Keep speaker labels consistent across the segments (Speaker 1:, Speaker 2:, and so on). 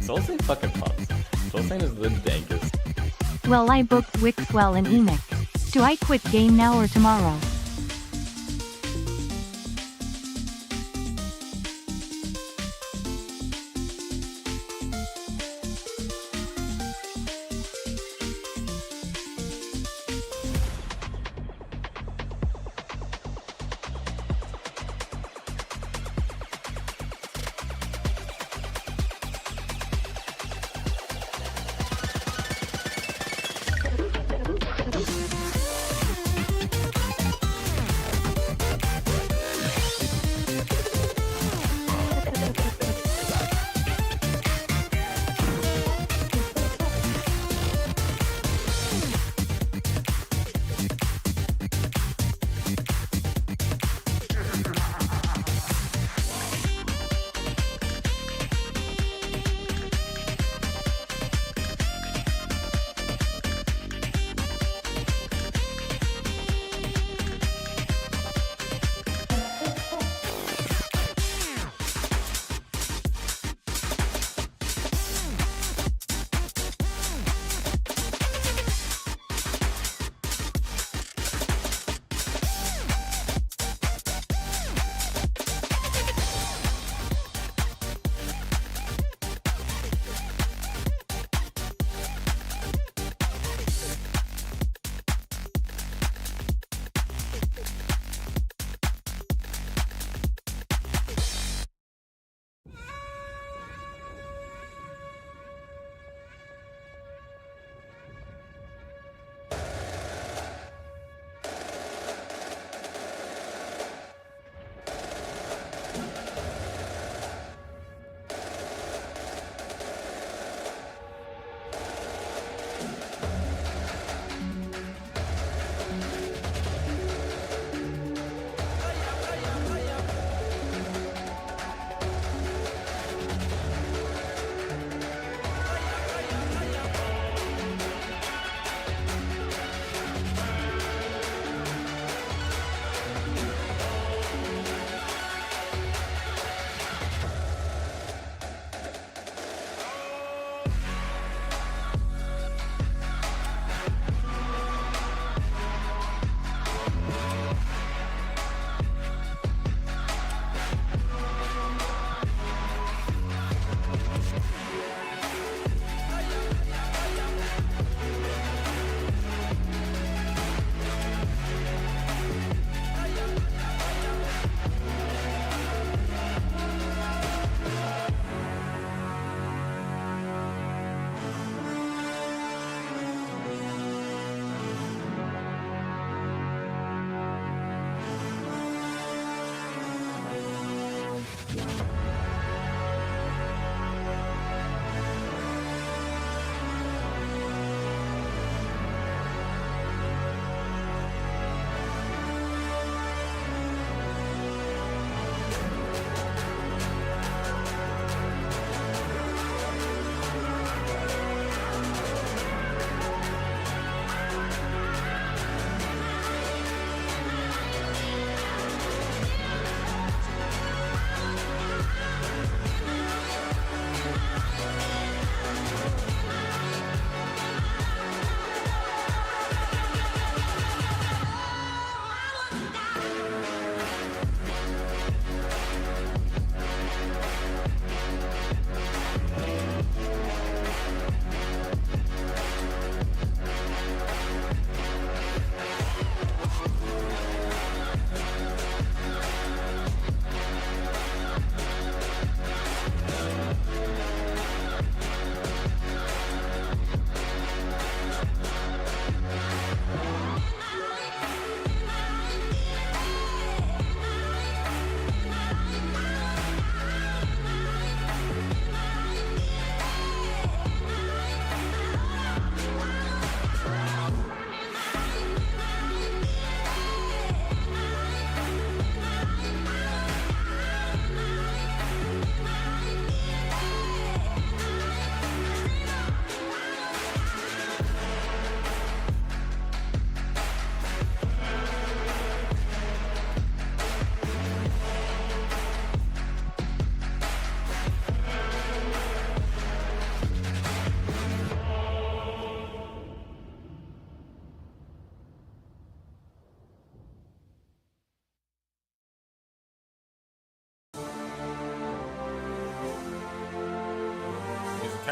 Speaker 1: Solsane fucking pops. Solsane is the dankest.
Speaker 2: Well, I booked Wixwell and Emic. Do I quit game now or tomorrow?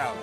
Speaker 3: out.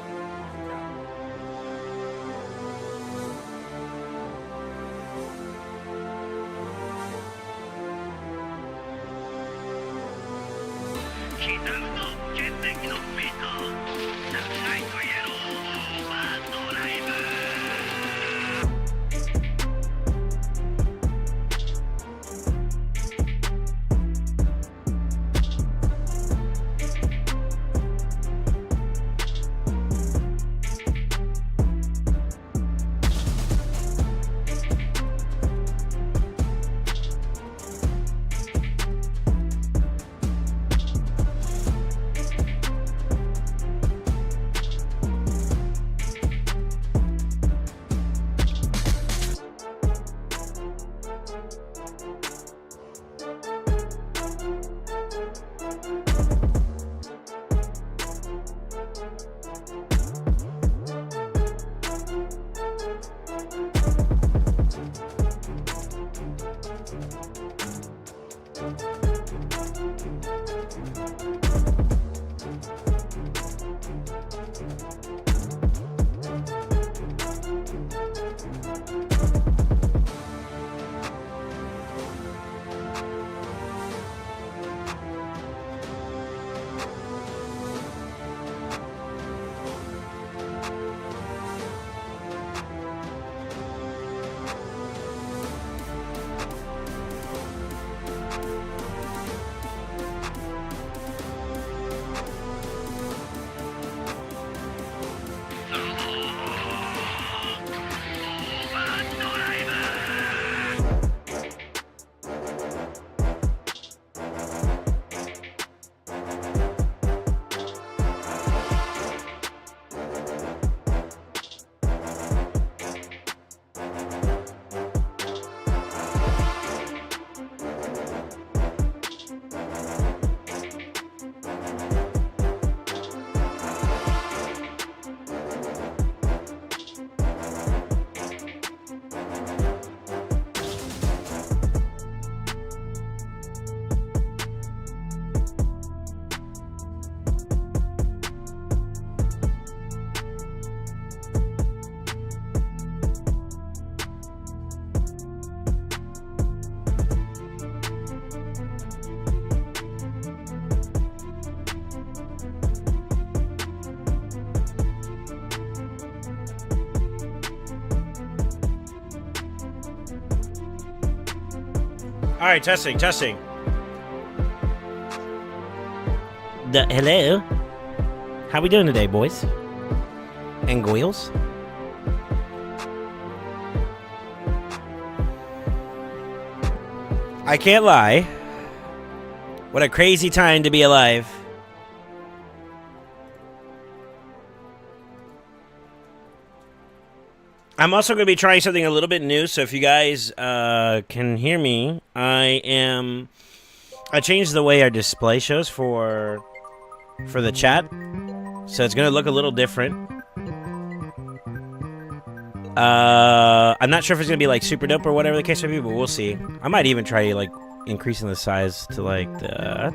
Speaker 4: All right, testing. Hello? How we doing today, boys? And girls? I can't lie. What a crazy time to be alive. I'm also going to be trying something a little bit new, so if you guys can hear me, I changed the way our display shows for the chat, so it's going to look a little different. I'm not sure if it's going to be like super dope or whatever the case may be, but we'll see. I might even try like increasing the size to like that.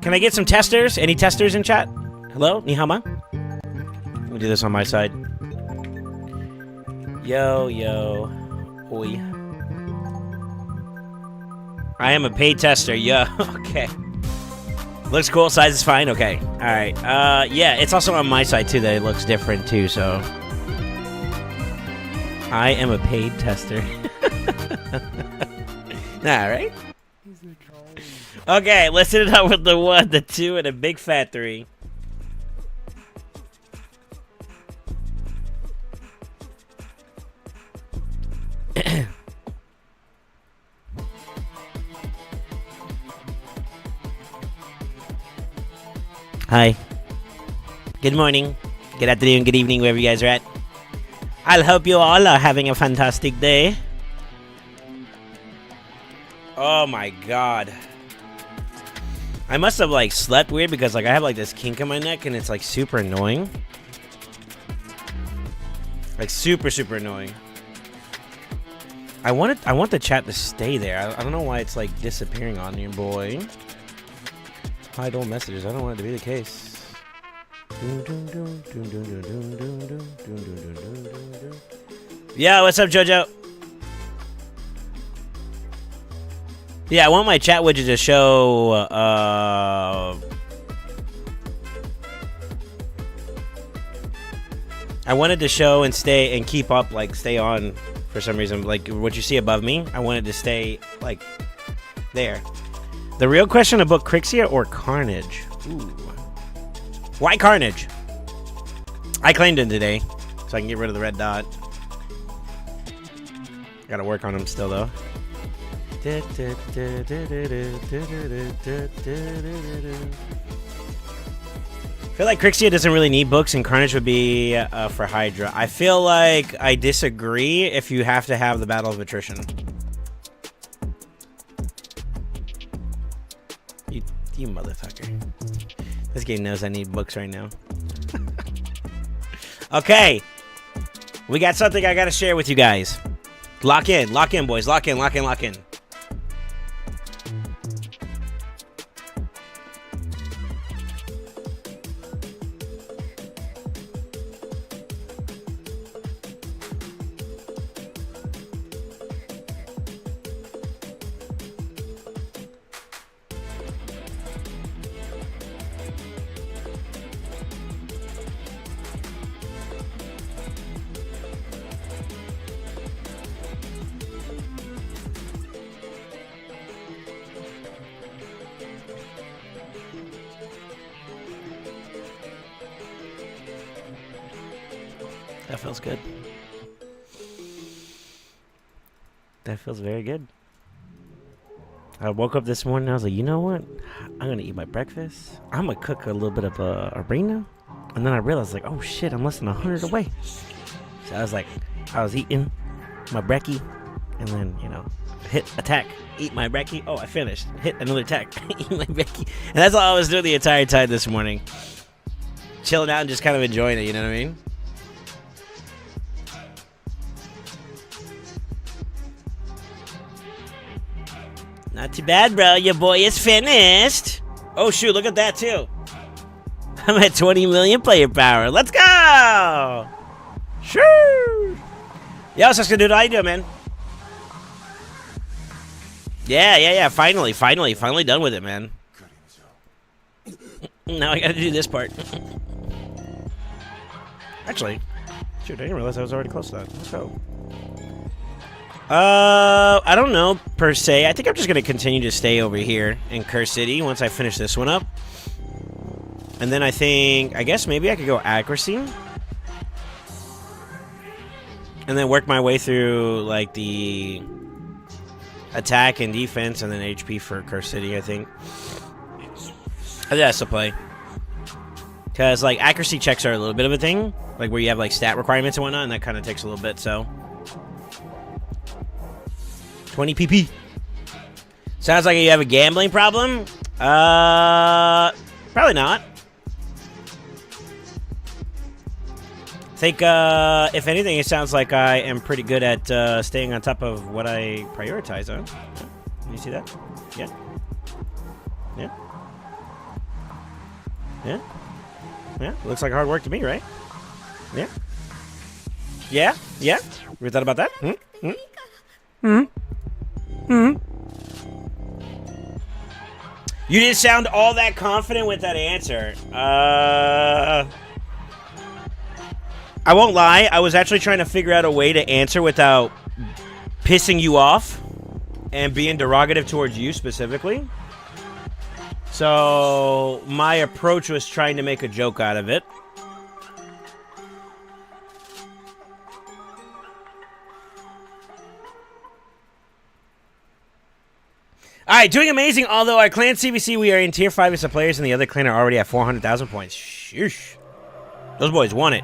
Speaker 4: Can I get some testers? Any testers in chat? Hello? Nihama? Let me do this on my side. Yo. Oi. I am a paid tester. Yo. Okay. Looks cool. Size is fine. Okay. Alright. Yeah, it's also on my side, too, that it looks different, too, so... I am a paid tester. Alright. Okay, let's hit it up with the 1, the 2, and a big fat 3. Hi. Good morning, good afternoon, good evening, wherever you guys are at. I'll hope you all are having a fantastic day. Oh my god. I must have like slept weird because like I have like this kink in my neck and it's like super annoying. Like super annoying. I want the chat to stay there. I don't know why it's like disappearing on you, boy. Hide all messages. I don't want it to be the case. Yeah, what's up, JoJo? Yeah, I want my chat widget to show. I wanted to show and stay and keep up, like stay on for some reason. Like what you see above me, I wanted to stay like there. The real question about Crixia or Carnage? Ooh. Why Carnage? I claimed him today, so I can get rid of the red dot. Gotta work on him still, though. I feel like Crixia doesn't really need books, and Carnage would be for Hydra. I feel like I disagree if you have to have the Battle of Attrition. You motherfucker. This game knows I need books right now. Okay. We got something I gotta share with you guys. Lock in, boys. Lock in. That feels good. That feels very good. I woke up this morning and I was like, you know what? I'm going to eat my breakfast. I'm going to cook a little bit of arena. And then I realized, like, oh shit, I'm less than 100 away. So I was like, I was eating my brekkie. And then, you know, hit attack, eat my brekkie. Oh, I finished. Hit another attack, eat my brekkie. And that's all I was doing the entire time this morning. Chilling out and just kind of enjoying it, you know what I mean? Not too bad, bro. Your boy is finished. Oh, shoot. Look at that, too. I'm at 20 million player power. Let's go. Shoo. Yo, what's gonna do? How you doing, man? Yeah. Finally done with it, man. Now I gotta do this part. Actually, shoot, I didn't realize I was already close to that. Let's go. I don't know, per se. I think I'm just going to continue to stay over here in Curse City once I finish this one up. And then I guess maybe I could go accuracy. And then work my way through, like, the attack and defense and then HP for Curse City, I think. I think that's the play. Because, like, accuracy checks are a little bit of a thing. Like, where you have, like, stat requirements and whatnot, and that kind of takes a little bit, so... 20 PP. Sounds like you have a gambling problem. Probably not. I think, if anything, it sounds like I am pretty good at staying on top of what I prioritize on. You see that? Yeah. Looks like hard work to me, right? Yeah. You ever thought about that? You didn't sound all that confident with that answer. I won't lie. I was actually trying to figure out a way to answer without pissing you off and being derogative towards you specifically. So my approach was trying to make a joke out of it. Alright, doing amazing. Although our clan CVC, we are in tier 5 as the players, and the other clan are already at 400,000 points. Sheesh. Those boys won it.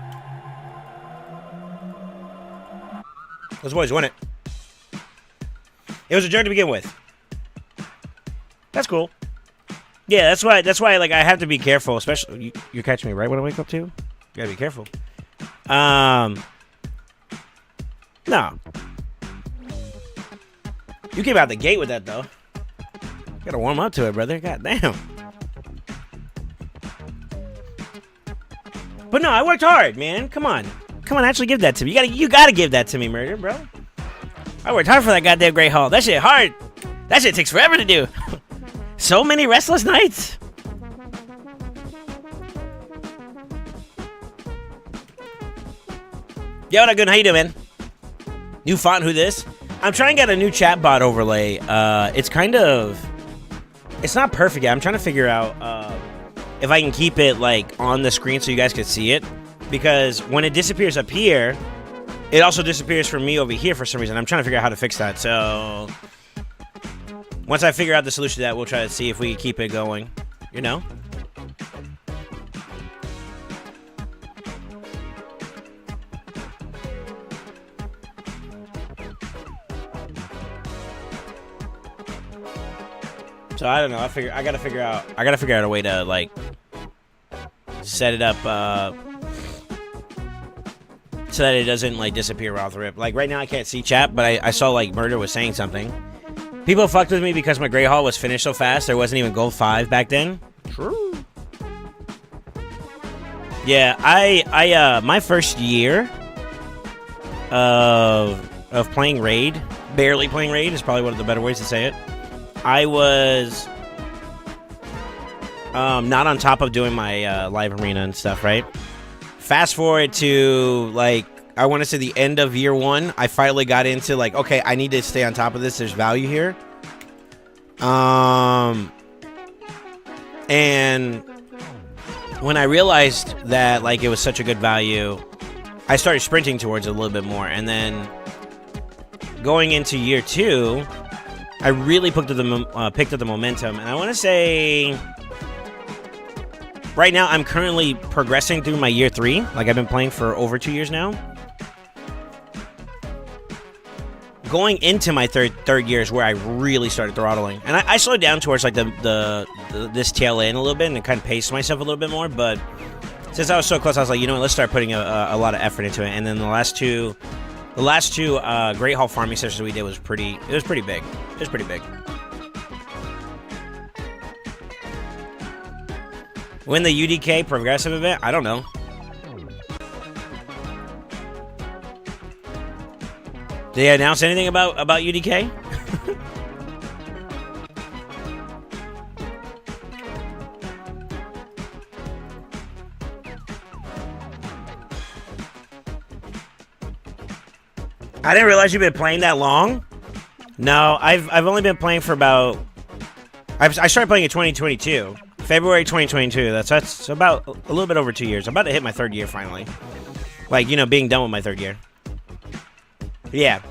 Speaker 4: Those boys won it. It was a joke to begin with. That's cool. Yeah, that's why like I have to be careful, especially you catch me right when I wake up too. You gotta be careful. No. You came out the gate with that though. You gotta warm up to it, brother. God damn. But no, I worked hard, man. Come on, actually give that to me. You gotta give that to me, Murder, bro. I worked hard for that goddamn Great Hall. That shit hard. That shit takes forever to do. So many restless nights. Yo, what up, good? How you doing, man? New font, who this? I'm trying to get a new chat bot overlay. It's not perfect yet. I'm trying to figure out if I can keep it like on the screen so you guys can see it. Because when it disappears up here, it also disappears from me over here for some reason. I'm trying to figure out how to fix that. So once I figure out the solution to that, we'll try to see if we can keep it going. You know? So I don't know. I gotta figure out a way to like set it up so that it doesn't like disappear off the rip. Like right now I can't see chat, but I saw like Murder was saying something. People fucked with me because my Great Hall was finished so fast. There wasn't even gold 5 back then. True. Yeah, I my first year of playing Raid, barely playing Raid is probably one of the better ways to say it. I was not on top of doing my live arena and stuff, right? Fast forward to, like, I want to say the end of year 1, I finally got into, like, okay, I need to stay on top of this. There's value here. And when I realized that, like, it was such a good value, I started sprinting towards it a little bit more. And then going into year 2... I really picked up the momentum, and I want to say right now I'm currently progressing through my year 3. Like I've been playing for over 2 years now. Going into my third year is where I really started throttling, and I slowed down towards like this tail end a little bit, and kind of paced myself a little bit more. But since I was so close, I was like, you know what, let's start putting a lot of effort into it. And then the last two Great Hall farming sessions we did was pretty big. It was pretty big. When the UDK progressive event? I don't know. Did they announce anything about UDK? I didn't realize you've been playing that long. No, I've only been playing for about... I started playing in 2022. February 2022. That's about a little bit over 2 years. I'm about to hit my 3rd year finally. Like, you know, being done with my 3rd year. Yeah.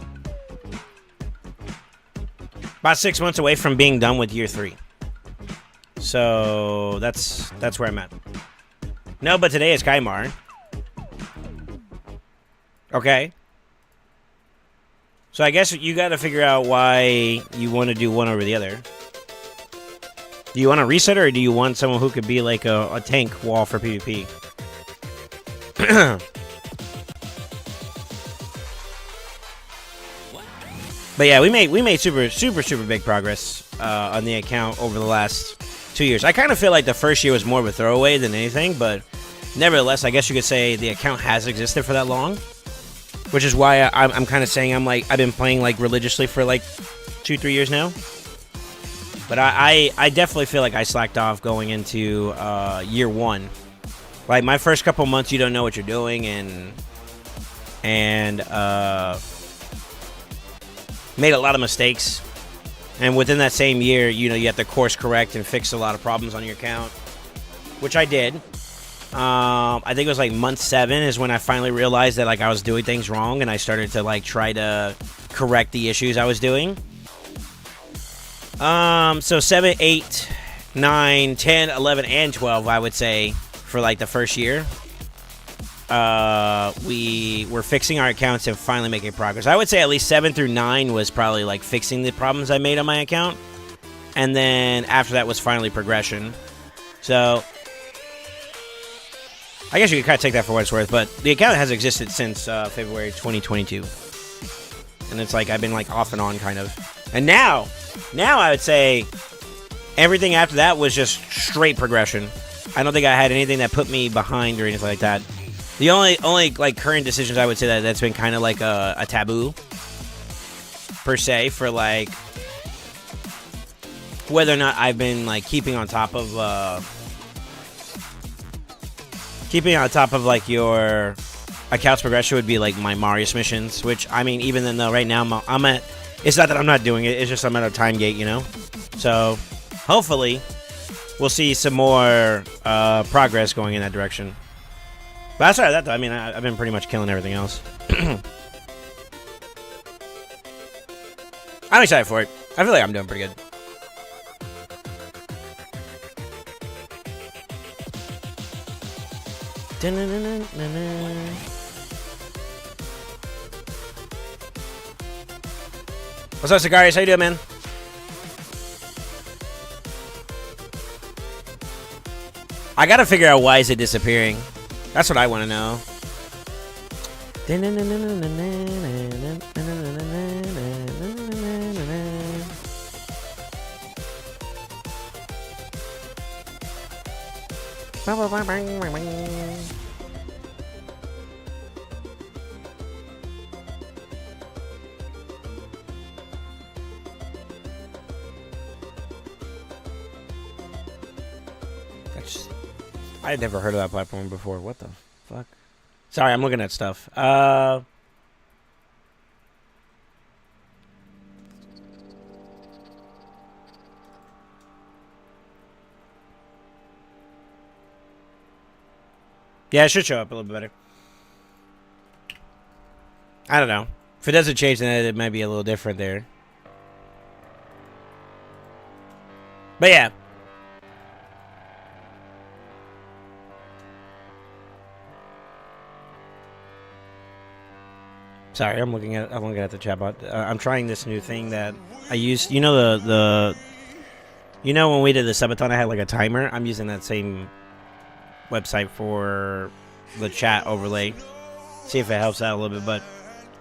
Speaker 4: About 6 months away from being done with year 3. So, that's where I'm at. No, but today is Kaimar. Okay. So I guess you got to figure out why you want to do one over the other. Do you want a resetter, or do you want someone who could be like a tank wall for PvP? But yeah, we made super big progress on the account over the last 2 years. I kind of feel like the first year was more of a throwaway than anything, but nevertheless, I guess you could say the account has existed for that long. Which is why I'm kind of saying I've been playing like religiously for like 2-3 years now. But I definitely feel like I slacked off going into year 1. Like my first couple months, you don't know what you're doing, and made a lot of mistakes. And within that same year, you know, you have to course correct and fix a lot of problems on your account, which I did. I think it was like month 7 is when I finally realized that like I was doing things wrong, and I started to like try to correct the issues I was doing. So 7, 8, 9, 10, 11, and 12, I would say, for like the first year. We were fixing our accounts and finally making progress. I would say at least 7 through 9 was probably like fixing the problems I made on my account. And then after that was finally progression. So I guess you could kind of take that for what it's worth, but the account has existed since February 2022. And it's like I've been like off and on kind of. And now I would say everything after that was just straight progression. I don't think I had anything that put me behind or anything like that. The only like current decisions I would say that's been kind of like a taboo per se for like whether or not I've been like keeping on top of like your account's progression would be like my Marius missions, which I mean even then though right now I'm at, it's not that I'm not doing it, it's just I'm at a time gate, you know. So hopefully we'll see some more progress going in that direction. But outside of that, though, I mean, I've been pretty much killing everything else. I'm excited for it. I feel like I'm doing pretty good. What's up, Sicarius? How you doing, man? I gotta figure out why is it disappearing. That's what I want to know. I had never heard of that platform before. What the fuck? Sorry, I'm looking at stuff. Yeah, it should show up a little bit better. I don't know. If it doesn't change, then it might be a little different there. But yeah. Sorry, I'm looking at the chat bot. I'm trying this new thing that I used. You know you know when we did the subathon, I had like a timer. I'm using that same website for the chat overlay. See if it helps out a little bit, but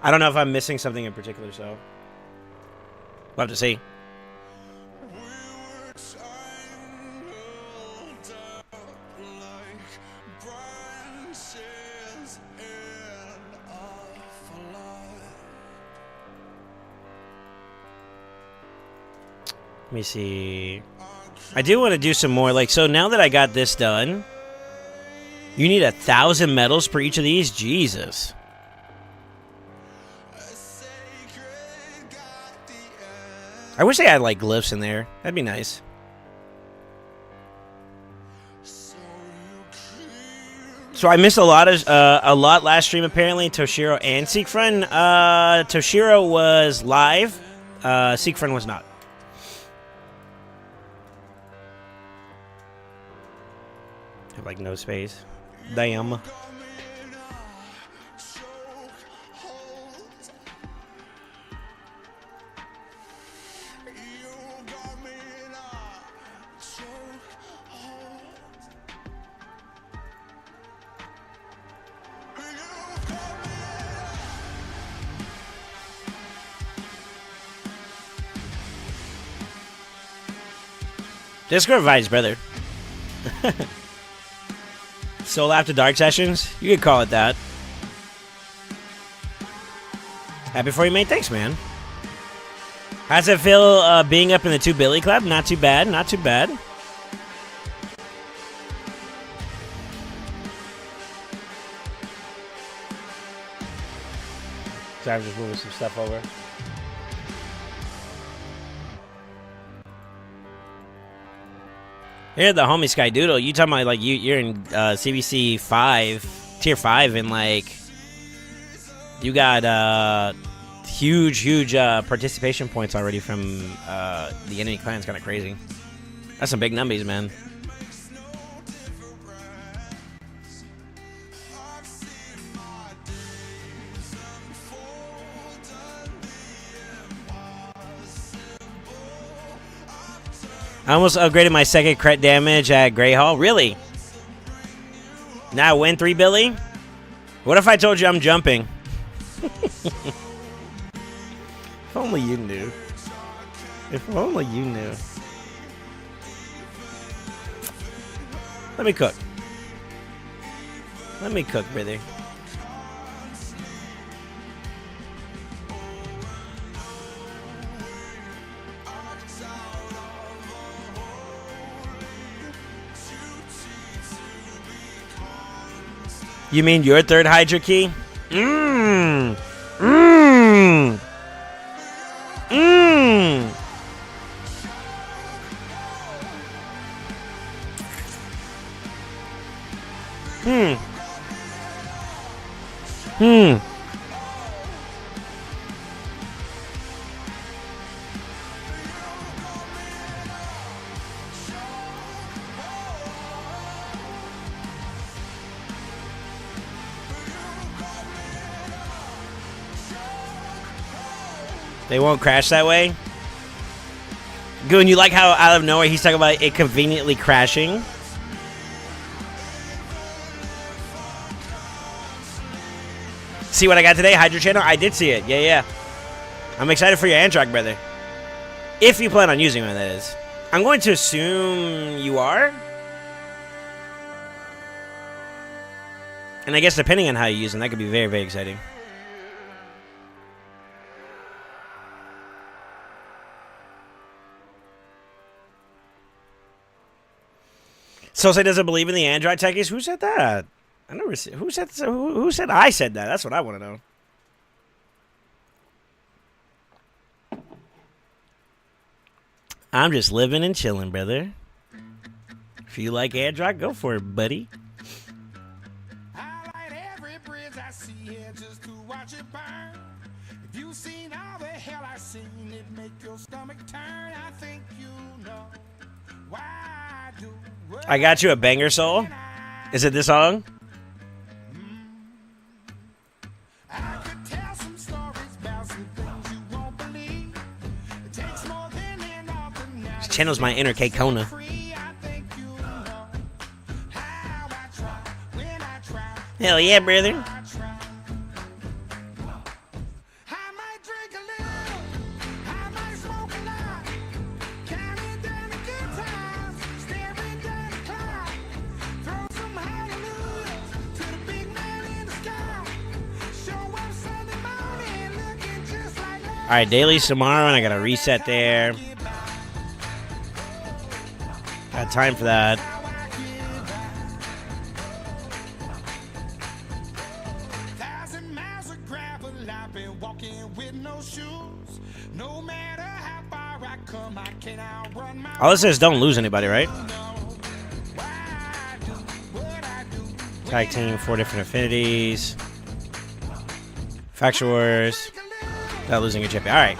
Speaker 4: I don't know if I'm missing something in particular, so we'll have to see. Let me see. I do want to do some more. Like, so now that I got this done, you need 1,000 medals for each of these? Jesus. I wish they had, like, glyphs in there. That'd be nice. So I missed a lot last stream, apparently. Toshiro and Seekfriend. Toshiro was live. Seekfriend was not. Like no space. Damn. Discord vibes, brother. Soul After Dark sessions? You could call it that. Happy for you, mate. Thanks, man. How's it feel being up in the 2 Billy Club? Not too bad. Not too bad. Sorry, I'm just moving some stuff over. Here, the homie Sky Doodle. You talking about like you're in CVC 5, tier 5, and like you got huge participation points already from the enemy clan's kind of crazy. That's some big numbies, man. I almost upgraded my second crit damage at Grey Hall. Really? Now I win 3 Billy? What if I told you I'm jumping? If only you knew. If only you knew. Let me cook. Let me cook, brother. You mean your third Hydra key? Mmm. Mmm. Mmm. Hmm. Hmm. They won't crash that way? Goon, you like how out of nowhere he's talking about it conveniently crashing? See what I got today, Hydra Channel? I did see it. Yeah. I'm excited for your Android, brother. If you plan on using one, that is. I'm going to assume you are. And I guess depending on how you use them, that could be very, very exciting. Sose doesn't believe in the Android techies? Who said that? I never see, who said I said that? That's what I want to know. I'm just living and chilling, brother. If you like Android, go for it, buddy.
Speaker 3: I light every bridge I see here just to watch it burn. If you've seen all the hell I've seen, it make your stomach turn. I think you know why I do what
Speaker 4: I got you a banger soul. Is it this song?
Speaker 3: I could tell some stories about some things you won't believe. It takes more than enough to know.
Speaker 4: This channel's my inner K Kona.
Speaker 3: Free, I think you know how I try when I try.
Speaker 4: Hell yeah, brother.
Speaker 3: I try. I might drink a little, I might smoke a lot, counting down the good times, staring down the clock, throw some hallelujahs to the big man in the sky, show up Sunday morning looking just like last.
Speaker 4: All right, daily's tomorrow, and I gotta reset there. Got time for that.
Speaker 3: Thousand miles of gravel, I've been walking with no shoes. No matter how far I come, I can't outrun my
Speaker 4: All it says don't lose anybody, right?
Speaker 3: why I do what I do.
Speaker 4: Tag team, 4 different affinities. Factual wars. Not losing a champion. All right.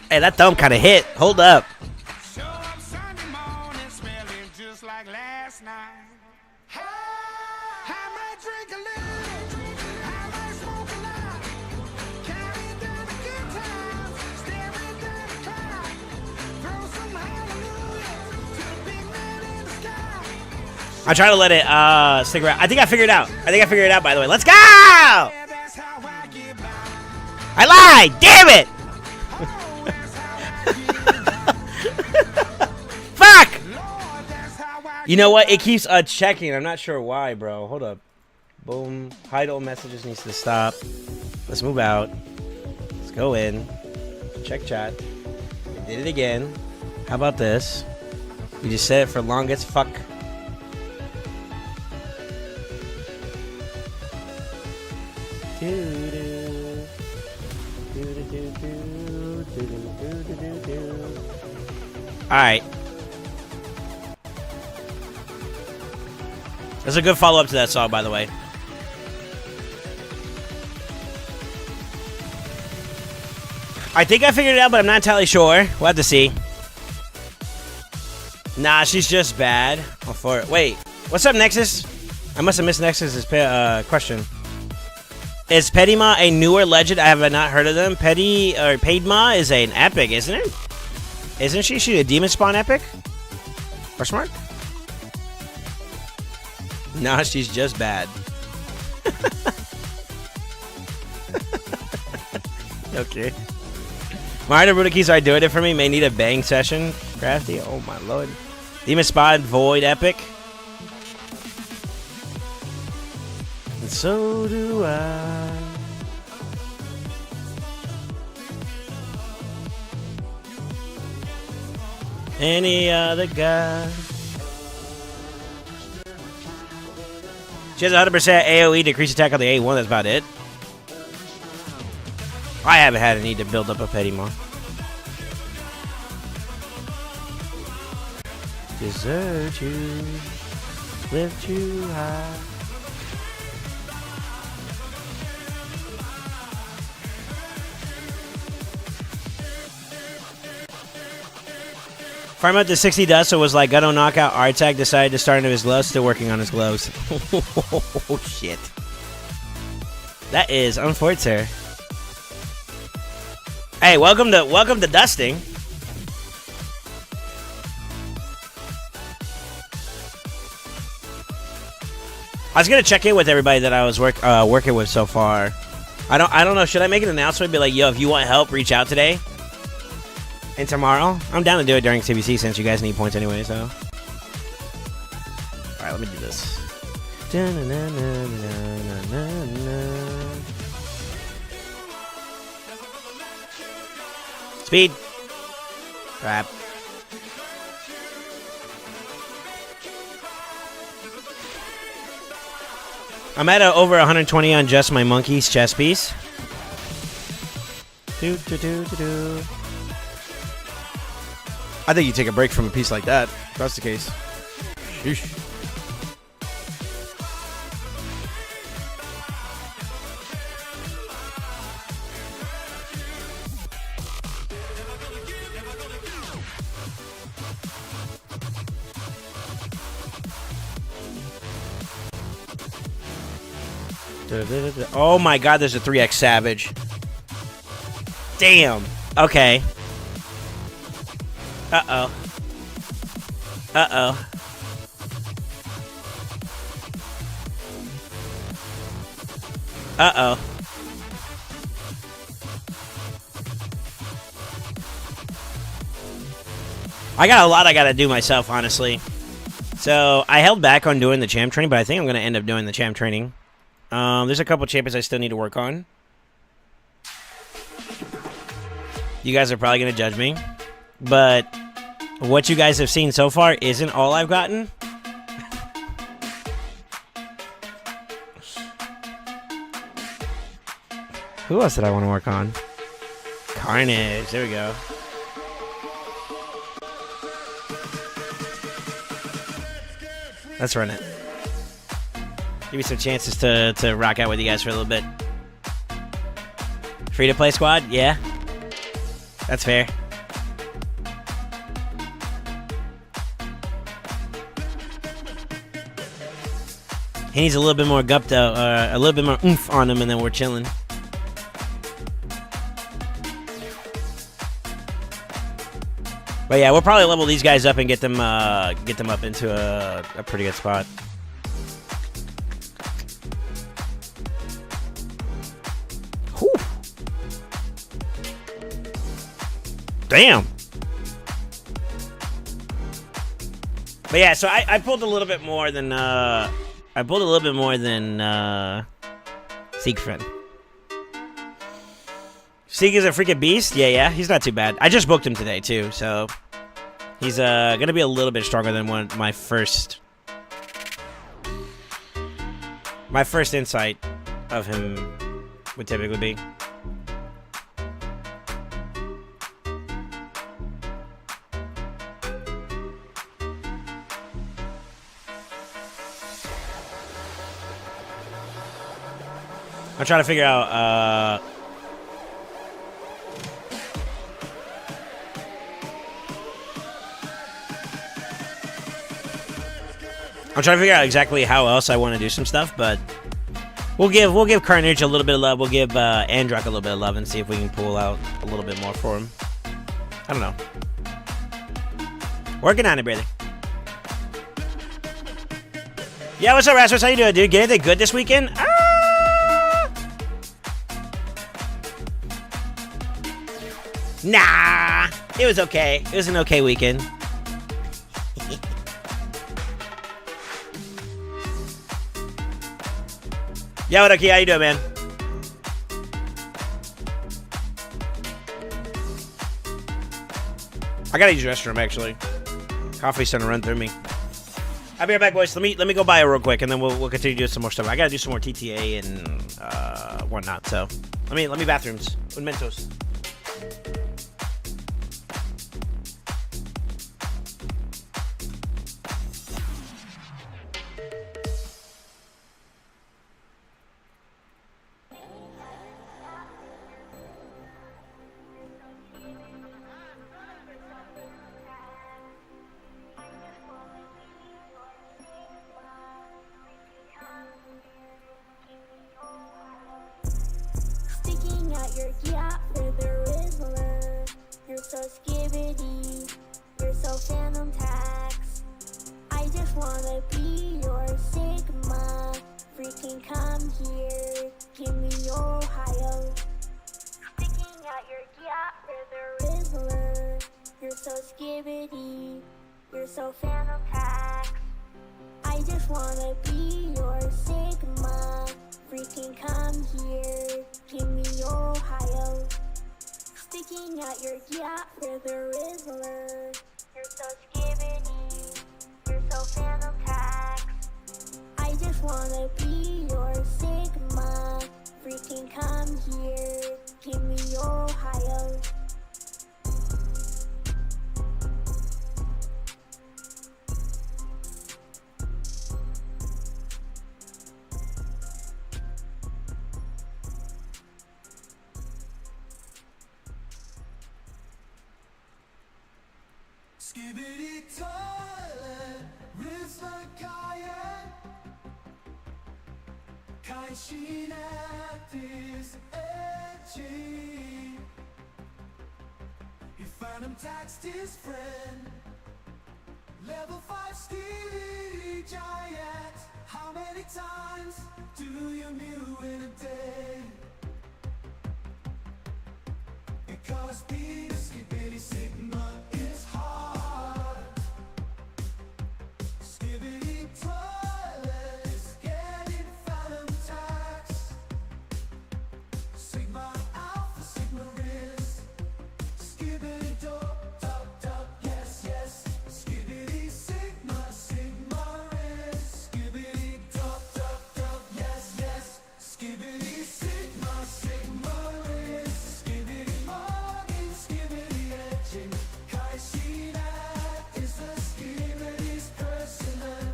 Speaker 4: Hey, that thumb kind of hit. Hold up.
Speaker 3: Show up Sunday morning smelling just like last night. I might drink a little, I might smoke a lot, counting down the good times, staring down the clock, throw some hallelujahs to the big man in the sky.
Speaker 4: I try to let it stick around. I think I figured it out. By the way. Let's go!
Speaker 3: Yeah, that's how I get by.
Speaker 4: I lied. Damn it.
Speaker 3: Oh, that's how I get by.
Speaker 4: Fuck.
Speaker 3: Lord, that's how I
Speaker 4: You know what? It keeps checking. I'm not sure why, bro. Hold up. Boom. Hide all messages needs to stop. Let's move out. Let's go in. Check chat. We did it again. How about this? We just said it for longest. Fuck. Alright. That's a good follow-up to that song, by the way. I think I figured it out, but I'm not entirely sure. We'll have to see. Nah, she's just bad. Wait, what's up, Nexus? I must have missed Nexus's question. Is Pedima a newer legend? I have not heard of them. Padma is an epic, isn't it? Isn't she? She a demon spawn epic? Question mark? Nah, she's just bad. Okay. Mario Rudikis are doing it for me. May need a bang session. Crafty. Oh my lord. Demon Spawn Void Epic. And so do I. Any other guy. She has 100% AoE decrease attack on the A1. That's about it. I haven't had a need to build up a Pedima. Desert you, lift you high. Farm up to 60 dust, so it was like Gutto Knockout. Artag decided to start into his gloves, still working on his gloves. Oh shit. That is unfortunate. Hey, welcome to dusting. I was gonna check in with everybody that I was working with so far. I don't know. Should I make an announcement? Be like, yo, if you want help, reach out today and tomorrow. I'm down to do it during CVC since you guys need points anyway. So, all right, let me do this. Speed. Crap. I'm at over 120 on just my monkey's chest piece.
Speaker 5: I think you take a break from a piece like that. If that's the case. Sheesh.
Speaker 4: Oh my god, there's a 3x Savage. Damn. Okay. Uh-oh. Uh-oh. Uh-oh. I got a lot I gotta do myself, honestly. So, I held back on doing the champ training, but I think I'm gonna end up doing the champ training. There's a couple champions I still need to work on. You guys are probably going to judge me. But what you guys have seen so far isn't all I've gotten. Who else did I want to work on? Carnage. There we go. Let's run it. Give me some chances to rock out with you guys for a little bit. Free to play squad? Yeah. That's fair. He needs a little bit more gup though, a little bit more oomph on him, and then we're chilling. But yeah, we'll probably level these guys up and get them up into a pretty good spot. Whew. Damn. But yeah, so I pulled a little bit more than Siegfried. Sieg is a freaking beast? Yeah, he's not too bad. I just booked him today, too, so... He's gonna be a little bit stronger than my first... My first insight of him would typically be. I'm trying to figure out, I'm trying to figure out exactly how else I want to do some stuff, but we'll give Carnage a little bit of love. We'll give Androck a little bit of love and see if we can pull out a little bit more for him. I don't know. Working on it, brother. Yeah, what's up, Rasmus? How you doing, dude? Get anything good this weekend? Nah, it was okay. It was an okay weekend. Yeah, what up, Key? How you doing, man? I gotta use the restroom, actually. Coffee's starting to run through me. I'll be right back, boys. Let me go by it real quick, and then we'll continue doing some more stuff. I gotta do some more TTA and whatnot. So let me bathrooms. Un Mentos.
Speaker 6: Sticking out your gap for the Rizzler. You're so skibbity, you're so phantom tax. I just wanna be your Sigma. Freaking come here, give me your Ohio. Sticking out your gap for the Rizzler. You're so skibbity, you're so phantom tax. I just wanna be your Sigma. Freaking come here, give me your Ohio. Sticking out your gap for the Rizzler. You're so skibbity, you're so phantom tax. I just wanna be your Sigma. Freaking come here, give me your Ohio.
Speaker 3: Skibbity toilet, Rizzler Cayenne. Kaishin at this edgy. He phantom taxed his friend. Level 5 steely giant. How many times do you mew in a day? Because being a skibbity Sigma is hard. Skibbity toilet is getting phantom tax. Sigma Alpha, Sigma Riz. Skibbity dub, yes, yes. Skibbity Sigma, Sigma Riz. Skibbity dub, yes, yes. Skibbity Sigma, Sigma Riz. Skibbity morning, skibbity edging. Kaishina is the skibbity's person.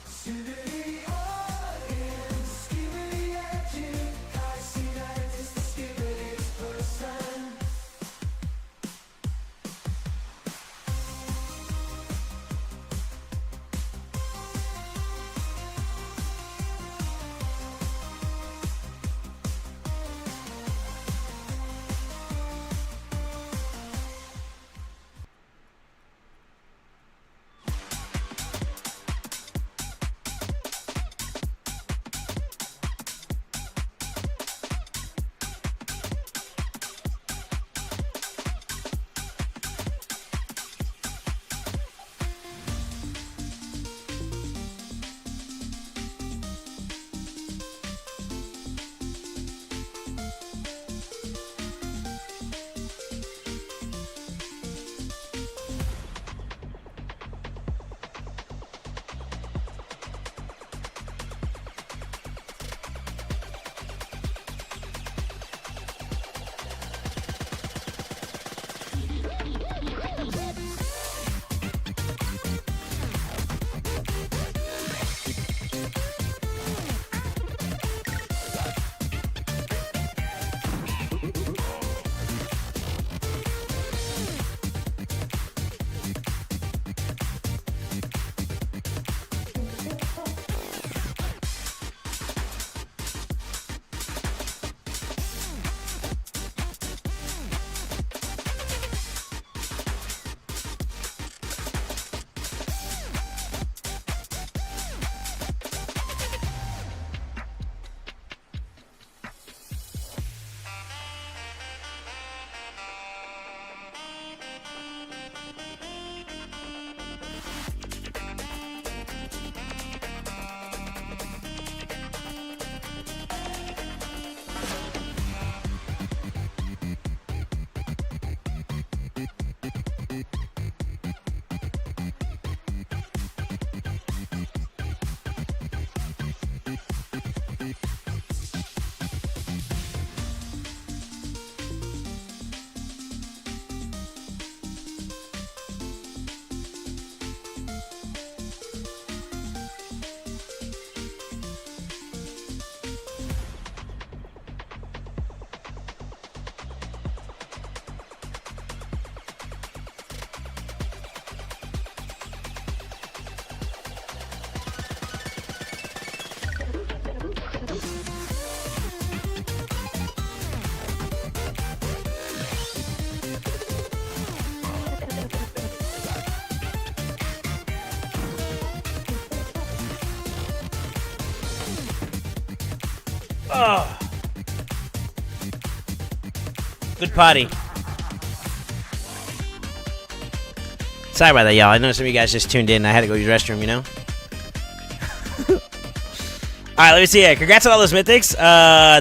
Speaker 3: Skibbity organ, skibbity edging. Kaishina is the skibbity's
Speaker 4: Oh. Good potty. Sorry about that, y'all. I know some of you guys just tuned in. I had to go use the restroom, you know? Alright, let me see here. Congrats on all those mythics.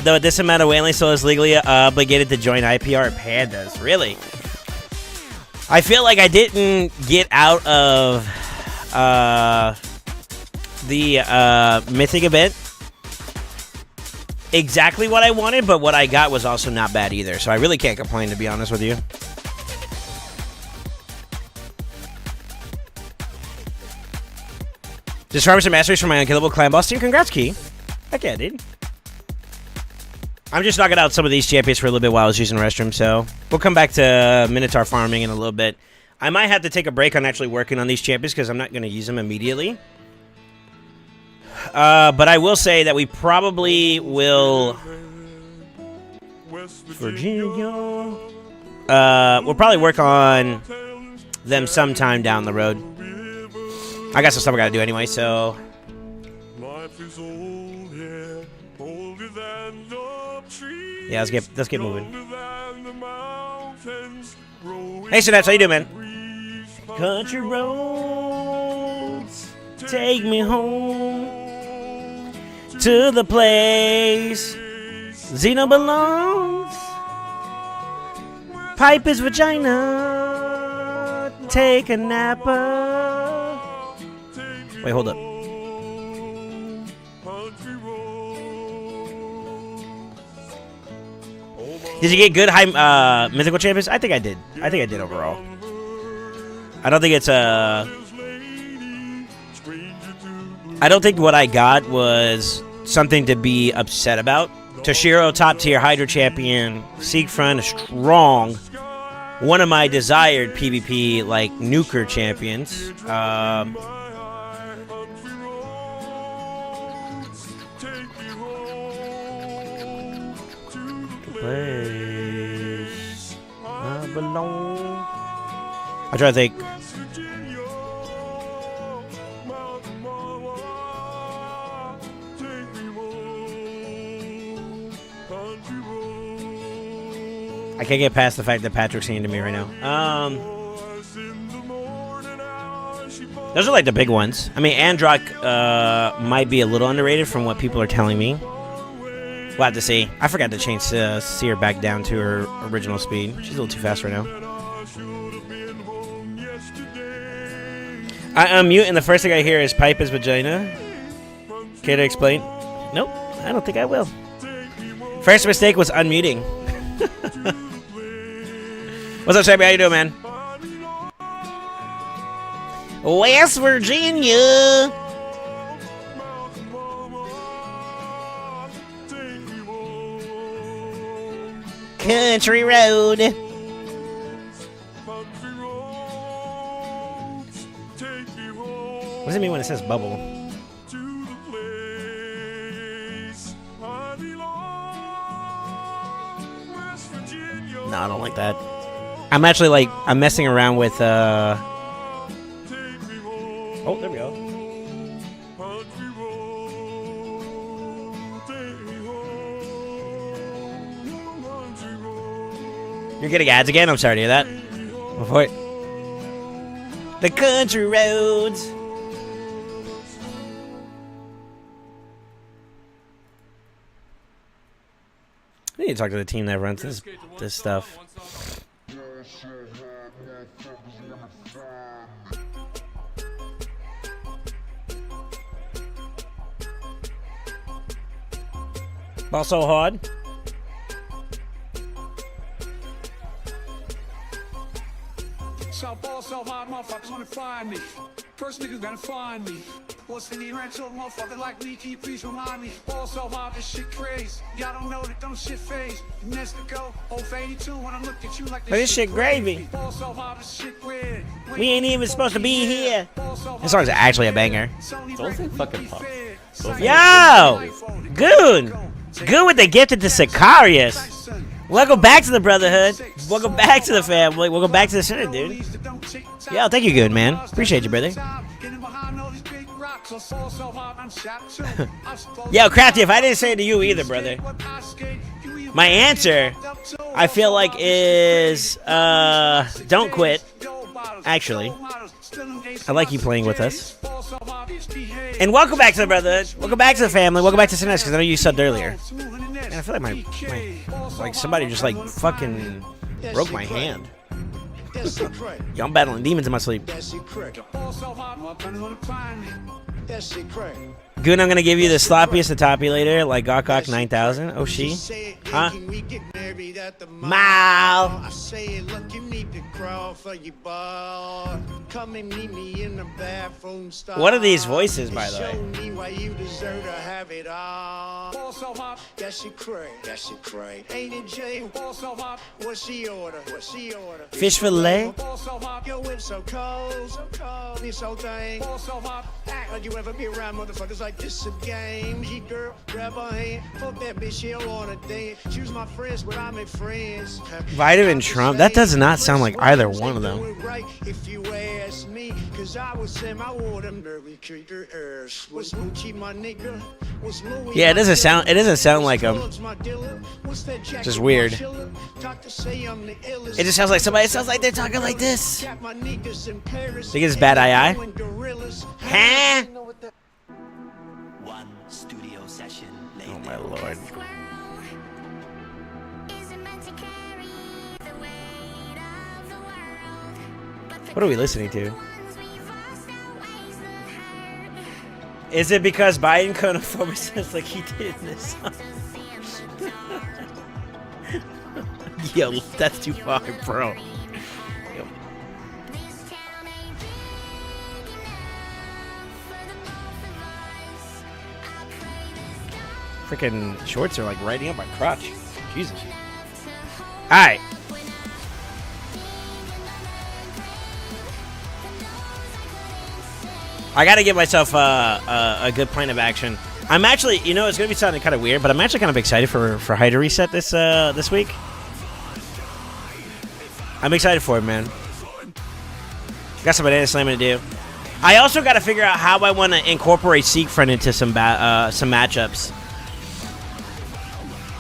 Speaker 4: Though this amount of whaling soul is legally obligated to join IPR pandas. Really? I feel like I didn't get out of the mythic event exactly what I wanted, but what I got was also not bad either. So I really can't complain, to be honest with you. Just farming some masteries for my unkillable clan boss team. Congrats, Key. Heck yeah, dude. I'm just knocking out some of these champions for a little bit while I was using the restroom, so we'll come back to Minotaur farming in a little bit. I might have to take a break on actually working on these champions because I'm not going to use them immediately. But I will say that we probably will... Virginia... we'll probably work on them sometime down the road. I got some stuff I gotta do anyway, so... Yeah, let's get moving. Hey, Sinets, how you doing, man? Country roads, take me home to the place Xeno belongs. Pipe his vagina, take a napper. Wait, hold up. Did you get good high mythical champions? I think I did. I think I did overall. I don't think it's I don't think what I got was something to be upset about. Toshiro, top tier Hydra champion. Siegfried, strong. One of my desired PvP like nuker champions. Place I belong. I try to think. I can't get past the fact that Patrick's singing to me right now. Those are like the big ones. I mean, Androck might be a little underrated from what people are telling me. We'll have to see. I forgot to change Seer back down to her original speed. She's a little too fast right now. I unmute and the first thing I hear is pipe his vagina. Care to explain? Nope, I don't think I will. First mistake was unmuting. What's up, Sammy? How you doing, man? West Virginia. Country road. What does it mean when it says bubble? No, I don't like that. I'm actually like, I'm messing around with, oh, there we go. You're getting ads again? I'm sorry to hear that. Before it. The country roads. I need to talk to the team that runs this stuff. Ball so hard.
Speaker 3: South ball so hard, motherfuckers wanna find me. First niggas gonna find me. What's in the rental, motherfucker like me, keep please remind me. Ball so hard, this shit crazy. Y'all don't know that don't shit phase. Next to go, 82 when I look at you like
Speaker 4: this shit gravy.
Speaker 3: Ball so hard, this shit weird.
Speaker 4: We ain't even supposed to be here. This song's actually a banger.
Speaker 1: Don't say fucking pop.
Speaker 4: Yo! Goon! Goon with the gifted to Sicarius. Welcome back to the Brotherhood. Welcome back to the family. Welcome back to the center, dude. Yo, thank you, Goon, man. Appreciate you, brother. Yo, Crafty, if I didn't say it to you either, brother. My answer, I feel like, is don't quit. Actually, I like you playing with us. And welcome back to the brother. Welcome back to the family. Welcome back to Sinnes, because I know you subbed earlier. Man, I feel like my like somebody just like fucking broke my hand. Yo, I'm battling demons in my sleep. Goon, I'm gonna give you the sloppiest to toppy later, like Gawk 9000. Oh, she? Huh? Mal. What are these voices, by the way? Fish fillet?
Speaker 3: You ever be around motherfuckers like this at games? You girl, grab her hand, fuck that bitch, she don't wanna dance. Choose my friends, but I make friends.
Speaker 4: Vitamin Trump? That does not sound like either one of them.
Speaker 3: If you ask me, cause I was Sam, I wore them dirty treater airs. Was Moochie my nigga? Was Louis?
Speaker 4: Yeah, it doesn't sound like them. Just weird. It just sounds like somebody. It sounds like they're talking like this. Think it's bad eye? Huh?
Speaker 7: One studio session later.
Speaker 4: Oh my lord. What are we listening to? Is it because Biden couldn't afford us like he did in this song? Yo, that's too far, bro. Yo. Freaking shorts are like riding up my crotch. Jesus. Alright. I gotta give myself a good plan of action. I'm actually, you know, it's gonna be sounding kind of weird, but I'm actually kind of excited for Hyder Reset this week. I'm excited for it, man. Got some banana slamming to do. I also got to figure out how I want to incorporate Siegfried into some matchups.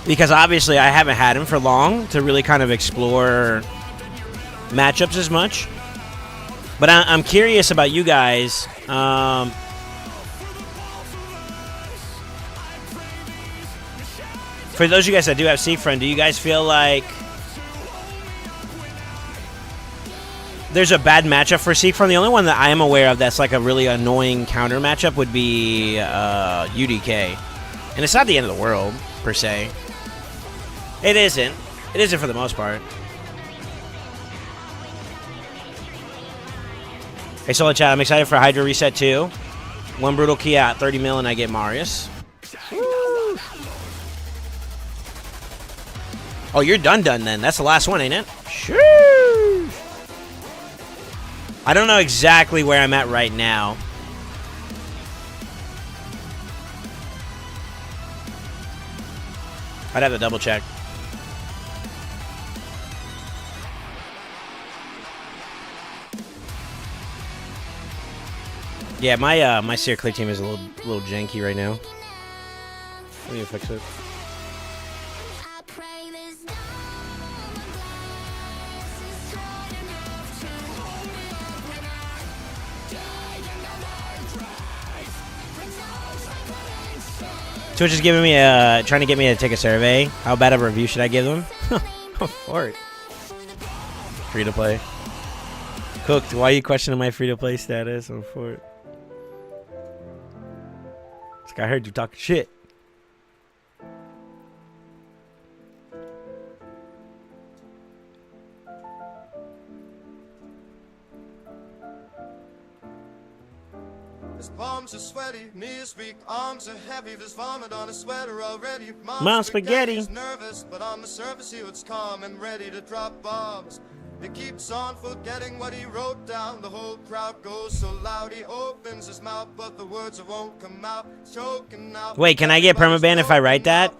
Speaker 4: Because obviously I haven't had him for long to really kind of explore matchups as much. But I'm curious about you guys. For those of you guys that do have Siegfried, do you guys feel like there's a bad matchup for Siegfried? The only one that I am aware of that's like a really annoying counter matchup would be UDK. And it's not the end of the world, per se. It isn't. It isn't for the most part. Hey, Solar Chat, I'm excited for Hydra Reset 2. One Brutal Key at 30 mil and I get Marius. Woo. Oh, you're done then. That's the last one, ain't it? Sure. I don't know exactly where I'm at right now. I'd have to double check. Yeah, my Seer Click team is a little janky right now. Let me fix it. Twitch is giving me trying to get me to take a survey. How bad of a review should I give them? For it. Free to play. Cooked. Why are you questioning my free to play status? I'm for it. I heard you talking shit.
Speaker 8: His palms are sweaty, knees weak, arms are heavy. There's vomit on his sweater already.
Speaker 4: Mom spaghetti.
Speaker 8: He's nervous, but on the surface he looks calm and ready to drop bombs. He keeps on forgetting what he wrote down. The whole crowd goes so loud. He opens his mouth, but the words won't come out. Choking out.
Speaker 4: Wait, can I get permaban if I write that?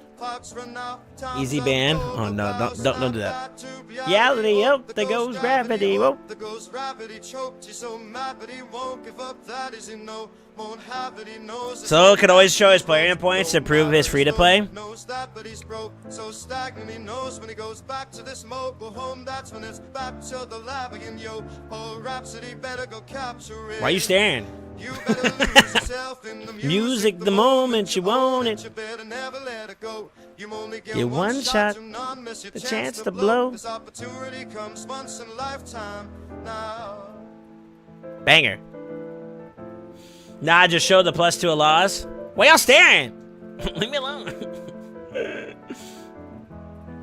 Speaker 4: Easy ban? Oh no, don't do that. Reality, oh, there goes gravity. Whoa.
Speaker 8: There goes gravity, choked. He's so mad, but he won't give up. That is, you know. won't have it, he knows.
Speaker 4: So could always show his player points to prove his free to play.
Speaker 8: Knows that, but he's broke, so stagnant. He knows when he goes back to this mode, go home. That's when it's back to the lab again, yo. Oh, Rhapsody, better go capture it.
Speaker 4: Why are you staring?
Speaker 8: You better lose yourself in the
Speaker 4: Music the moment you want it.
Speaker 8: You better never let it go. You only get
Speaker 4: Get
Speaker 8: one
Speaker 4: one
Speaker 8: shot,
Speaker 4: shot,
Speaker 8: do not miss your
Speaker 4: the
Speaker 8: chance to blow. This opportunity comes once in a lifetime. Now.
Speaker 4: Banger. Nah, just show the +2 loss. Why y'all staring? Leave me alone.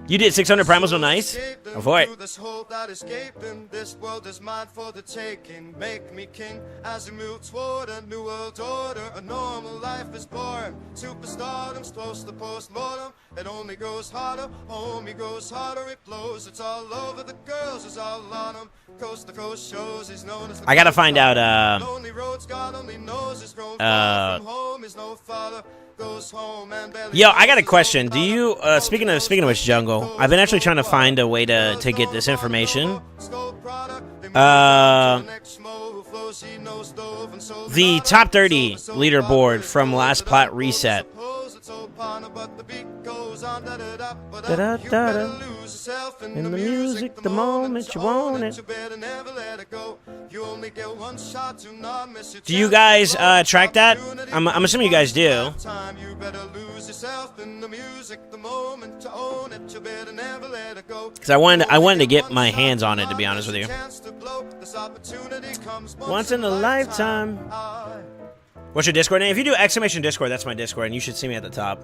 Speaker 4: You did 600 primals, so nice. Go for it.
Speaker 8: This hole that escaping, this world is mine for the taking. Make me king as we move toward a new world order. A normal life is boring. Superstardom's close to postmortem. It only goes harder, homie goes harder. It blows. It's all over the girls, it's all on them. Coast to coast shows. He's known as the
Speaker 4: I gotta find out.
Speaker 8: lonely roads God only knows is grown far from home. Is no father. Goes home and barely.
Speaker 4: Yo, I got a question. Do you speaking of which, Jungle? I've been actually trying to find a way to get this information. The top 30 leaderboard from last plat reset. In the music, the moment you want it. Do you guys track that? I'm assuming you guys do. Because I wanted to get my hands on it, to be honest with you. Once in a lifetime. What's your Discord name? If you do exclamation Discord, that's my Discord, and you should see me at the top.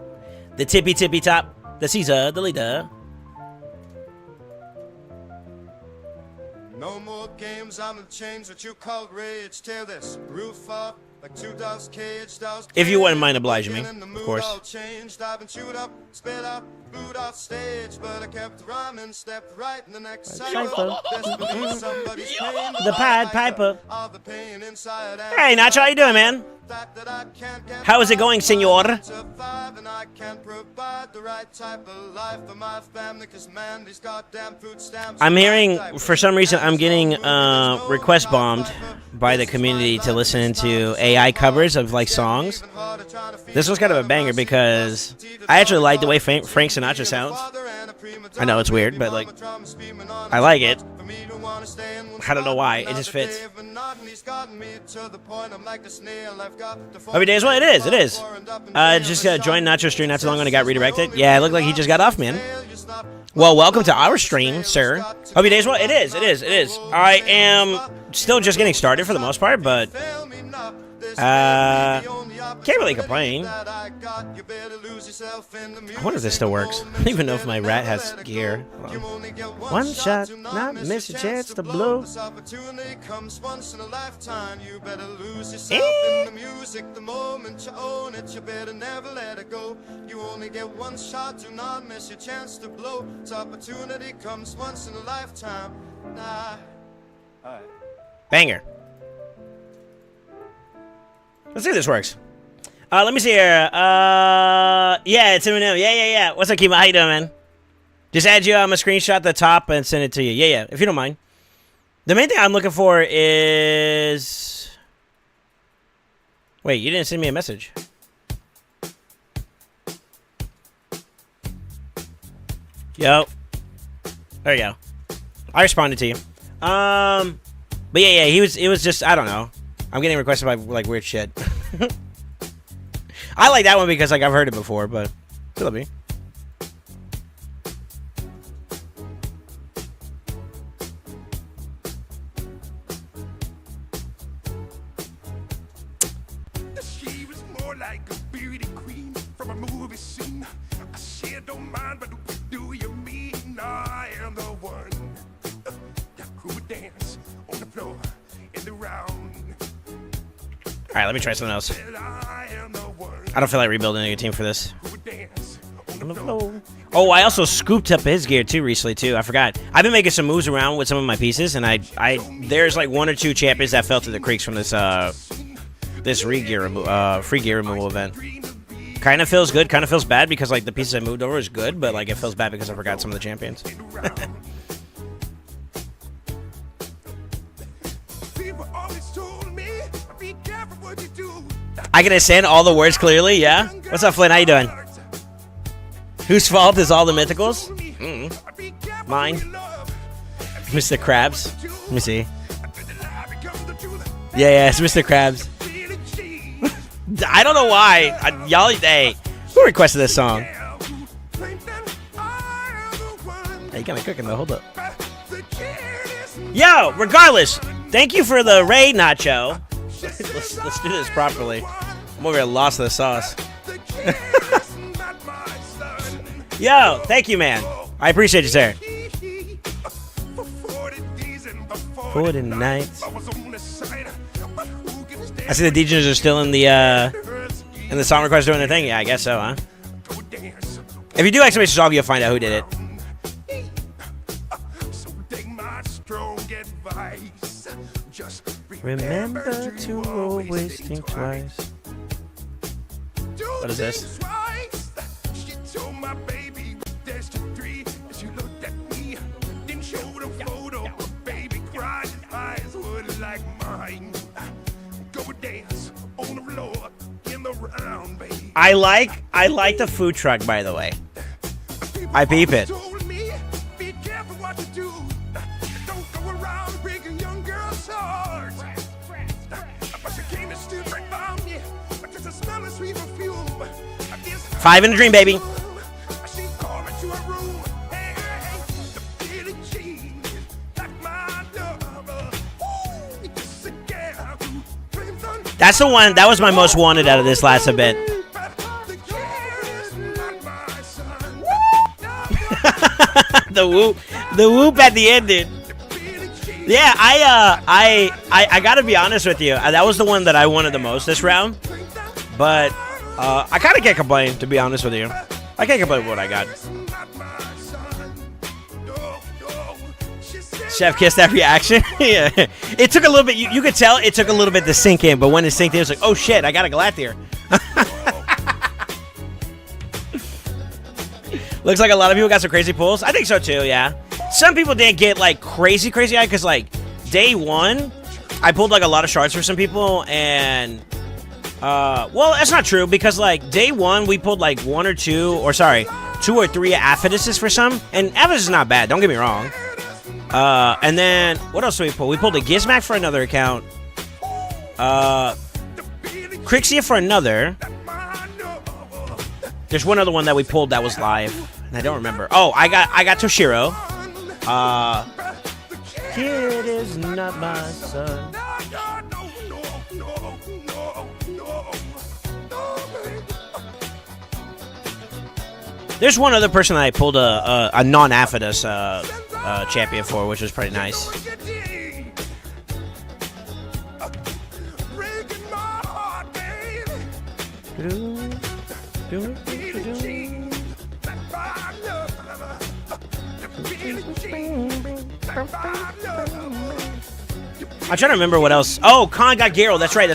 Speaker 4: The tippy top. The Caesar, the leader.
Speaker 8: No more games, I'm gonna change what you call rage. Tear this roof up like 2 dogs caged.
Speaker 4: If you wouldn't mind obliging me, of course.
Speaker 8: Changed. I've been chewed up, spit up, booed off stage, but I kept rhyming, stepped right in the next cycle.
Speaker 4: The Pied Piper. Hey, Nacho, how you doing, man? How is it going, senor? I'm hearing, for some reason, I'm getting request bombed by the community to listen to AI covers of like songs. This was kind of a banger because I actually like the way Frank Sinatra sounds. I know it's weird, but like, I like it. I don't know why, it just fits. Every day is what it is. Just joined Nacho's stream not too long ago and got redirected. Yeah, it looked like he just got off, man. Well, welcome to our stream, sir. Every day is what it is. I am still just getting started for the most part, but can't really complain. I wonder if this still works. I don't even know if my rat has gear. One shot, not miss a chance to blow.
Speaker 8: You only get one shot, do not miss your chance to blow. This opportunity comes once in a lifetime. Nah. Alright.
Speaker 4: Banger. Let's see if this works. Let me see here. Yeah, it's Eminem. Yeah. What's up, Kima? How you doing, man? Just add you a screenshot the top and send it to you. Yeah, if you don't mind. The main thing I'm looking for is... Wait, you didn't send me a message. Yo. There you go. I responded to you. But yeah, it was just, I don't know. I'm getting requested by like weird shit. I like that one because like I've heard it before, but still me.
Speaker 3: She was more like a beauty queen from a movie scene. I said, don't mind, but what do you mean? I am the one who would dance on the floor in the round.
Speaker 4: All right, let me try something else. I don't feel like rebuilding a team for this. Oh, I also scooped up his gear too recently too. I forgot. I've been making some moves around with some of my pieces, and there's like 1 or 2 champions that fell through the creeks from this this free gear removal event. Kind of feels good, kind of feels bad because like the pieces I moved over is good, but like it feels bad because I forgot some of the champions.
Speaker 3: People always told me, be careful what you do.
Speaker 4: I can understand all the words clearly, yeah? What's up, Flynn? How you doing? Whose fault is all the mythicals? Mine. Mr. Krabs. Let me see. Yeah, it's Mr. Krabs. I don't know why. Y'all, hey, who requested this song? Hey, you kind of cooking though. Hold up. Yo, regardless, thank you for the raid, Nacho. let's do this properly. I'm over here lost in the sauce. Yo, thank you, man. I appreciate you, sir. 40 nights. I see the DJs are still in the song request doing their thing. Yeah, I guess so, huh? If you do exclamation song, you'll find out who did it. Remember to always think twice. What is this? I like the food truck, by the way. I peep it. Five in a dream, baby. That's the one. That was my most wanted out of this last event. the whoop at the end, dude. Yeah, I gotta be honest with you. That was the one that I wanted the most this round. But I kind of can't complain, to be honest with you. I can't complain with what I got. Chef kissed that reaction. Yeah, it took a little bit. You could tell it took a little bit to sink in, but when it sinked in, it was like, oh shit, I got a Galathier. Looks like a lot of people got some crazy pulls. I think so too. Yeah, some people didn't get like crazy high because like day one, I pulled like a lot of shards for some people, and well, that's not true because like day one we pulled like 2 or 3 Aphiduses for some, and Aphidus is not bad. Don't get me wrong. And then, what else did we pull? We pulled a Gizmac for another account. Crixia for another. There's one other one that we pulled that was live, and I don't remember. Oh, I got Toshiro. Kid is not my son. There's one other person that I pulled a non-Aphidus champion for, which was pretty nice. I'm trying to remember what else. Oh, Khan got Geralt. That's right.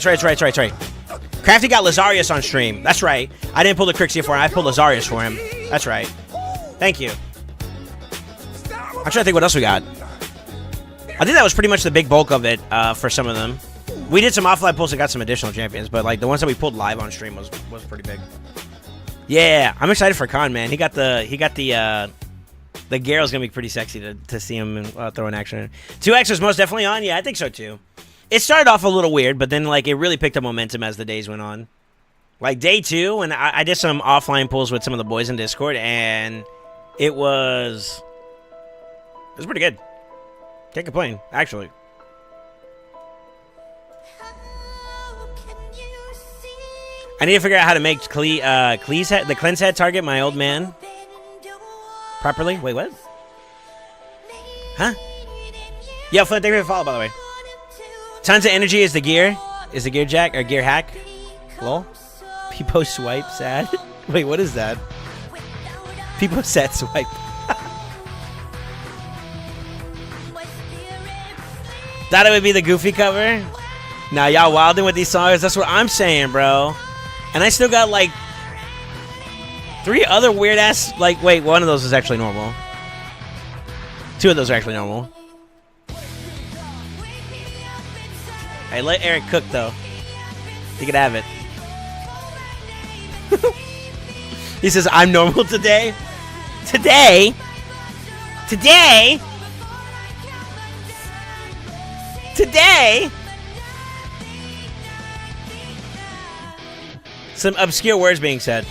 Speaker 4: Crafty got Lazarius on stream. That's right. I didn't pull the Crixia for him. I pulled Lazarius for him. That's right. Thank you. I'm trying to think what else we got. I think that was pretty much the big bulk of it for some of them. We did some offline pulls and got some additional champions, but like the ones that we pulled live on stream was pretty big. Yeah, I'm excited for Khan, man. He got the Geralt's gonna be pretty sexy to see him throw an action. 2X was most definitely on. Yeah, I think so too. It started off a little weird, but then like it really picked up momentum as the days went on. Like day 2, and I did some offline pulls with some of the boys in Discord, and it was pretty good. Can't complain, actually. I need to figure out how to make Clee's head, the cleanse head target my old man properly. Wait, what? Huh? Yo, Flint, thank you for the follow, by the way. Tons of energy is the gear. Is the gear jack or gear hack? Lol. People swipe sad. Wait, what is that? People sad swipe. Thought it would be the Goofy cover? Nah, y'all wilding with these songs. That's what I'm saying, bro. And I still got like 3 other weird ass. Like, wait, one of those is actually normal. 2 of those are actually normal. Hey, let Eric cook though. He could have it. He says, I'm normal today. Today? Today? Today? Some obscure words being said.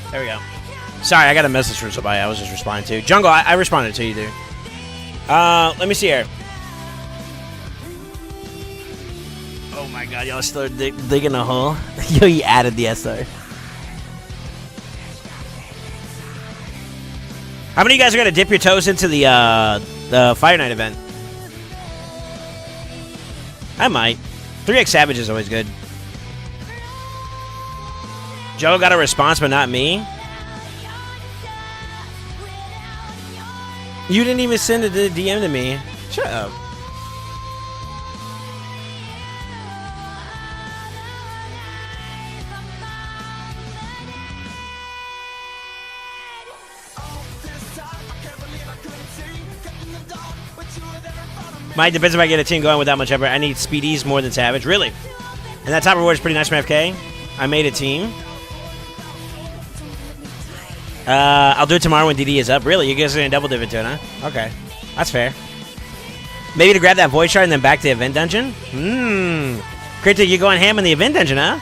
Speaker 4: There we go. Sorry, I got a message from somebody I was just responding to. Jungle, I responded to you, dude. Let me see here. Oh my god, y'all still digging a hole? Yo, you added the SR. How many of you guys are gonna dip your toes into the Fire Night event? I might. 3x Savage is always good. Joe got a response, but not me. You didn't even send a DM to me. Shut up. Mine depends if I get a team going with that much effort. I need speedies more than Savage. Really? And that top reward is pretty nice from FK. I made a team. I'll do it tomorrow when DD is up. Really? You guys are going to double dip into it, huh? Okay. That's fair. Maybe to grab that void shard and then back to the event dungeon? Cryptic, you going ham in the event dungeon, huh?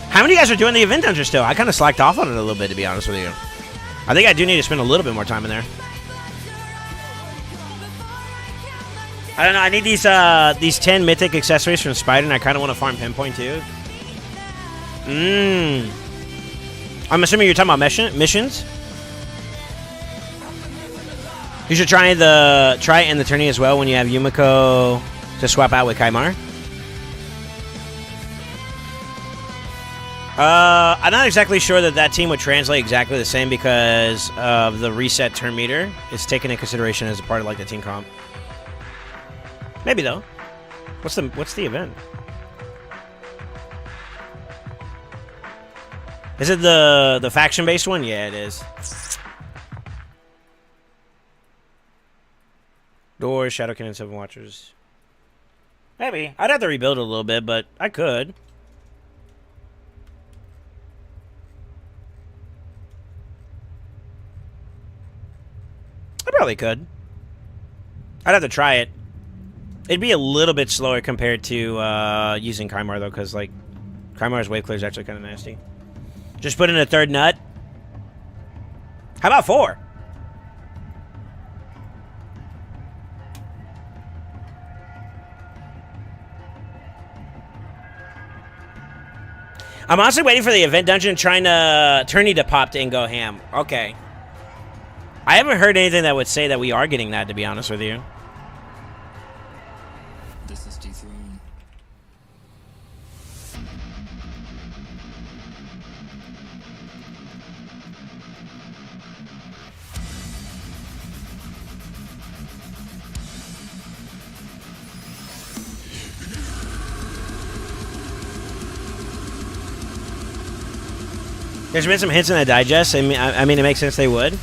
Speaker 4: How many of you guys are doing the event dungeon still? I kind of slacked off on it a little bit, to be honest with you. I think I do need to spend a little bit more time in there. I don't know. I need these 10 mythic accessories from Spider, and I kind of want to farm Pinpoint, too. I'm assuming you're talking about missions. You should try it in the tourney as well when you have Yumiko to swap out with Kaimar. I'm not exactly sure that team would translate exactly the same because of the reset turn meter. It's taken into consideration as a part of like the team comp. Maybe though. What's the event? Is it the faction-based one? Yeah, it is. Doors, Shadow Cannon, 7 Watchers. Maybe. I'd have to rebuild it a little bit, but I could. I probably could. I'd have to try it. It'd be a little bit slower compared to using Kaimar, though, because, like, Kaimar's wave clear is actually kind of nasty. Just put in a third nut. How about 4? I'm honestly waiting for the event dungeon, trying to tourney to pop to and go ham. Okay. I haven't heard anything that would say that we are getting that, to be honest with you.
Speaker 9: This is dethroned.
Speaker 4: There's been some hints in the digest. I mean, it makes sense they would.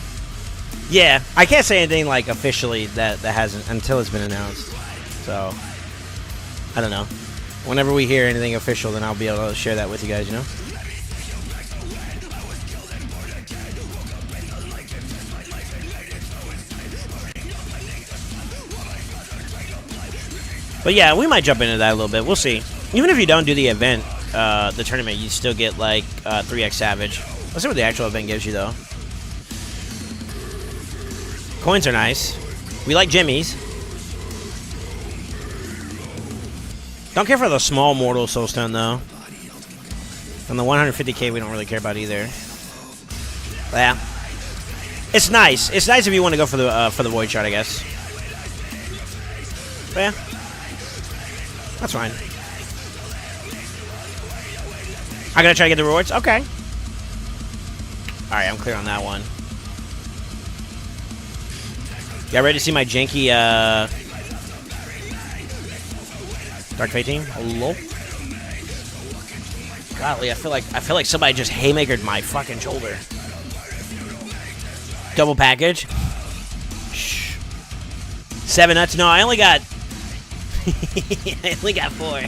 Speaker 4: Yeah, I can't say anything like officially that hasn't until it's been announced. So, I don't know. Whenever we hear anything official, then I'll be able to share that with you guys, you know? But yeah, we might jump into that a little bit. We'll see. Even if you don't do the event, the tournament, you still get like 3x Savage. Let's see what the actual event gives you, though. Coins are nice. We like jimmies. Don't care for the small mortal soulstone, though. And the 150k we don't really care about either. But yeah. It's nice. It's nice if you want to go for the void shard, I guess. But yeah. That's fine. I gotta try to get the rewards? Okay. Alright, I'm clear on that one. Y'all ready to see my janky, Dark Fate team? Hello? Golly, I feel like somebody just haymakered my fucking shoulder. Double package. Shh. 7 nuts? No, I only got... I only got 4.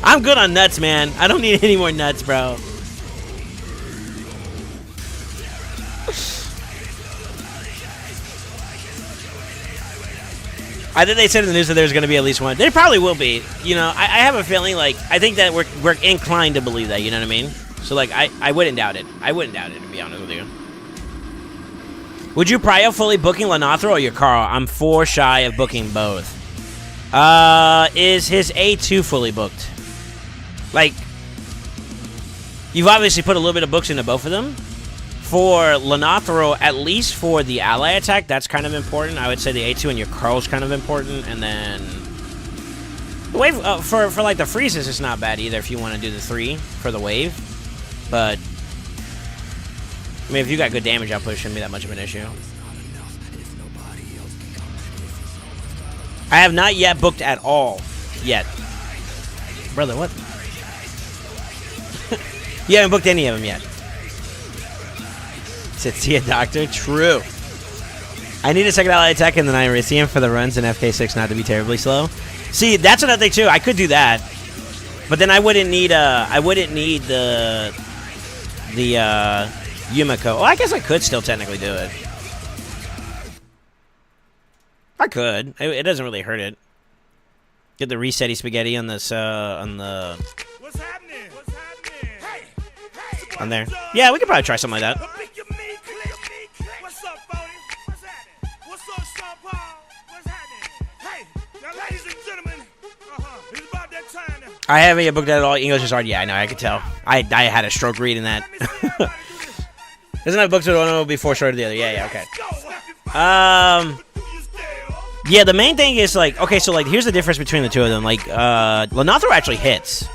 Speaker 4: I'm good on nuts, man. I don't need any more nuts, bro. I think they said in the news that there's going to be at least one. There probably will be. You know, I have a feeling, like, I think that we're inclined to believe that, you know what I mean? So, like, I wouldn't doubt it. I wouldn't doubt it, to be honest with you. Would you prio fully booking Lanathro or your Carl? I'm 4 shy of booking both. Is his A2 fully booked? Like, you've obviously put a little bit of books into both of them. For Lanathro, at least for the ally attack, that's kind of important. I would say the A2 and your Carl's kind of important. And then the wave, for like the freezes, it's not bad either if you want to do the 3 for the wave. But, I mean, if you got good damage output, it shouldn't be that much of an issue. I have not yet booked at all. Yet. Brother, what? You haven't booked any of them yet. Said, see a doctor? True. I need a second ally attack and then I receive him for the runs in FK6 not to be terribly slow. See, that's another thing too. I could do that. But then I wouldn't need the Yumiko. Well, I guess I could still technically do it. I could. It doesn't really hurt it. Get the resetty spaghetti on this on the
Speaker 3: What's happening? What's happening? Hey,
Speaker 4: on there. Yeah, we could probably try something like that.
Speaker 3: What's up, Bodie? What's happening? What's up, Sean Paul? What's happening? Hey, now, ladies and gentlemen, it's about that time now.
Speaker 4: I haven't yet booked that at all. English is hard. Yeah, I know. I could tell. I had a stroke reading that. Doesn't have books with one before short of the other. Yeah, okay. Yeah, the main thing is, like, okay, so, like, here's the difference between the two of them. Like, Lanathro actually hits.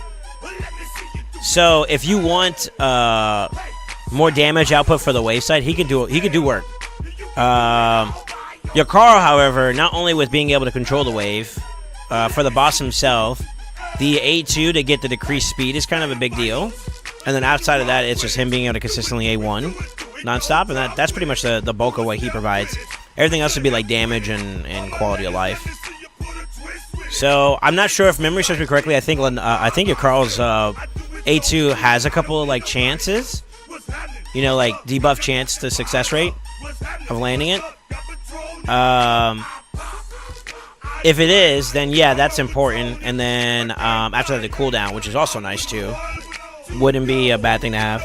Speaker 4: So, if you want more damage output for the wave side, he could do work. Your Carl, however, not only with being able to control the wave, for the boss himself, the A2 to get the decreased speed is kind of a big deal. And then outside of that, it's just him being able to consistently A1 nonstop, and that's pretty much the bulk of what he provides. Everything else would be like damage and quality of life. So I'm not sure if memory serves me correctly. I think your Carl's A2 has a couple of like chances, you know, like debuff chance to success rate of landing it. If it is, then yeah, that's important. And then after that, the cooldown, which is also nice too, wouldn't be a bad thing to have.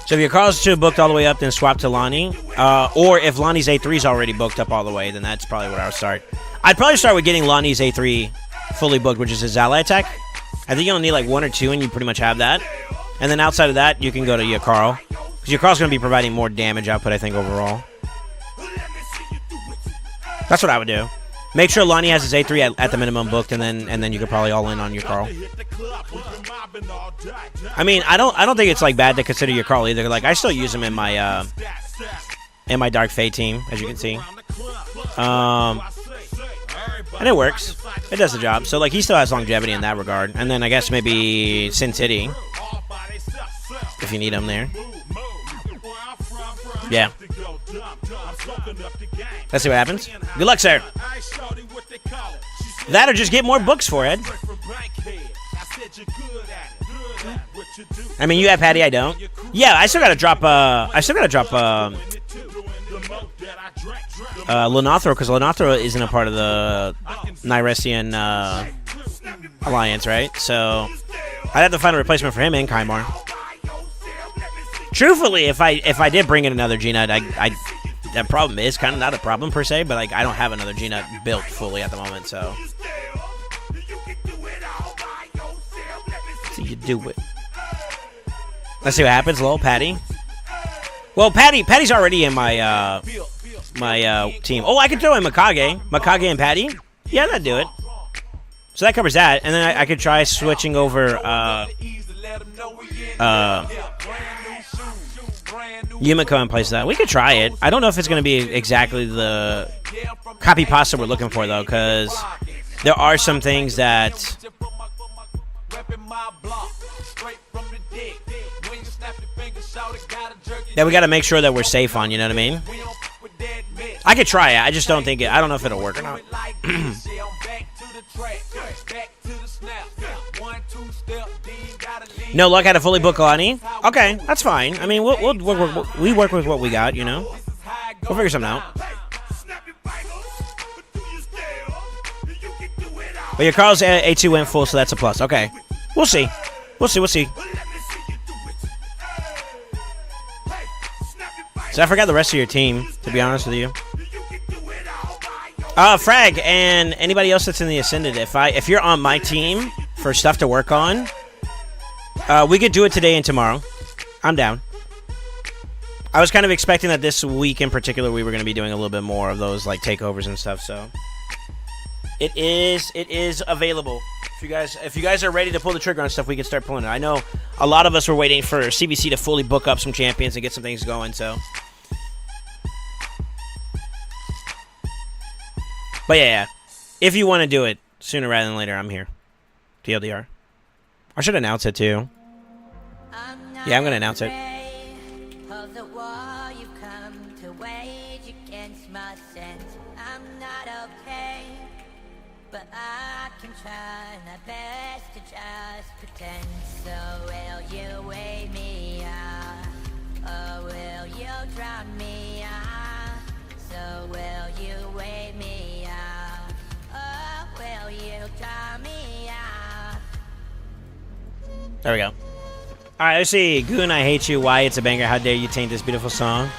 Speaker 4: So if your Carl's 2 booked all the way up, then swap to Lonnie. Or if Lonnie's A3 is already booked up all the way, then that's probably where I would start. I'd probably start with getting Lonnie's A3 fully booked, which is his ally attack. I think you only need like 1 or 2, and you pretty much have that. And then outside of that, you can go to your Carl. Because your Carl's going to be providing more damage output, I think, overall. That's what I would do. Make sure Lonnie has his A3 at the minimum booked, and then you could probably all in on your Carl. I mean, I don't think it's like bad to consider your Carl either. Like I still use him in my Dark Fate team, as you can see. And it works. It does the job. So like he still has longevity in that regard. And then I guess maybe Sin City, if you need him there. Yeah. Let's see what happens. Good luck, sir. That or just get more books for it. I mean, you have Patty, I don't. Yeah, I still gotta drop. Lanathro, because Lanathro isn't a part of the Nyresian alliance, right? So I'd have to find a replacement for him and Kaimar. Truthfully, if I did bring in another G-Nut, that problem is kind of not a problem per se, but like I don't have another G-Nut built fully at the moment, so. So you do it. Let's see what happens, lol, Patty. Well, Patty's already in my my team. Oh, I could throw in Mikage and Patty. Yeah, that'd do it. So that covers that, and then I could try switching over Yumiko in place of that. We could try it. I don't know if it's going to be exactly the copy pasta we're looking for, though, because there are some things that... that we got to make sure that we're safe on, you know what I mean? I could try it. I just don't think it... I don't know if it'll work or not. No luck, had to fully book Lonnie. Okay, that's fine. I mean, we work with what we got, you know? We'll figure something out. But your Carl's A2 went full, so that's a plus. Okay. We'll see. We'll see. So I forgot the rest of your team, to be honest with you. Frag, and anybody else that's in the Ascended, if you're on my team for stuff to work on, we could do it today and tomorrow. I'm down. I was kind of expecting that this week in particular we were going to be doing a little bit more of those like takeovers and stuff, so it is available. If you guys are ready to pull the trigger on stuff, we can start pulling it. I know a lot of us were waiting for CVC to fully book up some champions and get some things going, so. But yeah, if you want to do it sooner rather than later, I'm here. TLDR. I should announce it too. Yeah, I'm gonna announce it.
Speaker 6: Of the war you've come to wage against my sense. I'm not okay, but I can try my best to just pretend. So will you weigh me out, or will you drown me out? So will you weigh me out, or will you drown me out?
Speaker 4: There we go. All right, let's see. Goon, I hate you. Why? It's a banger. How dare you taint this beautiful song?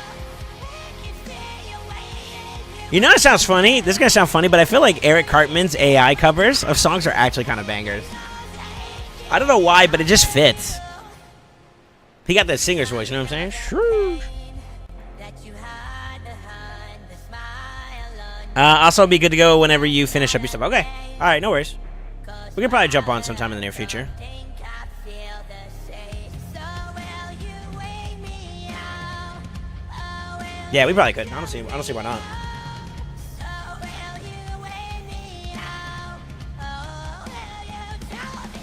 Speaker 4: You know, it sounds funny. This is going to sound funny, but I feel like Eric Cartman's AI covers of songs are actually kind of bangers. I don't know why, but it just fits. He got that singer's voice, you know what I'm saying? Shrew. Also, be good to go whenever you finish up your stuff. Okay. All right, no worries. We can probably jump on sometime in the near future. Yeah, we probably could. I don't see why not.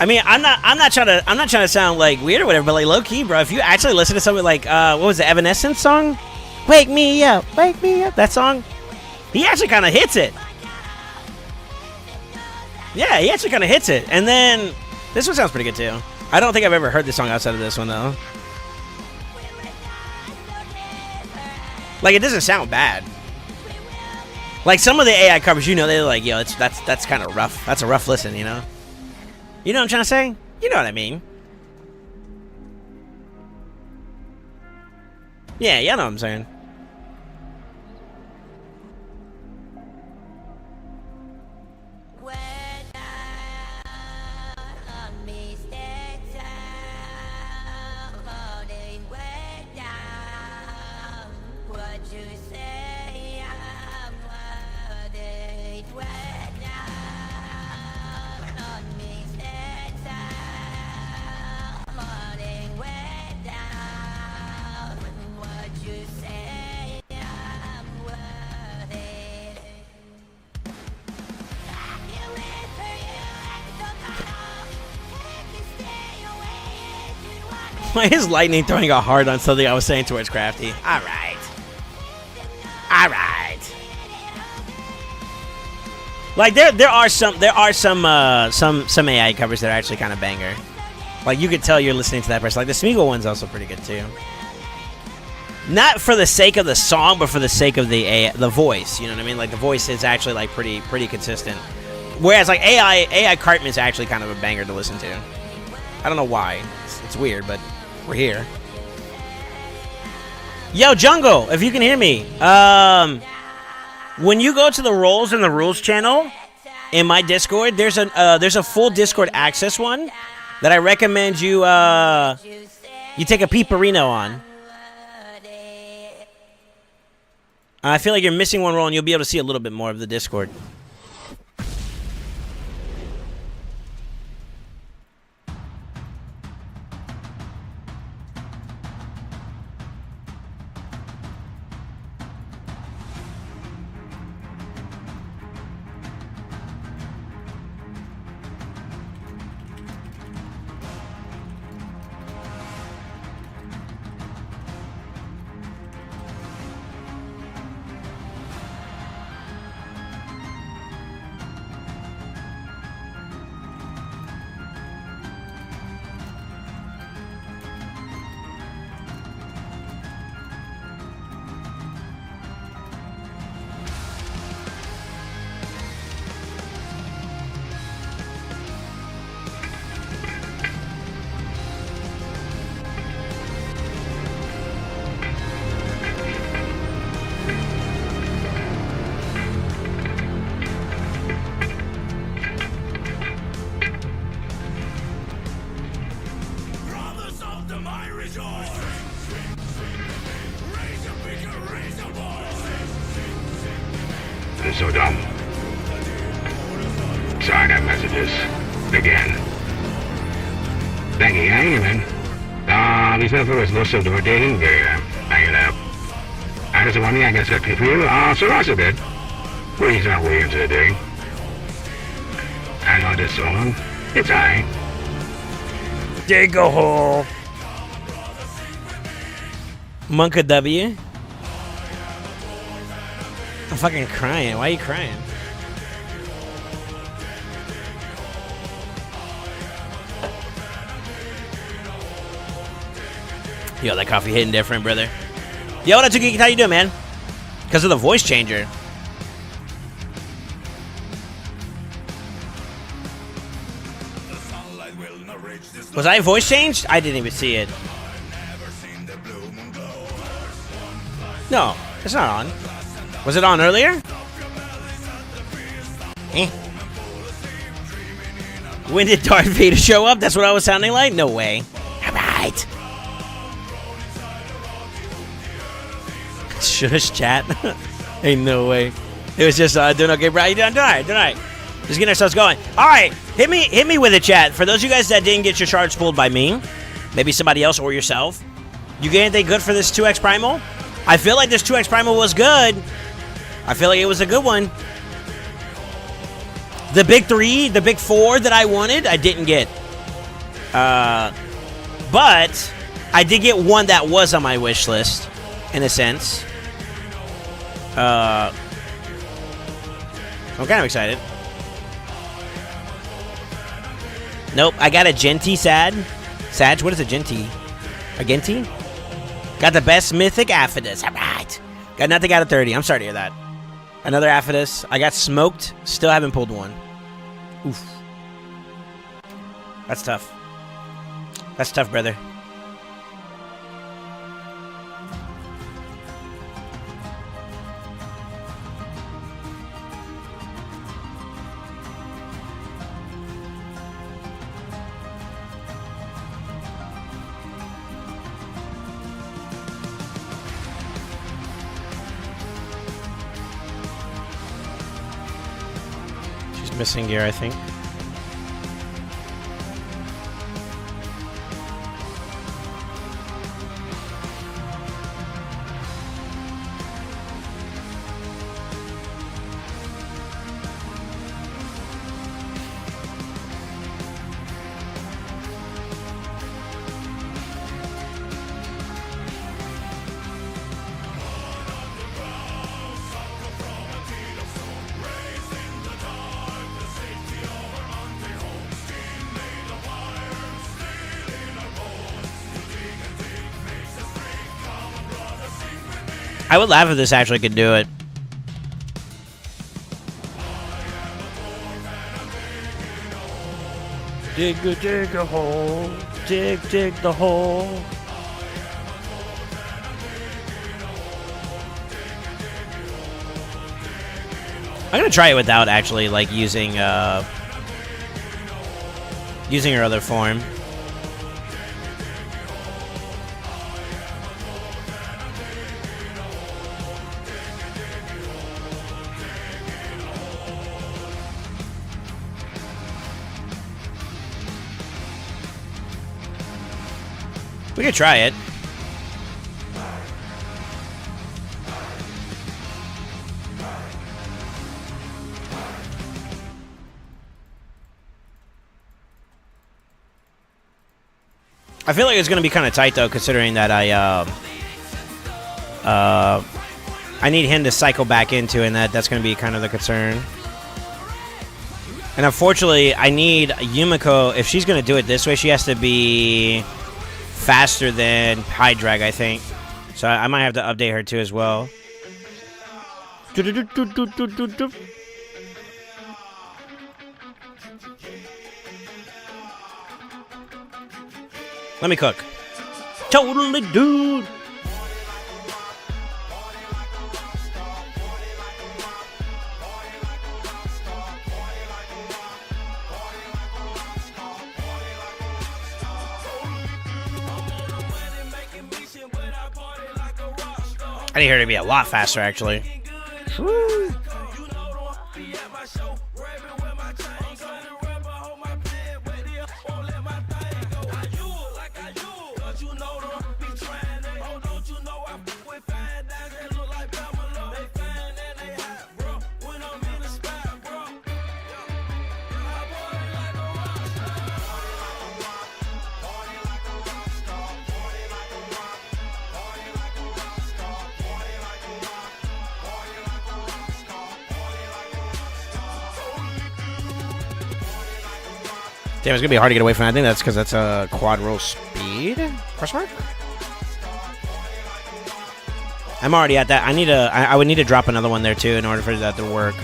Speaker 4: I mean, I'm not trying to sound like weird or whatever, but like low key, bro. If you actually listen to something like what was the Evanescence song, "Wake Me Up," that song, he actually kind of hits it. Yeah, he actually kind of hits it. And then this one sounds pretty good too. I don't think I've ever heard this song outside of this one though. Like, it doesn't sound bad. Like, some of the AI covers, you know, they're like, yo, that's kind of rough. That's a rough listen, you know? You know what I'm trying to say? You know what I mean. Yeah, you know what I'm saying. Why is Lightning throwing a heart on something I was saying towards Crafty? All right. Like there are some AI covers that are actually kind of banger. Like you could tell you're listening to that person. Like the Smeagol one's also pretty good too. Not for the sake of the song, but for the sake of the voice. You know what I mean? Like the voice is actually like pretty consistent. Whereas like AI Cartman's actually kind of a banger to listen to. I don't know why. It's weird, but we're here. Yo, Jungle, if you can hear me. When you go to the roles in the rules channel in my Discord, there's a full Discord access one that I recommend you take a peeperino on. I feel like you're missing one role, and you'll be able to see a little bit more of the Discord.
Speaker 9: So dumb. Sign up messages. Begin. Thank you, hanging. Bisa terus gosok door dating game. Hang it up. Ada semuanya yang agak sakit for you. So that's a bit. Please not way into the day. I know this song. It's I.
Speaker 4: Dig a hole. Monka W. I'm fucking crying. Why are you crying? Yo, that coffee hitting different, brother. Yo, what up, 2 Geeks? How you doing, man? Because of the voice changer. Was I voice changed? I didn't even see it. No, it's not on. Was it on earlier? When did Darth Vader show up? That's what I was sounding like? No way. Alright. Shush, chat. Ain't no way. It was just doing okay, bro. You doing alright, doing alright. Just getting ourselves going. Alright, hit me with it, chat. For those of you guys that didn't get your charge pulled by me, maybe somebody else or yourself, you get anything good for this 2X Primal? I feel like this 2X Primal was good. I feel like it was a good one. The big 3, the big 4 that I wanted, I didn't get. But I did get one that was on my wish list, in a sense. I'm kind of excited. Nope, I got a Genty Sag, what is a Genty? A Genty? Got the best mythic Affidus. Alright. Got nothing out of 30. I'm sorry to hear that. Another Affidus. I got smoked. Still haven't pulled one. Oof. That's tough. That's tough, brother. Missing gear, I think. I would laugh if this actually could do it. Dig a hole. Dig the hole. I'm gonna try it without actually like using her other form. We could try it. I feel like it's gonna be kind of tight though, considering that I need him to cycle back into, and that's gonna be kind of the concern. And unfortunately, I need Yumiko. If she's gonna do it this way, she has to be faster than high drag, I think. So I might have to update her too as well. Let me cook. Totally, dude. I need her to be a lot faster, actually. Woo. Damn, it's gonna be hard to get away from that. I think that's because that's a quad roll speed? Question mark? I'm already at that. I would need to drop another one there too in order for that to work.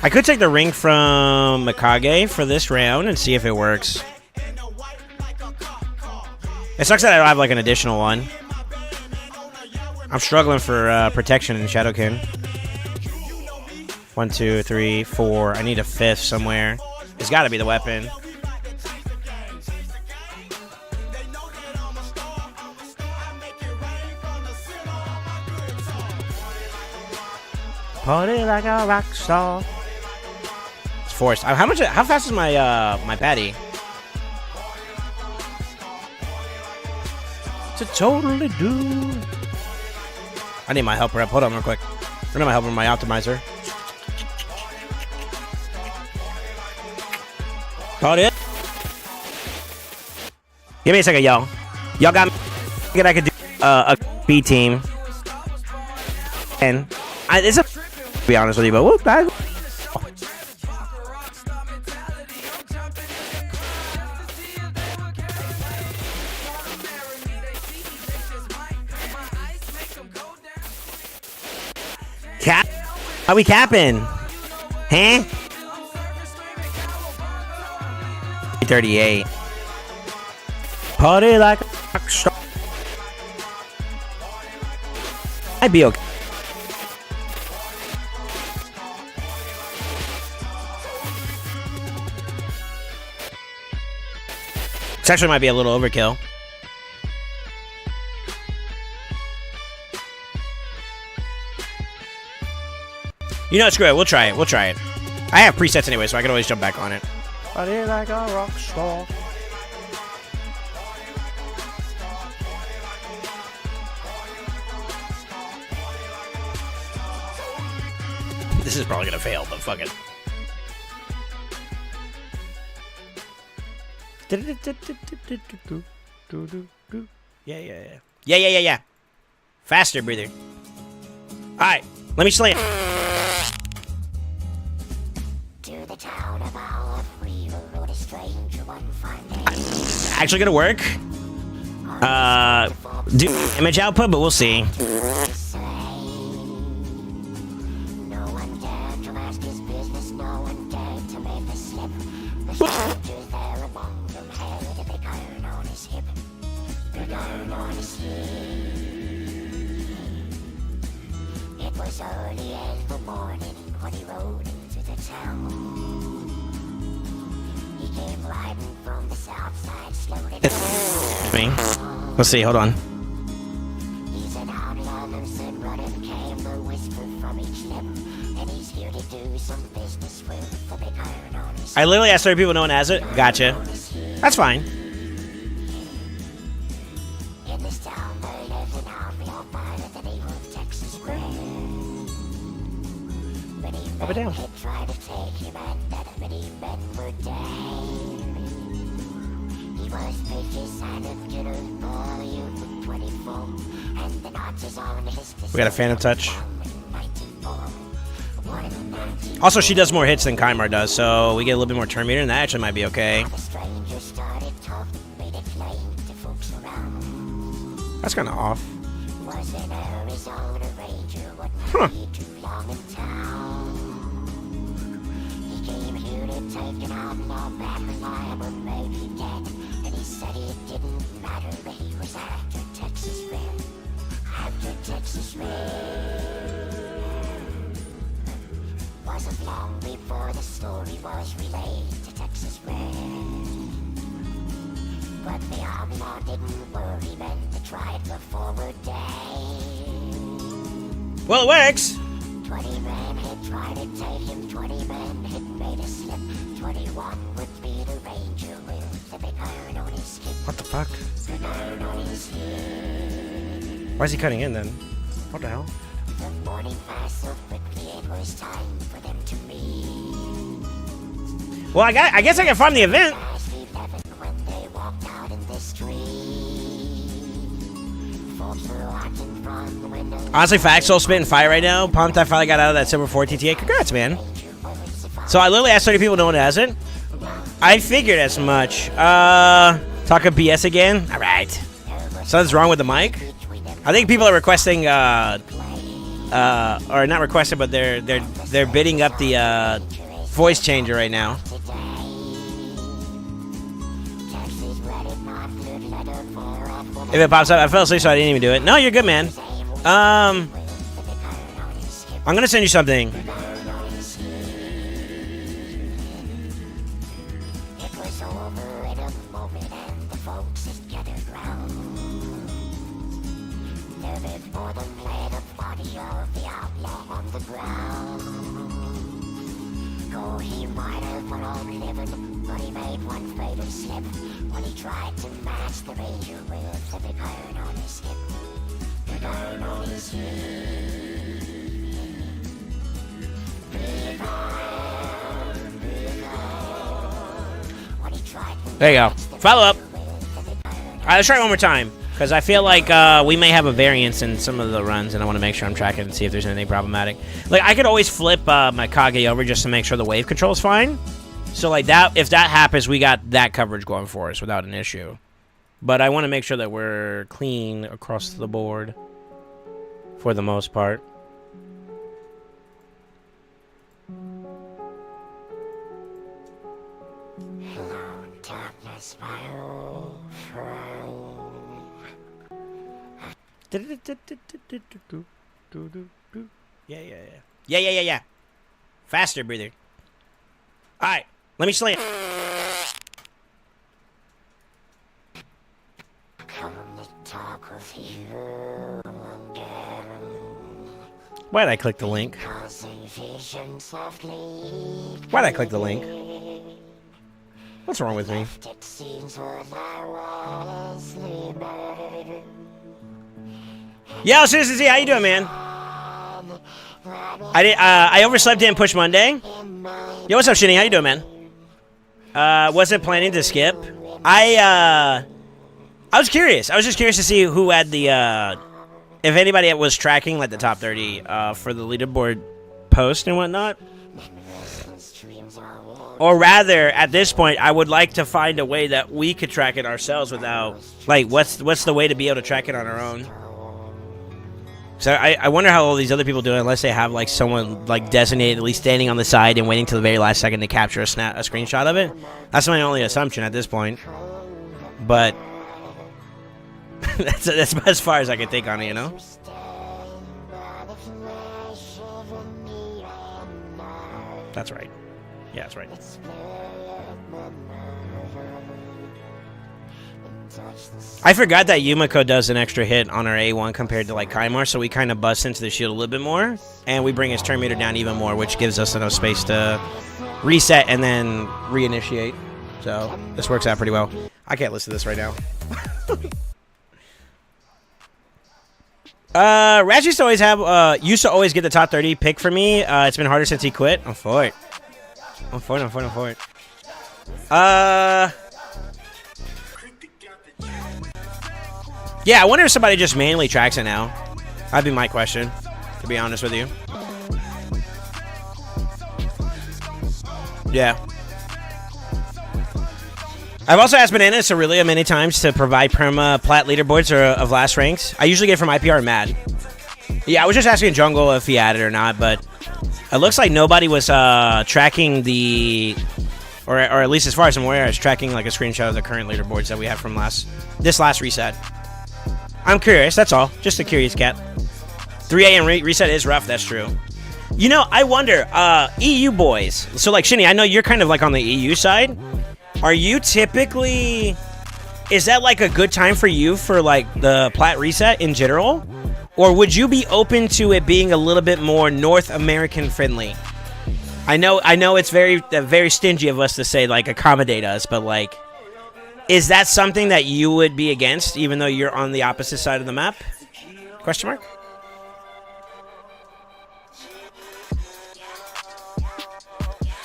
Speaker 4: I could take the ring from Mikage for this round and see if it works. It sucks that I don't have like an additional one. I'm struggling for protection in Shadowkin. 1, 2, 3, 4. I need a 5th somewhere. It's got to be the weapon. Party like a rock star. It's forced. How fast is my my patty? To totally do. I need my helper up. Hold on real quick. I need my helper, my optimizer. Hold it. Give me a second, y'all. Y'all got me. I could do a B team. And it's a, to be honest with you, but whoop, Cap? How we capping? Huh? 38. Party like a rock star. I'd be okay. This actually might be a little overkill. You know, screw it. We'll try it. We'll try it. I have presets anyway, so I can always jump back on it. Party like a rock star. This is probably gonna fail, but fuck it. Yeah. Faster, breather. Alright, let me slay it.
Speaker 6: To the town of Olive, we rode a strange one fine day.
Speaker 4: Actually gonna work. Do image output, but we'll see.
Speaker 6: No one dared to ask his business, no one dared to make the slip. The soldiers there among them had a big iron on his hip. Big iron on his hip. It was early as the morning when he rode into the town. He came riding from the south side, slowly down.
Speaker 4: Me. Let's see, hold on.
Speaker 6: He said, howdy, Anderson, running came the whisper from each lip. And he's here to do some business with the big iron on his
Speaker 4: I literally asked 30 people no one has it. Gotcha. That's fine. Up and down.
Speaker 6: Tried to take him and that many men were dead. He was vicious and a killer for youth of 24. And the Nazis on his
Speaker 4: We got a Phantom Touch. Also, she does more hits than Kymar does, so we get a little bit more turn meter, and that actually might be okay.
Speaker 6: The stranger started talking, made it plain to folks around.
Speaker 4: That's kind of off.
Speaker 6: Was an Arizona Ranger, wouldn't be too long in town. He came here to take an outlaw back alive or maybe dead. And he said it didn't matter, but he was after Texas Red. After Texas Red. Wasn't long before the story was relayed to Texas Red. But the outlaw didn't worry, meant to try it before we're dead.
Speaker 4: Well, it works.
Speaker 6: 20 men had tried to take him, 20 men had made a slip. 21 would be the Ranger with the big iron on his hip.
Speaker 4: What the fuck?
Speaker 6: Big iron on his hip.
Speaker 4: Why is he cutting in then? What the hell?
Speaker 6: The morning passed so quickly, it was time for them to meet.
Speaker 4: Well, I guess I can farm the event.
Speaker 6: Past 11 when they walked out in the street. Folks were watching from the window.
Speaker 4: Honestly, Faxel spitting fire right now. Pumped I finally got out of that Silver 4 TTA. Congrats, man. So I literally asked 30 people, no one has it. I figured as much. Talk of BS again? Alright. Something's wrong with the mic? I think people are requesting, or not requesting, but they're bidding up the, voice changer right now. If it pops up, I fell asleep, so I didn't even do it. No, you're good, man. I'm gonna send you something.
Speaker 6: It was over in a moment, and the folks had gathered round. There before them laid a body of the outlaw on the ground. Oh, he might have went on living, but he made one fatal slip when he tried to match the Ranger with the big iron on his hip. Big iron on his hip. Big iron, big iron. When he tried to
Speaker 4: There you go. Follow up.
Speaker 6: with the big iron
Speaker 4: All right, let's try it one more time. Because I feel like we may have a variance in some of the runs, and I want to make sure I'm tracking and see if there's anything problematic. Like, I could always flip my Kage over just to make sure the wave control is fine. So, like, that, if that happens, we got that coverage going for us without an issue. But I want to make sure that we're clean across the board for the most part.
Speaker 6: Hello, darkness, my old friend.
Speaker 4: Yeah. Faster, breather. All right, let me slam.
Speaker 6: Come to talk with you again.
Speaker 4: Why'd I click the link?
Speaker 6: Causing vision softly.
Speaker 4: Why'd I click the link? What's wrong with me?
Speaker 6: It seems when I was sleeping.
Speaker 4: Yo, Citizen Z, how you doing, man? I overslept in Push Monday. Yo, what's up, Shinny? How you doing, man? Wasn't planning to skip. I was curious. I was just curious to see who had the, if anybody was tracking, like, the top 30, for the leaderboard post and whatnot. Or rather, at this point, I would like to find a way that we could track it ourselves without, like, what's the way to be able to track it on our own? So I wonder how all these other people do it, unless they have, like, someone, like, designated, at least standing on the side and waiting till the very last second to capture a screenshot of it. That's my only assumption at this point. But that's as far as I can think on it, you know? That's right. Yeah, that's right. I forgot that Yumiko does an extra hit on our A1 compared to, like, Kymar, so we kind of bust into the shield a little bit more, and we bring his turn meter down even more, which gives us enough space to reset and then reinitiate. So this works out pretty well. I can't listen to this right now. Raz used to always get the top 30 pick for me. It's been harder since he quit. I'm for it. I'm for it. Yeah, I wonder if somebody just manually tracks it now. That'd be my question, to be honest with you. Yeah. I've also asked Banana Cerealia many times to provide perma plat leaderboards of last ranks. I usually get it from IPR and Mad. Yeah, I was just asking Jungle if he had it or not, but it looks like nobody was tracking the, or at least as far as I'm aware, is tracking like a screenshot of the current leaderboards that we have from this last reset. I'm curious, that's all. Just a curious cat. 3 a.m. reset is rough, that's true. You know, I wonder, EU boys. So like Shinny, I know you're kind of like on the EU side. Are you typically, is that like a good time for you for like the plat reset in general? Or would you be open to it being a little bit more North American friendly? I know it's very stingy of us to say like accommodate us, but like, is that something that you would be against even though you're on the opposite side of the map? Question mark?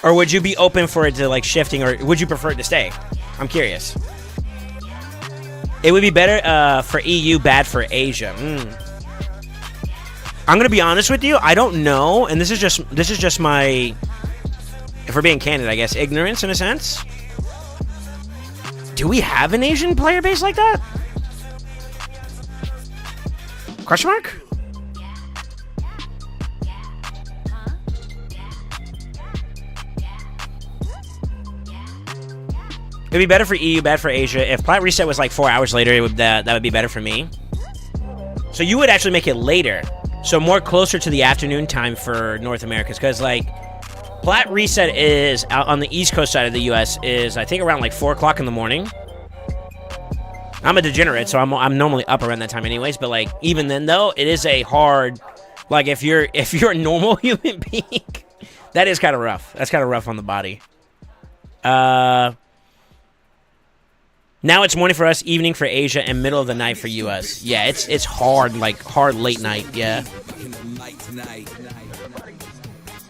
Speaker 4: Or would you be open for it to like shifting, or would you prefer it to stay? I'm curious. It would be better for EU, bad for Asia. I'm gonna be honest with you. I don't know, and this is just my, if we're being candid, I guess, ignorance in a sense. Do we have an Asian player base like that? Question mark? It'd be better for EU, bad for Asia. If plat reset was like 4 hours later, it would that would be better for me. So you would actually make it later, so more closer to the afternoon time for North America, because like plat reset is out on the East Coast side of the U.S. is I think around like 4 o'clock in the morning. I'm a degenerate, so I'm normally up around that time anyways. But like even then though, it is a hard, like if you're a normal human being, that is kind of rough. That's kind of rough on the body. Now it's morning for us, evening for Asia, and middle of the night for US. Yeah, it's hard, like hard late night. Yeah.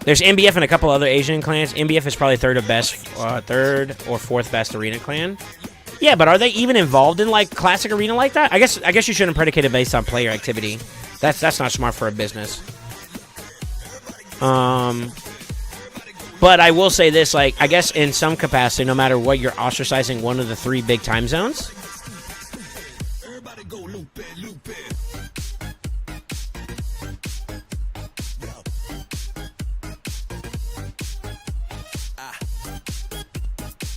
Speaker 4: There's MBF and a couple other Asian clans. MBF is probably third or fourth best arena clan. Yeah, but are they even involved in like classic arena like that? I guess you shouldn't predicate it based on player activity. That's not smart for a business. But I will say this, like, I guess in some capacity, no matter what, you're ostracizing one of the 3 big time zones.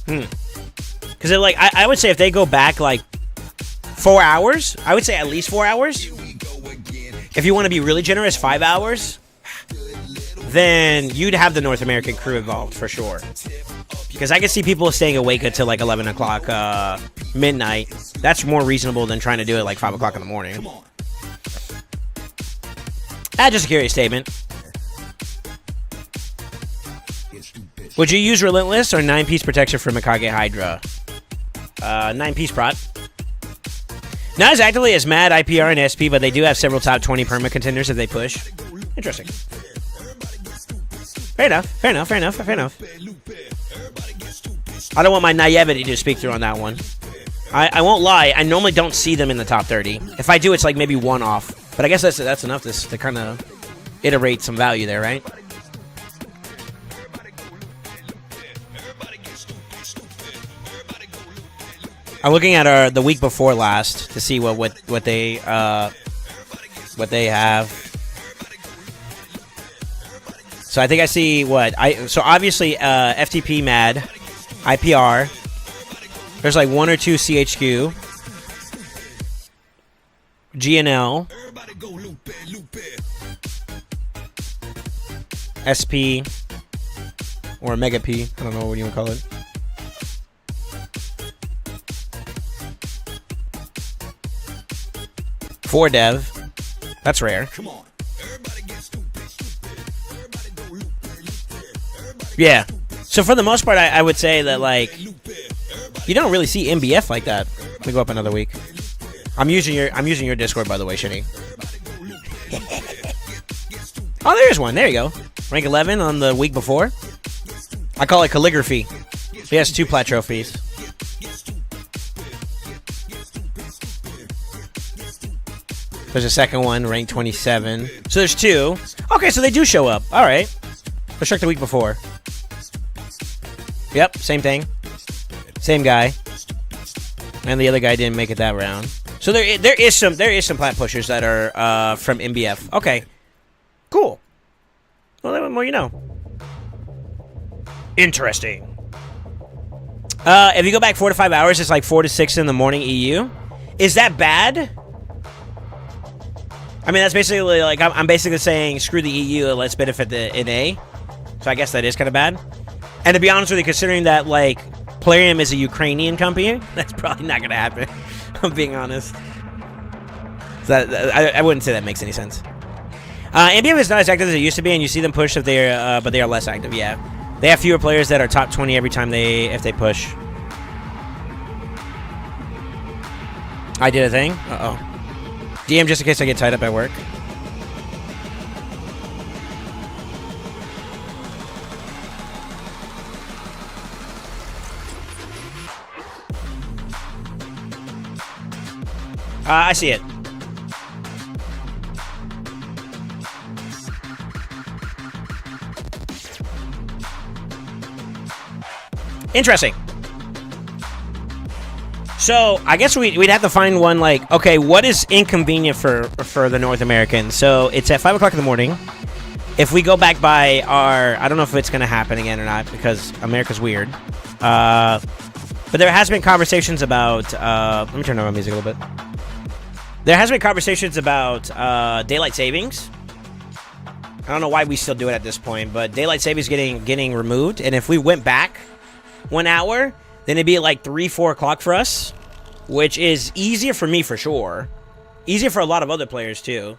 Speaker 4: Because, like, I would say if they go back, like, 4 hours, I would say at least 4 hours. If you want to be really generous, 5 hours. Then you'd have the North American crew involved for sure. Because I can see people staying awake until like 11 o'clock midnight. That's more reasonable than trying to do it like 5 o'clock in the morning. Just a curious statement. Would you use Relentless or 9-piece protection for Mikage Hydra? 9-piece prot. Not as actively as Mad, IPR, and SP, but they do have several top 20 perma contenders if they push. Interesting. Fair enough. I don't want my naivety to speak through on that one. I won't lie, I normally don't see them in the top 30. If I do, it's like maybe one off. But I guess that's enough to kind of iterate some value there, right? I'm looking at the week before last to see what they have. So I think I see so obviously FTP Mad, IPR. There's like 1 or 2 CHQ, GNL, SP, or Mega P. I don't know what you want to call it. For Dev. That's rare. Yeah. So for the most part, I would say that like you don't really see MBF like that. Let me go up another week. I'm using your Discord, by the way, Shinny. Oh, there is one. There you go. Rank 11 on the week before. I call it calligraphy. He has 2 plat trophies. There's a second one, ranked 27. So there's 2. Okay, so they do show up. All right. Let's check the week before. Yep, same thing. Same guy. And the other guy didn't make it that round. So there is some plat pushers that are from MBF. Okay. Cool. Well, then more you know. Interesting. If you go back 4 to 5 hours, it's like 4 to 6 in the morning EU. Is that bad? I mean, that's basically like I'm basically saying screw the EU and let's benefit the NA. So I guess that is kind of bad. And to be honest with you, considering that like Plarium is a Ukrainian company, that's probably not gonna happen. I'm being honest. So I wouldn't say that makes any sense. MBF is not as active as it used to be, and you see them push if they're, but they are less active. Yeah, they have fewer players that are top 20 every time if they push. I did a thing. Uh-oh. DM just in case I get tied up at work. I see it. Interesting. So, I guess we'd have to find one like, okay, what is inconvenient for the North Americans? So, it's at 5 o'clock in the morning. If we go back by our... I don't know if it's going to happen again or not, because America's weird. But there has been conversations about... let me turn on my music a little bit. There has been conversations about daylight savings. I don't know why we still do it at this point, but daylight savings getting removed. And if we went back 1 hour... then it'd be like 3, 4 o'clock for us, which is easier for me for sure. Easier for a lot of other players too.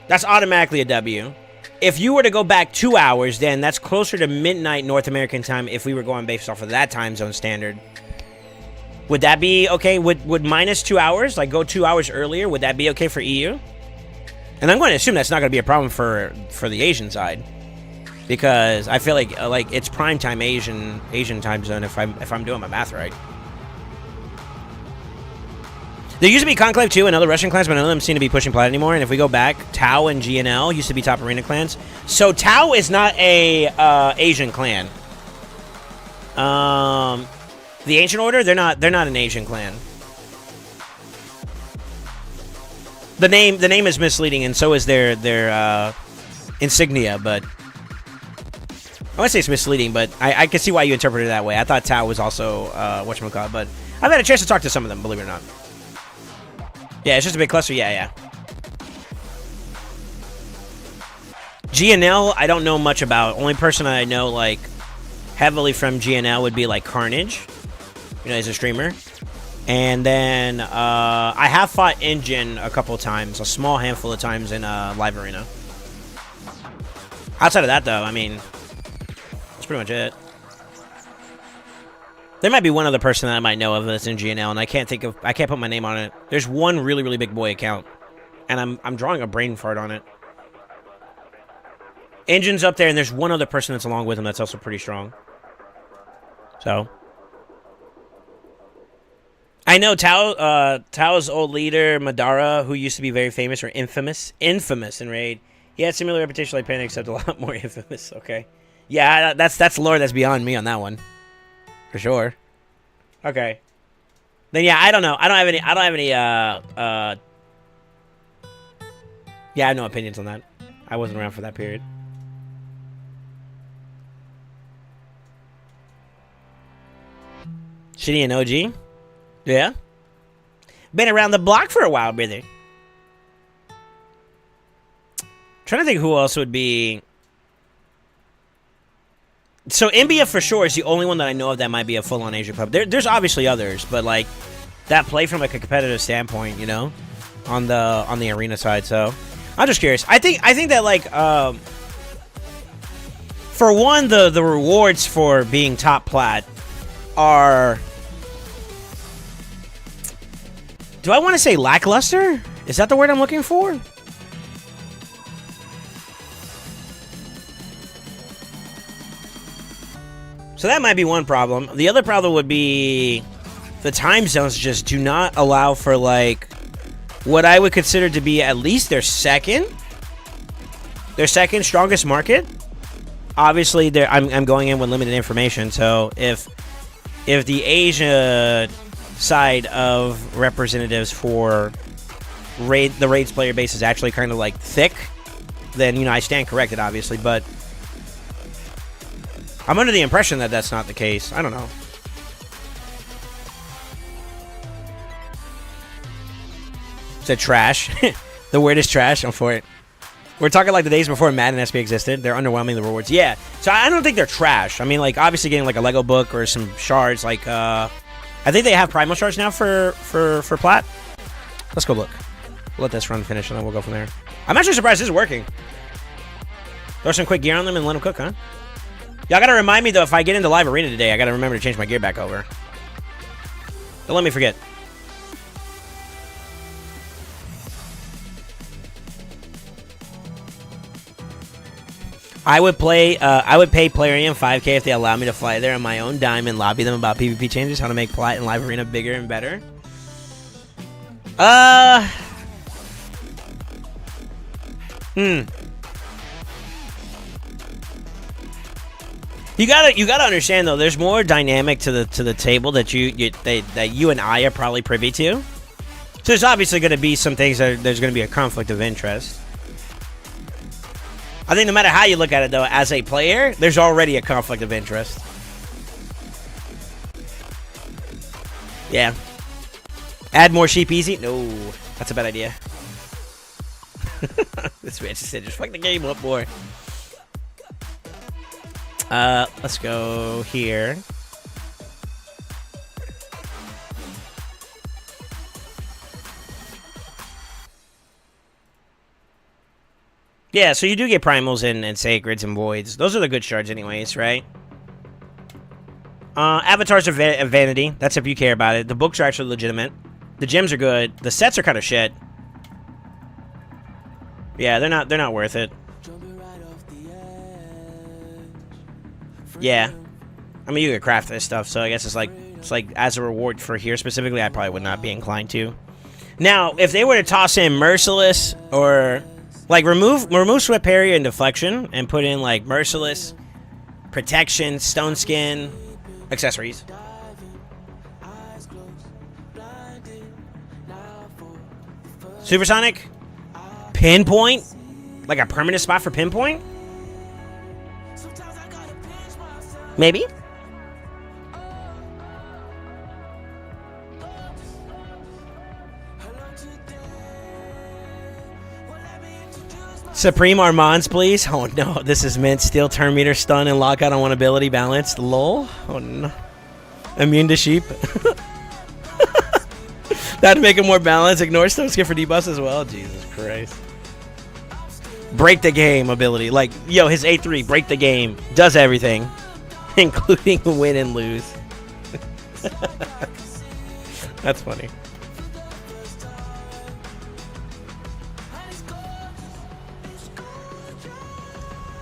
Speaker 4: That's automatically a W. If you were to go back 2 hours, then that's closer to midnight North American time if we were going based off of that time zone standard. Would that be okay? Would minus 2 hours, like go 2 hours earlier, would that be okay for EU? And I'm going to assume that's not going to be a problem for the Asian side. Because I feel like it's prime time Asian time zone if I'm doing my math right. There used to be Conclave too and other Russian clans, but none of them seem to be pushing plat anymore. And if we go back, Tau and GNL used to be top arena clans. So Tau is not a Asian clan. The Ancient Order, they're not an Asian clan. The name is misleading, and so is their insignia, but. I want to say it's misleading, but I can see why you interpret it that way. I thought Tau was also whatchamacallit, but I've had a chance to talk to some of them, believe it or not. Yeah, it's just a big cluster. Yeah. GNL, I don't know much about. Only person I know like heavily from GNL would be like Carnage. You know, he's a streamer. And then I have fought Engine a couple of times, a small handful of times in Live Arena. Outside of that, though, I mean... pretty much it. There might be one other person that I might know of that's in GNL, and I can't put my name on it. There's one really, really big boy account, and I'm drawing a brain fart on it. Engine's up there, and there's one other person that's along with him that's also pretty strong. So I know Tao's old leader Madara, who used to be very famous or infamous in Raid. He had similar reputation like Panda, except a lot more infamous. Okay. Yeah, that's lore that's beyond me on that one. For sure. Okay. Then yeah, I don't know. I don't have any yeah, I have no opinions on that. I wasn't around for that period. Shitty and OG? Yeah. Been around the block for a while, brother. Trying to think who else would be. So MBF for sure is the only one that I know of that might be a full-on Asian club. There's obviously others, but like that play from like a competitive standpoint, you know, on the arena side. So I'm just curious. I think that like for one, the rewards for being top plat are. Do I want to say lackluster? Is that the word I'm looking for? So that might be one problem. The other problem would be the time zones just do not allow for, like, what I would consider to be at least their second strongest market. Obviously, I'm going in with limited information, so if the Asia side of representatives for the Raids player base is actually kind of like thick, then, you know, I stand corrected, obviously, but I'm under the impression that that's not the case. I don't know. Is it trash? The word is trash. I'm for it. We're talking like the days before Madden SP existed. They're underwhelming, the rewards. Yeah. So I don't think they're trash. I mean, like, obviously getting like a Lego book or some shards. Like, I think they have Primal shards now for Plat. Let's go look. We'll let this run finish, and then we'll go from there. I'm actually surprised this is working. Throw some quick gear on them and let them cook, huh? Y'all gotta remind me, though, if I get into live arena today, I gotta remember to change my gear back over. Don't let me forget. I would pay Plarium 5K if they allow me to fly there on my own dime and lobby them about PvP changes, how to make Plat and live arena bigger and better. You gotta understand, though, there's more dynamic to the table that you and I are probably privy to. So there's obviously going to be some things that there's going to be a conflict of interest. I think no matter how you look at it, though, as a player, there's already a conflict of interest. Yeah. Add more sheep easy? No, that's a bad idea. This man just said, just fuck the game up, boy. Let's go here. Yeah, so you do get primals and sacreds and voids. Those are the good shards anyways, right? Avatars are vanity. That's if you care about it. The books are actually legitimate. The gems are good. The sets are kind of shit. Yeah, they're not worth it. Yeah. I mean, you could craft this stuff, so I guess it's like as a reward for here specifically, I probably would not be inclined to. Now, if they were to toss in Merciless or like remove Swift Parry and Deflection and put in like Merciless, Protection, Stone Skin, accessories. Supersonic? Pinpoint? Like a permanent spot for Pinpoint? Maybe? Supreme Armands, please. Oh no, this is mint. Steel, turn meter, stun, and lockout on one ability balanced. Lol. Oh no. Immune to sheep. That'd make it more balanced. Ignore stone skin for debuffs as well. Jesus Christ. Break the game ability. Like, yo, his A3, break the game. Does everything. Including win and lose. That's funny.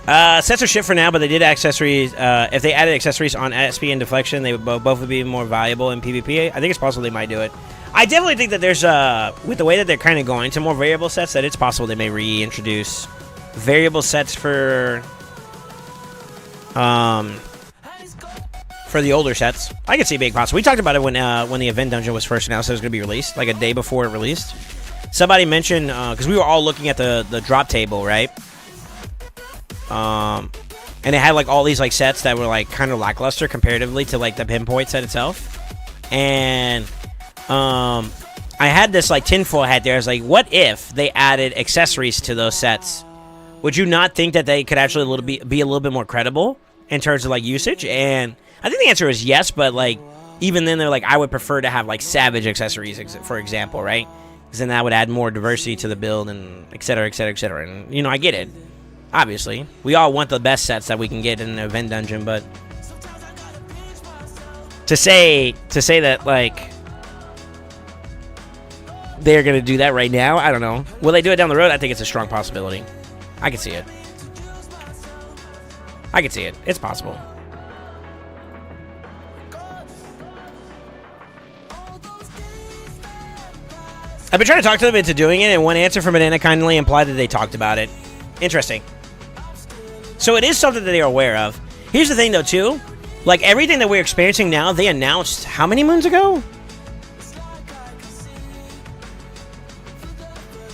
Speaker 4: Sets are shit for now, but they did accessories. If they added accessories on SP and Deflection, they would both would be more valuable in PvP. I think it's possible they might do it. I definitely think that there's, with the way that they're kind of going to more variable sets, that it's possible they may reintroduce variable sets for the older sets. I could see it being possible. We talked about it when the event dungeon was first announced that it was going to be released, like a day before it released. Somebody mentioned, because we were all looking at the drop table, right? And it had like all these like sets that were like kind of lackluster comparatively to like the Pinpoint set itself. And I had this like tinfoil hat there. I was like, what if they added accessories to those sets? Would you not think that they could actually be a little bit more credible in terms of like usage? And I think the answer is yes, but like even then they're like, I would prefer to have like Savage accessories, for example, right? Because then that would add more diversity to the build and et cetera, et cetera, et cetera. And you know, I get it. Obviously, we all want the best sets that we can get in an event dungeon, but to say that like they're gonna do that right now, I don't know. Will they do it down the road? I think it's a strong possibility. I can see it. I can see it. It's possible. I've been trying to talk to them into doing it, and one answer from Banana kindly implied that they talked about it. Interesting. So it is something that they are aware of. Here's the thing, though, too. Like, everything that we're experiencing now, they announced how many moons ago?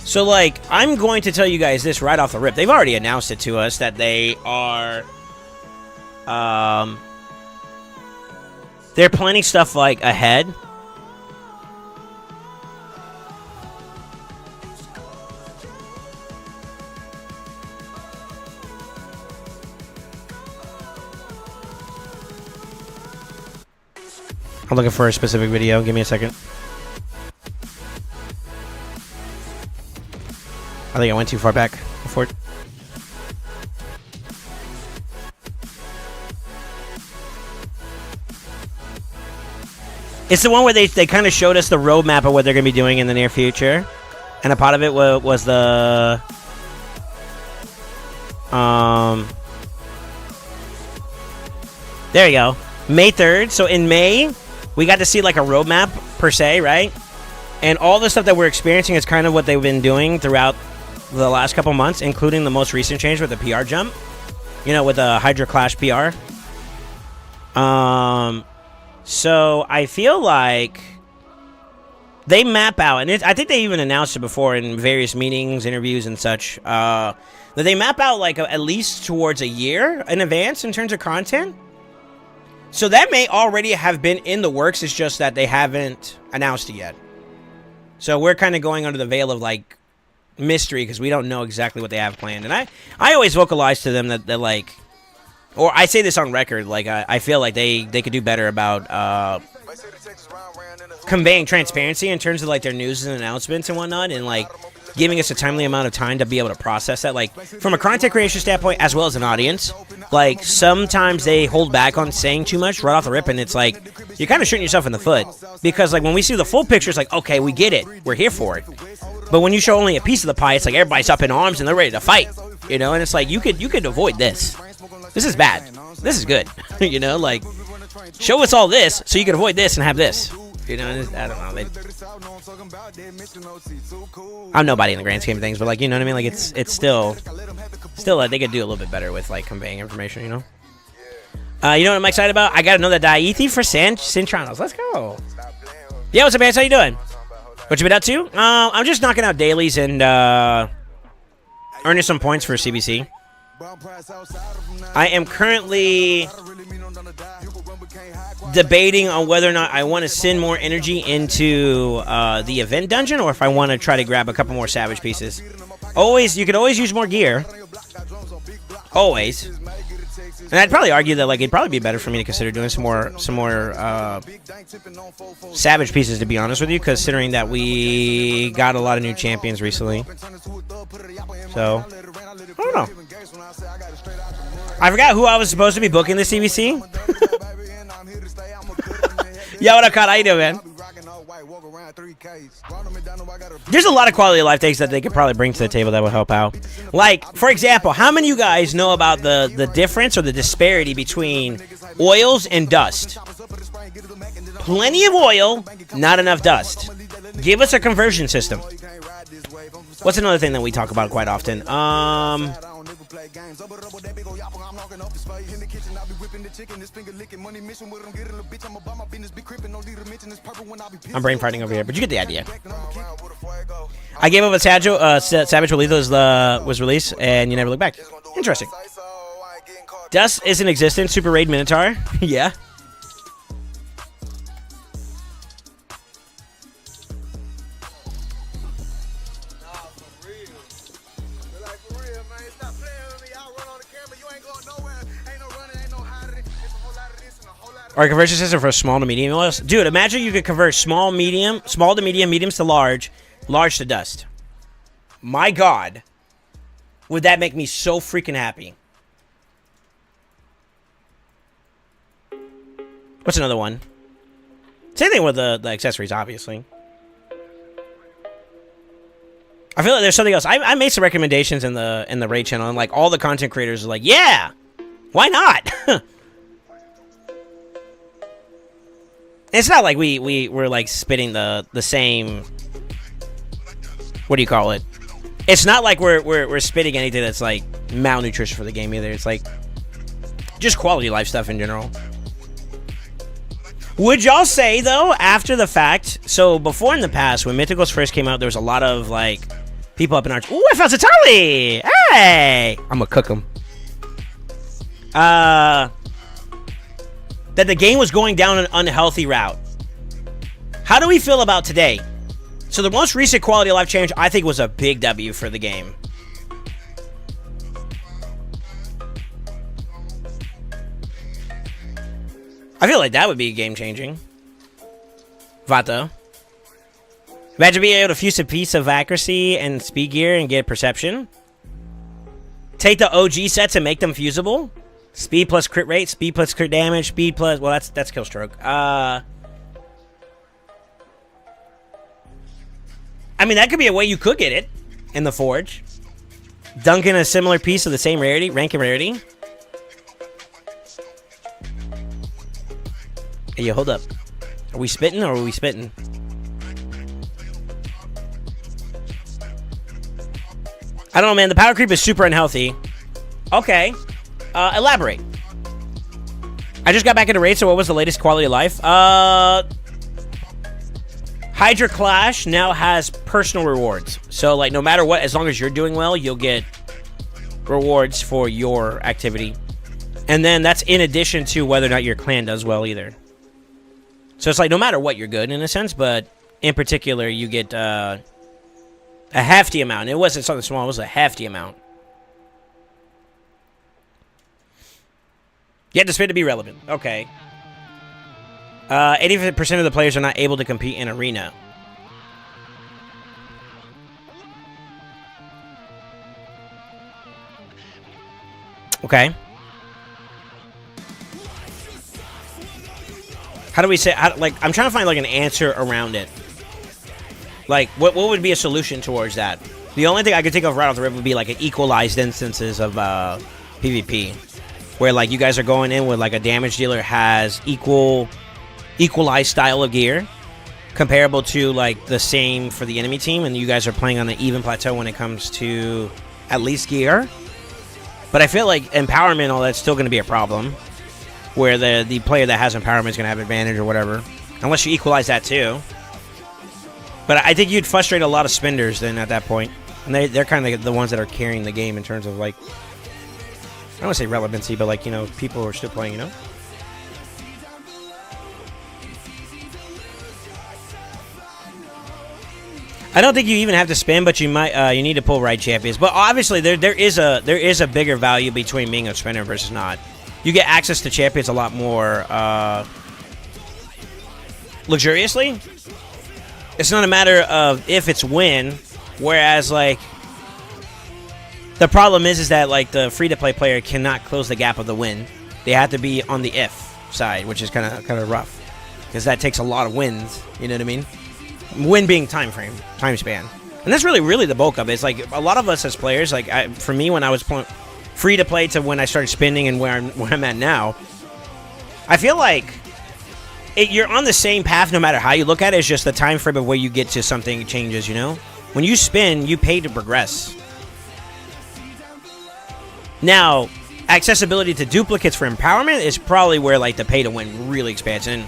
Speaker 4: So, like, I'm going to tell you guys this right off the rip. They've already announced it to us that they are... they're planning stuff, like, ahead. I'm looking for a specific video. Give me a second. I think I went too far back before. It's the one where they kind of showed us the roadmap of what they're going to be doing in the near future. And a part of it was the... There you go. May 3rd. So in May, we got to see like a roadmap per se, right? And all the stuff that we're experiencing is kind of what they've been doing throughout the last couple months, including the most recent change with the PR jump. You know, with the Hydra Clash PR. So I feel like they map out, and I think they even announced it before in various meetings, interviews, and such, that they map out like at least towards a year in advance in terms of content. So that may already have been in the works. It's just that they haven't announced it yet. So we're kind of going under the veil of like mystery because we don't know exactly what they have planned. And I always vocalize to them that like, or I say this on record, like I feel like they could do better about conveying transparency in terms of like their news and announcements and whatnot, and like giving us a timely amount of time to be able to process that, like from a content creation standpoint as well as an audience. Like sometimes they hold back on saying too much right off the rip, and it's like you're kind of shooting yourself in the foot, because like when we see the full picture, it's like, okay, we get it, we're here for it. But when you show only a piece of the pie, it's like everybody's up in arms and they're ready to fight, you know. And it's like you could avoid this. This is bad. This is good. You know, like show us all this so you can avoid this and have this. You know, I don't know. I'm nobody in the grand scheme of things, but like, you know what I mean? Like it's still like they could do a little bit better with like conveying information, you know? You know what I'm excited about? I got another Daithi for Cintranos. Let's go. Yeah, what's up, man? How you doing? What you been up to? I'm just knocking out dailies and earning some points for CVC. I am currently debating on whether or not I want to send more energy into the event dungeon, or if I want to try to grab a couple more savage pieces. You could always use more gear. Always. And I'd probably argue that like it'd probably be better for me to consider doing some more savage pieces, to be honest with you, considering that we got a lot of new champions recently. So I don't know. I forgot who I was supposed to be booking the CVC. Yo, what up, Cod? How you doing, man? There's a lot of quality of life things that they could probably bring to the table that would help out. Like, for example, how many of you guys know about the difference or the disparity between oils and dust? Plenty of oil, not enough dust. Give us a conversion system. What's another thing that we talk about quite often? I'm brain farting over here, but you get the idea. I gave up a Savage when Lethal was released, and you never look back. Interesting. Dust is in existence. Super Raid Minotaur. Yeah. Or a conversion system for small to medium oils. Dude, imagine you could convert small to medium, mediums to large to dust. My God. Would that make me so freaking happy? What's another one? Same thing with the accessories, obviously. I feel like there's something else. I made some recommendations in the raid channel, and like all the content creators are like, yeah, why not? It's not like we're like spitting the same what do you call it? It's not like we're spitting anything that's like malnutrition for the game either. It's like just quality life stuff in general. Would y'all say though, after the fact? So before in the past, when Mythicals first came out, there was a lot of like people up in arch. Ooh, I found Satali! Hey! I'm gonna cook him. That the game was going down an unhealthy route. How do we feel about today? So the most recent quality of life change, I think, was a big W for the game. I feel like that would be game-changing. Vato. Imagine being able to fuse a piece of accuracy and speed gear and get perception. Take the OG sets and make them fusible. Speed plus crit rate, speed plus crit damage, speed plus... Well, that's kill stroke. I mean, that could be a way you could get it in the Forge. Dunk in a similar piece of the same rarity, rank and rarity. Hey, yo, hold up. Are we spitting or are we spitting? I don't know, man. The power creep is super unhealthy. Okay. Elaborate. I just got back into raid, so what was the latest quality of life? Hydra Clash now has personal rewards. So, like, no matter what, as long as you're doing well, you'll get rewards for your activity. And then that's in addition to whether or not your clan does well either. So it's like, no matter what, you're good in a sense, but in particular, you get a hefty amount. It wasn't something small, it was a hefty amount. You had to spin to be relevant. Okay. 80% of the players are not able to compete in arena. Okay. How do we say... like, I'm trying to find, like, an answer around it. Like, what would be a solution towards that? The only thing I could think of right off the rip would be, like, an equalized instances of PvP. Where, like, you guys are going in with, like, a damage dealer has equalized style of gear. Comparable to, like, the same for the enemy team. And you guys are playing on an even plateau when it comes to at least gear. But I feel like empowerment, all that's still going to be a problem. Where the player that has empowerment is going to have advantage or whatever. Unless you equalize that too. But I think you'd frustrate a lot of spenders then at that point. And they're kind of the ones that are carrying the game in terms of, like... I don't want to say relevancy, but, like, you know, people who are still playing, you know? I don't think you even have to spin, but you might you need to pull right champions. But obviously there is a bigger value between being a spinner versus not. You get access to champions a lot more luxuriously. It's not a matter of if, it's when. Whereas, like, the problem is that, like, the free-to-play player cannot close the gap of the win. They have to be on the if side, which is kind of rough. Because that takes a lot of wins, you know what I mean? Win being time span. And that's really the bulk of it. It's like, a lot of us as players, like, for me, when I was free-to-play to when I started spinning and where I'm at now, I feel like you're on the same path no matter how you look at it. It's just the time frame of where you get to something changes, you know? When you spin, you pay to progress. Now, accessibility to duplicates for empowerment is probably where, like, the pay to win really expands. And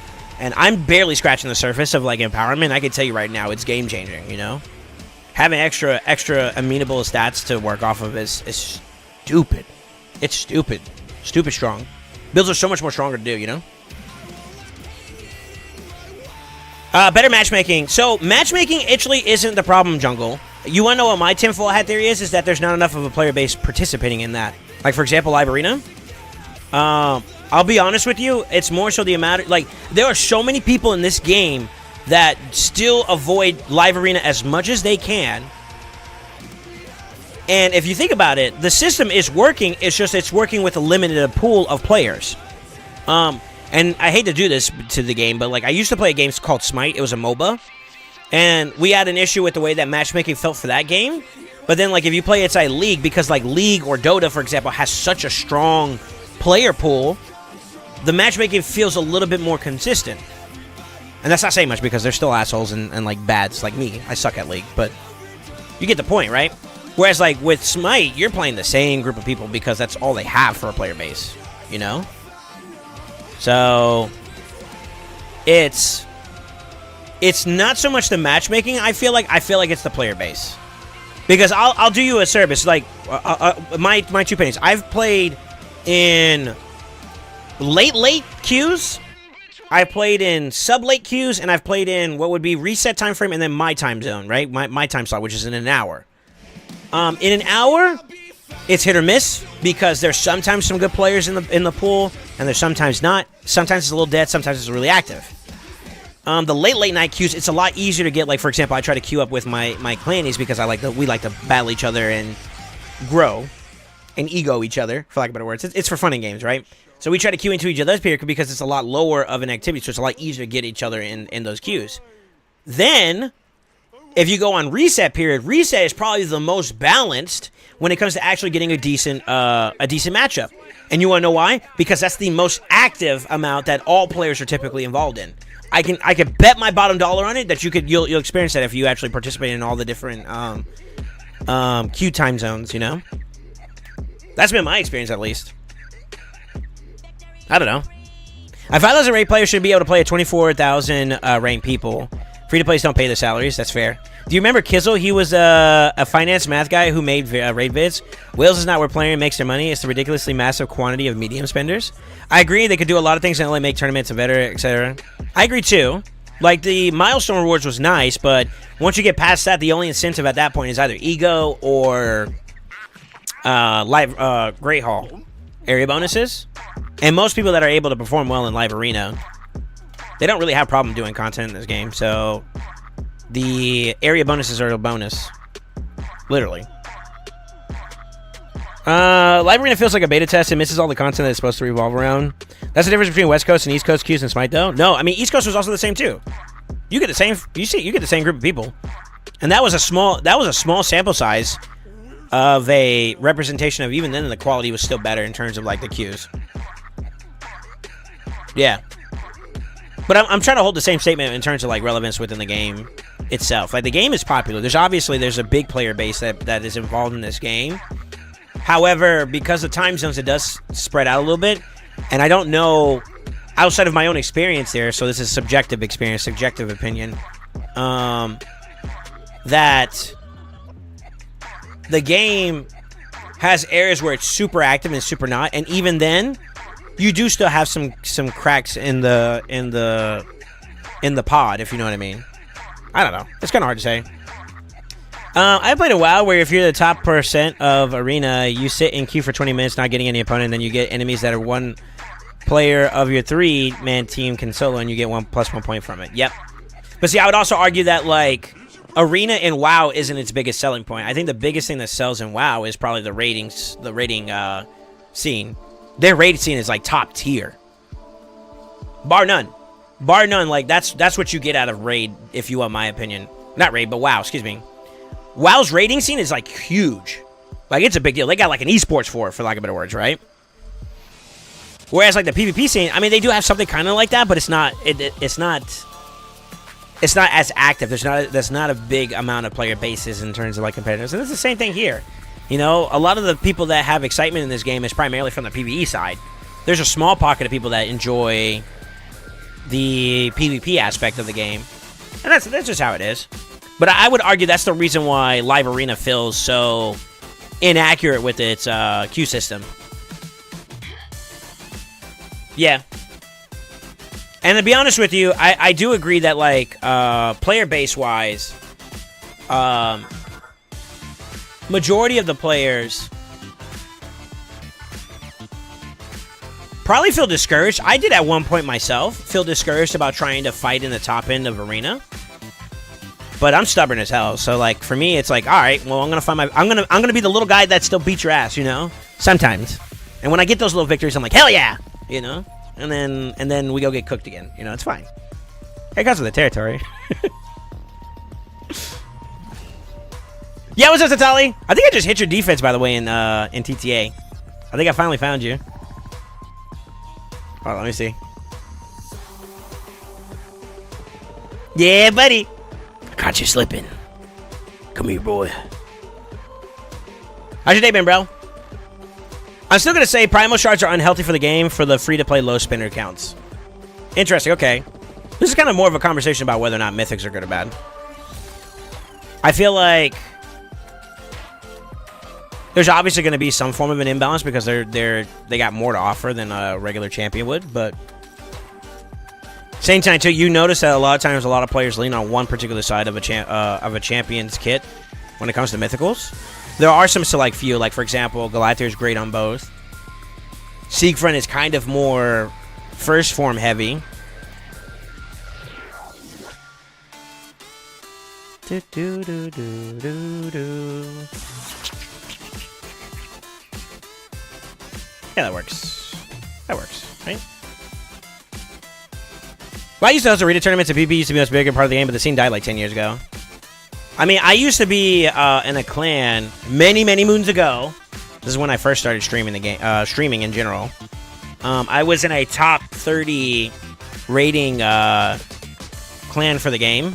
Speaker 4: I'm barely scratching the surface of, like, empowerment. I can tell you right now, it's game changing, you know? Having extra amenable stats to work off of is stupid. It's stupid. Stupid strong. Builds are so much more stronger to do, you know? Better matchmaking. So, matchmaking actually isn't the problem, Jungle. You want to know what my tinfoil hat theory is? Is that there's not enough of a player base participating in that. Like, for example, Live Arena. I'll be honest with you, it's more so the amount of, like, there are so many people in this game that still avoid Live Arena as much as they can. And if you think about it, the system is working, it's just it's working with a limited pool of players. And I hate to do this to the game, but, like, I used to play a game called Smite. It was a MOBA. And we had an issue with the way that matchmaking felt for that game. But then, like, if you play inside League, because, like, League or Dota, for example, has such a strong player pool, the matchmaking feels a little bit more consistent. And that's not saying much because they're still assholes and like, bads like me. I suck at League, but You get the point, right? Whereas, like, with Smite, you're playing the same group of people because that's all they have for a player base, you know? So, it's not so much the matchmaking, I feel like it's the player base. Because I'll do you a service, like, my 2 pennies. I've played in late queues, I've played in sub-late queues, and I've played in what would be reset time frame and then my time zone, right? My time slot, which is in an hour. In an hour, it's hit or miss because there's sometimes some good players in the pool, and there's sometimes not. Sometimes it's a little dead, sometimes it's really active. The late night queues, it's a lot easier to get. Like, for example, I try to queue up with my clannies because we like to battle each other and grow and ego each other, for lack of better words. It's for fun and games, right? So we try to queue into each other's period because it's a lot lower of an activity, so it's a lot easier to get each other in those queues. Then, if you go on reset period, reset is probably the most balanced when it comes to actually getting a decent matchup. And you want to know why? Because that's the most active amount that all players are typically involved in. I can bet my bottom dollar on it that you'll experience that if you actually participate in all the different queue time zones. You know, that's been my experience at least. I don't know. A 5,000 ranked player should be able to play at 24,000 ranked people. Free-to-plays don't pay their salaries. That's fair. Do you remember Kizzle? He was a finance math guy who made raid vids. Wales is not where player makes their money. It's the ridiculously massive quantity of medium spenders. I agree. They could do a lot of things and only make tournaments better, etc. I agree, too. Like, the milestone rewards was nice, but once you get past that, the only incentive at that point is either ego or live Great Hall area bonuses. And most people that are able to perform well in live arena, they don't really have a problem doing content in this game, so the area bonuses are a bonus. Literally. Live arena feels like a beta test. It misses all the content that it's supposed to revolve around. That's the difference between West Coast and East Coast queues in Smite, though. No, I mean, East Coast was also the same, too. You get the same, you get the same group of people. And that was a small sample size of a representation of, even then the quality was still better in terms of, like, the queues. Yeah. But I'm trying to hold the same statement in terms of, like, relevance within the game itself. Like, the game is popular. There's a big player base that is involved in this game. However, because of time zones, it does spread out a little bit. And I don't know, outside of my own experience there, so this is subjective experience, subjective opinion, that the game has areas where it's super active and super not. And even then, you do still have some cracks in the pod, if you know what I mean. I don't know. It's kind of hard to say. I played a WoW where if you're the top % of arena, you sit in queue for 20 minutes not getting any opponent, and then you get enemies that are one player of your 3-man team can solo, and you get 1 point from it. Yep. But see, I would also argue that, like, arena in WoW isn't its biggest selling point. I think the biggest thing that sells in WoW is probably the rating scene. Their raid scene is, like, top tier. Bar none. Bar none, like, that's what you get out of raid, if you want my opinion. Not raid, but WoW, excuse me. WoW's rating scene is, like, huge. Like, it's a big deal. They got, like, an esports for lack of better words, right? Whereas, like, the PvP scene, I mean, they do have something kind of like that, but it's not as active. There's not a big amount of player bases in terms of, like, competitors. And it's the same thing here. You know, a lot of the people that have excitement in this game is primarily from the PvE side. There's a small pocket of people that enjoy the PvP aspect of the game. And that's just how it is. But I would argue that's the reason why Live Arena feels so inaccurate with its queue system. Yeah. And to be honest with you, I do agree that, like, player base-wise, majority of the players probably feel discouraged. I did at one point myself feel discouraged about trying to fight in the top end of arena. But I'm stubborn as hell. So, like, for me, it's like, all right, well, I'm gonna be the little guy that still beats your ass, you know? Sometimes. And when I get those little victories, I'm like, hell yeah, you know? And then we go get cooked again. You know, it's fine. It comes with the territory. Yeah, what's up, Tatali? I think I just hit your defense, by the way, in TTA. I think I finally found you. Oh, let me see. Yeah, buddy. I caught you slipping. Come here, boy. How's your day been, bro? I'm still gonna say Primal shards are unhealthy for the game for the free-to-play low spinner counts. Interesting, okay. This is kind of more of a conversation about whether or not mythics are good or bad. I feel like there's obviously going to be some form of an imbalance because they got more to offer than a regular champion would, but same time too, you notice that a lot of times a lot of players lean on one particular side of a champion's kit when it comes to mythicals. There are some select few, like for example, Goliath is great on both. Siegfried is kind of more first form heavy. Do, do, do, do, do, do. Yeah, that works. That works, right? Well, I used to host arena tournaments, and PvP used to be the most bigger part of the game, but the scene died like 10 years ago. I mean, I used to be in a clan many, many moons ago. This is when I first started streaming the game, streaming in general. I was in a top 30 rating clan for the game.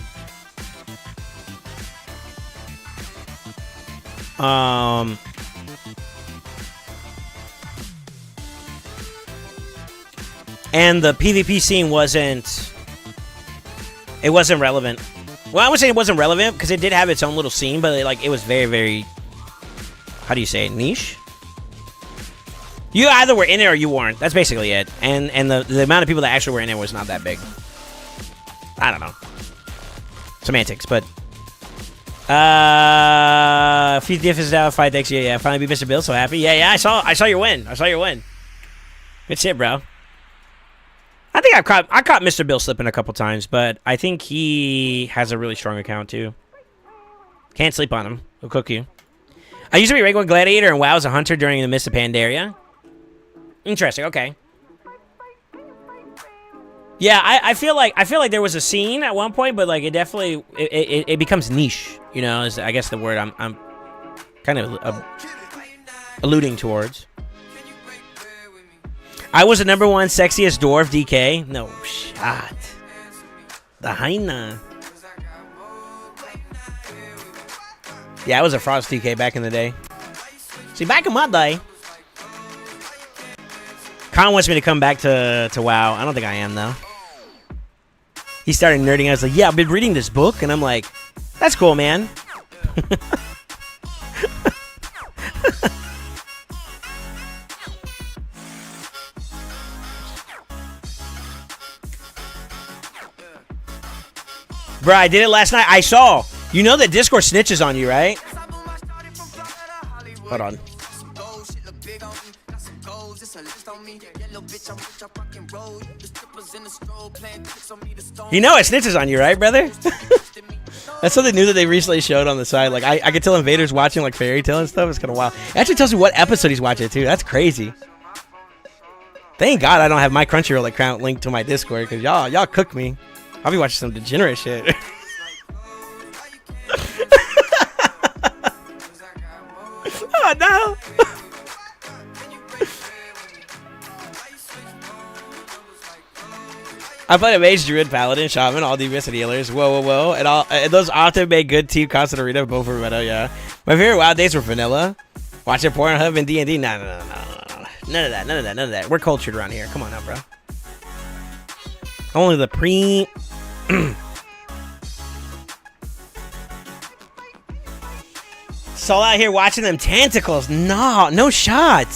Speaker 4: And the PvP scene wasn't relevant. Well, I would say it wasn't relevant because it did have its own little scene, but it was very, very, how do you say it, niche? You either were in it or you weren't. That's basically it. And the amount of people that actually were in it was not that big. I don't know. Semantics, but few differences out of fight decks. Yeah, finally beat Mr. Bill, so happy. Yeah, I saw your win. I saw your win. Good shit, bro. I think I caught Mr. Bill slipping a couple times, but I think he has a really strong account too. Can't sleep on him. He'll cook you. I used to be regular gladiator and WoW as a hunter during the Mist of Pandaria. Interesting. Okay. Yeah, I feel like there was a scene at one point, but like it definitely it becomes niche. You know, is I guess the word I'm kind of alluding towards. I was the #1 sexiest dwarf, DK. No shot. The hyena. Yeah, I was a Frost DK back in the day. See, back in my day. Khan wants me to come back to WoW. I don't think I am, though. He started nerding. I was like, yeah, I've been reading this book. And I'm like, that's cool, man. Bro, I did it last night. I saw. You know that Discord snitches on you, right? Hold on. You know it snitches on you, right, brother? That's something new that they recently showed on the side. Like, I could tell Invader's watching, like, Fairy Tail and stuff. It's kind of wild. It actually tells me what episode he's watching, too. That's crazy. Thank God I don't have my Crunchyroll account linked to my Discord, because y'all cook me. I'll be watching some degenerate shit. Oh, no. I played a mage, druid, paladin, shaman, all DPS and healers. Whoa. And those often make good team constant arena, both for meta, yeah. My favorite WoW days were vanilla. Watching Pornhub and D&D. No. None of that. We're cultured around here. Come on now, bro. Only the pre... Soul out here watching them tentacles. No shot.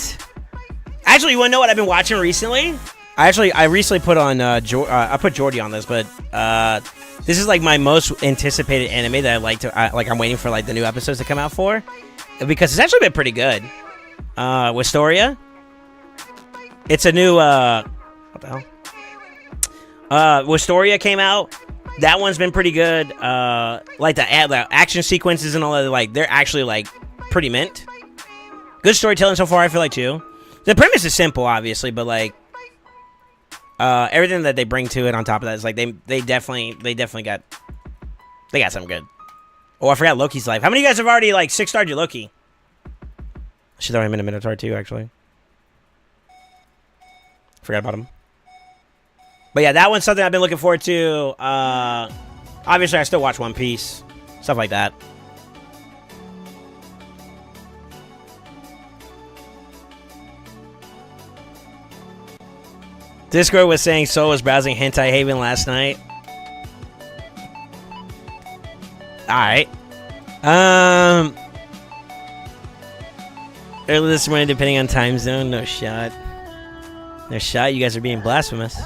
Speaker 4: Actually, you want to know what I've been watching recently? I recently put on I put Jordy on this, but this is like my most anticipated anime that I like to I'm waiting for like the new episodes to come out for, because it's actually been pretty good. Wistoria. It's a new what the hell? Wistoria came out. That one's been pretty good. Like the action sequences and all that, like they're actually like pretty mint. Good storytelling so far, I feel like too. The premise is simple, obviously, but like everything that they bring to it on top of that is like they definitely got something good. Oh, I forgot Loki's life. How many of you guys have already like 6-starred your Loki? I should throw him in a Minotaur too, actually. Forgot about him. But yeah, that one's something I've been looking forward to. Obviously, I still watch One Piece. Stuff like that. Discord was saying Soul was browsing Hentai Haven last night. Alright. Early this morning, depending on time zone. No shot. No shot. You guys are being blasphemous.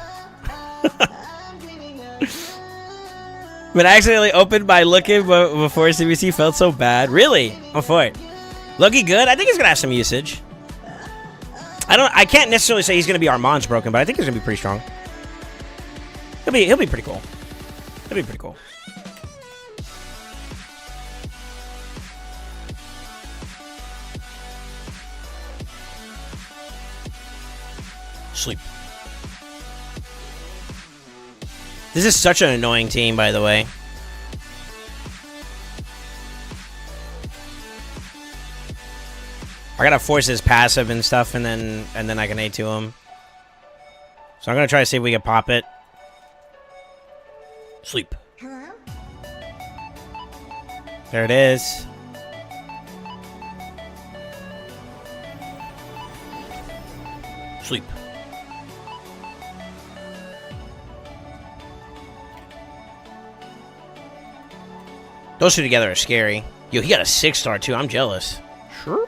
Speaker 4: But I accidentally opened by looking before CVC felt so bad. Really? I'm for it. Loki good? I think he's gonna have some usage. I can't necessarily say he's gonna be Armand's broken, but I think he's gonna be pretty strong. He'll be pretty cool. He'll be pretty cool. Sleep. This is such an annoying team, by the way. I gotta force his passive and stuff, and then I can A to him. So I'm gonna try to see if we can pop it. Sleep.
Speaker 6: Hello?
Speaker 4: There it is. Sleep. Those two together are scary. Yo, he got a 6-star too. I'm jealous. Sure.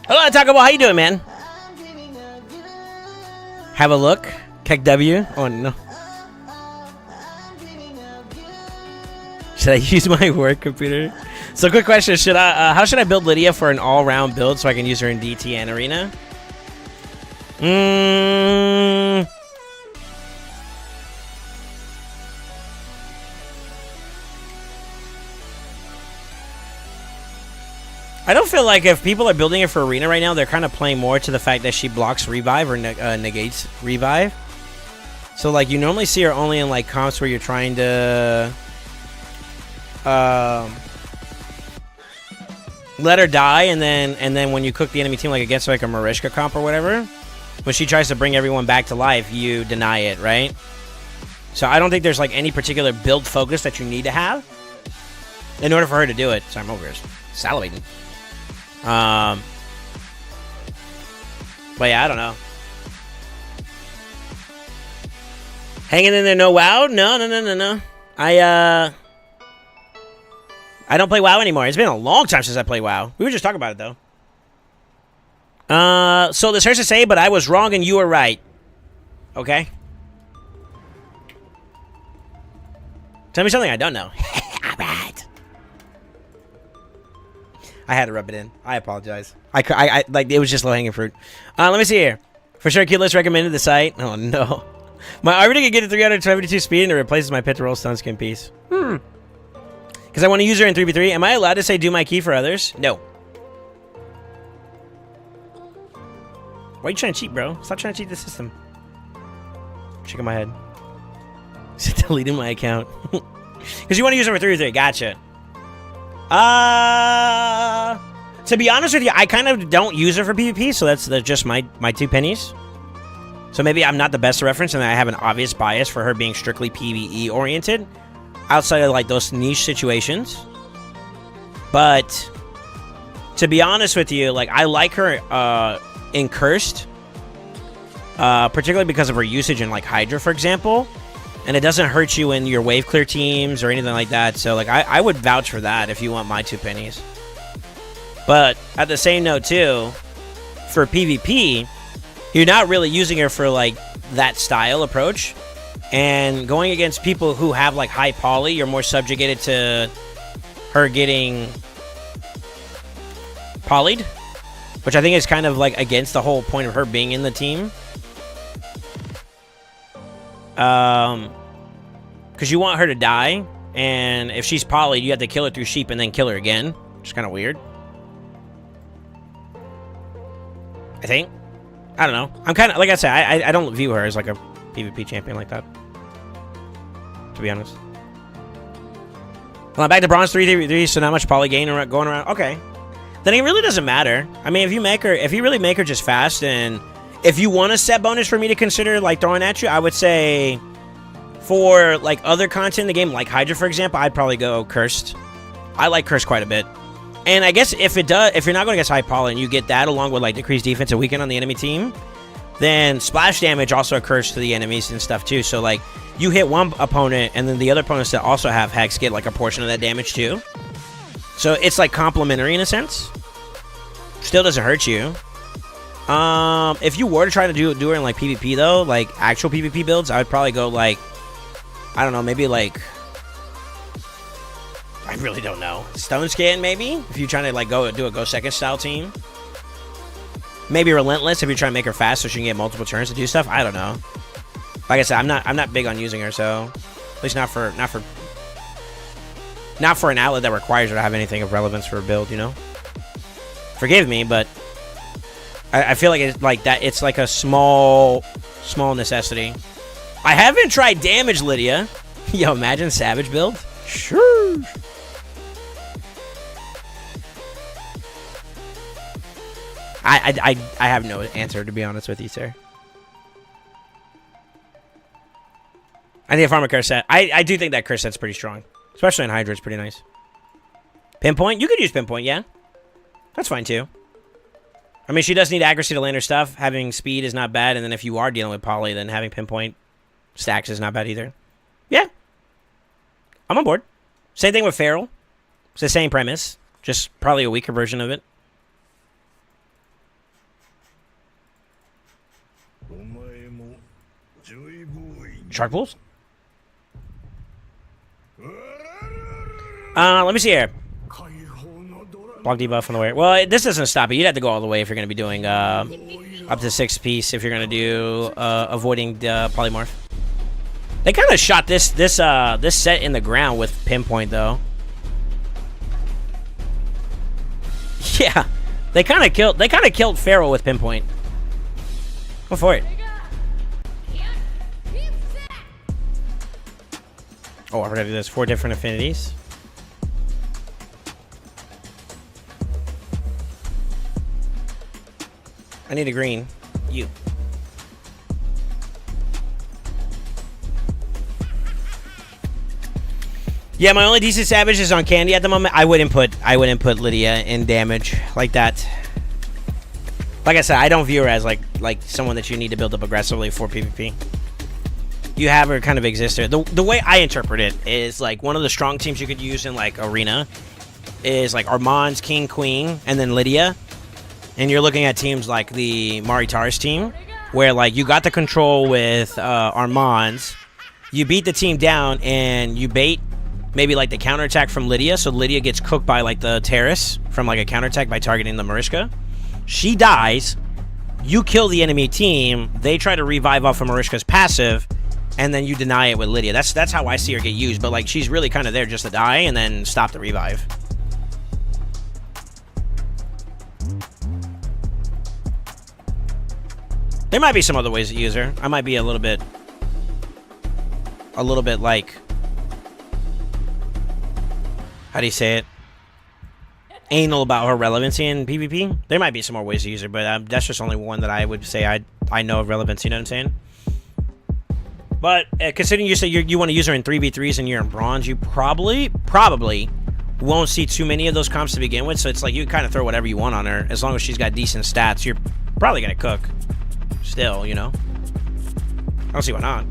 Speaker 4: Hello, Taco Bell. How you doing, man? Have a look. Keck W. Oh, no. Should I use my work computer? So, quick question. How should I build Lydia for an all-round build so I can use her in DT and Arena? I don't feel like if people are building it for Arena right now, they're kind of playing more to the fact that she blocks revive or negates revive. So, like, you normally see her only in, like, comps where you're trying to let her die, and then when you cook the enemy team, like, against, like, a Marishka comp or whatever, when she tries to bring everyone back to life, you deny it, right? So I don't think there's, like, any particular build focus that you need to have in order for her to do it. Sorry, I'm over here salivating. But yeah, I don't know. Hanging in there, no WoW? No. I don't play WoW anymore. It's been a long time since I played WoW. We were just talking about it, though. So this hurts to say, but I was wrong and you were right. Okay? Tell me something I don't know. Alright. I had to rub it in. I apologize. I like, it was just low-hanging fruit. Let me see here. For sure, Kidless recommended the site. Oh, no. My Arvita can get to 372 speed and it replaces my pit to roll stun skin piece. Because I want to use her in 3v3. Am I allowed to say do my key for others? No. Why are you trying to cheat, bro? Stop trying to cheat the system. Shaking my head. Deleting my account. Because you want to use her for 3v3. Gotcha. To be honest with you, I kind of don't use her for PvP, so that's just my 2 pennies. So maybe I'm not the best reference, and I have an obvious bias for her being strictly PvE oriented, outside of like those niche situations. But to be honest with you, like I like her in Cursed, particularly because of her usage in like Hydra, for example. And it doesn't hurt you in your wave clear teams or anything like that. So, like, I would vouch for that if you want my 2 pennies. But at the same note, too, for PvP, you're not really using her for, like, that style approach. And going against people who have, like, high poly, you're more subjugated to her getting polyed. Which I think is kind of, like, against the whole point of her being in the team. Because you want her to die, and if she's polyed, you have to kill her through sheep and then kill her again, which is kind of weird. I think. I don't know. I'm kind of, like I said, I don't view her as like a PvP champion like that, to be honest. Well, I'm back to bronze 3v3, so not much poly gain going around. Okay. Then it really doesn't matter. I mean, if you really make her just fast, and if you want a set bonus for me to consider, like, throwing at you, I would say for, like, other content in the game, like Hydra, for example, I'd probably go Cursed. I like Cursed quite a bit. And I guess if you're not going against high poly and you get that along with like decreased defense and weaken on the enemy team, then splash damage also occurs to the enemies and stuff too. So like you hit one opponent and then the other opponents that also have hex get like a portion of that damage too. So it's like complementary in a sense. Still doesn't hurt you. If you were to try to do her in like PvP though, like actual PvP builds, I would probably go like, I don't know, maybe like, I really don't know. Stone Skin maybe? If you're trying to like do a Go Second style team. Maybe Relentless if you're trying to make her fast so she can get multiple turns to do stuff. I don't know. Like I said, I'm not big on using her, so at least not for an outlet that requires her to have anything of relevance for a build, you know? Forgive me, but I feel like it's like that. It's like a small necessity. I haven't tried damage, Lydia. Yo, imagine Savage build. Sure. I have no answer, to be honest with you, sir. I need a farm a curse set. I do think that curse set's pretty strong. Especially in Hydra, it's pretty nice. Pinpoint? You could use Pinpoint, yeah. That's fine, too. I mean, she does need accuracy to land her stuff. Having speed is not bad. And then if you are dealing with Poly, then having Pinpoint stacks is not bad either. Yeah. I'm on board. Same thing with Feral. It's the same premise. Just probably a weaker version of it. Shark Pools? Let me see here. Block debuff on the way. Well, this doesn't stop it. You'd have to go all the way if you're going to be doing up to 6 piece if you're going to do avoiding the polymorph. They kind of shot this set in the ground with Pinpoint though. Yeah, they kind of killed Feral with Pinpoint. Go for it. Oh, I forgot to do this. 4 different affinities. I need a green. You. Yeah, my only decent Savage is on Candy at the moment. I wouldn't put Lydia in damage like that. Like I said, I don't view her as like someone that you need to build up aggressively for PvP. You have her kind of exist there. The way I interpret it is like one of the strong teams you could use in like Arena is like Armand's King Queen and then Lydia. And you're looking at teams like the Maritar's team where like you got the control with Armand's. You beat the team down and you bait maybe like the counterattack from Lydia. So Lydia gets cooked by like the Terrace from like a counterattack by targeting the Mariska. She dies. You kill the enemy team. They try to revive off of Mariska's passive. And then you deny it with Lydia. That's how I see her get used. But like she's really kind of there just to die and then stop the revive. There might be some other ways to use her. I might be a little bit like, how do you say it? Anal about her relevancy in PvP. There might be some more ways to use her, but that's just only one that I would say I know of relevance. You know what I'm saying? But considering you say you want to use her in 3v3s and you're in bronze, you probably won't see too many of those comps to begin with. So it's like you kind of throw whatever you want on her as long as she's got decent stats. You're probably gonna cook. Still, you know. I don't see why not.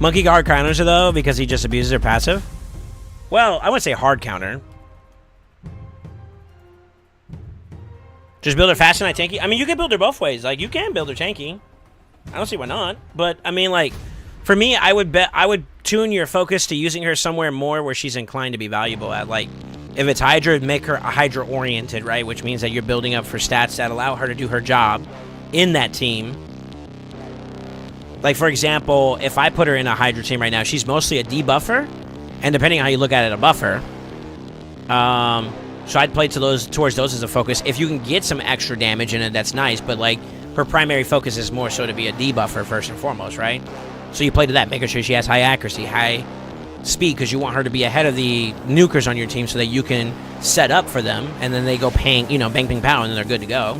Speaker 4: Monkey Guard counters her though because he just abuses her passive. Well, I wouldn't say hard counter. Just build her fast and tanky. I mean, you can build her both ways. Like, you can build her tanky. I don't see why not. But I mean, like, for me, I would tune your focus to using her somewhere more where she's inclined to be valuable at. Like, if it's Hydra, make her a Hydra-oriented, right? Which means that you're building up for stats that allow her to do her job in that team. Like, for example, if I put her in a Hydra team right now, she's mostly a debuffer. And depending on how you look at it, a buffer. So I'd play towards those as a focus. If you can get some extra damage in it, that's nice. But, like, her primary focus is more so to be a debuffer first and foremost, right? So you play to that, making sure she has high accuracy, high speed, because you want her to be ahead of the nukers on your team so that you can set up for them, and then they go bang, bang, pow, and then they're good to go.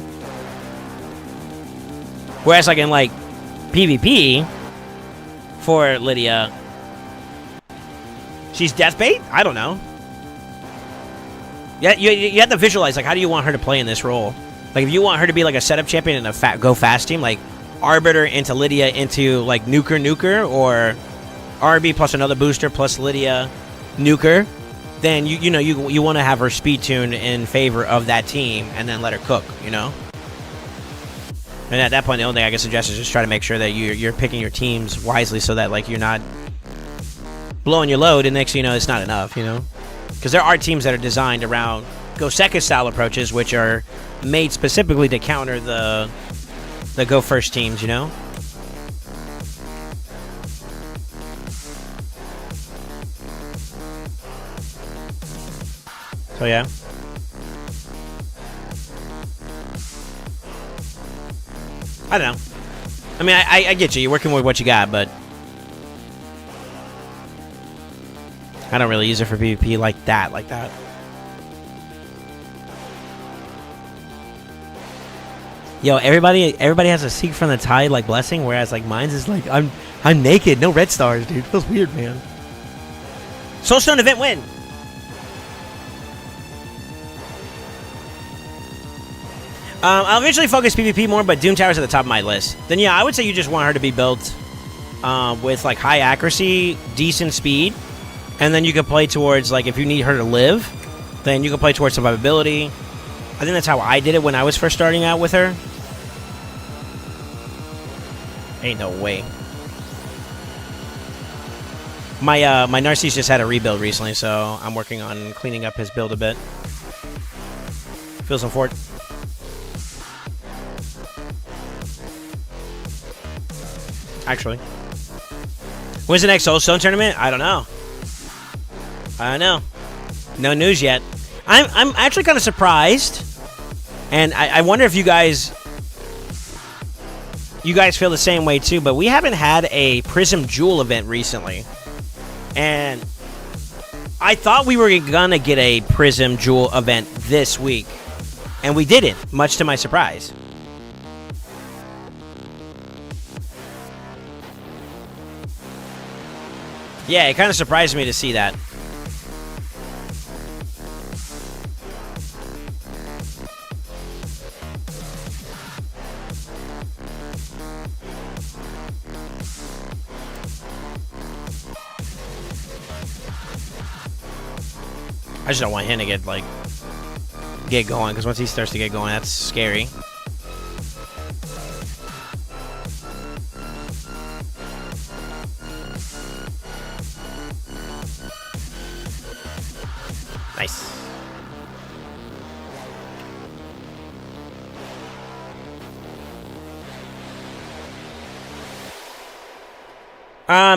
Speaker 4: Whereas, like, in, like, PvP, for Lydia, She's death bait? I don't know. Yeah, you have to visualize, like, how do you want her to play in this role? Like, if you want her to be, like, a setup champion in a go fast team, like, Arbiter into Lydia into, like, Nuker, or RB plus another booster plus Lydia Nuker, then, you want to have her speed tune in favor of that team and then let her cook, you know? And at that point, the only thing I can suggest is just try to make sure that you're picking your teams wisely so that, like, you're not blowing your load, and next thing you know, it's not enough, you know? Because there are teams that are designed around Go-Second style approaches, which are made specifically to counter the Go-First teams, you know? So, yeah. I don't know. I mean, I get you. You're working with what you got, but I don't really use it for PvP like that. Yo, everybody has a seek from the tide like blessing, whereas like mine's is like I'm naked, no red stars, dude. Feels weird, man. Soulstone event win. I'll eventually focus PvP more, but Doom Tower's at the top of my list. Then yeah, I would say you just want her to be built with like high accuracy, decent speed, and then you can play towards, like, if you need her to live, then you can play towards survivability. I think that's how I did it when I was first starting out with her. Ain't no way. My Narcisse just had a rebuild recently, so I'm working on cleaning up his build a bit. Feel some fort. Actually. When's the next Soulstone tournament? I don't know. No news yet. I'm actually kind of surprised, and I wonder if you guys feel the same way too. But we haven't had a Prism Jewel event recently, and I thought we were gonna get a Prism Jewel event this week, and we didn't, much to my surprise. Yeah, it kind of surprised me to see that. I just don't want him to get going, because once he starts to get going, that's scary. Nice.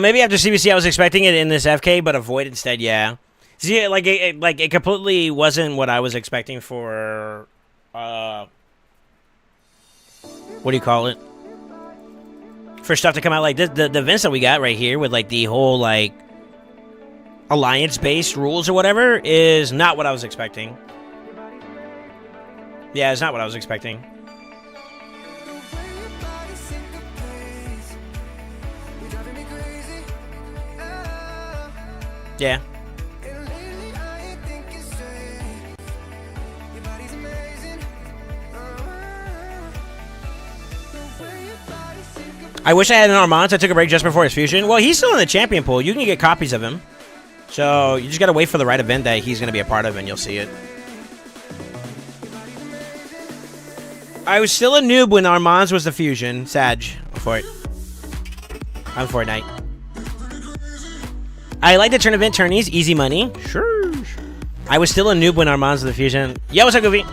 Speaker 4: Maybe after CVC I was expecting it in this FK, but avoid instead, yeah. See, it completely wasn't what I was expecting for, what do you call it? For stuff to come out like this, the events that we got right here with, like, the whole, like, alliance-based rules or whatever is not what I was expecting. Yeah, it's not what I was expecting. Yeah. I wish I had an Armand, so I took a break just before his fusion. Well, he's still in the champion pool. You can get copies of him. So you just gotta wait for the right event that he's gonna be a part of, and you'll see it. I was still a noob when Armand's was the fusion. Sag. For it. I'm Fortnite. I like the tournament tourneys. Easy money. Sure. I was still a noob when Armand's was the fusion. Yo, what's up, Goofy?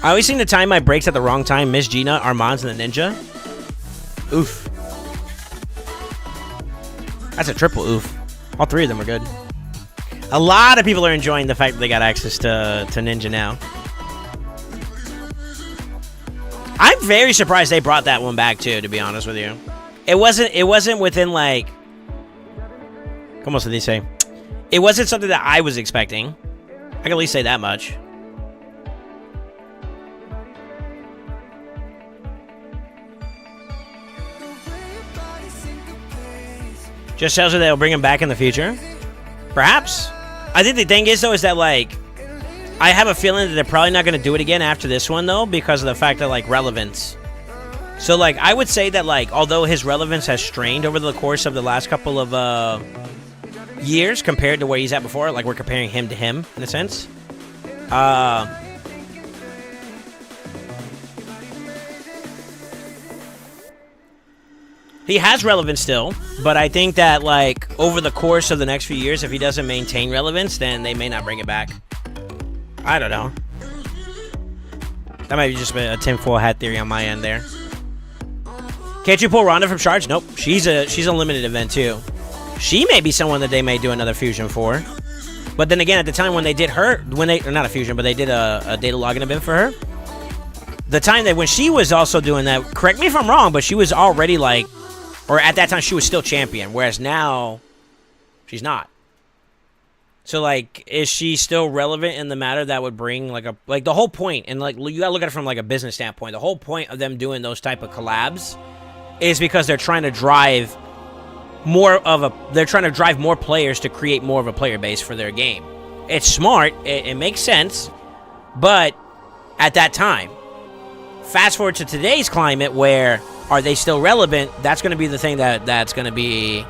Speaker 4: I always seem to time my breaks at the wrong time. Miss Gina, Armand's, and the Ninja. Oof. That's a triple oof. All three of them are good. A lot of people are enjoying the fact that they got access to Ninja now. I'm very surprised they brought that one back too, to be honest with you. It wasn't within, like, come on, what did they say? It wasn't something that I was expecting. I can at least say that much. Just tells her they'll bring him back in the future. Perhaps. I think the thing is, though, is that, like, I have a feeling that they're probably not going to do it again after this one, though, because of the fact that, like, relevance. So, like, I would say that, like, although his relevance has strained over the course of the last couple of years compared to where he's at before, like, we're comparing him to him, in a sense. He has relevance still, but I think that, like, over the course of the next few years, if he doesn't maintain relevance, then they may not bring it back. I don't know. That might be just a tinfoil hat theory on my end there. Can't you pull Ronda from Shards? Nope. She's a limited event, too. She may be someone that they may do another fusion for. But then again, at the time when they did her, or not a fusion, but they did a data login event for her, the time that when she was also doing that, correct me if I'm wrong, but she was already, like, or at that time, she was still champion, whereas now, she's not. So, like, is she still relevant in the matter that would bring, like, the whole point, and, like, you gotta look at it from, like, a business standpoint. The whole point of them doing those type of collabs is because they're trying to drive more players to create more of a player base for their game. It's smart, it makes sense, but at that time, fast forward to today's climate where are they still relevant? That's going to be the thing that's going to be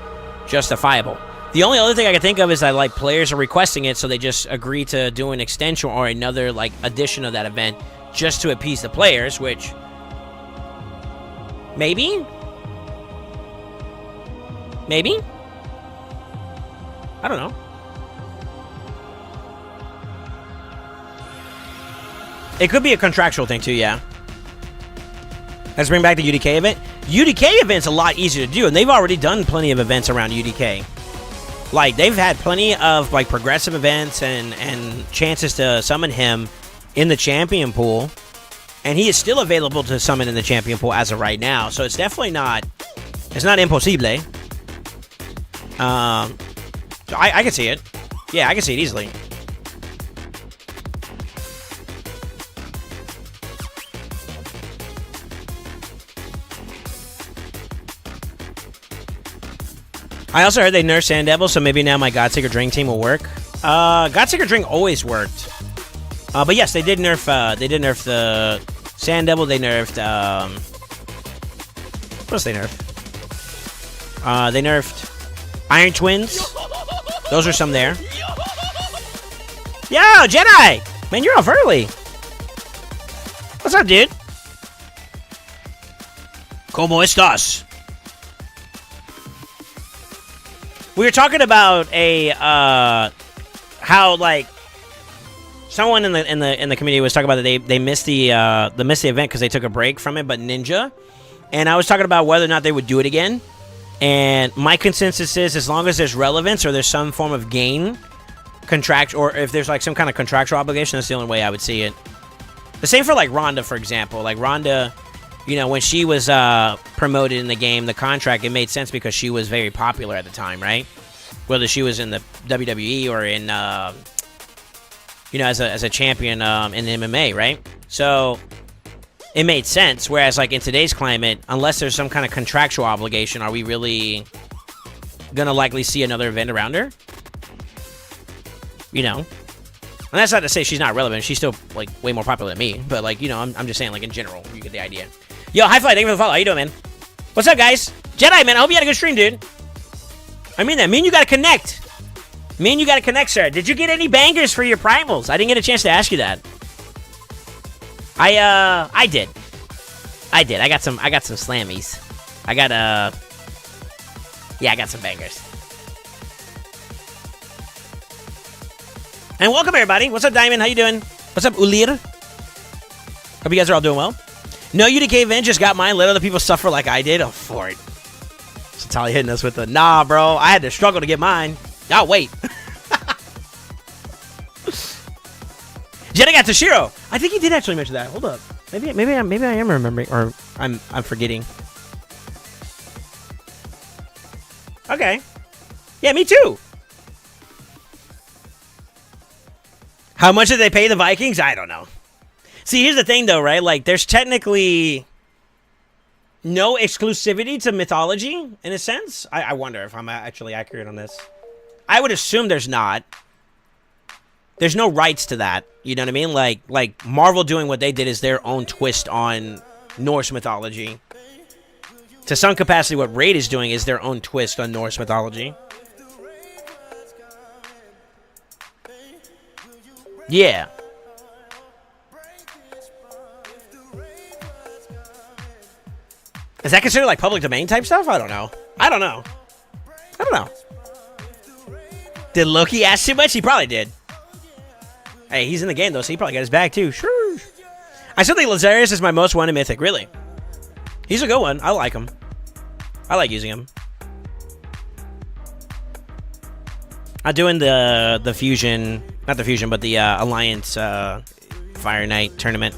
Speaker 4: justifiable. The only other thing I can think of is that, like, players are requesting it, so they just agree to do an extension or another, like, edition of that event just to appease the players, which maybe? I don't know. It could be a contractual thing too, yeah. Let's bring back the UDK event. UDK event's a lot easier to do, and they've already done plenty of events around UDK. Like, they've had plenty of, like, progressive events and chances to summon him in the champion pool, and he is still available to summon in the champion pool as of right now, so it's definitely not, it's not impossible. So I can see it. Yeah, I can see it easily. I also heard they nerfed Sand Devil, so maybe now my Godseeker Drink team will work. Godseeker Drink always worked. But yes, they did nerf the Sand Devil, they nerfed, what else they nerfed? They nerfed Iron Twins. Those are some there. Yo, Jedi! Man, you're off early. What's up, dude? ¿Cómo estás? We were talking about how, like, someone in the community was talking about that they missed the event because they took a break from it, but Ninja, and I was talking about whether or not they would do it again. And my consensus is, as long as there's relevance or there's some form of gain, or if there's, like, some kind of contractual obligation, that's the only way I would see it. The same for, like, Ronda, for example. Like, Ronda, you know, when she was promoted in the game, the contract, it made sense because she was very popular at the time, right? Whether she was in the WWE or in, you know, as a champion in MMA, right? So it made sense. Whereas, like, in today's climate, unless there's some kind of contractual obligation, are we really gonna likely see another event around her? You know? And that's not to say she's not relevant. She's still, like, way more popular than me. But, like, you know, I'm just saying, like, in general, you get the idea. Yo, High Fly, thank you for the follow. How you doing, man? What's up, guys? Jedi, man, I hope you had a good stream, dude. I mean that. Me and you gotta connect. Me and you gotta connect, sir. Did you get any bangers for your primals? I didn't get a chance to ask you that. I did. I got some slammies. I got some bangers. And welcome, everybody. What's up, Diamond? How you doing? What's up, Ulir? Hope you guys are all doing well. No UDK event, just got mine. Let other people suffer like I did. Oh, for it. So Tali hitting us with the, nah, bro. I had to struggle to get mine. I'll wait. Jenna got Toshiro. I think he did actually mention that. Hold up. Maybe I am remembering, or I'm forgetting. Okay. Yeah, me too. How much did they pay the Vikings? I don't know. See, here's the thing, though, right? Like, there's technically no exclusivity to mythology, in a sense. I wonder if I'm actually accurate on this. I would assume there's not. There's no rights to that. You know what I mean? Like Marvel doing what they did is their own twist on Norse mythology. To some capacity, what Raid is doing is their own twist on Norse mythology. Yeah. Is that considered like public domain type stuff? I don't know. Did Loki ask too much? He probably did. Hey, he's in the game though, so he probably got his bag too. Sure. I still think Lazarus is my most wanted mythic. Really, he's a good one. I like him. I like using him. I'm doing the fusion, not the fusion, but the Alliance Fire Knight tournament.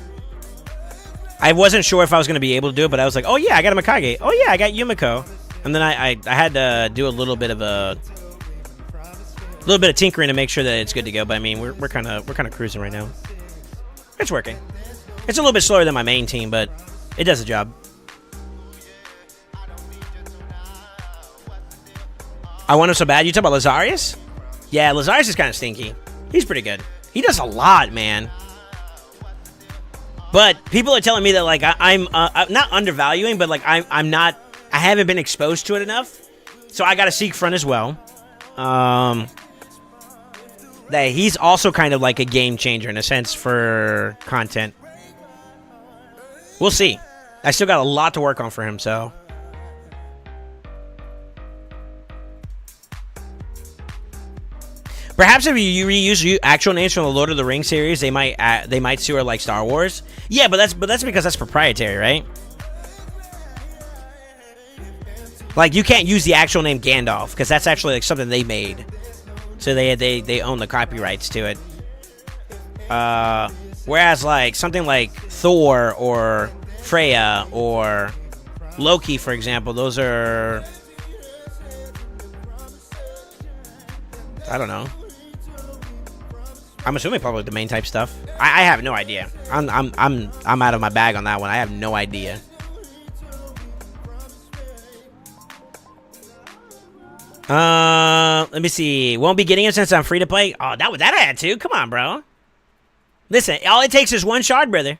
Speaker 4: I wasn't sure if I was going to be able to do it, but I was like, oh yeah, I got a Mikage. Oh yeah, I got Yumiko. And then I had to do a little bit of tinkering to make sure that it's good to go. But I mean, we're kind of cruising right now. It's working. It's a little bit slower than my main team, but it does the job. I want him so bad. You talk about Lazarus? Yeah, Lazarus is kind of stinky. He's pretty good. He does a lot, man. But people are telling me that like I'm not undervaluing, but like I haven't been exposed to it enough. So I got to seek front as well. That he's also kind of like a game changer in a sense for content. We'll see. I still got a lot to work on for him, so. Perhaps if you reuse actual names from the Lord of the Rings series, they might sue her like Star Wars. Yeah, but that's because that's proprietary, right? Like you can't use the actual name Gandalf because that's actually like something they made, so they own the copyrights to it. Whereas like something like Thor or Freya or Loki, for example, those are, I don't know. I'm assuming public domain type stuff. I have no idea. I'm out of my bag on that one. I have no idea. Let me see. Won't be getting him since I'm free to play. Oh, that I had to. Come on, bro. Listen, all it takes is one shard, brother.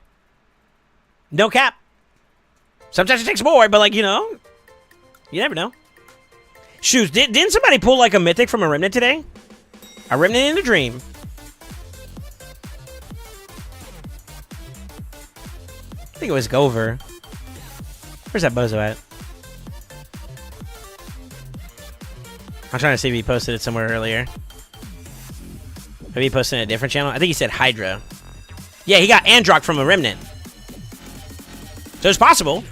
Speaker 4: No cap. Sometimes it takes more, but like, you know, you never know. Shoes, didn't somebody pull like a mythic from a remnant today? A remnant in a dream. I think it was Gover. Where's that bozo at? I'm trying to see if he posted it somewhere earlier. Maybe he posted it in a different channel. I think he said Hydra. Yeah, he got Androck from a remnant. So it's possible.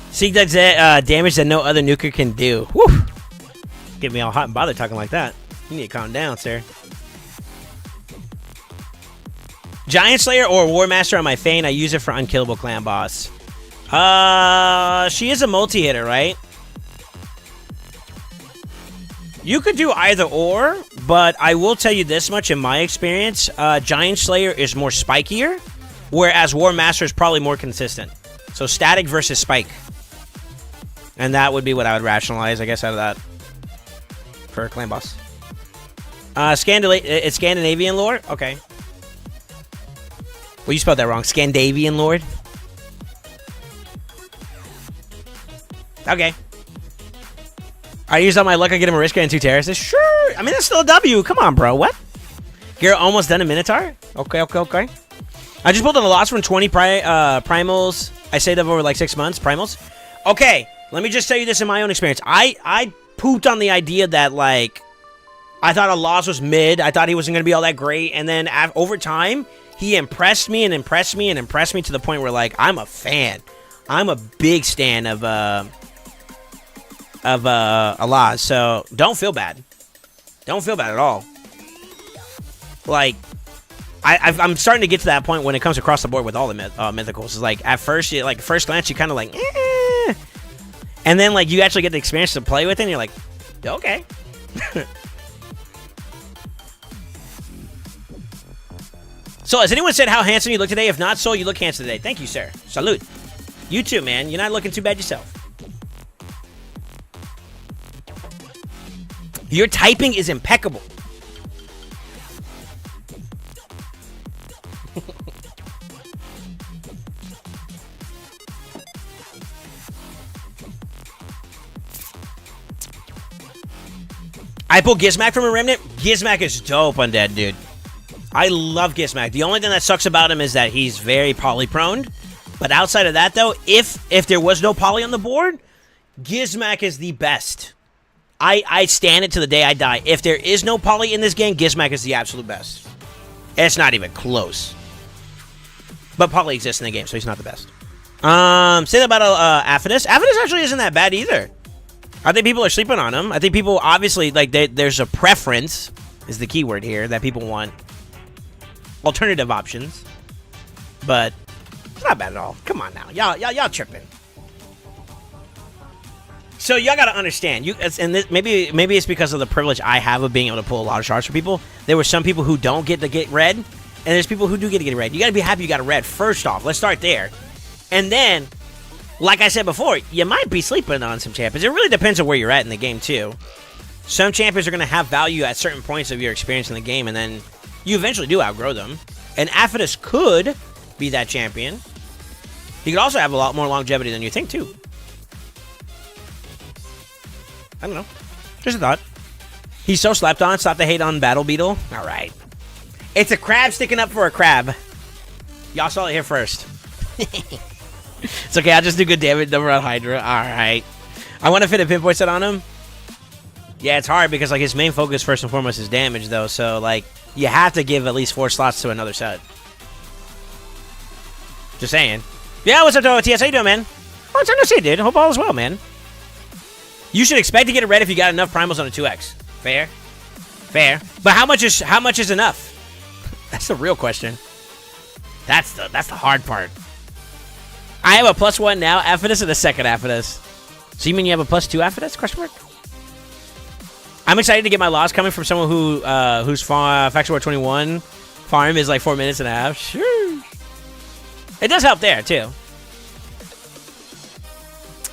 Speaker 4: Seek does damage that no other nuker can do. Woo! Get me all hot and bothered talking like that. You need to calm down, sir. Giant Slayer or War Master on my Fane. I use it for unkillable clan boss. She is a multi-hitter, right? You could do either or, but I will tell you this much in my experience. Giant Slayer is more spikier, whereas War Master is probably more consistent. So static versus spike. And that would be what I would rationalize, I guess, out of that. For a clan boss. It's Scandinavian lore? Okay. Well, you spelled that wrong. Scandavian lord? Okay. I used all my luck. I get a Mariska and 2 terraces. Sure. I mean, that's still a W. Come on, bro. What? You're almost done a Minotaur? Okay. I just pulled in a loss from 20 primals. I saved up over like 6 months. Primals. Okay. Let me just tell you this in my own experience. I pooped on the idea that, like, I thought Alaz was mid. I thought he wasn't going to be all that great. And then over time, he impressed me and impressed me and impressed me to the point where, like, I'm a fan. I'm a big stan of Alaz. So don't feel bad. Don't feel bad at all. Like, I'm starting to get to that point when it comes across the board with all the mythicals. It's like, at first, first glance, you kind of like, eh. And then, like, you actually get the experience to play with it, and you're like, okay. So, has anyone said how handsome you look today? If not so, you look handsome today. Thank you, sir. Salute. You too, man. You're not looking too bad yourself. Your typing is impeccable. I pulled Gizmac from a Remnant. Gizmac is dope, Undead, dude. I love Gizmac. The only thing that sucks about him is that he's very poly-prone. But outside of that, though, if there was no poly on the board, Gizmac is the best. I stand it to the day I die. If there is no poly in this game, Gizmac is the absolute best. It's not even close. But poly exists in the game, so he's not the best. Say that about Affidus. Affidus actually isn't that bad either. I think people are sleeping on him. I think people, obviously, like, there's a preference, is the key word here, that people want alternative options. But it's not bad at all. Come on now. Y'all tripping. So y'all gotta understand, maybe it's because of the privilege I have of being able to pull a lot of shards for people. There were some people who don't get to get red, and there's people who do get to get red. You gotta be happy you got a red first off. Let's start there. And then, like I said before, you might be sleeping on some champions. It really depends on where you're at in the game, too. Some champions are going to have value at certain points of your experience in the game, and then you eventually do outgrow them. And Affidus could be that champion. He could also have a lot more longevity than you think, too. I don't know. Just a thought. He's so slept on. Stop the hate on Battle Beetle. All right. It's a crab sticking up for a crab. Y'all saw it here first. It's okay. I'll just do good damage number on Hydra. All right. I want to fit a pinpoint set on him. Yeah, it's hard because, like, his main focus first and foremost is damage, though. So, like, you have to give at least 4 slots to another set. Just saying. Yeah, what's up, TS? How you doing, man? Oh, it's nice to see you, dude. Hope all is well, man. You should expect to get a red if you got enough primals on a 2x. Fair? Fair. But how much is enough? That's the real question. That's the hard part. I have a +1 now, Affidus, and a second Affidus. So you mean you have a +2 Affidus? Question mark? I'm excited to get my loss coming from someone whose Faction War 21 farm is like 4 minutes and a half. Sure. It does help there, too.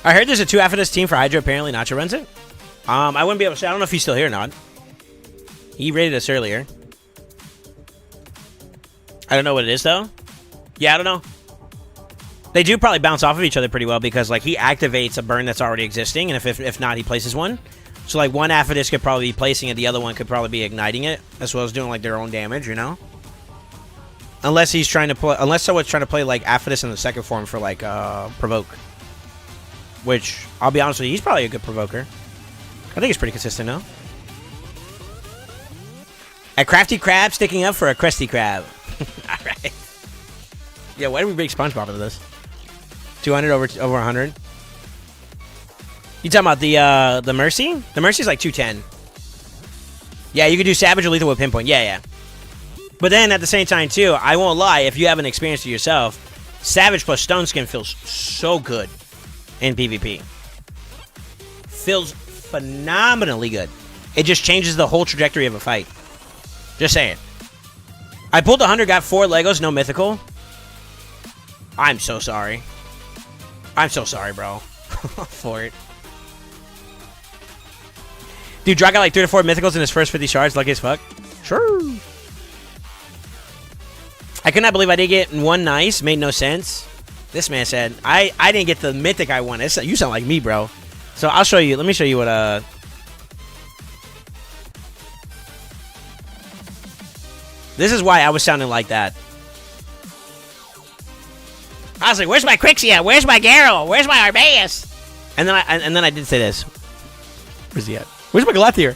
Speaker 4: I heard there's a 2 Affidus team for Hydra. Apparently, Nacho runs it. I wouldn't be able to say. I don't know if he's still here or not. He raided us earlier. I don't know what it is, though. Yeah, I don't know. They do probably bounce off of each other pretty well because, like, he activates a burn that's already existing, and if not, he places one. So, like, one Affidus could probably be placing it, the other one could probably be igniting it, as well as doing, like, their own damage, you know? Unless he's trying to play, unless someone's trying to play, like, Affidus in the second form for, like, Provoke. Which, I'll be honest with you, he's probably a good Provoker. I think he's pretty consistent, no? A crafty crab sticking up for a crusty crab. Alright. Yeah, why did we bring SpongeBob into this? 200 over 100. You talking about the Mercy? The Mercy's like 210. Yeah, you could do Savage or Lethal with Pinpoint. Yeah. But then at the same time, too, I won't lie, if you haven't experienced it yourself, Savage plus Stone Skin feels so good in PvP. Feels phenomenally good. It just changes the whole trajectory of a fight. Just saying. I pulled 100, got 4 Legos, no mythical. I'm so sorry. I'm so sorry, bro. For it. Dude, Draw got like 3 to 4 mythicals in his first 50 shards. Lucky as fuck. Sure. I could not believe I didn't get one nice. Made no sense. This man said, I didn't get the mythic I wanted. You sound like me, bro. So I'll show you. Let me show you what, This is why I was sounding like that. I was like, where's my Quixia? Where's my Garrow? Where's my Arbaeus? And then I did say this. Where's he at? Where's my Galathier?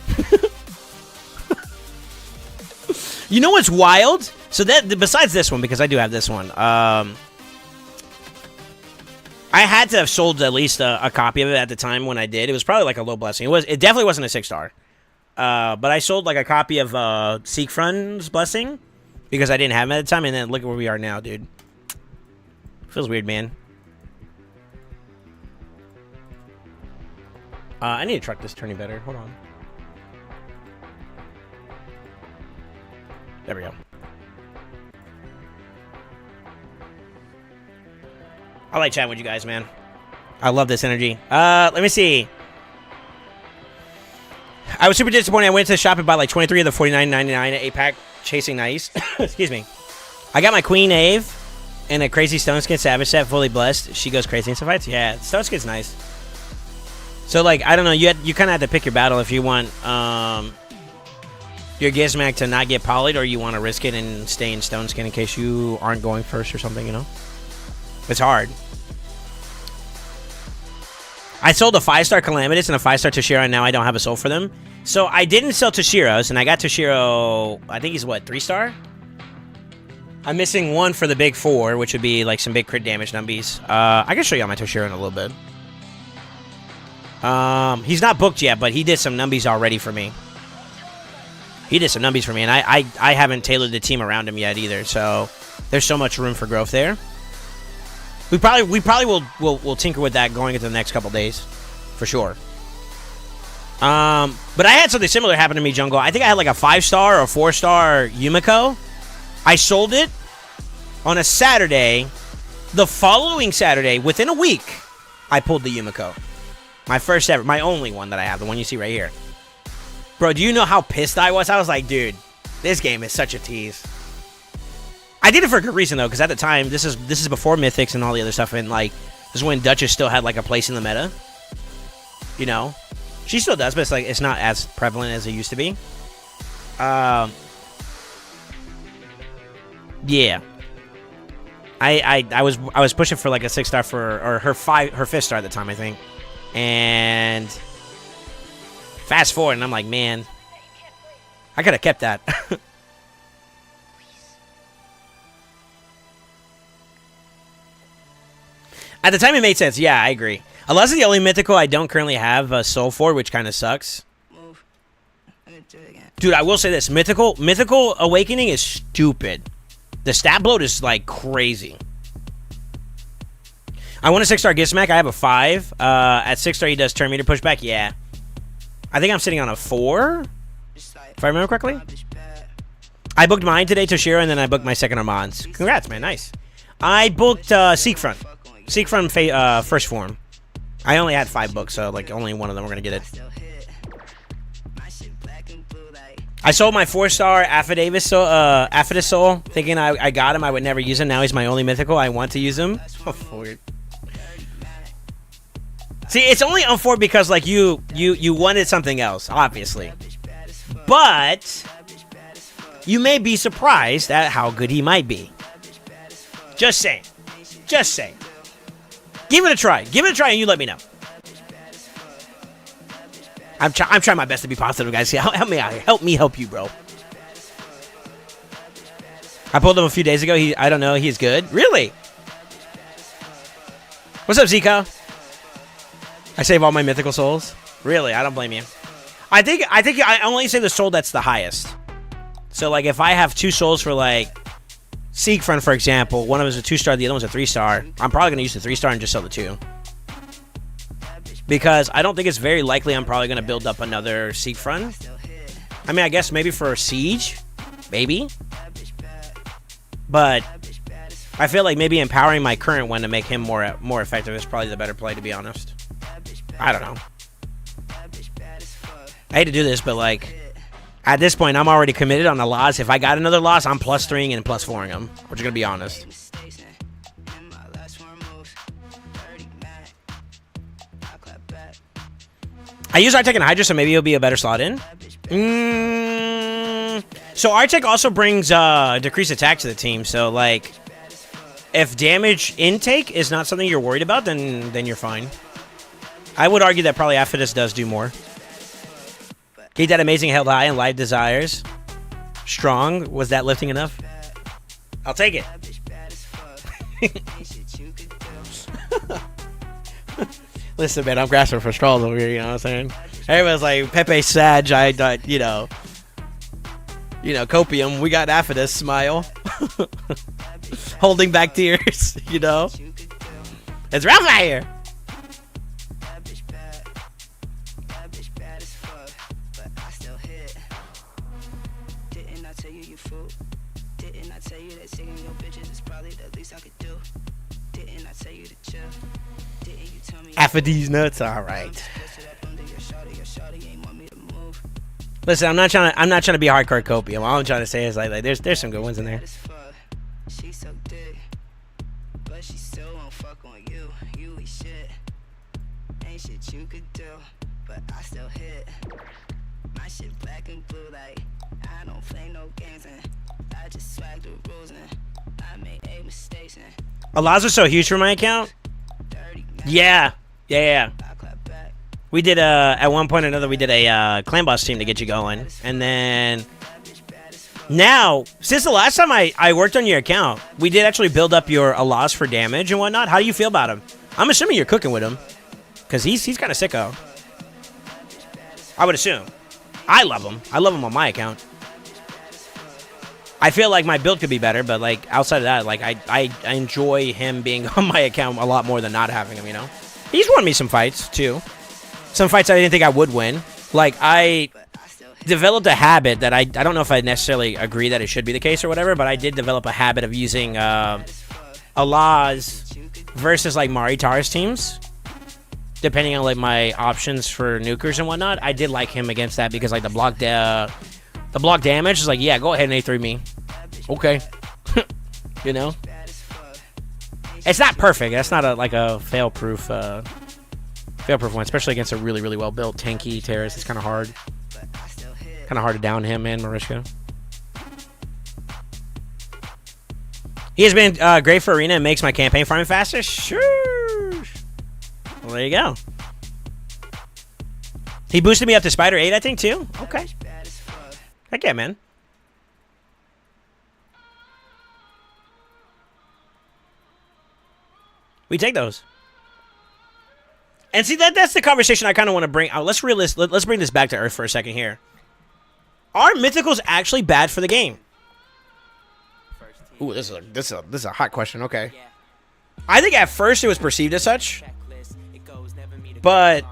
Speaker 4: You know what's wild? So that besides this one, because I do have this one, I had to have sold at least a copy of it at the time when I did. It was probably like a low blessing. It definitely wasn't a 6-star. But I sold like a copy of Siegfried's Blessing because I didn't have him at the time, and then look at where we are now, dude. Feels weird, man. I need to truck this turning better. Hold on. There we go. I like chatting with you guys, man. I love this energy. Let me see. I was super disappointed. I went to the shop and bought like 23 of the $49.99 at 8-pack chasing nice. Excuse me. I got my Queen Ave and a crazy Stone Skin Savage set, fully blessed. She goes crazy in some fights. Yeah, Stone Skin's nice. So like, I don't know. You kind of have to pick your battle if you want your Gizmac to not get polyed, or you want to risk it and stay in Stone Skin in case you aren't going first or something. You know, it's hard. I sold a 5-star Calamitous and a 5-star Toshiro, and now I don't have a soul for them. So I didn't sell Toshiro's, and I got Toshiro, I think he's what, 3-star? I'm missing one for the big 4, which would be like some big crit damage numbies. I can show you on my Toshiro in a little bit. He's not booked yet, but he did some numbies already for me. He did some numbies for me, and I haven't tailored the team around him yet either, so there's so much room for growth there. We probably will tinker with that going into the next couple days, for sure. But I had something similar happen to me, Jungle. I think I had like a 5-star or 4-star Yumiko. I sold it on a Saturday. The following Saturday, within a week, I pulled the Yumiko. My first ever, my only one that I have, the one you see right here. Bro, do you know how pissed I was? I was like, dude, this game is such a tease. I did it for a good reason, though, because at the time, this is before Mythics and all the other stuff, and, like, this is when Duchess still had, like, a place in the meta. You know? She still does, but it's, like, it's not as prevalent as it used to be. Yeah. I was pushing for, like, a 6-star or her 5th star at the time, I think. And fast forward, and I'm like, man, I could have kept that. At the time, it made sense. Yeah, I agree. Unless it's the only mythical I don't currently have a soul for, which kind of sucks. Dude, I will say this. Mythical Awakening is stupid. The stat bloat is, like, crazy. I want a 6-star Gizmac. I have a 5. At 6-star, he does turn meter pushback. Yeah. I think I'm sitting on a 4, if I remember correctly. I booked mine today, Toshiro, and then I booked my second Armand's. Congrats, man. Nice. I booked Seekfront. Seekfront first form. I only had 5 books, so like only one of them were gonna get it. I sold my 4-star Affidus Soul, thinking I got him. I would never use him. Now he's my only mythical. I want to use him. Oh, weird. See, it's only on 4 because like you wanted something else, obviously. But you may be surprised at how good he might be. Just saying. Just saying. Give it a try. Give it a try and you let me know. I'm trying my best to be positive, guys. Help me out here. Help me help you, bro. I pulled him a few days ago. I don't know. He's good. Really? What's up, Zika? I save all my mythical souls. Really? I don't blame you. I think I only say the soul that's the highest. So, like, if I have 2 souls for, like, Seekfront, for example, one of them is a 2-star, the other one's a 3-star. I'm probably going to use the 3-star and just sell the 2. Because I don't think it's very likely I'm probably going to build up another Seekfront. I mean, I guess maybe for Siege. Maybe. But I feel like maybe empowering my current one to make him more effective is probably the better play, to be honest. I don't know. I hate to do this, but, like, at this point, I'm already committed on the loss. If I got another loss, I'm +3ing and +4ing him. We're just going to be honest. I use Artec and Hydra, so maybe it'll be a better slot in. So Artec also brings decreased attack to the team. So, like, if damage intake is not something you're worried about, then you're fine. I would argue that probably Affidus does do more. Keep that amazing held high and live desires. Strong. Was that lifting enough? I'll take it. Listen, man, I'm grasping for straws over here, you know what I'm saying? Everybody's like, Pepe Sag, you know, copium. We got Affidus, smile. Holding back tears, you know? It's rough out here.
Speaker 5: Half of these nuts, all right.
Speaker 4: Listen, I'm not trying to be hardcore copium. All I'm trying to say is like there's some good ones in there.
Speaker 3: She's so thick, but she still won't fuck on you. You ain't shit. Ain't shit you could do, but I still hit. My shit black and blue, like I don't play no games, and I just swag the rules, and I made 8 mistakes, and
Speaker 4: Allah's was so huge for my account. Yeah. We did at one point or another we did a clan boss team to get you going, and then now since the last time I worked on your account, we did actually build up your Allahs for damage and whatnot. How do you feel about him? I'm assuming you're cooking with him, cause he's kind of sicko. I would assume. I love him. I love him on my account. I feel like my build could be better, but like outside of that, like I enjoy him being on my account a lot more than not having him. You know, he's won me some fights too. Some fights I didn't think I would win. Like, I developed a habit that I don't know if I necessarily agree that it should be the case or whatever, but I did develop a habit of using Allah's versus, like, Maritar's teams. Depending on, like, my options for nukers and whatnot. I did like him against that because, like, the block damage is like, yeah, go ahead and A3 me. Okay. You know? It's not perfect. That's not a fail-proof one, especially against a really, really well-built tanky terrorist. It's kind of hard. Kind of hard to down him, man, Marishka. He has been great for Arena and makes my campaign farming faster. Sure. Well, there you go. He boosted me up to Spider 8, I think, too. Okay. Heck yeah, man. We take those. And see, that's the conversation I kind of want to bring out. Let's bring this back to earth for a second here. Are mythicals actually bad for the game? Ooh, this is a hot question. Okay. I think at first it was perceived as such. But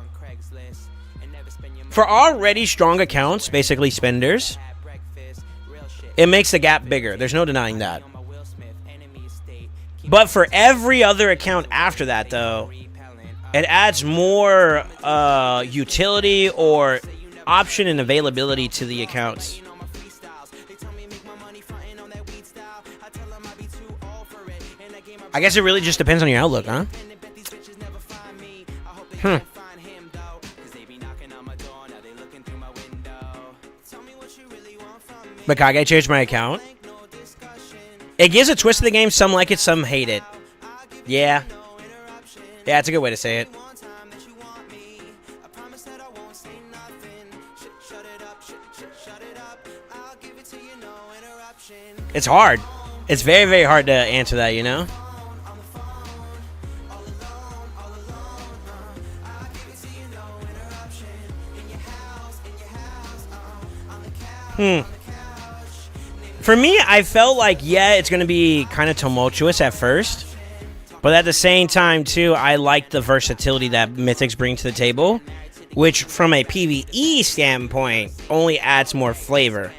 Speaker 4: for already strong accounts, basically spenders, it makes the gap bigger. There's no denying that. But for every other account after that, though, it adds more utility or option and availability to the accounts. I guess it really just depends on your outlook, huh? But Kage changed my account. It gives a twist to the game. Some like it, some hate it. Yeah. Yeah, it's a good way to say it. It's hard. It's very, very hard to answer that, you know? For me, I felt like, yeah, it's going to be kind of tumultuous at first. But at the same time, too, I like the versatility that Mythics bring to the table, which from a PvE standpoint only adds more flavor.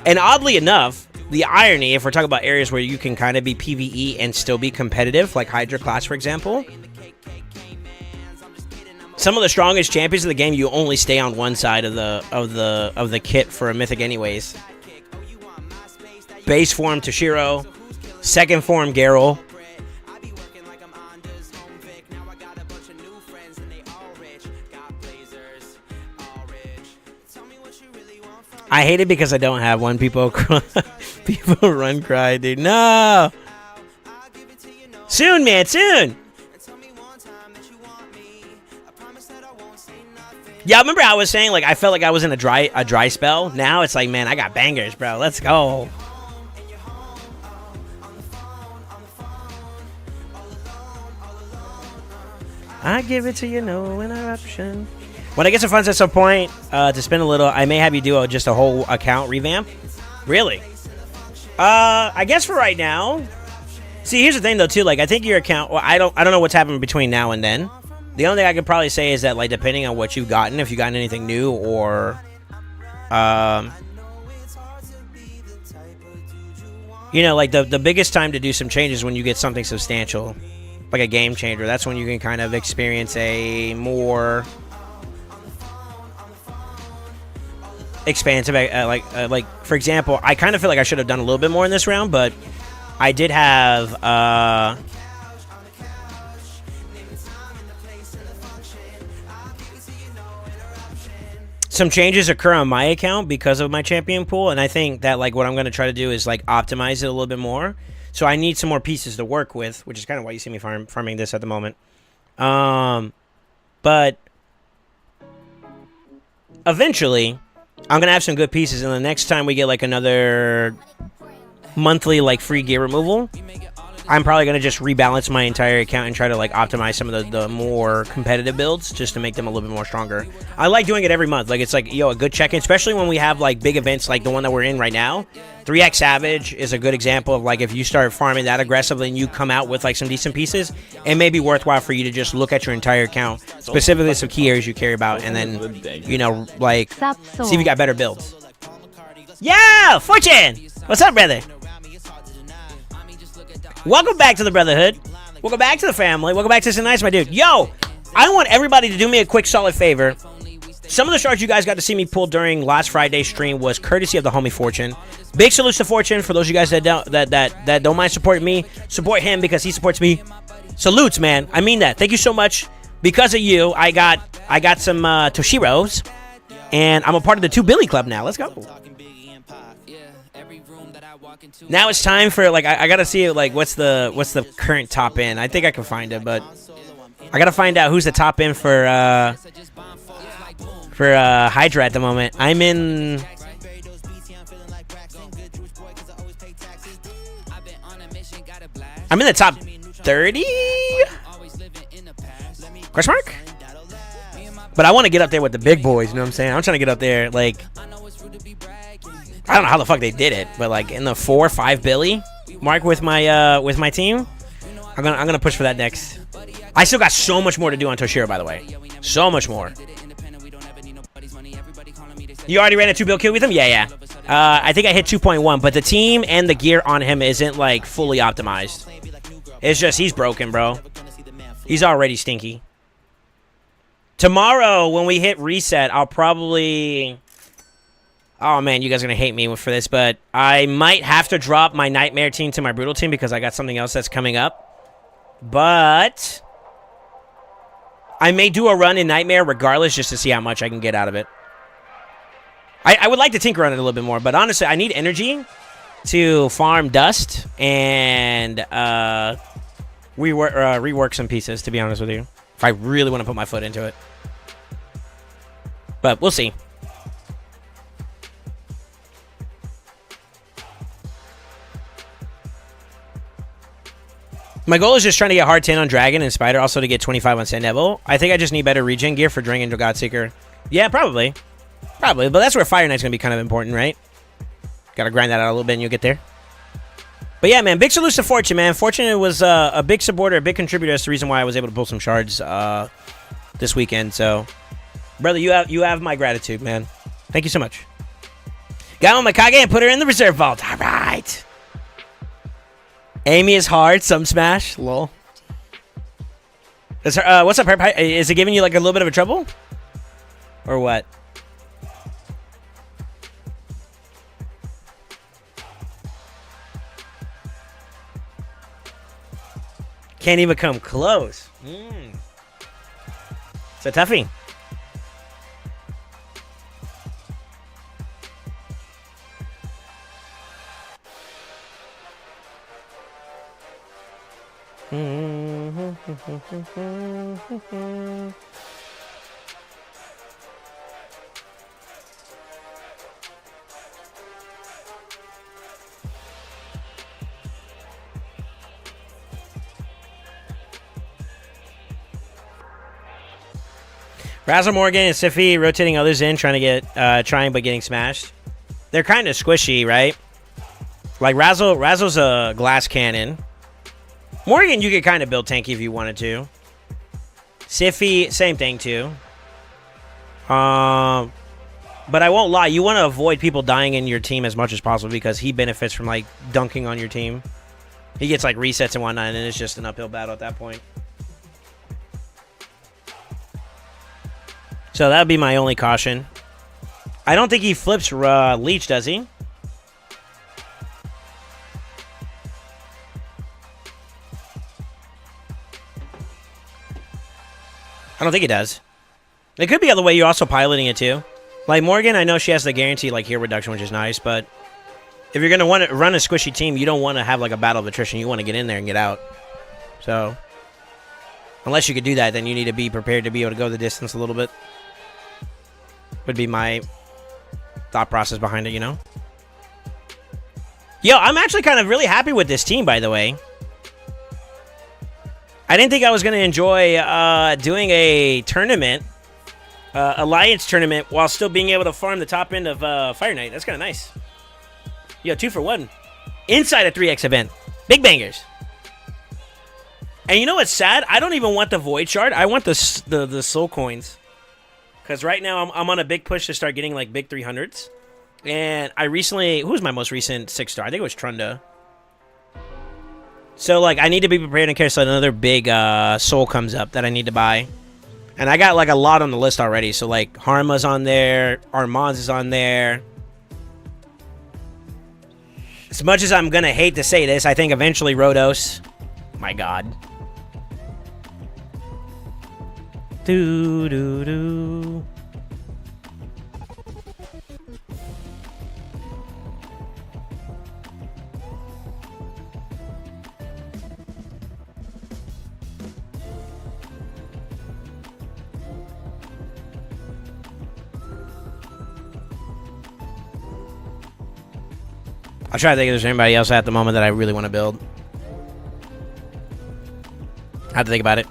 Speaker 4: And oddly enough, the irony, if we're talking about areas where you can kind of be PvE and still be competitive, like Hydra class, for example, some of the strongest champions of the game, you only stay on one side of the kit for a Mythic anyways. Base form Toshiro, second form Geralt. I hate it because I don't have one. People run cry, dude. No. Soon, man, soon. Yeah, I remember I was saying, like, I felt like I was in a dry spell. Now it's like, man, I got bangers, bro. Let's go. I give it to you, no interruption. When I get some funds at some point to spend a little, I may have you do just a whole account revamp. Really? I guess for right now. See, here's the thing though, too. Like, I think your account. Well, I don't know what's happening between now and then. The only thing I could probably say is that, like, depending on what you've gotten, if you've gotten anything new or, you know, like the biggest time to do some changes when you get something substantial, like a game changer. That's when you can kind of experience a more expansive, like for example, I kind of feel like I should have done a little bit more in this round, but I did have some changes occur on my account because of my champion pool, and I think that like what I'm going to try to do is like optimize it a little bit more. So I need some more pieces to work with, which is kind of why you see me farming this at the moment. But eventually I'm going to have some good pieces, and the next time we get like another monthly like free gear removal, I'm probably going to just rebalance my entire account and try to like optimize some of the more competitive builds just to make them a little bit more stronger. I like doing it every month. Like, it's like, yo, a good check-in, especially when we have like big events like the one that we're in right now. 3X Savage is a good example of like if you start farming that aggressively and you come out with like some decent pieces, it may be worthwhile for you to just look at your entire account, specifically some key areas you care about, and then, you know, like see if you got better builds. Yeah, Fortune! What's up, brother? Welcome back to the Brotherhood. Welcome back to the family. Welcome back to This Is Nice, my dude. Yo, I want everybody to do me a quick solid favor. Some of the shards you guys got to see me pull during last Friday's stream was courtesy of the homie Fortune. Big salutes to Fortune. For those of you guys that don't mind supporting me, support him because he supports me. Salutes, man. I mean that. Thank you so much. Because of you, I got some Toshiros, and I'm a part of the 2 Billy Club now. Let's go. Now it's time for like I gotta see like what's the current top end. I think I can find it, but I gotta find out who's the top end for Hydra at the moment. I'm in the top 30? Question mark? But I want to get up there with the big boys, you know what I'm saying? I'm trying to get up there, like, I don't know how the fuck they did it, but like in the 4 or 5 Billy mark with my team, I'm gonna push for that next. I still got so much more to do on Toshiro, by the way. So much more. You already ran a 2 bill kill with him? Yeah. I think I hit 2.1, but the team and the gear on him isn't like fully optimized. It's just he's broken, bro. He's already stinky. Tomorrow when we hit reset, I'll probably... Oh, man, you guys are going to hate me for this, but I might have to drop my Nightmare team to my Brutal team because I got something else that's coming up. But I may do a run in Nightmare regardless just to see how much I can get out of it. I would like to tinker on it a little bit more, but honestly, I need energy to farm Dust and rework some pieces, to be honest with you, if I really want to put my foot into it. But we'll see. My goal is just trying to get hard 10 on Dragon and Spider, also to get 25 on Sand Devil. I think I just need better regen gear for Dragon and Godseeker. Yeah, probably. Probably, but that's where Fire Knight's going to be kind of important, right? Got to grind that out a little bit and you'll get there. But yeah, man, big salutes to Fortune, man. Fortune was a big supporter, a big contributor. That's the reason why I was able to pull some shards this weekend. So, brother, you have my gratitude, man. Thank you so much. Got on Mikage and put her in the reserve vault. All right. Amy is hard. Some smash. Lol. What's up, Herb? Is it giving you like a little bit of a trouble? Or what? Can't even come close. It's a toughie. Razzle Morgan and Siffy rotating others in, trying to get trying but getting smashed. They're kind of squishy, right? Like Razzle's a glass cannon. Morgan, you could kind of build tanky if you wanted to. Siffy, same thing too. But I won't lie, you want to avoid people dying in your team as much as possible because he benefits from, like, dunking on your team. He gets, like, resets and whatnot, and it's just an uphill battle at that point. So that would be my only caution. I don't think he flips Leech, does he? I don't think he does. It could be the other way. You're also piloting it, too. Like, Morgan, I know she has the guarantee, like, heal reduction, which is nice, but if you're going to want to run a squishy team, you don't want to have, like, a battle of attrition. You want to get in there and get out. So, unless you could do that, then you need to be prepared to be able to go the distance a little bit. Would be my thought process behind it, you know? Yo, I'm actually kind of really happy with this team, by the way. I didn't think I was going to enjoy doing a tournament. Alliance tournament while still being able to farm the top end of Fire Knight. That's kind of nice. Yo, 2 for 1. Inside a 3x event. Big bangers. And you know what's sad? I don't even want the Void Shard. I want the soul coins. Because right now I'm on a big push to start getting like big 300s. And I recently... Who was my most recent 6-star? I think it was Trunda. So like I need to be prepared in case another big soul comes up that I need to buy. And I got, like, a lot on the list already. So, like, Harma's on there. Armand's is on there. As much as I'm going to hate to say this, I think eventually Rhodos. My God. Doo-doo-doo. I'll try to think if there's anybody else at the moment that I really want to build. I have to think about it.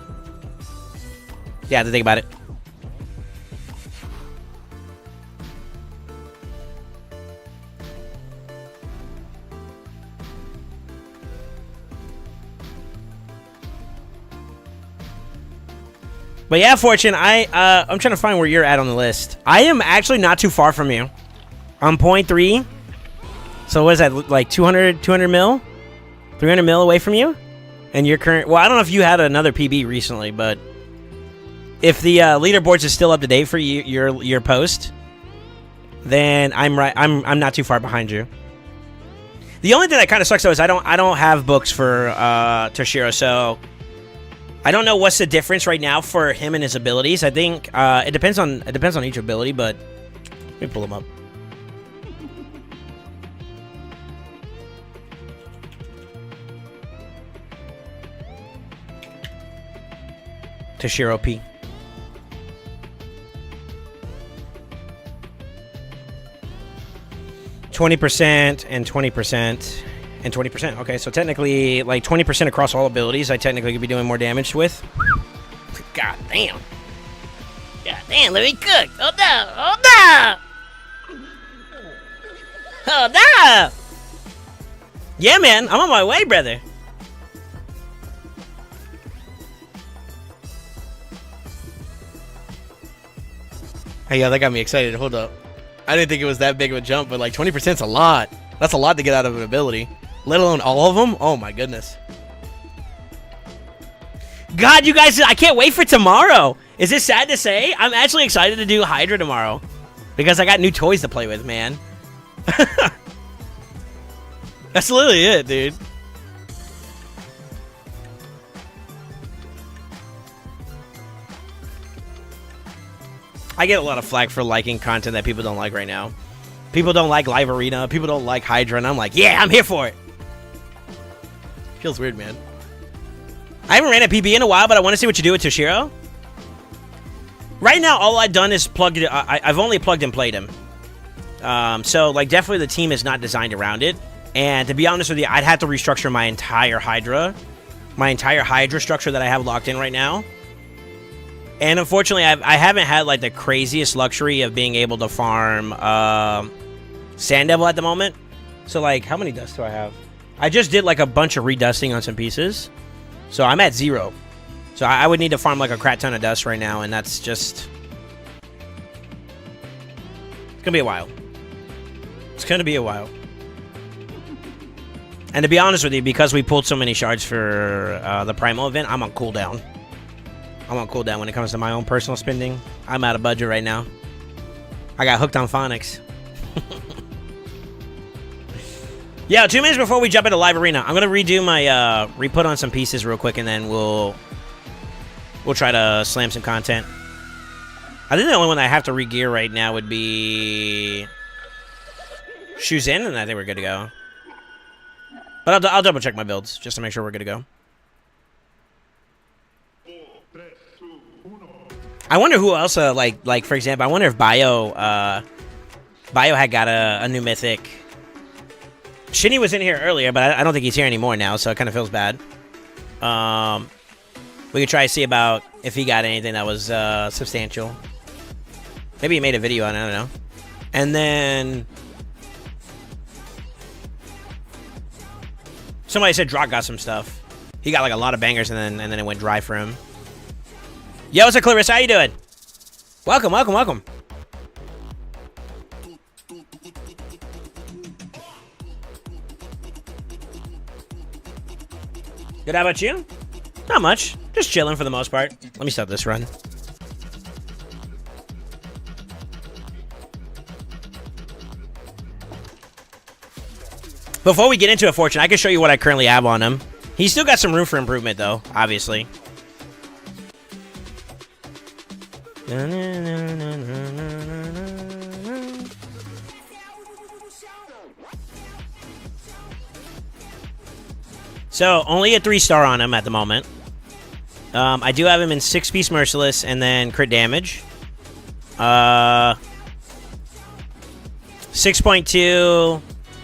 Speaker 4: Yeah, I have to think about it. But yeah, Fortune, I'm trying to find where you're at on the list. I am actually not too far from you. I'm 0.3. So what is that, like 200 mil? 300 mil away from you? And your current... Well, I don't know if you had another PB recently, but... If the leaderboards is still up to date for you, your post, then I'm right. I'm not too far behind you. The only thing that kind of sucks though is I don't have books for Toshiro, so I don't know what's the difference right now for him and his abilities. I think it depends on each ability, but let me pull them up. Toshiro P. 20% and 20% and 20%. Okay, so technically, like 20% across all abilities, I technically could be doing more damage with. God damn. God damn, let me cook. Hold up. Hold up. Hold up. Yeah, man, I'm on my way, brother. Hey, yo, that got me excited. Hold up. I didn't think it was that big of a jump, but like 20% is a lot. That's a lot to get out of an ability. Let alone all of them? Oh my goodness. God, you guys, I can't wait for tomorrow. Is this sad to say? I'm actually excited to do Hydra tomorrow. Because I got new toys to play with, man. That's literally it, dude. I get a lot of flack for liking content that people don't like right now. People don't like Live Arena. People don't like Hydra. And I'm like, yeah, I'm here for it. Feels weird, man. I haven't ran a PB in a while, but I want to see what you do with Toshiro. Right now, all I've done is plugged it. I've only plugged and played him. So, like, definitely the team is not designed around it. And to be honest with you, I'd have to restructure my entire Hydra. My entire Hydra structure that I have locked in right now. And unfortunately, I haven't had, like, the craziest luxury of being able to farm Sand Devil at the moment. So, like, how many dusts do I have? I just did, like, a bunch of redusting on some pieces. So, I'm at 0. So, I would need to farm, like, a crap ton of dust right now. And that's just... gonna be a while. It's gonna be a while. And to be honest with you, because we pulled so many shards for the Primal event, I'm on cooldown. I'm on cooldown when it comes to my own personal spending. I'm out of budget right now. I got hooked on phonics. Yeah, 2 minutes before we jump into live arena, I'm gonna redo my re-put on some pieces real quick, and then we'll try to slam some content. I think the only one that I have to re-gear right now would be Shoes In, and I think we're good to go. But I'll double check my builds just to make sure we're good to go. I wonder who else, like for example, I wonder if Bio had got a new mythic. Shinny was in here earlier, but I don't think he's here anymore now, so it kind of feels bad. We could try to see about if he got anything that was substantial. Maybe he made a video on it, I don't know. And then somebody said Drock got some stuff. He got like a lot of bangers, and then it went dry for him. Yo, what's up, Clarissa? How you doing? Welcome, welcome, welcome. Good, how about you? Not much. Just chilling for the most part. Let me start this run. Before we get into a fortune, I can show you what I currently have on him. He's still got some room for improvement, though, obviously. So, only a 3-star on him at the moment. I do have him in 6-piece Merciless and then crit damage. 6.2.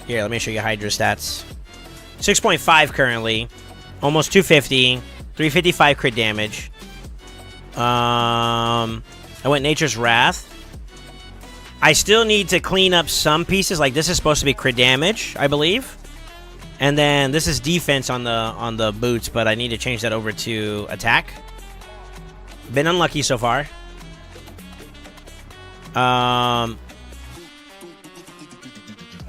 Speaker 4: Here, let me show you Hydra stats. 6.5 currently. Almost 250. 355 crit damage. I went Nature's Wrath. I still need to clean up some pieces. Like, this is supposed to be crit damage, I believe. And then this is defense on the boots, but I need to change that over to attack. Been unlucky so far.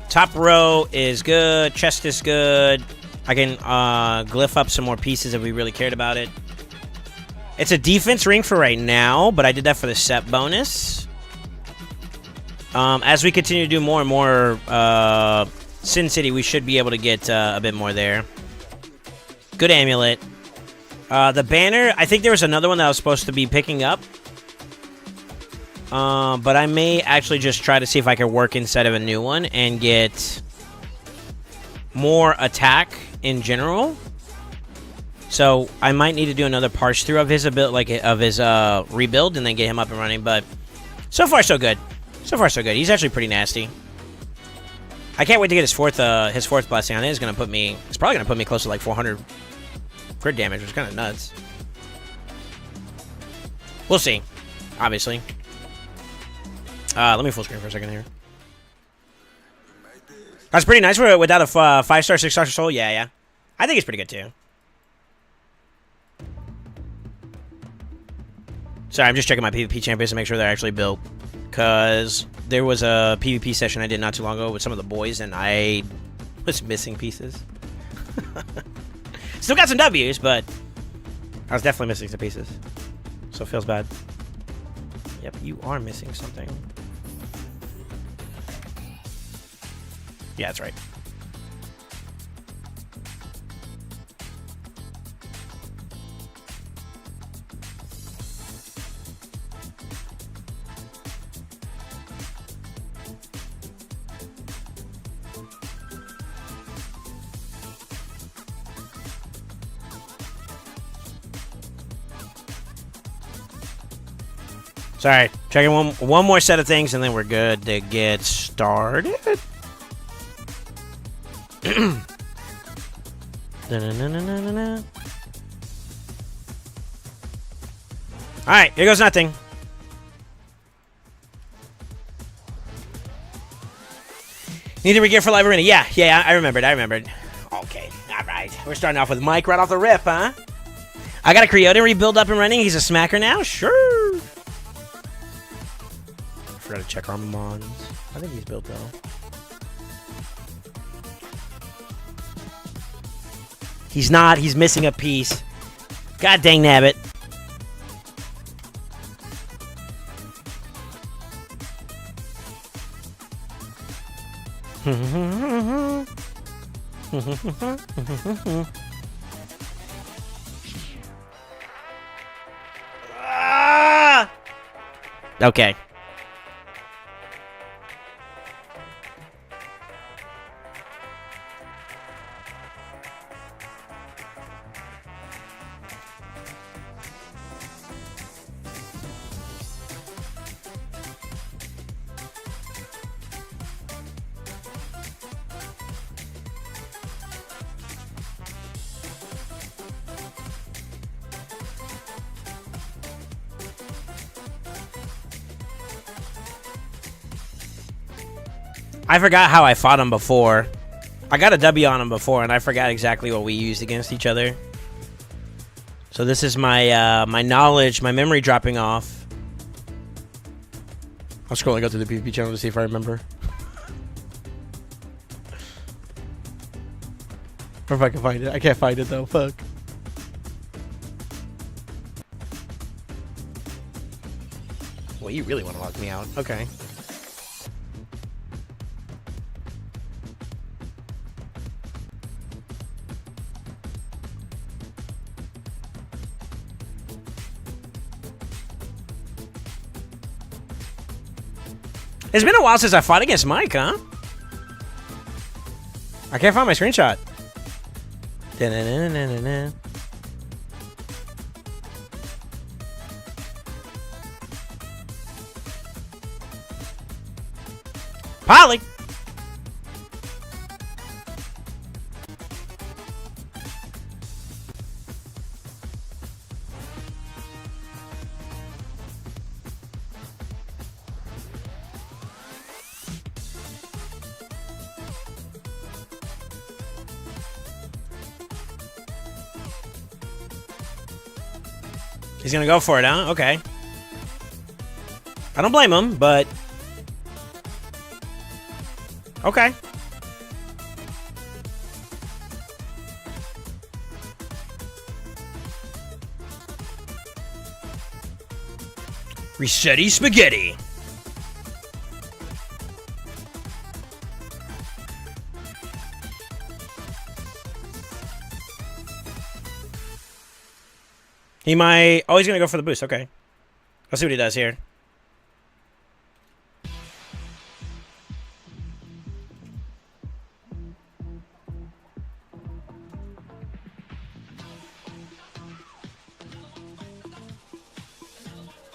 Speaker 4: Top row is good. Chest is good. I can glyph up some more pieces if we really cared about it. It's a defense ring for right now, but I did that for the set bonus. As we continue to do more and more Sin City, we should be able to get a bit more there. Good amulet. The banner, I think there was another one that I was supposed to be picking up. But I may actually just try to see if I can work inside of a new one and get more attack in general. So I might need to do another parse through of his rebuild, and then get him up and running. But so far so good. So far so good. He's actually pretty nasty. I can't wait to get his fourth blessing on it. It's probably gonna put me close to like 400 crit damage, which is kind of nuts. We'll see. Obviously. Let me full screen for a second here. That's pretty nice without a 5-star, 6-star soul. Yeah. I think it's pretty good too. Sorry, I'm just checking my PvP champions to make sure they're actually built. Because there was a PvP session I did not too long ago with some of the boys, and I was missing pieces. Still got some W's, but I was definitely missing some pieces. So it feels bad. Yep, you are missing something. Yeah, that's right. Sorry, checking one more set of things, and then we're good to get started. Alright, here goes nothing. Need to re-gear for live arena. Yeah, I remembered. Okay, alright. We're starting off with Mike right off the rip, huh? I got a Creoda rebuild up and running. He's a smacker now? Sure. Forgot to check our mons. I think he's built though. He's not. He's missing a piece. God dang nabbit. Ah! Okay. I forgot how I fought him before. I got a W on him before, and I forgot exactly what we used against each other. So this is my my knowledge, my memory dropping off. I'll scroll and go to the PvP channel to see if I remember. Or if I can find it. I can't find it though. Fuck. Well, you really want to lock me out. Okay. It's been a while since I fought against Mike, huh? I can't find my screenshot. Da-na-na-na-na-na. Polly! He's gonna go for it, huh? Okay. I don't blame him, but... Okay. Resetti spaghetti. He might... Oh, he's going to go for the boost. Okay. Let's see what he does here.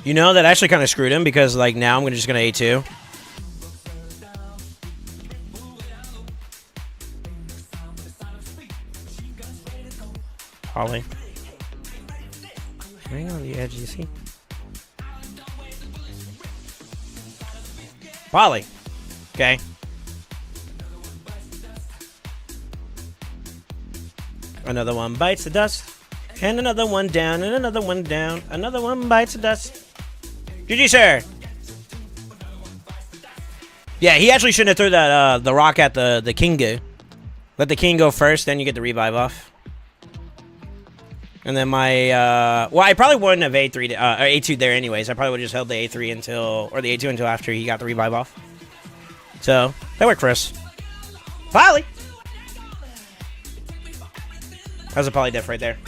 Speaker 4: You know, that actually kind of screwed him because, like, now I'm just going to A2. Holly. Right on the edge, you see? Polly. Okay. Another one bites the dust. And another one down, and another one down. Another one bites the dust. GG, sir. Yeah, he actually shouldn't have threw that the rock at the king go. Let the king go first, then you get the revive off. And then my, well, I probably wouldn't have A3, or A2 there anyways. I probably would have just held the A3 until, or the A2 until after he got the revive off. So, that worked for us. Polly! That was a poly diff right there.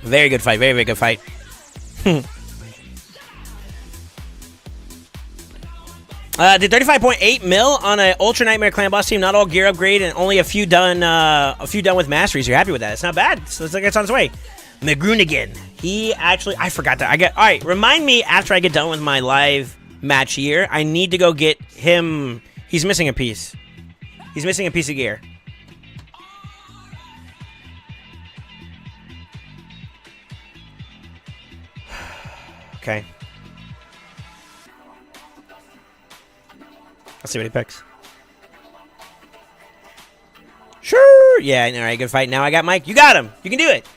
Speaker 4: Very good fight, very, very good fight. Did 35.8 mil on an Ultra Nightmare Clan Boss team. Not all gear upgrade and only a few done with masteries. You're happy with that? It's not bad. So it's like it's on its way. McGroonigan. He actually, I forgot that. All right, remind me after I get done with my live match here. I need to go get him. He's missing a piece. He's missing a piece of gear. Okay. Let's see what he picks. Sure. Yeah, all right, good fight. Now I got Mike. You got him. You can do it.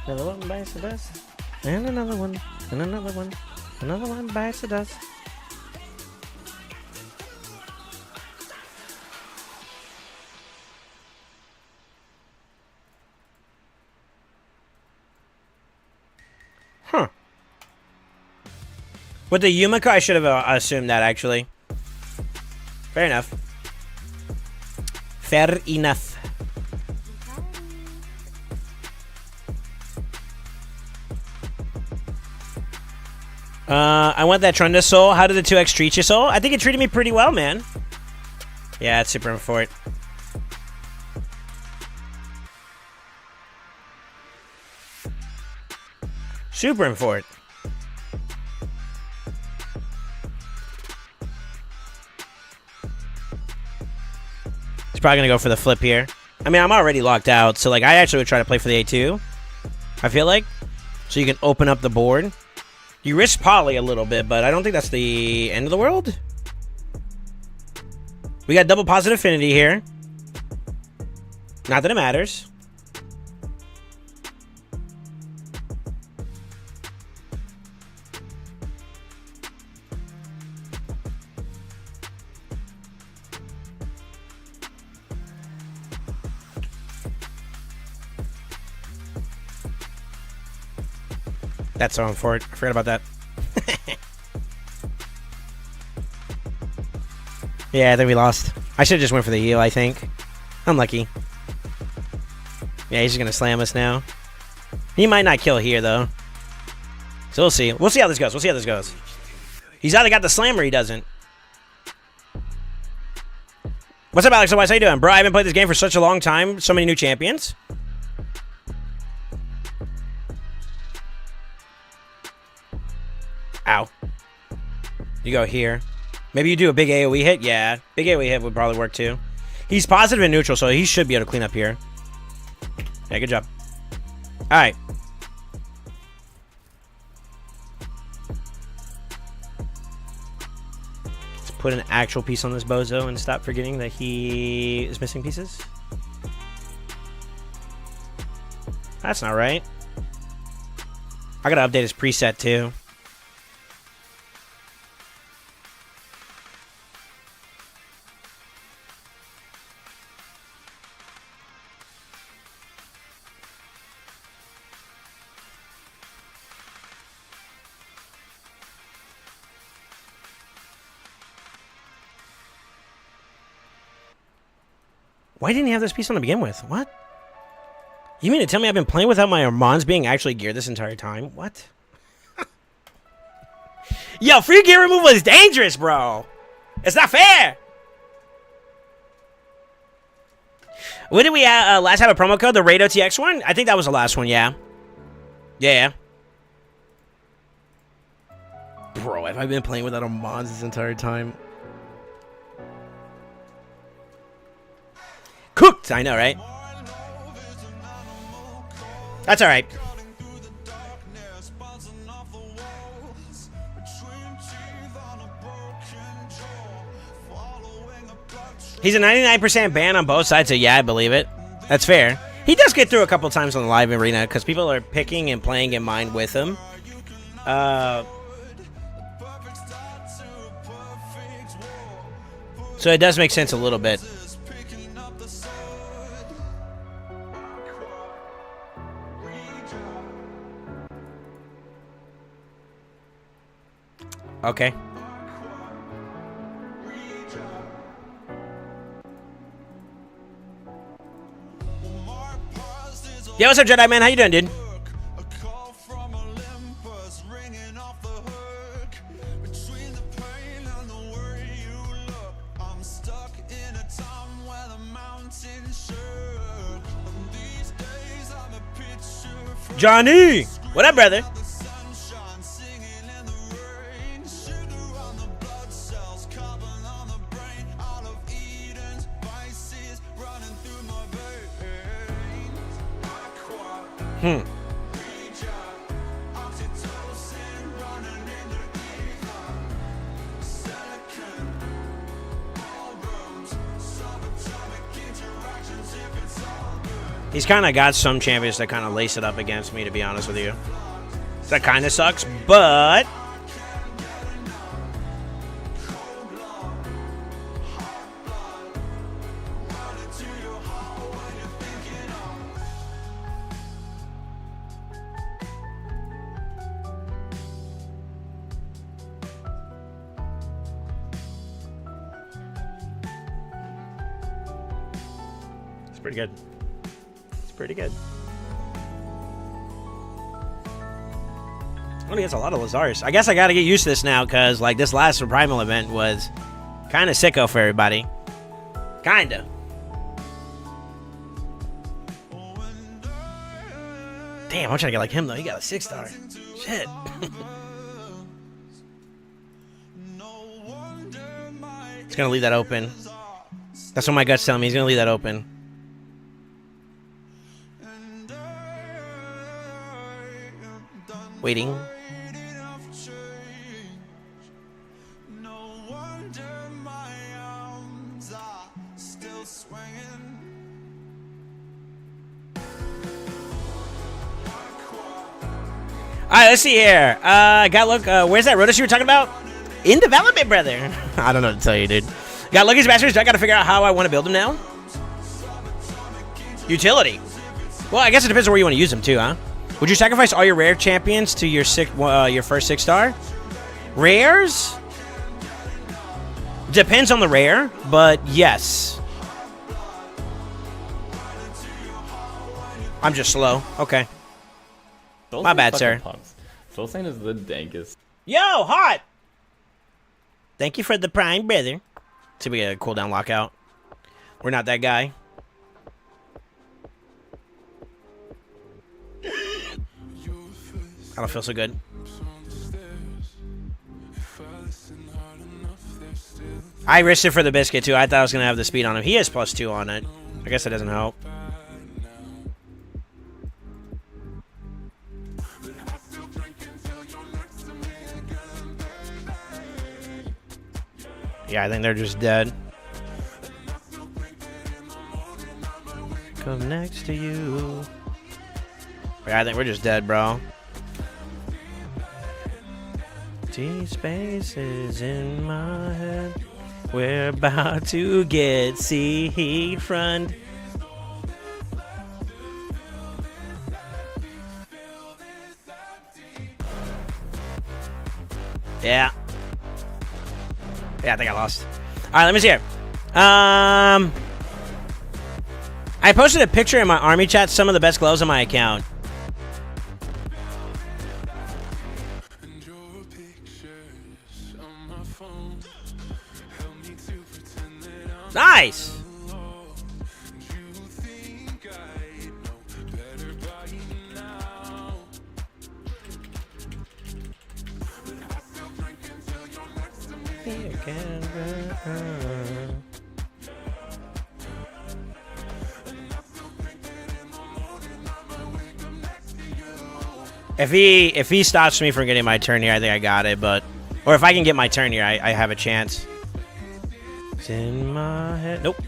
Speaker 4: Another one bites the dust. And another one. And another one. Another one bites the dust. Huh. With the Yumiko, I should have assumed that, actually. Fair enough. Fair enough. I want that Trunda soul. How did the 2X treat you, soul? I think it treated me pretty well, man. Yeah, it's super for it. Super in for it. He's probably gonna go for the flip here. I mean, I'm already locked out, so like I actually would try to play for the A2. I feel like. So you can open up the board. You risk poly a little bit, but I don't think that's the end of the world. We got double positive affinity here. Not that it matters. That's so for it. I forgot about that. Yeah, I think we lost. I should have just went for the heal, I think. Unlucky. Yeah, he's just going to slam us now. He might not kill here, though. So we'll see. We'll see how this goes. We'll see how this goes. He's either got the slam or he doesn't. What's up, Alex? How you doing? Bro, I haven't played this game for such a long time. So many new champions. Ow. You go here. Maybe you do a big AoE hit? Yeah. Big AoE hit would probably work too. He's positive and neutral, so he should be able to clean up here. Yeah, good job. Alright. Let's put an actual piece on this bozo and stop forgetting that he is missing pieces. That's not right. I gotta update his preset too. Why didn't he have this piece on to begin with? What? You mean to tell me I've been playing without my Armands being actually geared this entire time? What? Yo, free gear removal is dangerous, bro. It's not fair. When did we last have a promo code? The Raid OTX one? I think that was the last one, yeah. Yeah. Bro, have I been playing without Armands this entire time? Cooked! I know, right? That's alright. He's a 99% ban on both sides, so yeah, I believe it. That's fair. He does get through a couple times on the live arena because people are picking and playing in mind with him. So it does make sense a little bit. Okay. Yeah, what's up, Jedi Man? How you doing, dude? Johnny! What up, brother? He's kind of got some champions that kind of lace it up against me, to be honest with you. That kind of sucks, but... It's pretty good. It's pretty good. Only gets a lot of Lazarus. I guess I gotta get used to this now, because like this last Primal event was kind of sicko for everybody. Kinda. Damn, I'm trying to get like him though. He got a 6-star. Shit. He's gonna leave that open. That's what my gut's telling me. He's gonna leave that open. Waiting. Alright, let's see here. Got look. Where's that Rotus you were talking about? In development, brother. I don't know what to tell you, dude. Got Lucky's Masters. I gotta figure out how I want to build them now. Utility. Well, I guess it depends on where you want to use them too, huh? Would you sacrifice all your rare champions to your first 6-star? Rares? Depends on the rare, but yes. I'm just slow. Okay. My bad, sir.
Speaker 1: Solsane is the dankest.
Speaker 4: Yo, hot! Thank you for the prime, brother. See if we get a cooldown lockout. We're not that guy. I don't feel so good. I risked it for the biscuit, too. I thought I was going to have the speed on him. He has +2 on it. I guess it doesn't help. Yeah, I think they're just dead. Come next to you. Yeah, I think we're just dead, bro. T-spaces in my head. We're about to get seed front. Yeah. Yeah, I think I lost. Alright, let me see here. I posted a picture in my army chat, some of the best gloves on my account. Nice! If he stops me from getting my turn here, I think I got it, but... Or if I can get my turn here, I have a chance. It's in my head. Nope.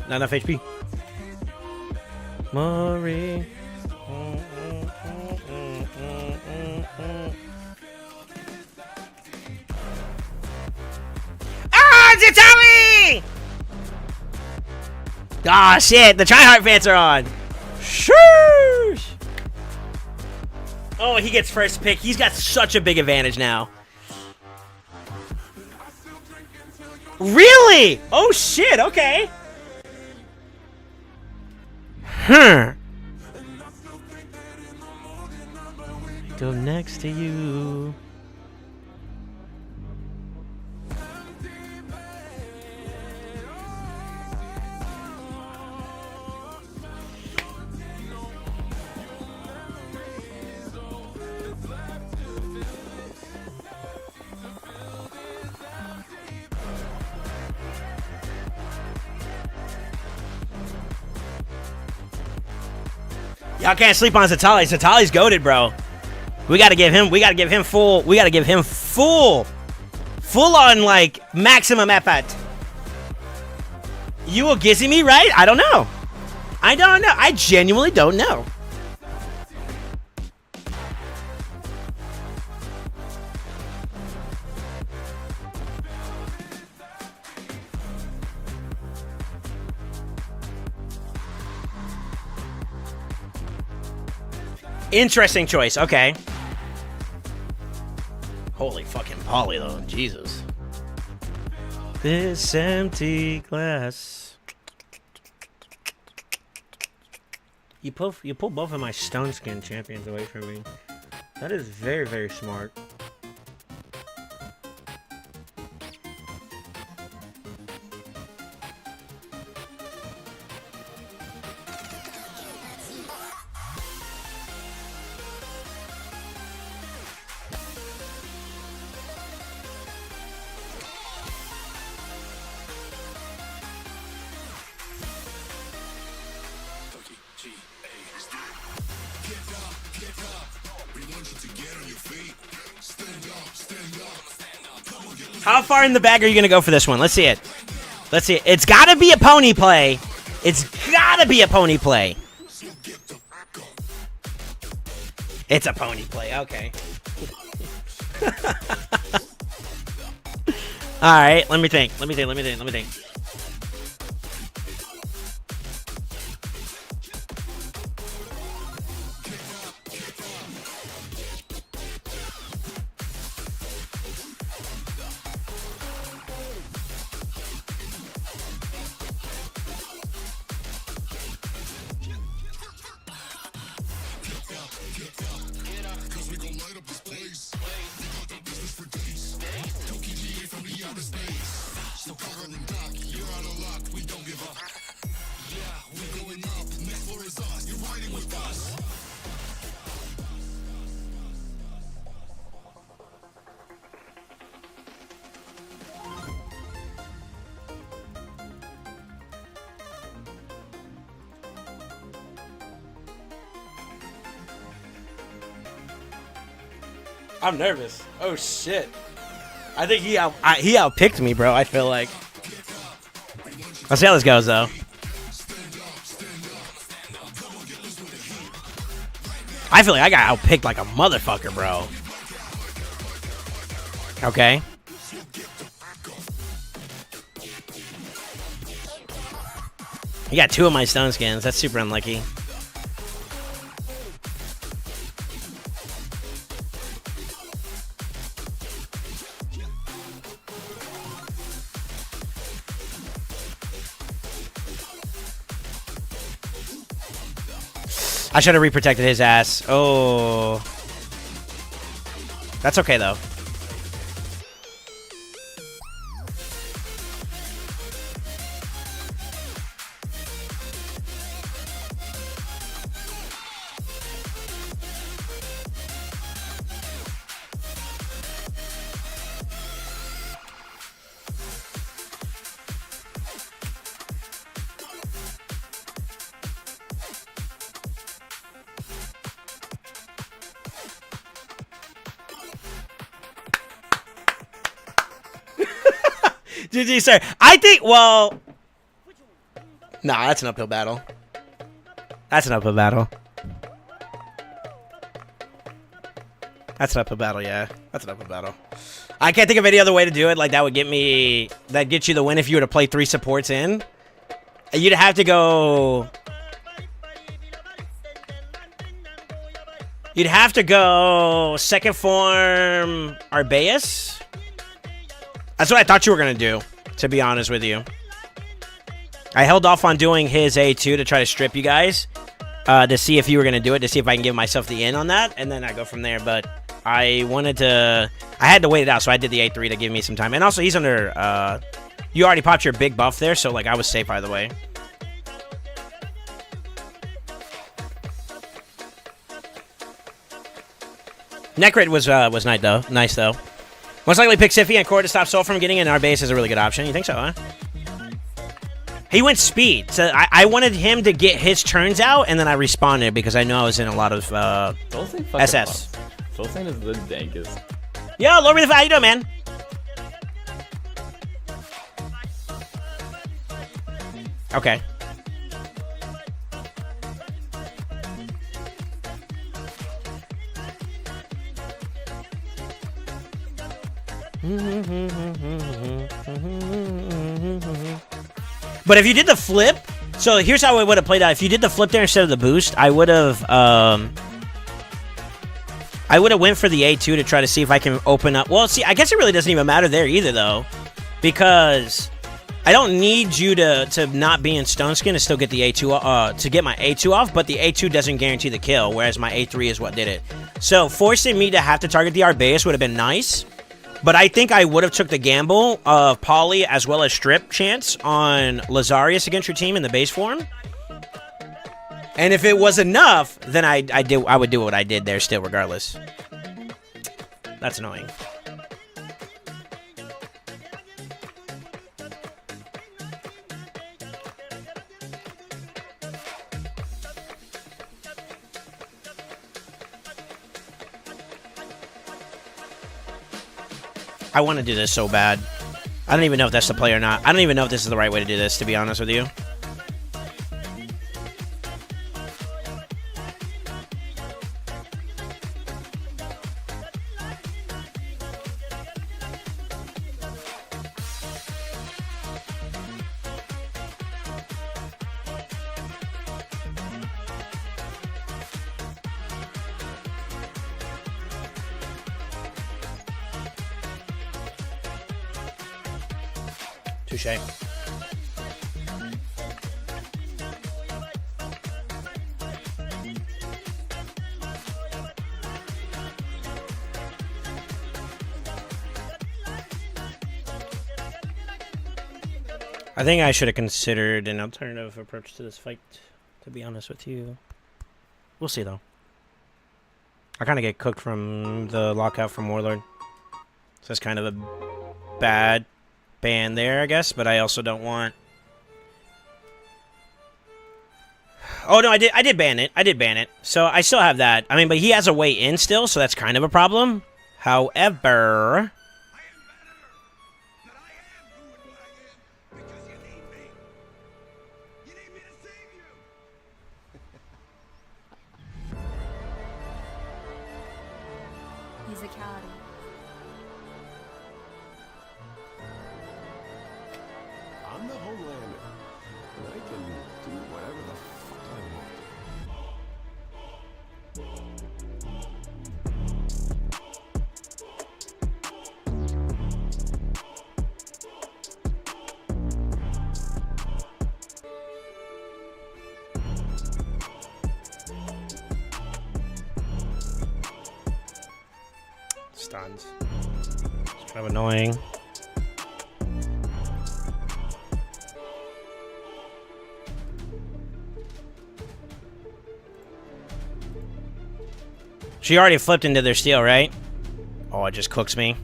Speaker 4: Not enough HP. Murray. Ah, it's Tommy! Ah, shit. The tryhard fans are on. Sheesh. Oh, he gets first pick. He's got such a big advantage now. Really? Oh, shit. Okay. Huh. Go next to you. Y'all can't sleep on Zatali. Zatali's goated, bro. We gotta give him full on, like, maximum effort. You will gizzy me, right? I don't know. I genuinely don't know. Interesting choice. Okay. Holy fucking Polly, though. Jesus. This empty glass. You pull both of my Stone Skin champions away from me. That is very, very smart. How far in the bag are you going to go for this one? Let's see it. Let's see it. It's got to be a pony play. It's got to be a pony play. It's a pony play. Okay. All right. Let me think. I'm nervous. Oh shit. I think he outpicked me, bro. I feel like. Let's see how this goes, though. I feel like I got outpicked like a motherfucker, bro. Okay. You got 2 of my Stone Skins. That's super unlucky. I should have reprotected his ass. Oh. That's okay, though. GG, sir. I think, well... Nah, that's an uphill battle. That's an uphill battle. That's an uphill battle, yeah. That's an uphill battle. I can't think of any other way to do it. Like, that would get me... That'd get you the win if you were to play 3 supports in. You'd have to go... You'd have to go second form Arbaeus. That's what I thought you were going to do, to be honest with you. I held off on doing his A2 to try to strip you guys, to see if you were going to do it, to see if I can give myself the in on that, and then I go from there. But I wanted to... I had to wait it out, so I did the A3 to give me some time. And also, he's under... you already popped your big buff there, so like I was safe either way. Necrit was nice though. Most likely pick Siffy and Core to stop Soul from getting in our base is a really good option. You think so, huh? He went speed. So I wanted him to get his turns out, and then I responded because I know I was in a lot of
Speaker 1: Jolsane fucking
Speaker 4: SS.
Speaker 1: pops. Jolsane is the dankest.
Speaker 4: Yo, Lord of the how you doing, man? Okay. But if you did the flip, so here's how it would have played out. If you did the flip there instead of the boost, I would have went for the A2 to try to see if I can open up. Well, see, I guess it really doesn't even matter there either, though, because I don't need you to not be in stone skin to still get the A2 to get my A2 off, but the A2 doesn't guarantee the kill, whereas my A3 is what did it. So forcing me to have to target the Arbaeus would have been nice. But I think I would have took the gamble of Poly as well as Strip chance on Lazarius against your team in the base form. And if it was enough, then I would do what I did there still regardless. That's annoying. I want to do this so bad. I don't even know if that's the play or not. I don't even know if this is the right way to do this, to be honest with you. Touché. I think I should have considered an alternative approach to this fight, to be honest with you. We'll see, though. I kind of get cooked from the lockout from Warlord. So that's kind of a bad ban there, I guess, but I also don't want... Oh, no, I did ban it. I did ban it. So I still have that. I mean, but he has a way in still, so that's kind of a problem. However...
Speaker 6: Musicality.
Speaker 10: I'm the Homelander, and I can do whatever the fuck I want.
Speaker 4: Stuns. It's kind of annoying. She already flipped into their steel, right? Oh, it just cooks me.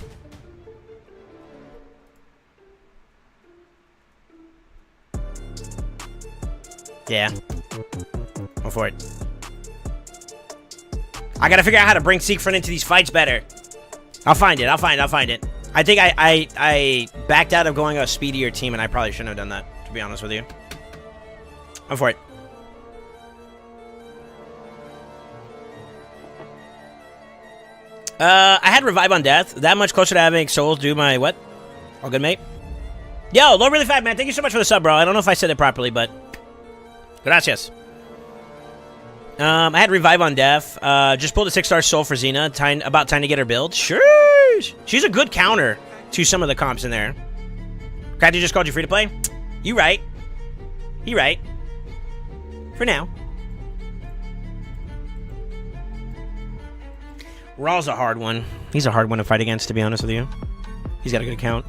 Speaker 4: Yeah. Go for it. I gotta figure out how to bring Siegfried into these fights better. I'll find it. I'll find it. I think I backed out of going a speedier team, and I probably shouldn't have done that, to be honest with you. Go for it. I had Revive on Death. That much closer to having Souls do my what? All good, mate? Yo, Lord Really Fat, man. Thank you so much for the sub, bro. I don't know if I said it properly, but... Gracias. I had Revive on Death. Just pulled a 6-star Soul for Xena. About time to get her build. Sure. She's a good counter to some of the comps in there. Crafty just called you free to play? You right. You right. For now. Raw's a hard one. He's a hard one to fight against, to be honest with you. He's got a good account.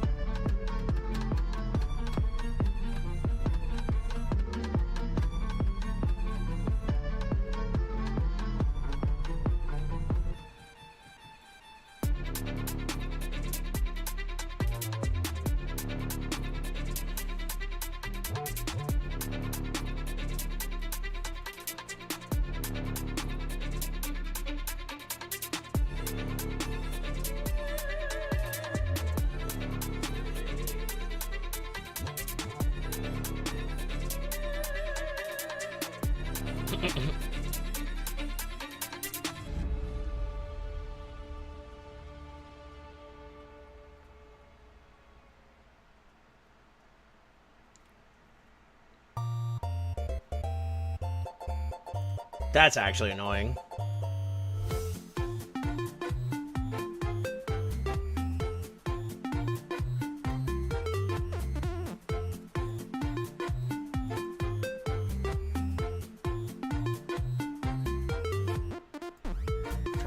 Speaker 4: That's actually annoying.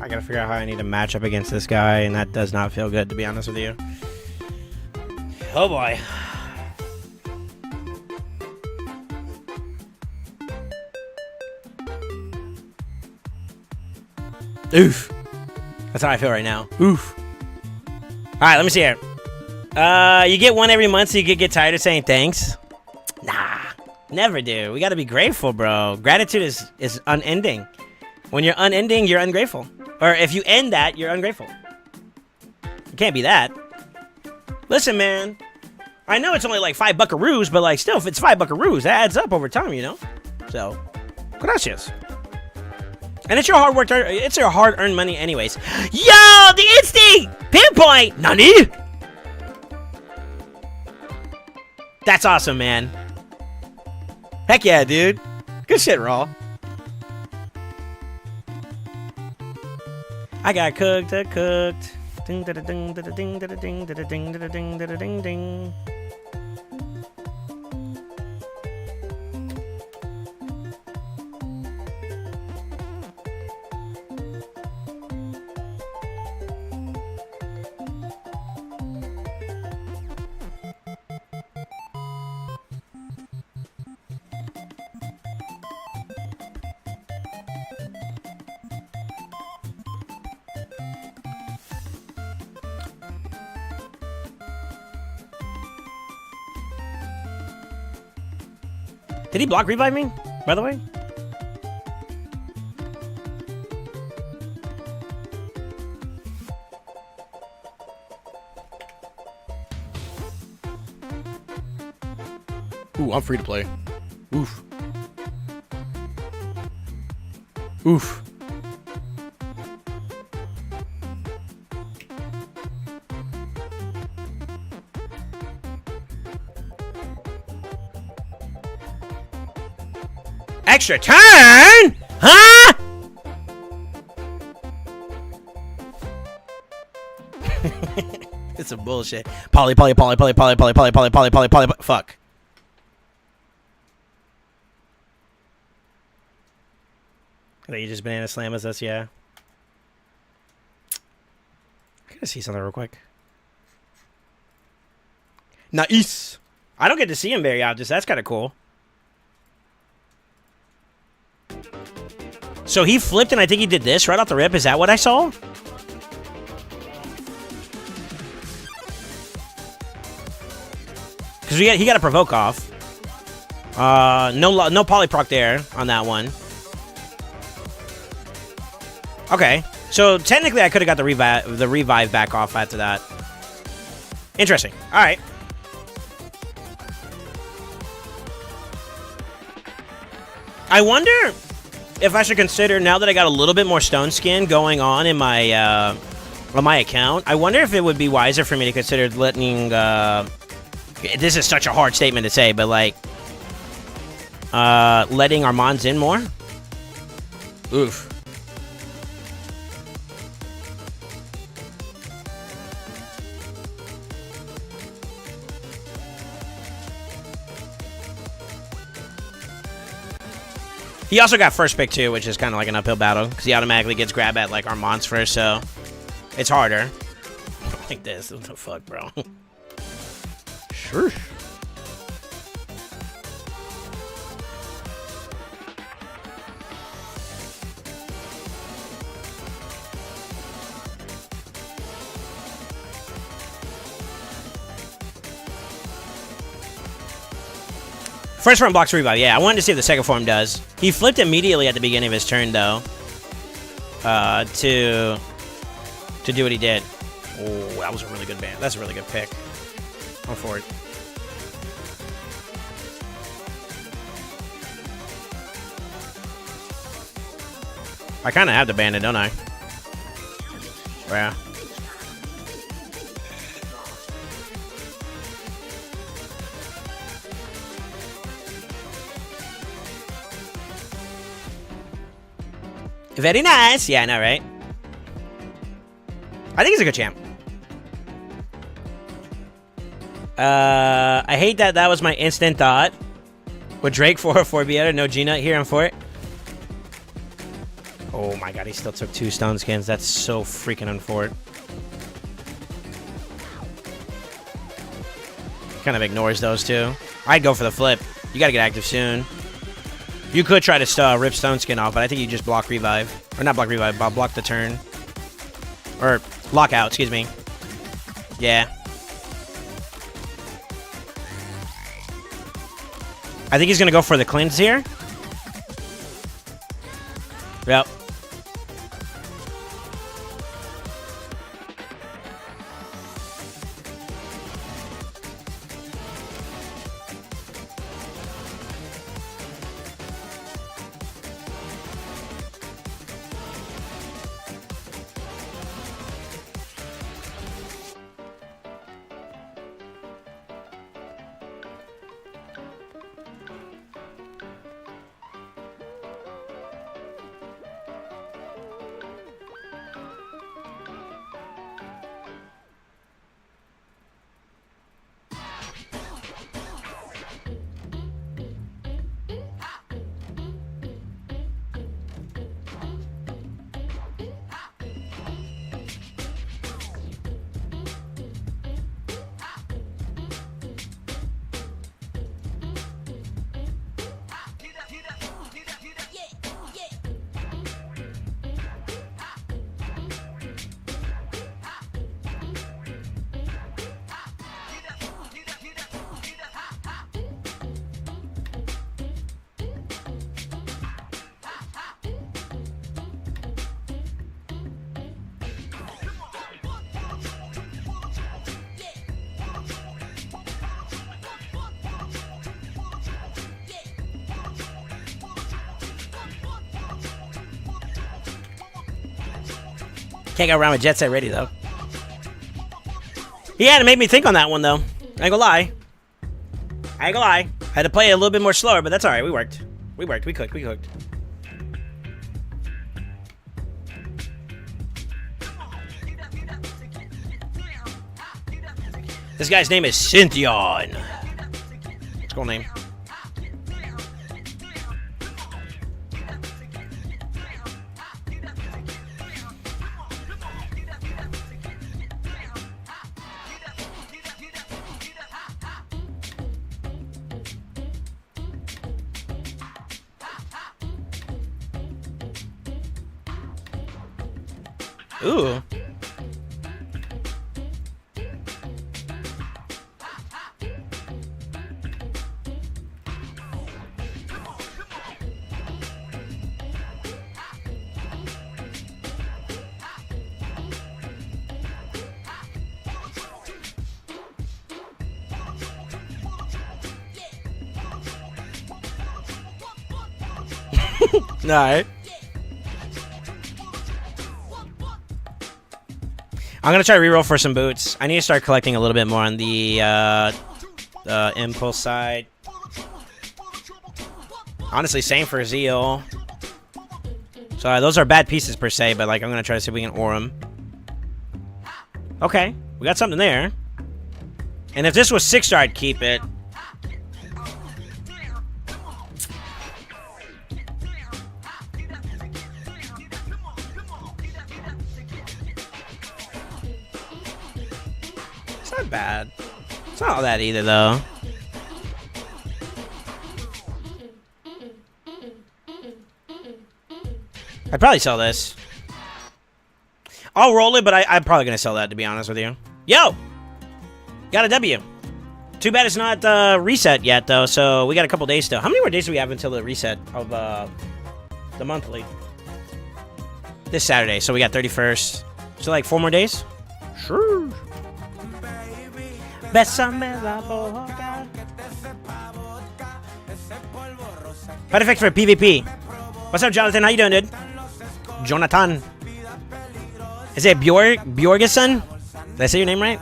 Speaker 4: I gotta figure out how I need to match up against this guy, and that does not feel good, to be honest with you. Oh boy. Oof. That's how I feel right now. Oof. Alright, let me see here. You get one every month so you could get tired of saying thanks? Nah. Never do. We gotta be grateful, bro. Gratitude is unending. When you're unending, you're ungrateful. Or if you end that, you're ungrateful. It can't be that. Listen, man. I know it's only like 5 buckaroos, but like still, if it's 5 buckaroos, that adds up over time, you know? So, gracias. And it's your hard work. It's your hard-earned money, anyways. Yo, the instinct pinpoint. Nani? That's awesome, man.
Speaker 5: Heck yeah, dude. Good shit, Raw.
Speaker 4: I got cooked. Ding da da ding da da ding da da ding da da ding da da ding da da ding ding. Did he block revive me, by the way?
Speaker 5: Ooh, I'm free to play. Oof.
Speaker 4: Oof. Extra turn? Huh? It's some bullshit. Poly. Fuck. I think you just banana slam us, yeah. I gotta see something real quick. Nice. I don't get to see him very often. That's kind of cool. So he flipped and I think he did this right off the rip. Is that what I saw? Because he got a provoke off. No polyproc there on that one. Okay. So technically I could have got the revive back off after that. Interesting. All right. I wonder if I should consider, now that I got a little bit more stone skin going on in my account, I wonder if it would be wiser for me to consider letting, this is such a hard statement to say, but like, letting Armands in more? Oof. He also got first pick too, which is kind of like an uphill battle because he automatically gets grab at like Armands first, so it's harder. Like this, what the fuck, bro? Sure. First form blocks revive. Yeah, I wanted to see what the second form does. He flipped immediately at the beginning of his turn, though, to do what he did. Oh, that was a really good ban. That's a really good pick. I'm for it. I kind of have the bandit, don't I? Yeah. Very nice. Yeah, I know, right? I think he's a good champ. I hate that was my instant thought. With Drake 404 Bieta, no G-Nut here, I'm for it. Oh my god, he still took 2 stone skins. That's so freaking unfortunate. Kind of ignores those two. I'd go for the flip. You gotta get active soon. You could try to rip stone skin off, but I think you just block revive. Or not block revive, but block the turn. Or lock out, excuse me. Yeah. I think he's gonna go for the cleanse here. Yep. Can't go around with Jet Set ready, though. He had to make me think on that one, though. I ain't gonna lie. I ain't gonna lie. I had to play it a little bit more slower, but that's alright. We worked. We worked. We cooked. We cooked. This guy's name is Syntheon. What's cool name? Ooh. Alright. I'm gonna try to reroll for some boots. I need to start collecting a little bit more on the impulse side. Honestly, same for Zeal. So those are bad pieces per se, but like I'm gonna try to see if we can ore them. Okay, we got something there. And if this was 6-star, I'd keep it. Not bad. It's not all that either, though. I'd probably sell this. I'll roll it, but I'm probably gonna sell that, to be honest with you. Yo! Got a W. Too bad it's not reset yet, though, so we got a couple days still. How many more days do we have until the reset of the monthly? This Saturday, so we got 31st. So, like, 4 more days? Sure. Bésame la boca. Perfect for PvP. What's up, Jonathan? How you doing, dude? Jonathan. Is it Bjorgesson? Did I say your name right?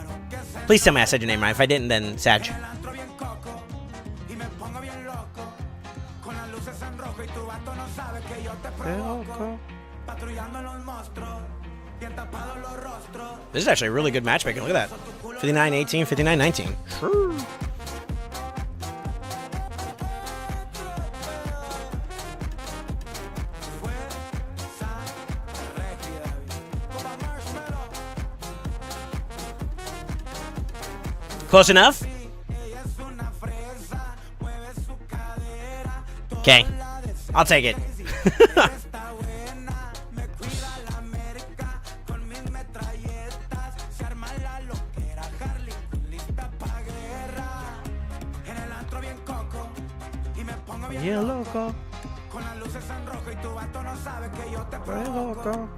Speaker 4: Please tell me I said your name right. If I didn't, then Sag. This is actually a really good matchmaking. Look at that. 59-18, 59-19. Sure. Close enough? Okay. I'll take it. Yeah, loco. Loco.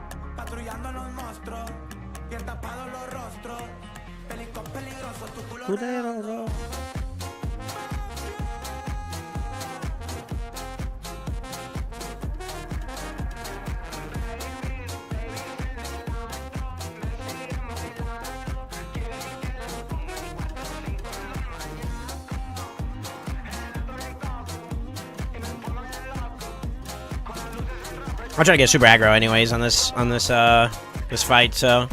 Speaker 4: Culero. I'm trying to get super aggro anyways on this this fight, so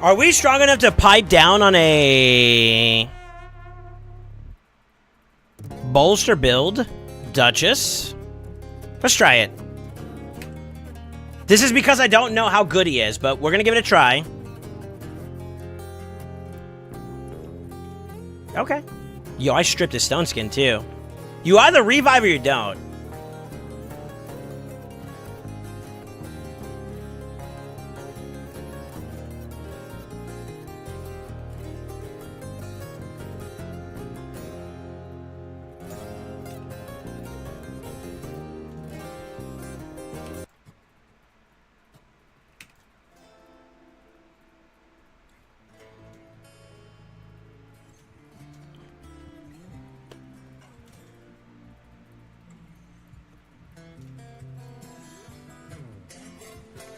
Speaker 4: are we strong enough to pipe down on a bolster build? Duchess? Let's try it. This is because I don't know how good he is, but we're gonna give it a try. Okay. Yo, I stripped his stone skin too. You either revive or you don't.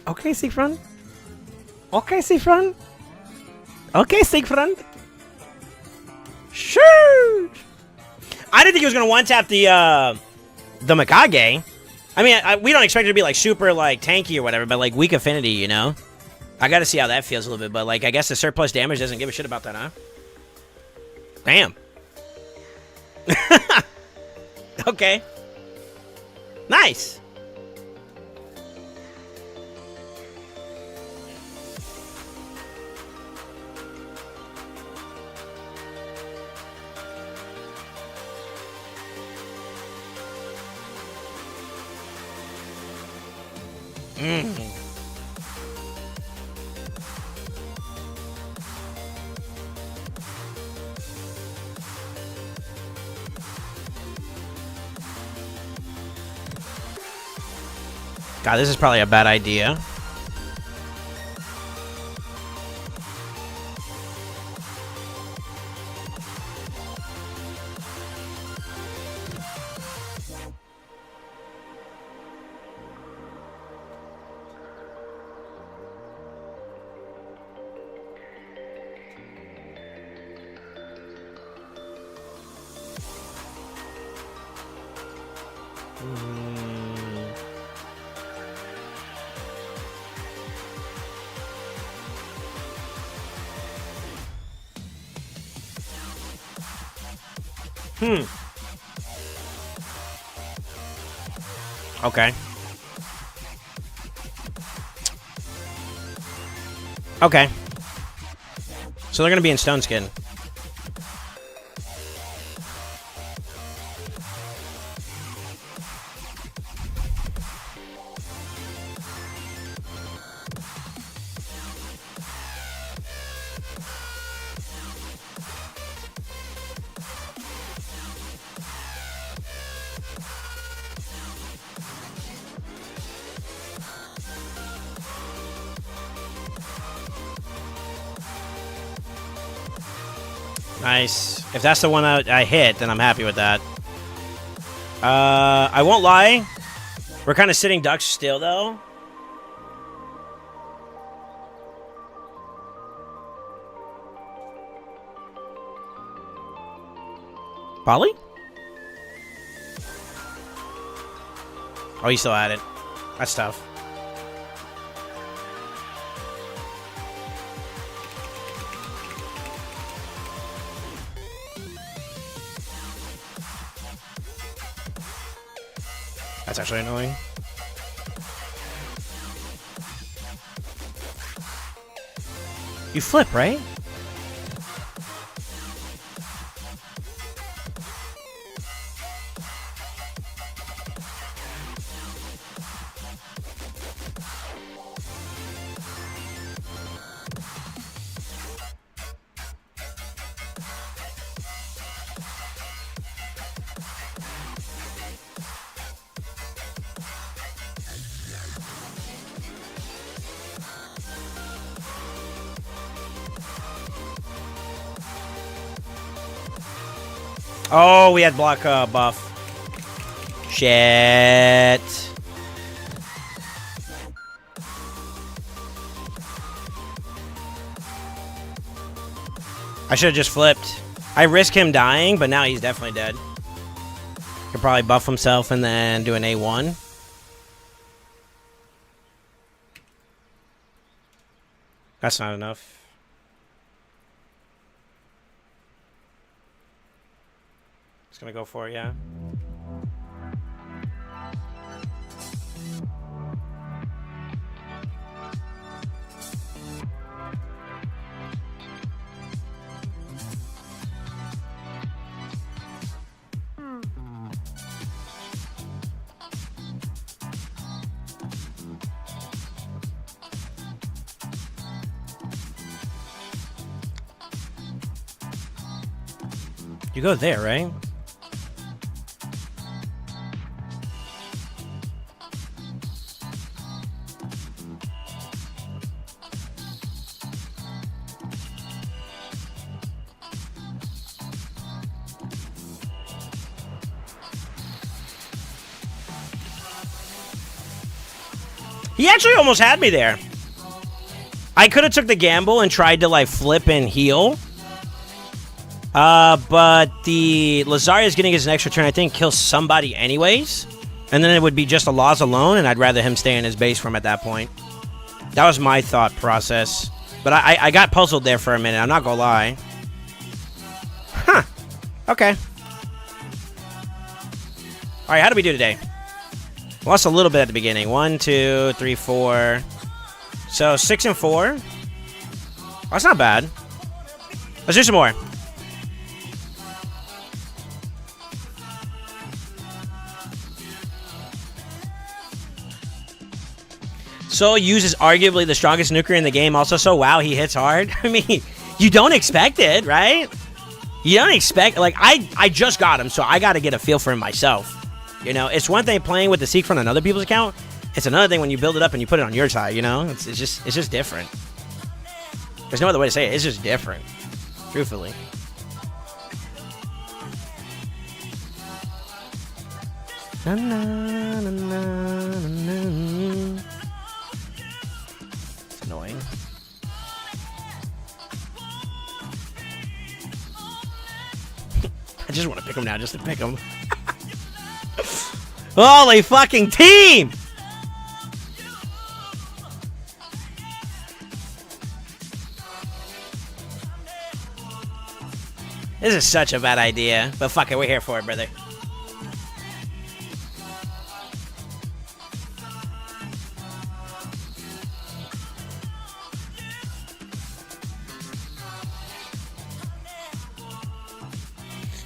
Speaker 4: Okay, Siegfried. Okay, Siegfried. Okay, Siegfried. Shoot! I didn't think he was gonna one-tap the Mikage. I mean, we don't expect it to be like super like tanky or whatever, but like weak affinity, you know. I got to see how that feels a little bit, but like I guess the surplus damage doesn't give a shit about that, huh? Damn. Okay. Nice. God, this is probably a bad idea. Okay. Okay. So they're gonna be in stone skin. Nice. If that's the one I hit, then I'm happy with that. I won't lie. We're kind of sitting ducks still, though. Polly? Oh, he's still at it. That's tough. That's actually annoying. You flip, right? Oh, we had block buff. Shit. I should have just flipped. I risk him dying, but now he's definitely dead. Could probably buff himself and then do an A1. That's not enough. Just gonna go for it, yeah. You go there, right? He actually almost had me there. I could have took the gamble and tried to like flip and heal. But the Lazaria's getting his extra turn, I think, kills somebody anyways. And then it would be just a Laz alone, and I'd rather him stay in his base from at that point. That was my thought process. But I got puzzled there for a minute, I'm not gonna lie. Huh. Okay. Alright, how do we do today? Lost a little bit at the beginning. 1, 2, 3, 4. So 6 and 4. That's not bad. Let's do some more. Soul uses arguably the strongest nuker in the game. Also, so wow, he hits hard. I mean, you don't expect it, right? You don't expect, like, I just got him, so I got to get a feel for him myself. You know, it's one thing playing with the Seek from another people's account. It's another thing when you build it up and you put it on your side, you know? It's just different. There's no other way to say it. It's just different. Truthfully. Na, na, na, na, na, na. It's annoying. I just want to pick him now just to pick him. Holy fucking team! This is such a bad idea, but fuck it, we're here for it, brother.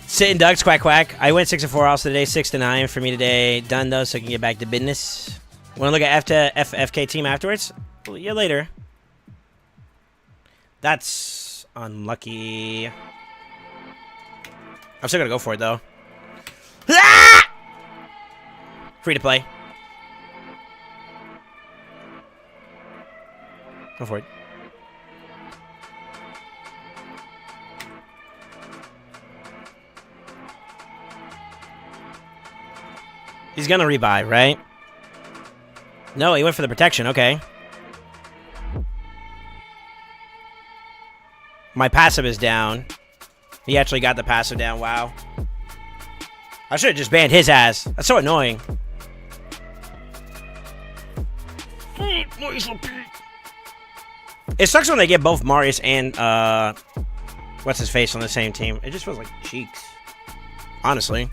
Speaker 4: Sitting ducks, quack quack. I went 6 and 4 also today, 6 to 9 for me today. Done though, so I can get back to business. Want to look at FK team afterwards? Well, yeah, later. That's unlucky. I'm still gonna go for it though. Ah! Free to play. Go for it. He's gonna rebuy, right? No, he went for the protection. Okay. My passive is down. He actually got the passive down. Wow. I should have just banned his ass. That's so annoying. It sucks when they get both Marius and what's his face on the same team. It just feels like cheeks. Honestly.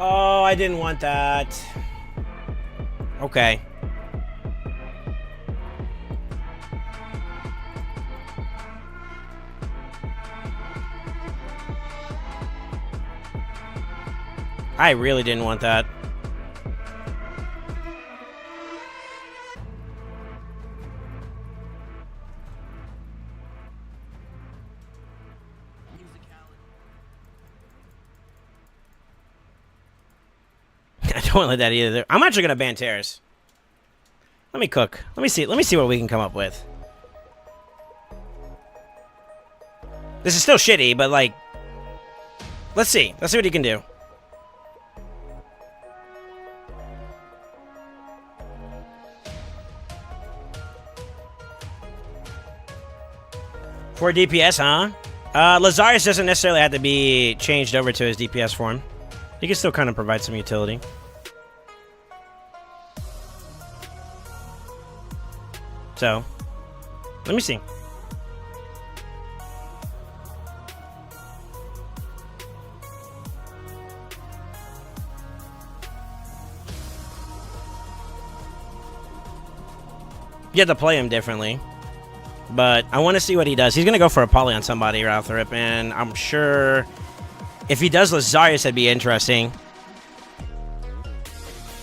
Speaker 4: Oh, I didn't want that. Okay. I really didn't want that. I don't want to let that either. I'm actually gonna ban Terrace. Let me cook. Let me see what we can come up with. This is still shitty, but like, let's see. Let's see what he can do. For DPS, huh? Lazarus doesn't necessarily have to be changed over to his DPS form. He can still kind of provide some utility. So, let me see. You have to play him differently. But I want to see what he does. He's going to go for a poly on somebody, Ralthrip, and I'm sure if he does Lazarus, that'd be interesting.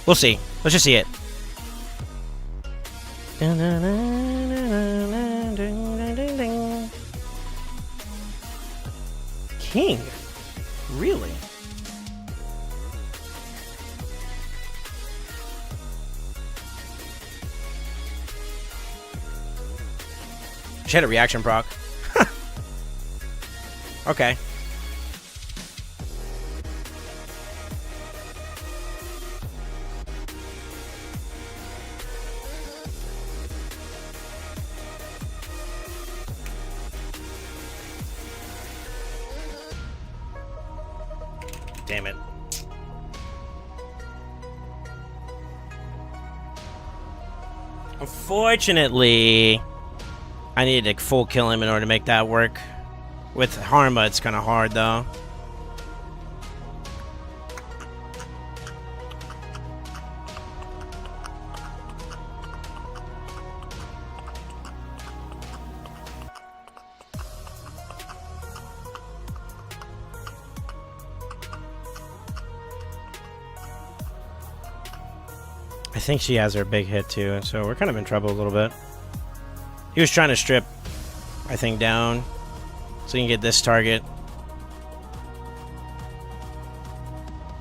Speaker 4: We'll see. Let's just see it. King? Really? She had a reaction proc. Okay. Damn it. Unfortunately, I needed to full kill him in order to make that work. With Harma, it's kind of hard, though. I think she has her big hit, too, so we're kind of in trouble a little bit. He was trying to strip, I think, down so you can get this target.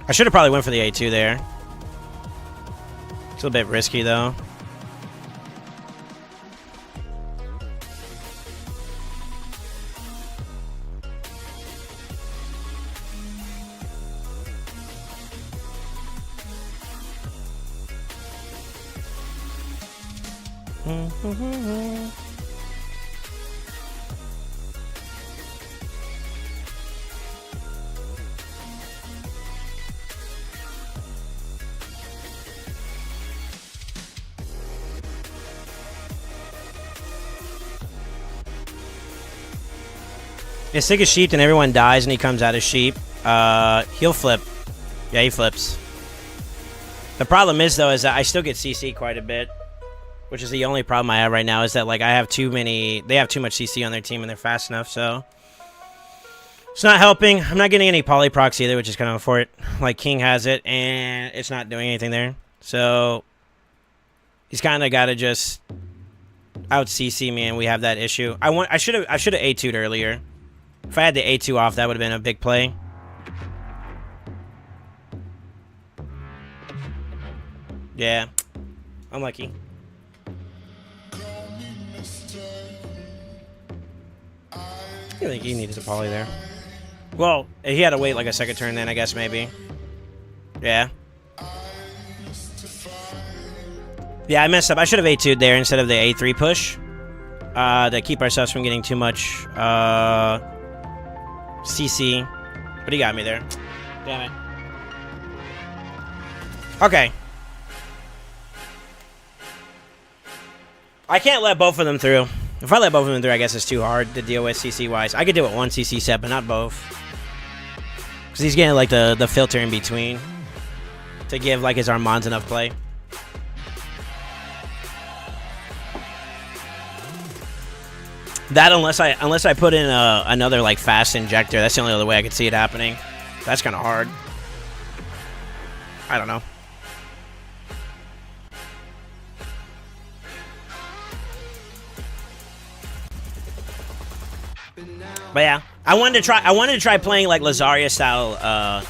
Speaker 4: I should have probably went for the A2 there. It's a bit risky though. He's sick as sheep and everyone dies and he comes out as sheep. He'll flip. Yeah, he flips. The problem is though is that I still get CC quite a bit, which is the only problem I have right now is that like I have too many. They have too much CC on their team and they're fast enough, so it's not helping. I'm not getting any polyprox either, which is kind of for it. Like King has it and it's not doing anything there, so he's kind of got to just out CC me, and we have that issue. I should have A2'd earlier. If I had the A2 off, that would have been a big play. Yeah, unlucky. I think he needed a poly there. Well, he had to wait like a second turn then, I guess, maybe. Yeah. Yeah, I messed up. I should have A2'd there instead of the A3 push. To keep ourselves from getting too much CC. But he got me there. Damn it. Okay. I can't let both of them through. If I let both of them through, I guess it's too hard to deal with CC-wise. I could deal with one CC set, but not both. Because he's getting, like, the filter in between. To give, like, his Armands enough play. That, unless I put in another, like, fast injector. That's the only other way I could see it happening. That's kind of hard. I don't know. But yeah, I wanted to try playing like Lazaria style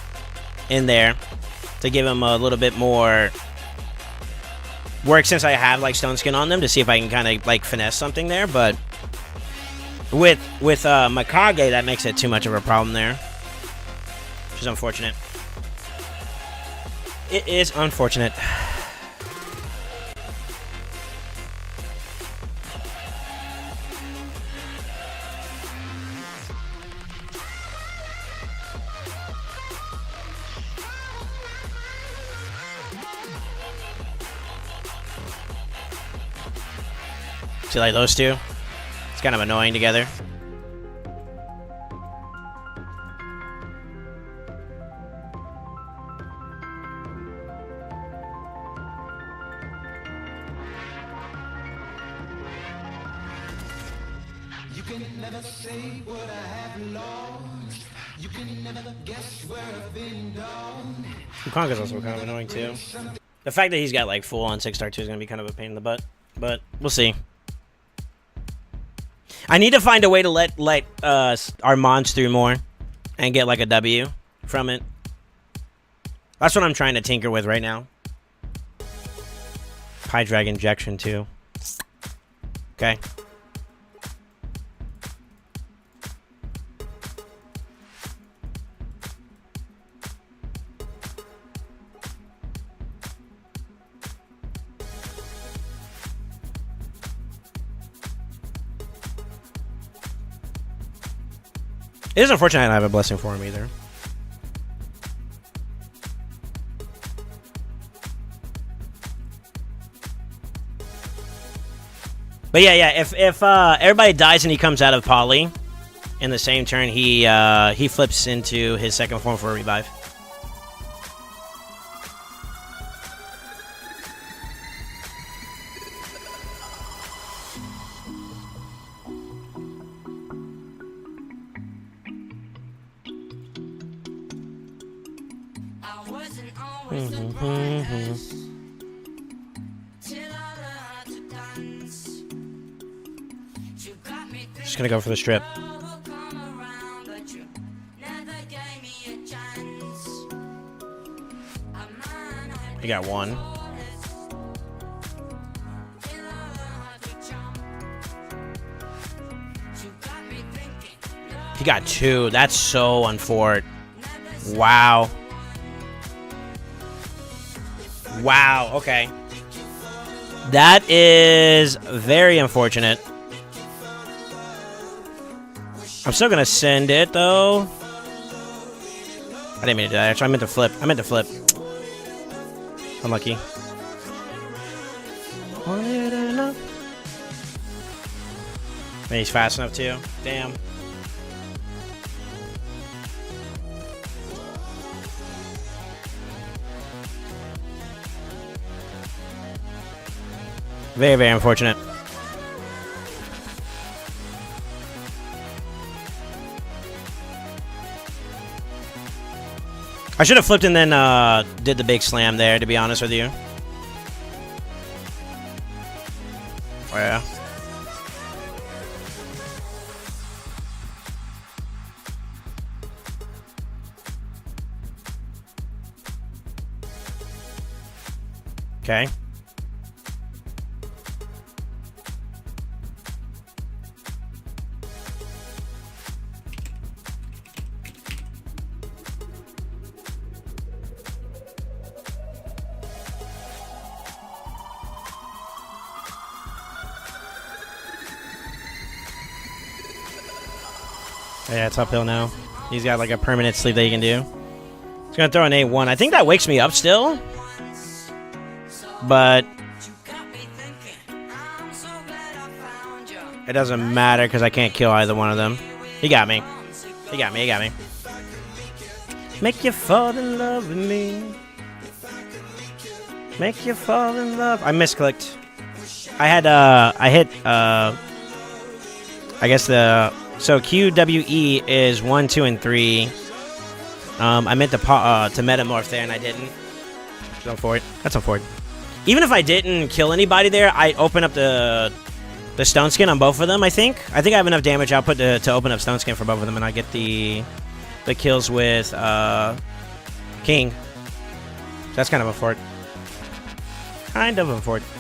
Speaker 4: in there to give him a little bit more work since I have like stone skin on them to see if I can kind of like finesse something there. But with Mikage, that makes it too much of a problem there, which is unfortunate. It is unfortunate. See, like those two? It's kind of annoying together.
Speaker 3: You can never say what I have lost. You can never guess where I've been done.
Speaker 4: Ukonga's also kind of annoying too. The fact that he's got like full on 6-star 2 is going to be kind of a pain in the butt, but we'll see. I need to find a way to let our mons through more and get like a W from it. That's what I'm trying to tinker with right now. High drag injection too. Okay. It is unfortunate I don't have a blessing for him either. But yeah. If everybody dies and he comes out of poly in the same turn, he flips into his second form for a revive. Just gonna go for the strip. He got one. got 2. That's so unfortunate. Wow. Wow, okay. That is very unfortunate. I'm still gonna send it, though. I didn't mean to do that. Actually, I meant to flip. Unlucky. Maybe he's fast enough, too. Damn. Very, very unfortunate. I should have flipped and then did the big slam there, to be honest with you. Oh, yeah. Okay. Yeah, it's uphill now. He's got like a permanent sleep that he can do. He's gonna throw an A1. I think that wakes me up still. But it doesn't matter because I can't kill either one of them. He got me. He got me. He got me. Make you fall in love with me. Make you fall in love. I misclicked. I had I hit I guess the so QWE is 1, 2, and 3. I meant to metamorph there and I didn't. Go for it. That's unfortunate. Even if I didn't kill anybody there, I open up the stone skin on both of them. I think I have enough damage output to open up stone skin for both of them, and I get the kills with King. That's kind of unfortunate. Kind of unfortunate.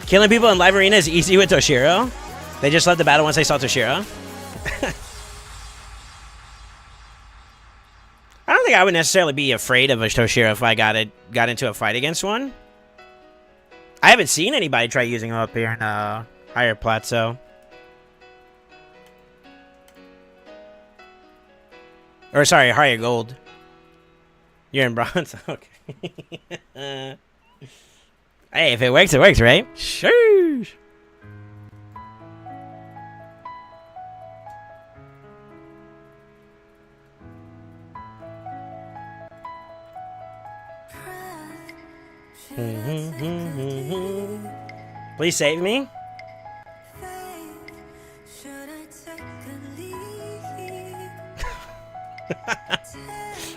Speaker 4: Killing people in live arena is easy with Toshiro. They just left the battle once they saw Toshiro. I don't think I would necessarily be afraid of a Toshiro if I got into a fight against one. I haven't seen anybody try using him up here in higher plateau. Or sorry, higher gold. You're in bronze? Okay. Hey, if it works, right? Sheesh. Please save me.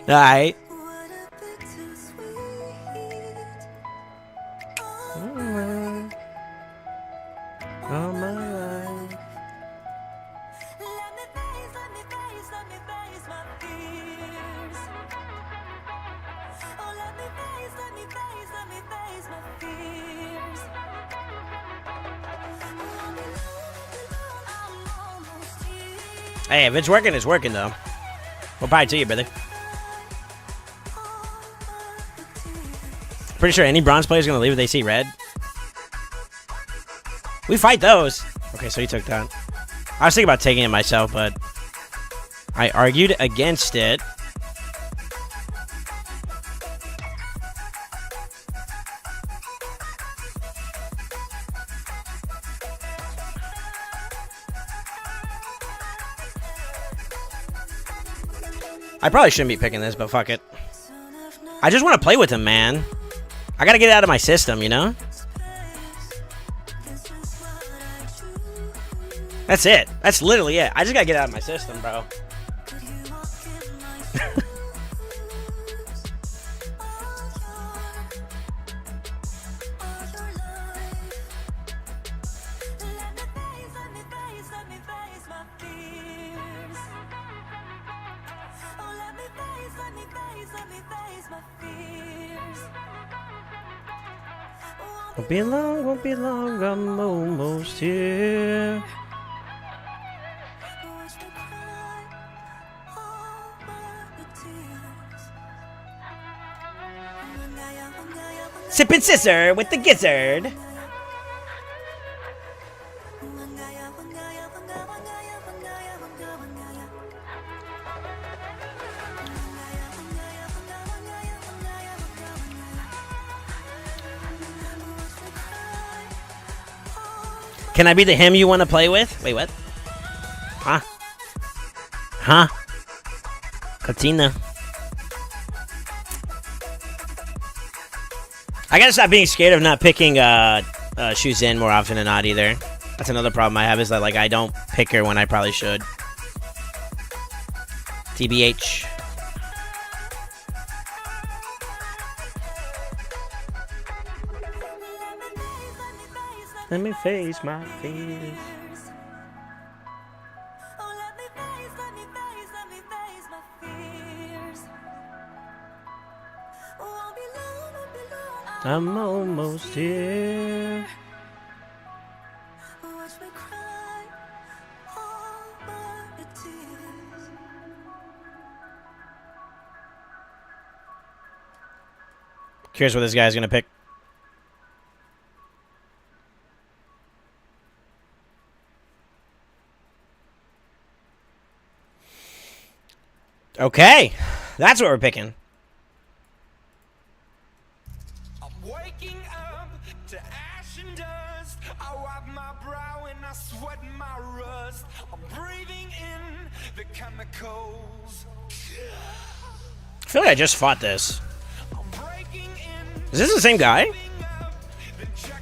Speaker 4: Alright. All my life. Hey, if it's working, it's working though. We'll probably to you, brother. Pretty sure any bronze player is gonna leave if they see red. We fight those. Okay, so he took that. I was thinking about taking it myself, but I argued against it. I probably shouldn't be picking this, but fuck it. I just want to play with him, man. I gotta get it out of my system, you know? That's it. That's literally it. I just gotta get it out of my system, bro. Won't be long, I'm almost here. Sippin' scissor with the gizzard. Can I be the him you want to play with? Wait, what? Huh? Huh? Katina. I gotta stop being scared of not picking Shoes In more often than not either. That's another problem I have is that like I don't pick her when I probably should. TBH. Let me face my fears. I'm almost here. Curious what this guy's gonna pick. Okay, that's what we're picking.
Speaker 3: I'm waking up to ash and dust. I wipe my brow and I sweat my rust. I'm breathing in the chemicals.
Speaker 4: I feel like I just fought this. Is this the same guy?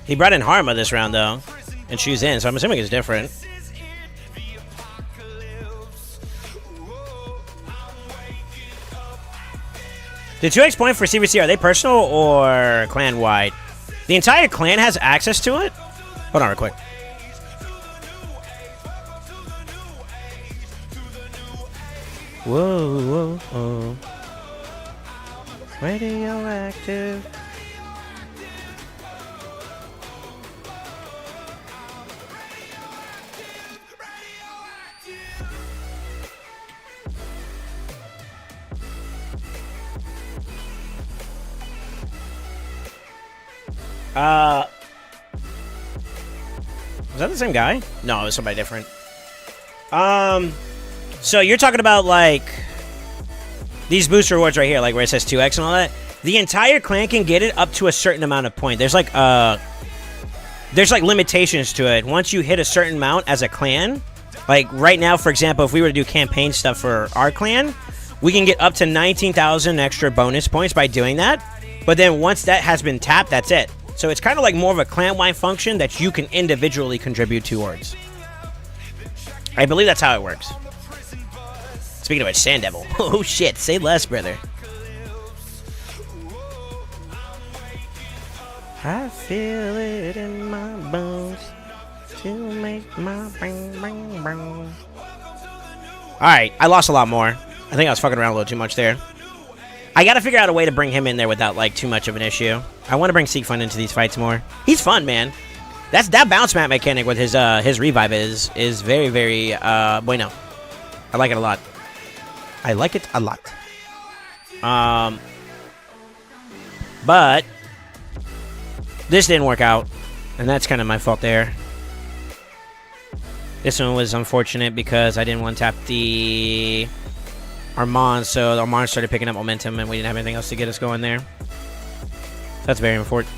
Speaker 4: He brought in Harma this round though, and Shoes In, so I'm assuming it's different. The 2x point for CVC, are they personal or clan-wide? The entire clan has access to it? Hold on real quick. Whoa, whoa, whoa. Radioactive. Was that the same guy? No, it was somebody different. So you're talking about like these boost rewards right here, like where it says 2x and all that. The entire clan can get it up to a certain amount of point. There's like limitations to it. Once you hit a certain amount as a clan, like right now, for example, if we were to do campaign stuff for our clan, we can get up to 19,000 extra bonus points by doing that. But then once that has been tapped, that's it. So it's kind of like more of a clan-wide function that you can individually contribute towards. I believe that's how it works. Speaking of which, Sand Devil. Oh shit, say less, brother. I feel it in my bones to make my bang bang bang. Alright, I lost a lot more. I think I was fucking around a little too much there. I gotta figure out a way to bring him in there without like too much of an issue. I want to bring Seek Fun into these fights more. He's fun, man. That bounce mat mechanic with his revive is very, very bueno. I like it a lot. I like it a lot. But this didn't work out, and that's kind of my fault there. This one was unfortunate because I didn't want to tap the Armand, so the Armand started picking up momentum, and we didn't have anything else to get us going there. That's very important.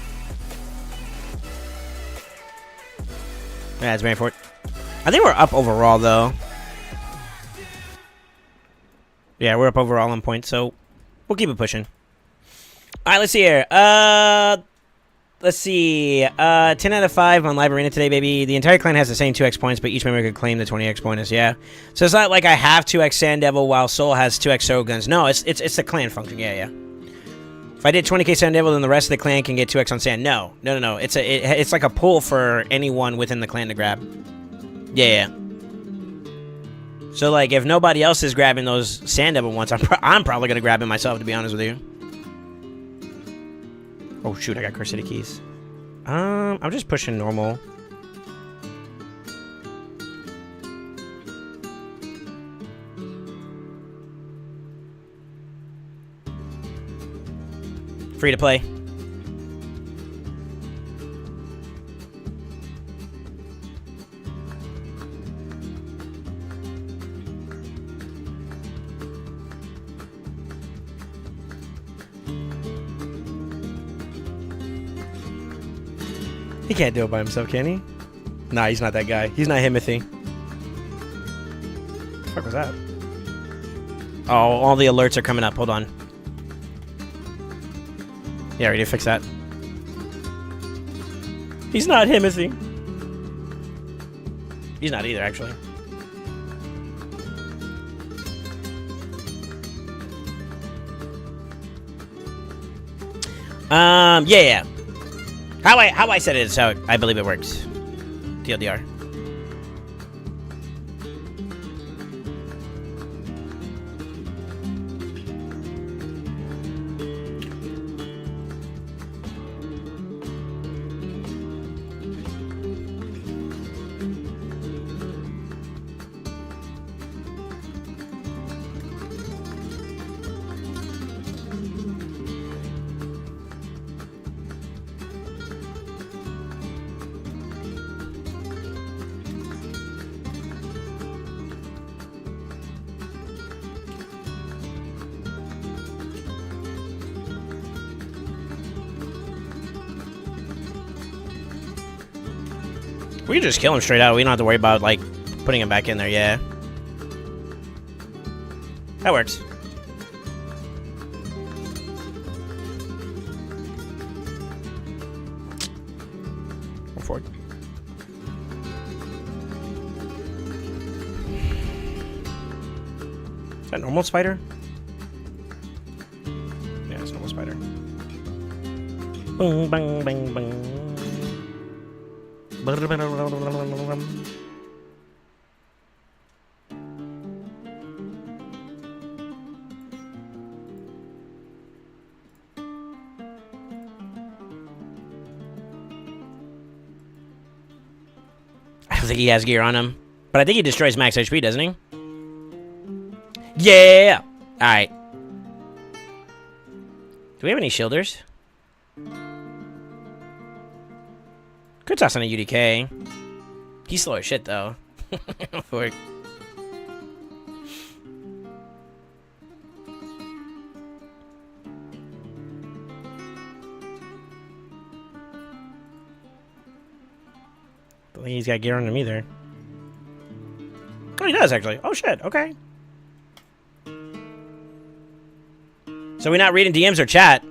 Speaker 4: Yeah, it's very important. I think we're up overall, though. Yeah, we're up overall on points, so we'll keep it pushing. All right, let's see here. Let's see. 10 out of 5 on Live Arena today, baby. The entire clan has the same 2x points, but each member could claim the 20x bonus. Yeah. So it's not like I have 2x Sand Devil while Soul has 2x Soul Guns. No, it's the clan function. Yeah, yeah. If I did 20k Sand Devil, then the rest of the clan can get 2x on Sand. No. It's like a pull for anyone within the clan to grab. Yeah, yeah. So, like, if nobody else is grabbing those sand devil ones, I'm probably gonna grab it myself, to be honest with you. Oh shoot, I got Curse City keys. I'm just pushing normal. Free to play. He can't do it by himself, can he? Nah, he's not that guy. He's not Himothy. What the fuck was that? Oh, all the alerts are coming up. Hold on. Yeah, we need to fix that. He's not Himothy. He's not either, actually. Yeah. How I said it is how I believe it works. TLDR. We can just kill him straight out. We don't have to worry about, like, putting him back in there, yeah. That works. Go forward. Is that normal spider? Yeah, it's normal spider. Boom, bang, bang, bang. I don't think he has gear on him, but I think he destroys max HP, doesn't he? Yeah! Alright. Do we have any shielders? Could toss on a UDK. He's slow as shit, though. For don't think he's got gear on him either. Oh, he does, actually. Oh, shit. Okay. So we're not reading DMs or chat.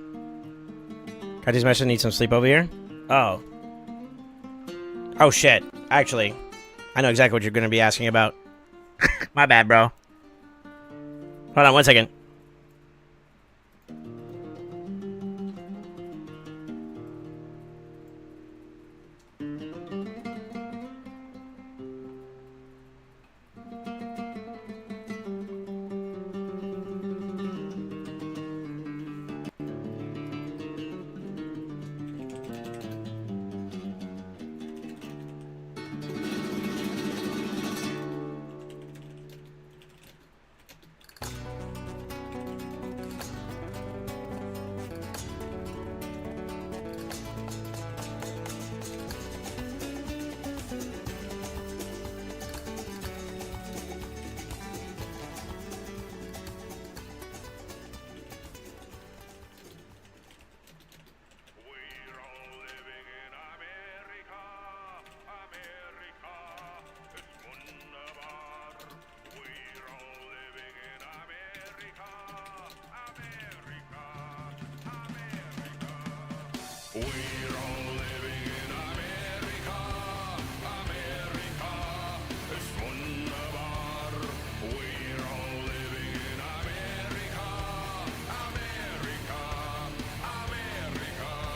Speaker 4: Kati's message needs some sleep over here. Oh. Oh, shit. Actually, I know exactly what you're going to be asking about. My bad, bro. Hold on 1 second.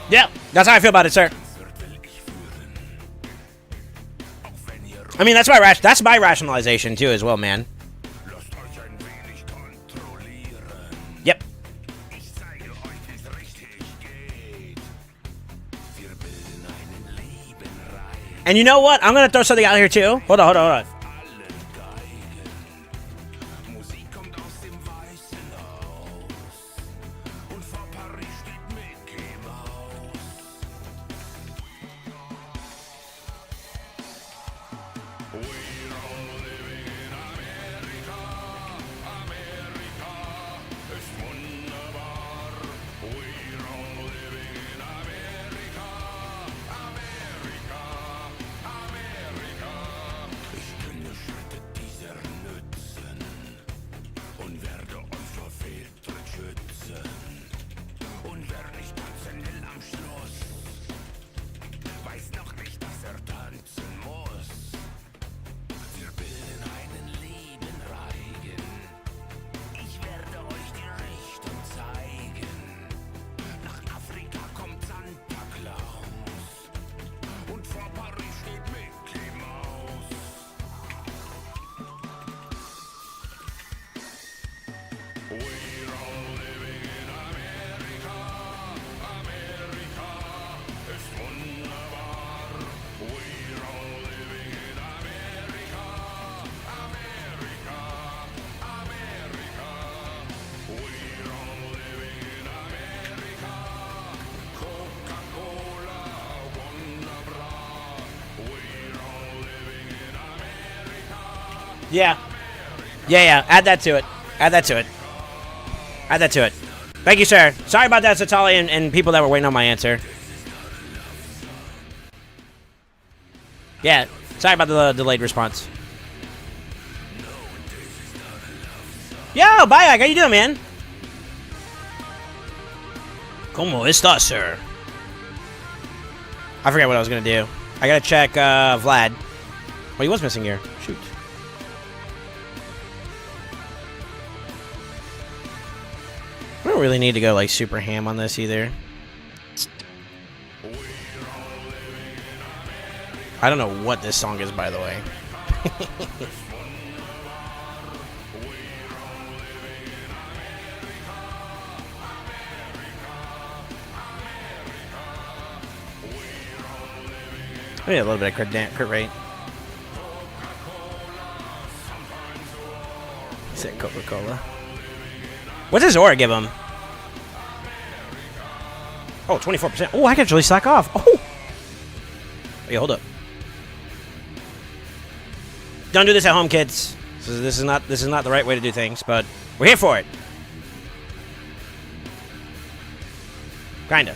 Speaker 4: Yeah, that's how I feel about it, sir. I mean, that's my rationalization too, as well, man. And you know what? I'm gonna throw something out here too. Hold on, hold on, hold on. Yeah. Yeah. Add that to it. Add that to it. Add that to it. Thank you, sir. Sorry about that, Satali, and people that were waiting on my answer. Yeah. Sorry about the delayed response. Yo, Bayak, how you doing, man? ¿Cómo estás, sir? I forgot what I was going to do. I got to check Vlad. Oh, he was missing here. Shoot. I don't really need to go like super ham on this either. I don't know what this song is, by the way. Maybe a little bit of crit rate. Said Coca-Cola. What's his aura give him? Oh, 24%. Oh, I can actually slack off. Oh. Wait, hold up. Don't do this at home, kids. This is not the right way to do things, but we're here for it. Kinda.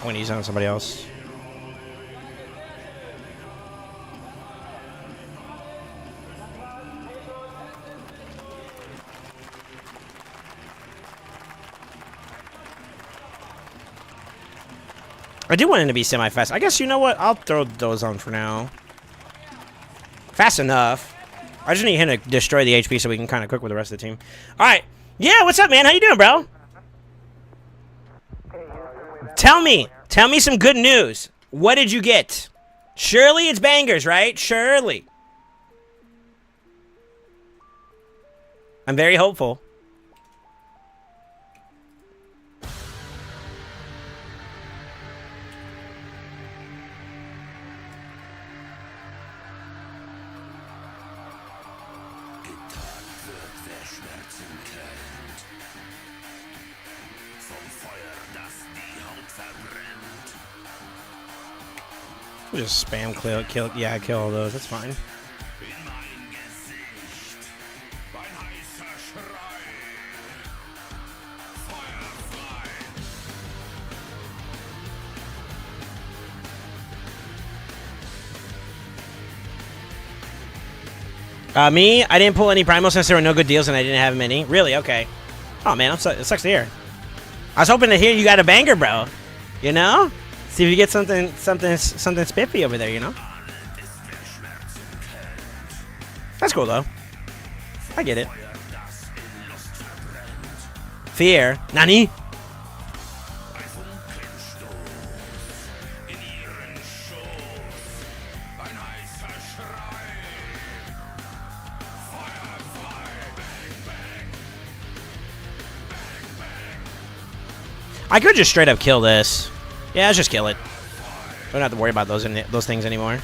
Speaker 4: I want to use it on somebody else. I do want him to be semi-fast. I guess, you know what? I'll throw those on for now. Fast enough. I just need him to destroy the HP so we can kind of cook with the rest of the team. All right. Yeah, what's up, man? How you doing, bro? Tell me some good news. What did you get? Surely it's bangers, right? Surely. I'm very hopeful. We'll just spam kill all those. That's fine. Me, I didn't pull any Primal since there were no good deals and I didn't have many. Really? Okay. Oh man, it sucks to hear. I was hoping to hear you got a banger, bro. You know? See if you get something spiffy over there, you know? That's cool, though. I get it. Fear. Nani? I could just straight up kill this. Yeah, let's just kill it. don't have to worry about those things anymore.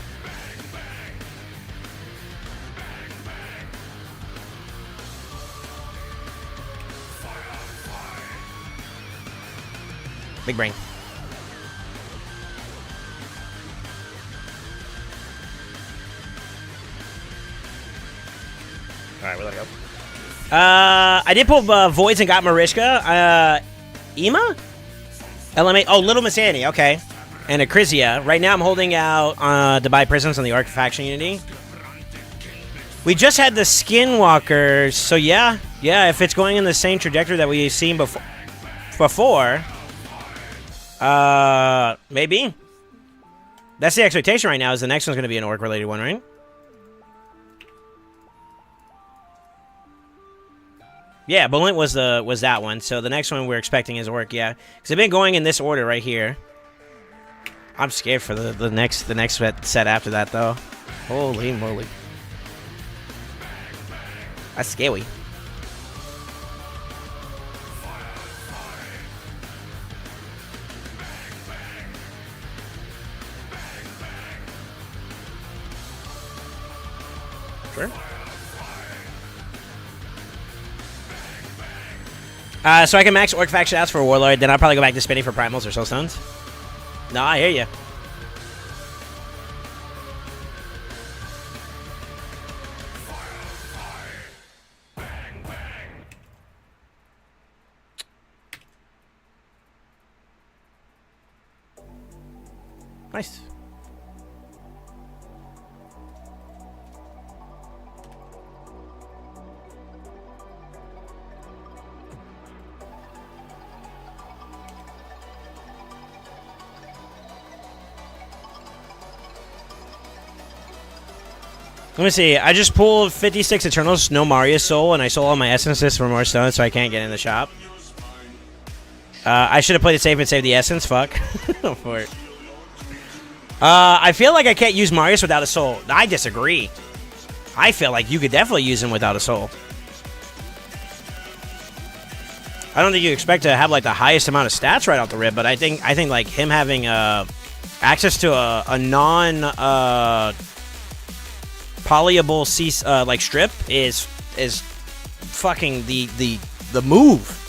Speaker 4: Big brain. Alright, where did I go? I did pull Voids and got Marishka. Ema? LMA. Oh, Little Miss Annie. Okay. And Acrizia. Right now I'm holding out to buy Prisms on the Arc Faction Unity. We just had the Skinwalkers. So yeah. Yeah, if it's going in the same trajectory that we've seen before. Maybe. That's the expectation right now, is the next one's going to be an Orc-related one, right? Yeah, Bullet was that one. So the next one we're expecting is Orc, yeah. Because they've been going in this order right here. I'm scared for the next set after that, though. Holy moly. That's scary. Sure. So I can max Orc Faction outs for Warlord, then I'll probably go back to spinning for Primals or Soulstones. No, I hear you. Nice. Let me see. I just pulled 56 Eternals, no Mario Soul, and I sold all my essences for more stones, so I can't get in the shop. I should have played it safe and saved the essence. Fuck. For it. I feel like I can't use Marius without a soul. I disagree. I feel like you could definitely use him without a soul. I don't think you expect to have like the highest amount of stats right off the rip, but I think like him having access to a non polyable like strip is fucking the move.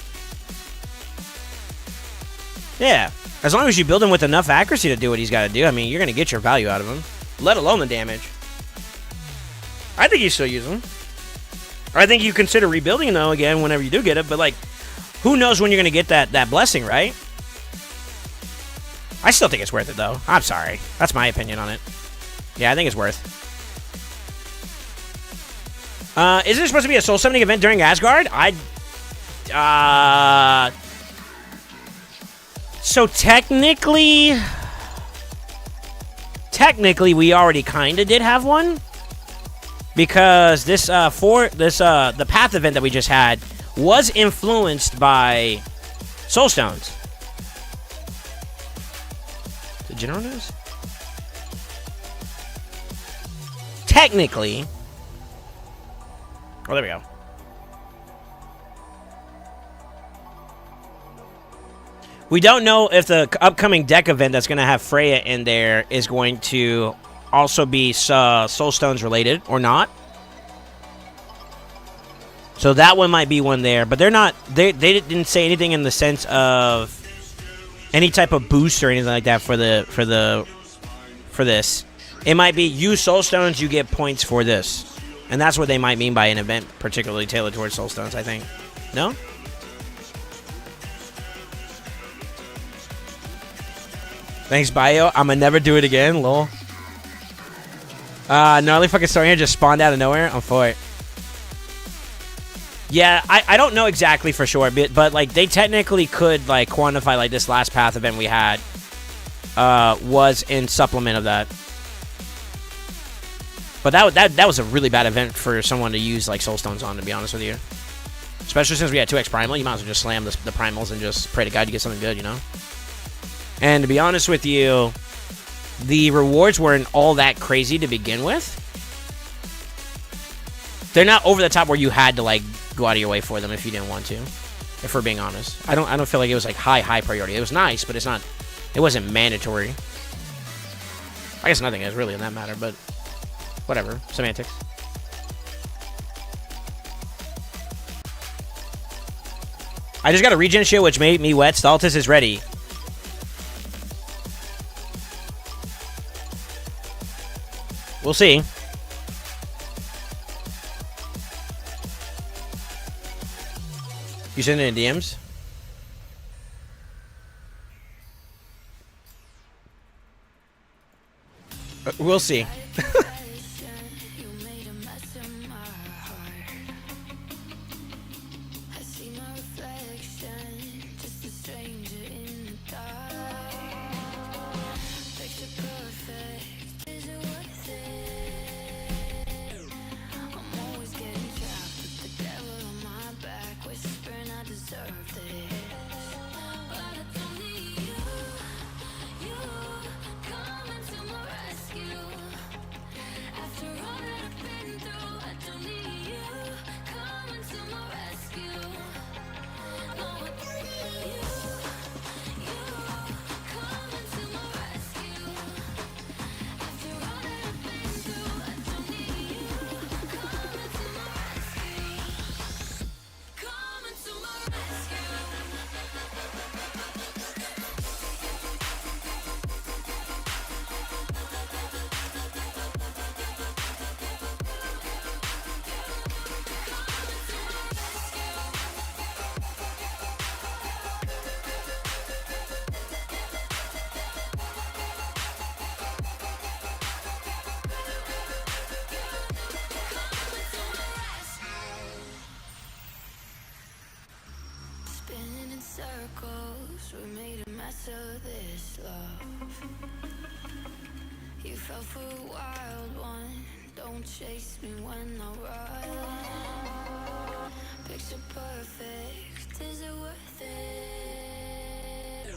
Speaker 4: Yeah, as long as you build him with enough accuracy to do what he's got to do, I mean, you're gonna get your value out of him, let alone the damage. I think you still use him. I think you consider rebuilding him though again whenever you do get it, but like, who knows when you're gonna get that blessing, right? I still think it's worth it though. I'm sorry, that's my opinion on it. Yeah, I think it's worth. Is there supposed to be a soul summoning event during Asgard? So technically, we already kind of did have one, because this the Path event that we just had was influenced by Soul Stones. The general news? Technically. Oh, there we go. We don't know if the upcoming deck event that's going to have Freya in there is going to also be Soul Stones related or not. So that one might be one there, but they're not. They didn't say anything in the sense of any type of boost or anything like that for this. It might be use Soul Stones, you get points for this. And that's what they might mean by an event particularly tailored towards Soul Stones, I think. No? Thanks, Bio. I'ma never do it again, lol. Gnarly fucking story here just spawned out of nowhere. I'm for it. Yeah, I don't know exactly for sure, but like, they technically could, like, quantify, like, this last Path event we had was in supplement of that. But that was a really bad event for someone to use like Soul Stones on, to be honest with you. Especially since we had 2x Primal, you might as well just slam the Primals and just pray to God you get something good, you know? And to be honest with you, the rewards weren't all that crazy to begin with. They're not over the top where you had to like go out of your way for them if you didn't want to. If we're being honest. I don't feel like it was like high priority. It was nice, but it wasn't mandatory. I guess nothing is really in that matter, but whatever. Semantics. I just got a regen shit, which made me wet. Staltus is ready. We'll see. You send it in DMs? We'll see.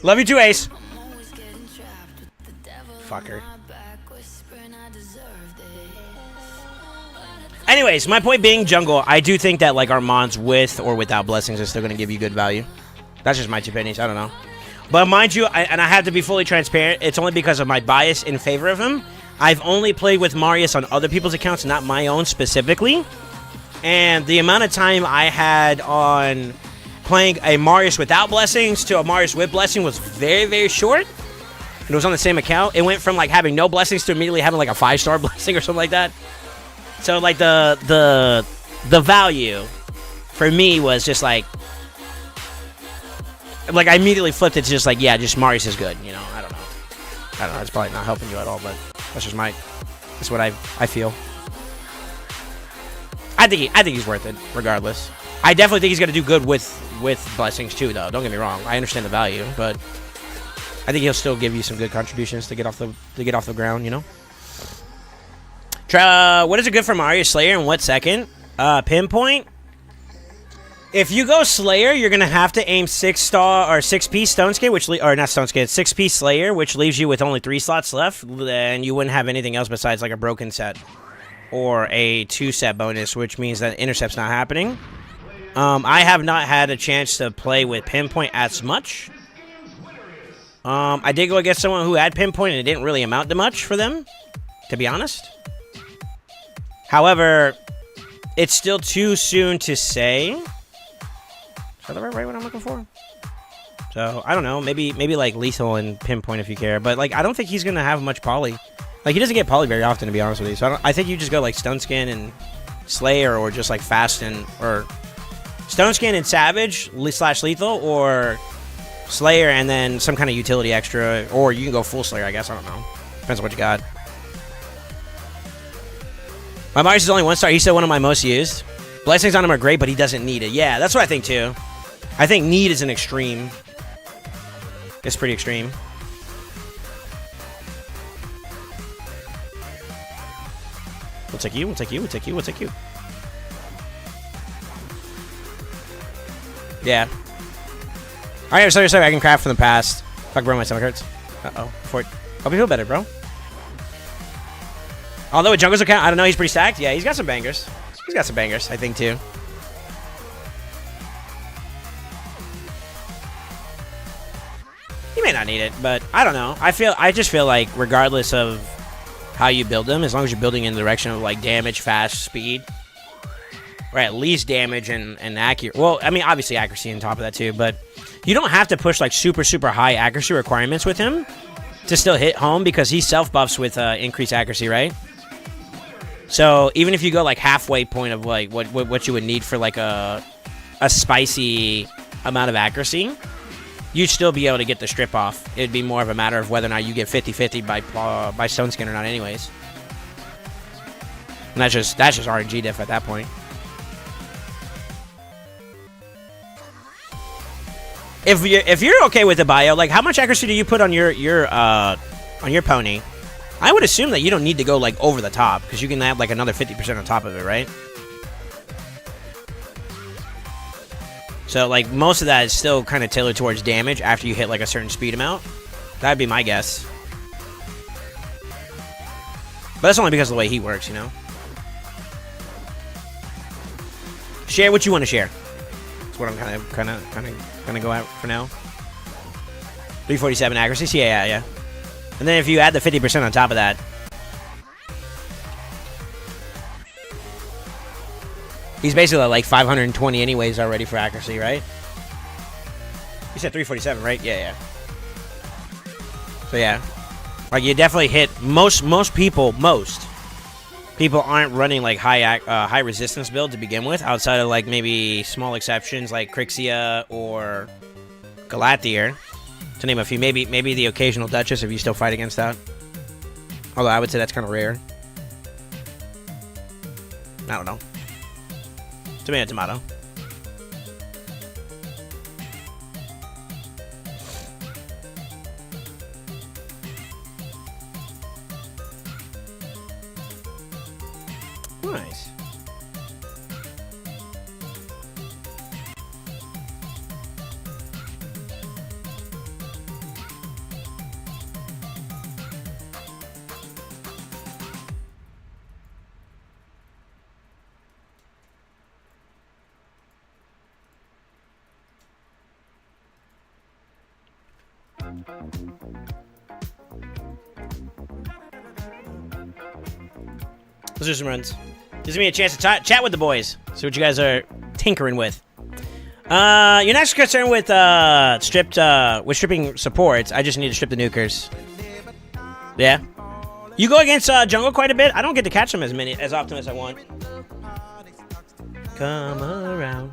Speaker 4: Love you too, Ace. Fucker. Anyways, my point being, jungle, I do think that like our mons with or without blessings are still going to give you good value. That's just my 2 pennies. I don't know. But mind you, and I have to be fully transparent, it's only because of my bias in favor of him. I've only played with Marius on other people's accounts, not my own specifically. And the amount of time I had on playing a Marius without blessings to a Marius with blessing was very, very short. And it was on the same account. It went from like having no blessings to immediately having like a 5-star blessing or something like that. So like the value for me was just like I immediately flipped it to just like, yeah, just Marius is good, you know. I don't know. It's probably not helping you at all, but that's just that's what I feel. I think he's worth it regardless. I definitely think he's gonna do good with blessings too, though. Don't get me wrong. I understand the value, but I think he'll still give you some good contributions to get off the ground, you know. What is it good for Mario Slayer and what second? Pinpoint. If you go Slayer, you're gonna have to aim 6-star or 6-piece Stone Skate, or not Stone Skate, 6-piece Slayer, which leaves you with only 3 slots left, and you wouldn't have anything else besides like a broken set or a 2-set bonus, which means that intercept's not happening. I have not had a chance to play with Pinpoint as much. I did go against someone who had Pinpoint, and it didn't really amount to much for them, to be honest. However, it's still too soon to say. Is that the right what I'm looking for? So, I don't know. Maybe like Lethal and Pinpoint if you care. But, like, I don't think he's going to have much poly. Like, he doesn't get poly very often, to be honest with you. So, I think you just go, like, Stone Skin and Slayer or just, like, Fast and... Or Stone Skin and Savage / Lethal or Slayer and then some kind of utility extra. Or you can go full Slayer, I guess. I don't know. Depends on what you got. My Marius is only 1-star. He's still one of my most used. Blessings on him are great, but he doesn't need it. Yeah, that's what I think, too. I think need is an extreme. It's pretty extreme. We'll take you, we'll take you, we'll take you, we'll take you. Yeah. Alright, sorry, I can craft from the past. Fuck, bro, my stomach hurts. Uh-oh. Hope you feel better, bro. Although with Jungle's account, I don't know, he's pretty stacked. Yeah, he's got some bangers. He's got some bangers, I think, too. He may not need it, but I don't know. I just feel like regardless of how you build them, as long as you're building in the direction of like damage, fast, speed, or at least damage and accurate. Well, I mean, obviously accuracy on top of that too, but you don't have to push like super high accuracy requirements with him to still hit home, because he self buffs with increased accuracy, right? So even if you go like halfway point of like what you would need for like a spicy amount of accuracy, you'd still be able to get the strip off. It'd be more of a matter of whether or not you get 50-50 by Stone Skin or not anyways. And that's just RNG diff at that point. If you're okay with the bio, like how much accuracy do you put on your pony? I would assume that you don't need to go like over the top, because you can add like another 50% on top of it, right? So like most of that is still kind of tailored towards damage after you hit like a certain speed amount. That'd be my guess. But that's only because of the way he works, you know. Share what you want to share. That's what I'm kind of gonna go out for now. 347 accuracy. Yeah. And then if you add the 50% on top of that, he's basically like 520 anyways already for accuracy, right? You said 347, right? Yeah. So yeah, like you definitely hit most people aren't running like high resistance build to begin with, outside of like maybe small exceptions like Crixia or Galathier, to name a few. Maybe the occasional Duchess if you still fight against that. Although I would say that's kind of rare. I don't know. Tomato. Nice. Let's do some runs. Gives me a chance to chat with the boys. See what you guys are tinkering with. You're not concerned with stripping supports. I just need to strip the nukers. Yeah. You go against jungle quite a bit. I don't get to catch them as often as I want. Come around.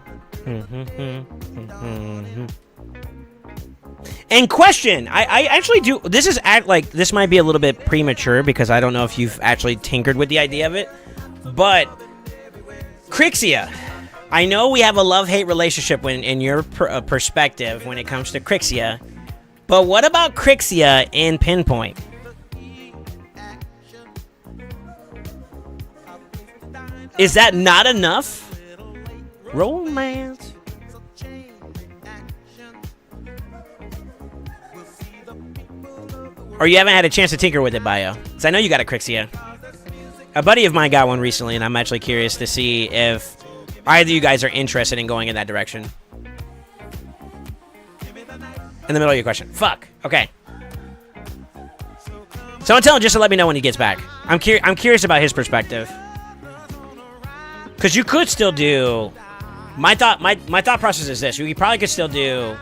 Speaker 4: And question, I actually do. This might be a little bit premature because I don't know if you've actually tinkered with the idea of it. But Crixia, I know we have a love-hate relationship in your perspective when it comes to Crixia. But what about Crixia in Pinpoint? Is that not enough? Romance. Or you haven't had a chance to tinker with it, Bio? Because I know you got a Crixia. A buddy of mine got one recently, and I'm actually curious to see if either of you guys are interested in going in that direction. In the middle of your question. Fuck. Okay. So tell him just to let me know when he gets back. I'm curious about his perspective. Because you could still do... My thought process is this. You probably could still do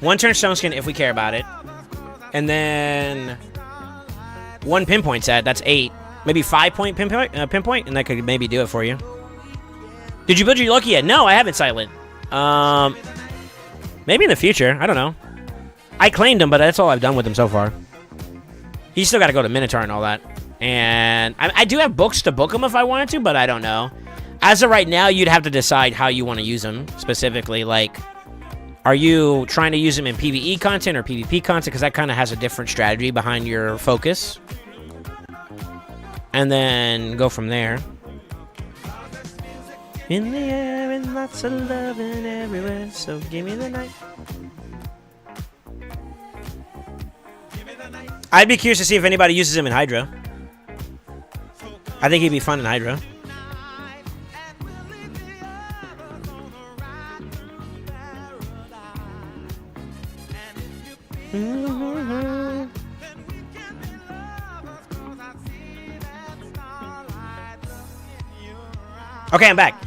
Speaker 4: 1 turn Stone Skin if we care about it. And then 1 pinpoint set. That's 8. Maybe 5-point pinpoint, and that could maybe do it for you. Did you build your Loki yet? No, I haven't, Silent. Maybe in the future. I don't know. I claimed him, but that's all I've done with him so far. He's still got to go to Minotaur and all that. And I do have books to book him if I wanted to, but I don't know. As of right now, you'd have to decide how you want to use him specifically. Like, are you trying to use him in PvE content or PvP content? Because that kind of has a different strategy behind your focus. And then go from there. In the air and lots of loving everywhere, so give me the night. I'd be curious to see if anybody uses him in Hydra. I think he'd be fun in Hydra. Okay, I'm back.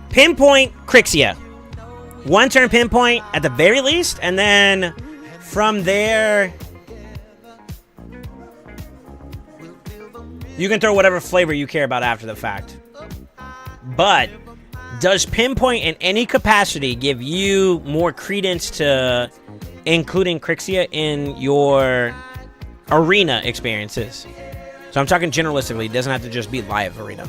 Speaker 4: Pinpoint Crixia. 1 turn pinpoint at the very least, and then from there, you can throw whatever flavor you care about after the fact. But does pinpoint in any capacity give you more credence to including Crixia in your arena experiences? So I'm talking generalistically. It doesn't have to just be live arena.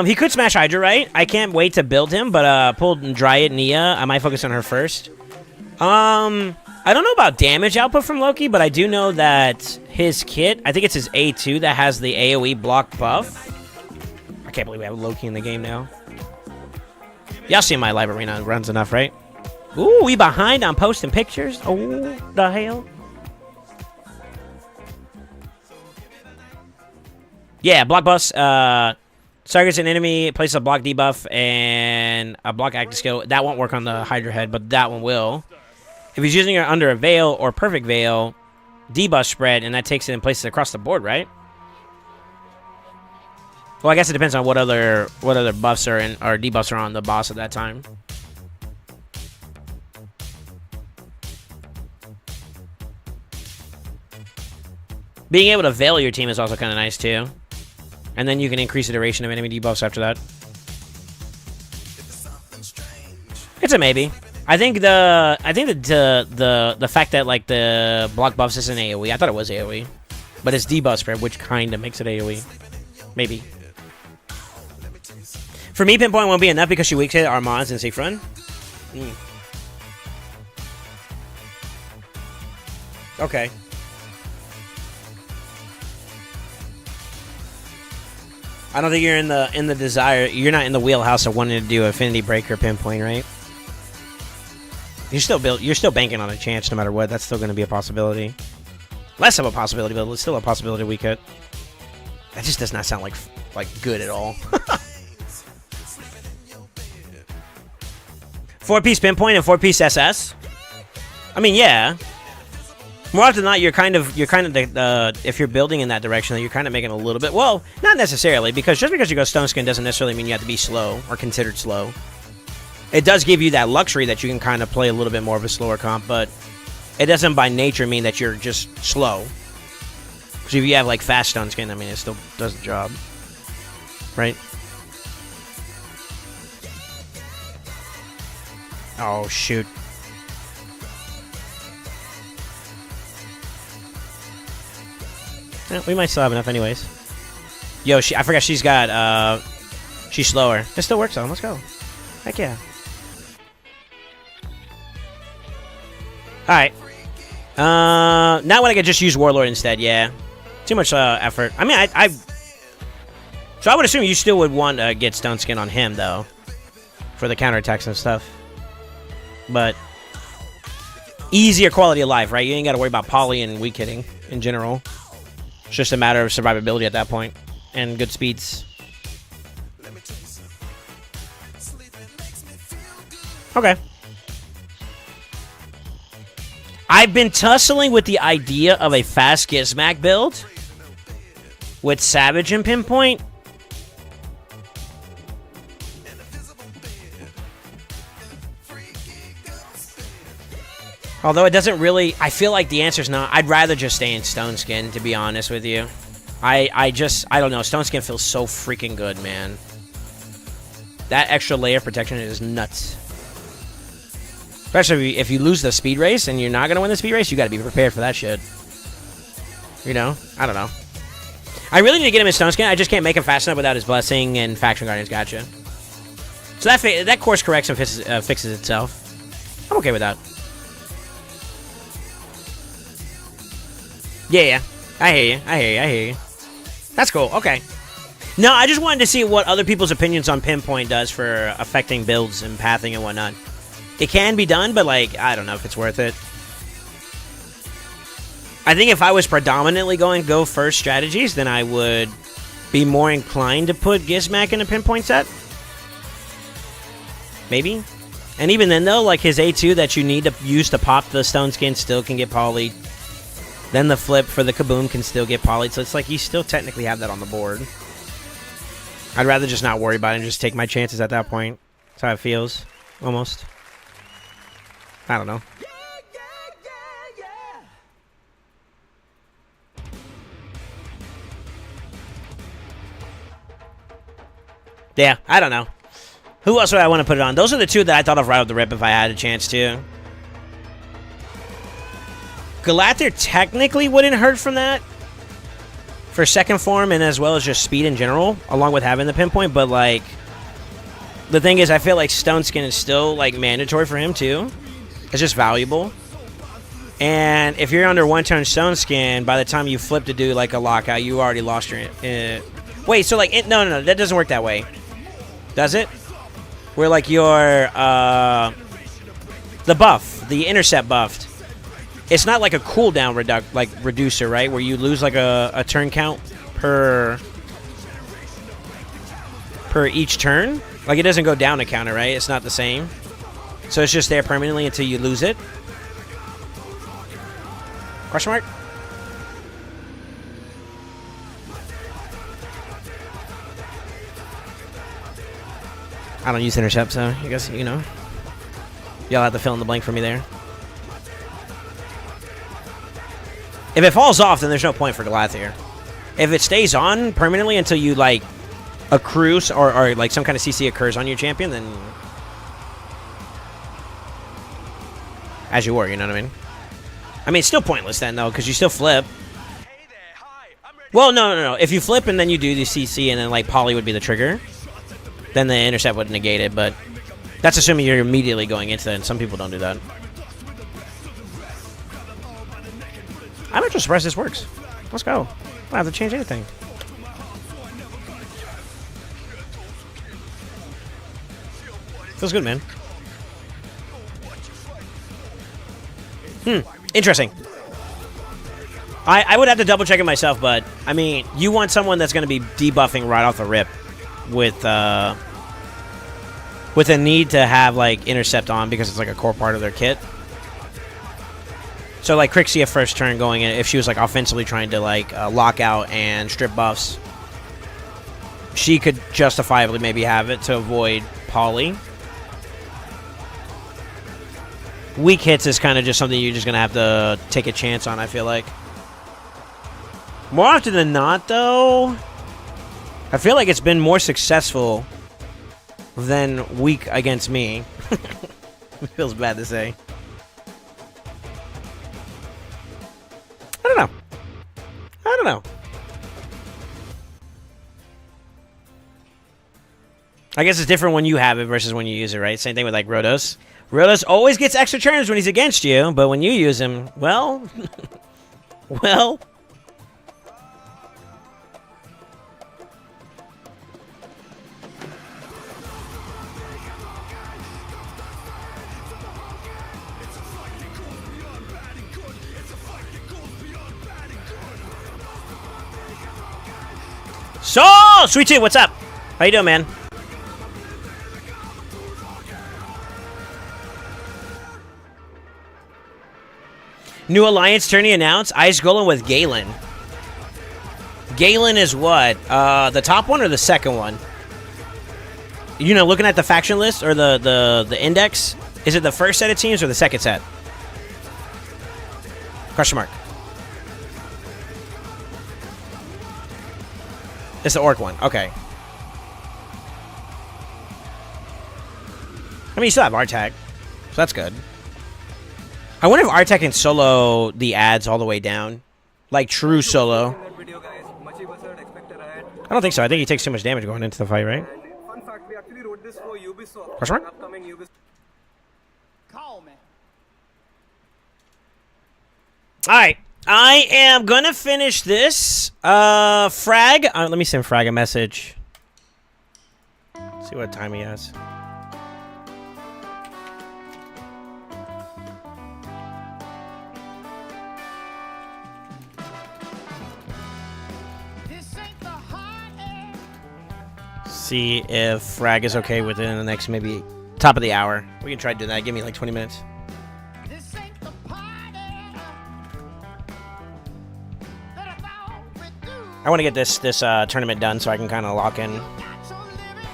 Speaker 4: He could smash Hydra, right? I can't wait to build him, but pull Dryad Nia. I might focus on her first. I don't know about damage output from Loki, but I do know that his kit, I think it's his A2 that has the AoE block buff. I can't believe we have Loki in the game now. Y'all see my live arena runs enough, right? Ooh, we behind on posting pictures. Oh, the hell. Yeah, block buffs. Targets an enemy, places a block debuff and a block active skill. That won't work on the Hydra head, but that one will. If he's using it under a veil or perfect veil, debuff spread, and that takes it and places it across the board, right? Well, I guess it depends on what other buffs are in or debuffs are on the boss at that time. Being able to veil your team is also kind of nice too. And then you can increase the duration of enemy debuffs after that. It's a maybe. I think the fact that like the block buffs isn't AoE. I thought it was AoE, but it's debuff spread, which kind of makes it AoE. Maybe. For me, pinpoint won't be enough because she weak hit our mods and safe run. Okay. I don't think you're in the desire. You're not in the wheelhouse of wanting to do Affinity Breaker pinpoint, right? You're still banking on a chance no matter what. That's still going to be a possibility. Less of a possibility, but it's still a possibility we could. That just does not sound like good at all. 4-piece pinpoint and 4-piece SS. I mean, yeah. More often than not, you're kind of if you're building in that direction, you're kind of making a little bit. Well, not necessarily, because just because you go stone skin doesn't necessarily mean you have to be slow or considered slow. It does give you that luxury that you can kind of play a little bit more of a slower comp, but it doesn't by nature mean that you're just slow. Because if you have like fast stone skin, I mean, it still does the job, right? Oh shoot. Yeah, we might still have enough anyways. Yo, I forgot she's got, she's slower. It still works on. Let's go. Heck yeah. Alright. Now when I could just use Warlord instead, yeah. Too much effort. I mean, so I would assume you still would want to get Stone Skin on him, though. For the counterattacks and stuff. But easier quality of life, right? You ain't got to worry about poly and weak hitting in general. It's just a matter of survivability at that point. And good speeds. Okay. I've been tussling with the idea of a fast Gizmac build with Savage and Pinpoint. Although it doesn't really... I feel like the answer's not... I'd rather just stay in Stone Skin, to be honest with you. I don't know. Stone Skin feels so freaking good, man. That extra layer of protection is nuts. Especially if you lose the speed race and you're not going to win the speed race, you got to be prepared for that shit. You know? I don't know. I really need to get him in Stone Skin. I just can't make him fast enough without his Blessing and Faction Guardians. Gotcha. So that course corrects and fixes itself. I'm okay with that. Yeah. I hear you. That's cool. Okay. No, I just wanted to see what other people's opinions on Pinpoint does for affecting builds and pathing and whatnot. It can be done, but, like, I don't know if it's worth it. I think if I was predominantly going go first strategies, then I would be more inclined to put Gizmac in a Pinpoint set. Maybe. And even then, though, like, his A2 that you need to use to pop the Stone Skin still can get polyed. Then the flip for the kaboom can still get polyed, so it's like you still technically have that on the board. I'd rather just not worry about it and just take my chances at that point. That's how it feels, almost. I don't know. Yeah, I don't know. Who else would I want to put it on? Those are the two that I thought of right off the rip if I had a chance to. Galather technically wouldn't hurt from that. For second form and as well as just speed in general, along with having the pinpoint, but like... The thing is, I feel like Stone Skin is still like mandatory for him too. It's just valuable. And if you're under one turn Stone Skin, by the time you flip to do like a lockout, you already lost your... wait, so like... No, that doesn't work that way. Does it? Where like your... the buff, the intercept buffed. It's not like a cooldown reducer, right? Where you lose like a turn count per each turn. Like it doesn't go down a counter, right? It's not the same. So it's just there permanently until you lose it. Question mark? I don't use intercept, so I guess, you know. Y'all have to fill in the blank for me there. If it falls off, then there's no point for Galather. If it stays on permanently until you, like, accrue or like, some kind of CC occurs on your champion, then... As you were, you know what I mean? I mean, it's still pointless then, though, because you still flip. Well, no. If you flip and then you do the CC and then, like, poly would be the trigger, then the intercept would negate it, but that's assuming you're immediately going into it, and some people don't do that. I'm actually surprised this works. Let's go. I don't have to change anything. Feels good, man. Interesting. I would have to double check it myself, but I mean, you want someone that's going to be debuffing right off the rip with a need to have like intercept on because it's like a core part of their kit. So like Crixia first turn going in, if she was like offensively trying to like lock out and strip buffs, she could justifiably maybe have it to avoid poly. Weak hits is kind of just something you're just going to have to take a chance on, I feel like. More often than not, though, I feel like it's been more successful than weak against me. It feels bad to say. I don't know. I guess it's different when you have it versus when you use it, right? Same thing with like Rodos. Rodos always gets extra turns when he's against you, but when you use him, well... well... So, Sweet Tooth, what's up? How you doing, man? New alliance tourney announced. Ice Golem with Galen. Galen is what? The top one or the second one? You know, looking at the faction list or the index, is it the first set of teams or the second set? Question mark. It's the Orc one. Okay. I mean, you still have Artak, so that's good. I wonder if Artak can solo the ads all the way down. Like, true solo. I don't think so. I think he takes too much damage going into the fight, right? Question mark? Alright. I am gonna finish this. Frag. Let me send Frag a message. See what time he has. See if Frag is okay within the next maybe top of the hour. We can try to do that. Give me like 20 minutes. I want to get this tournament done so I can kind of lock in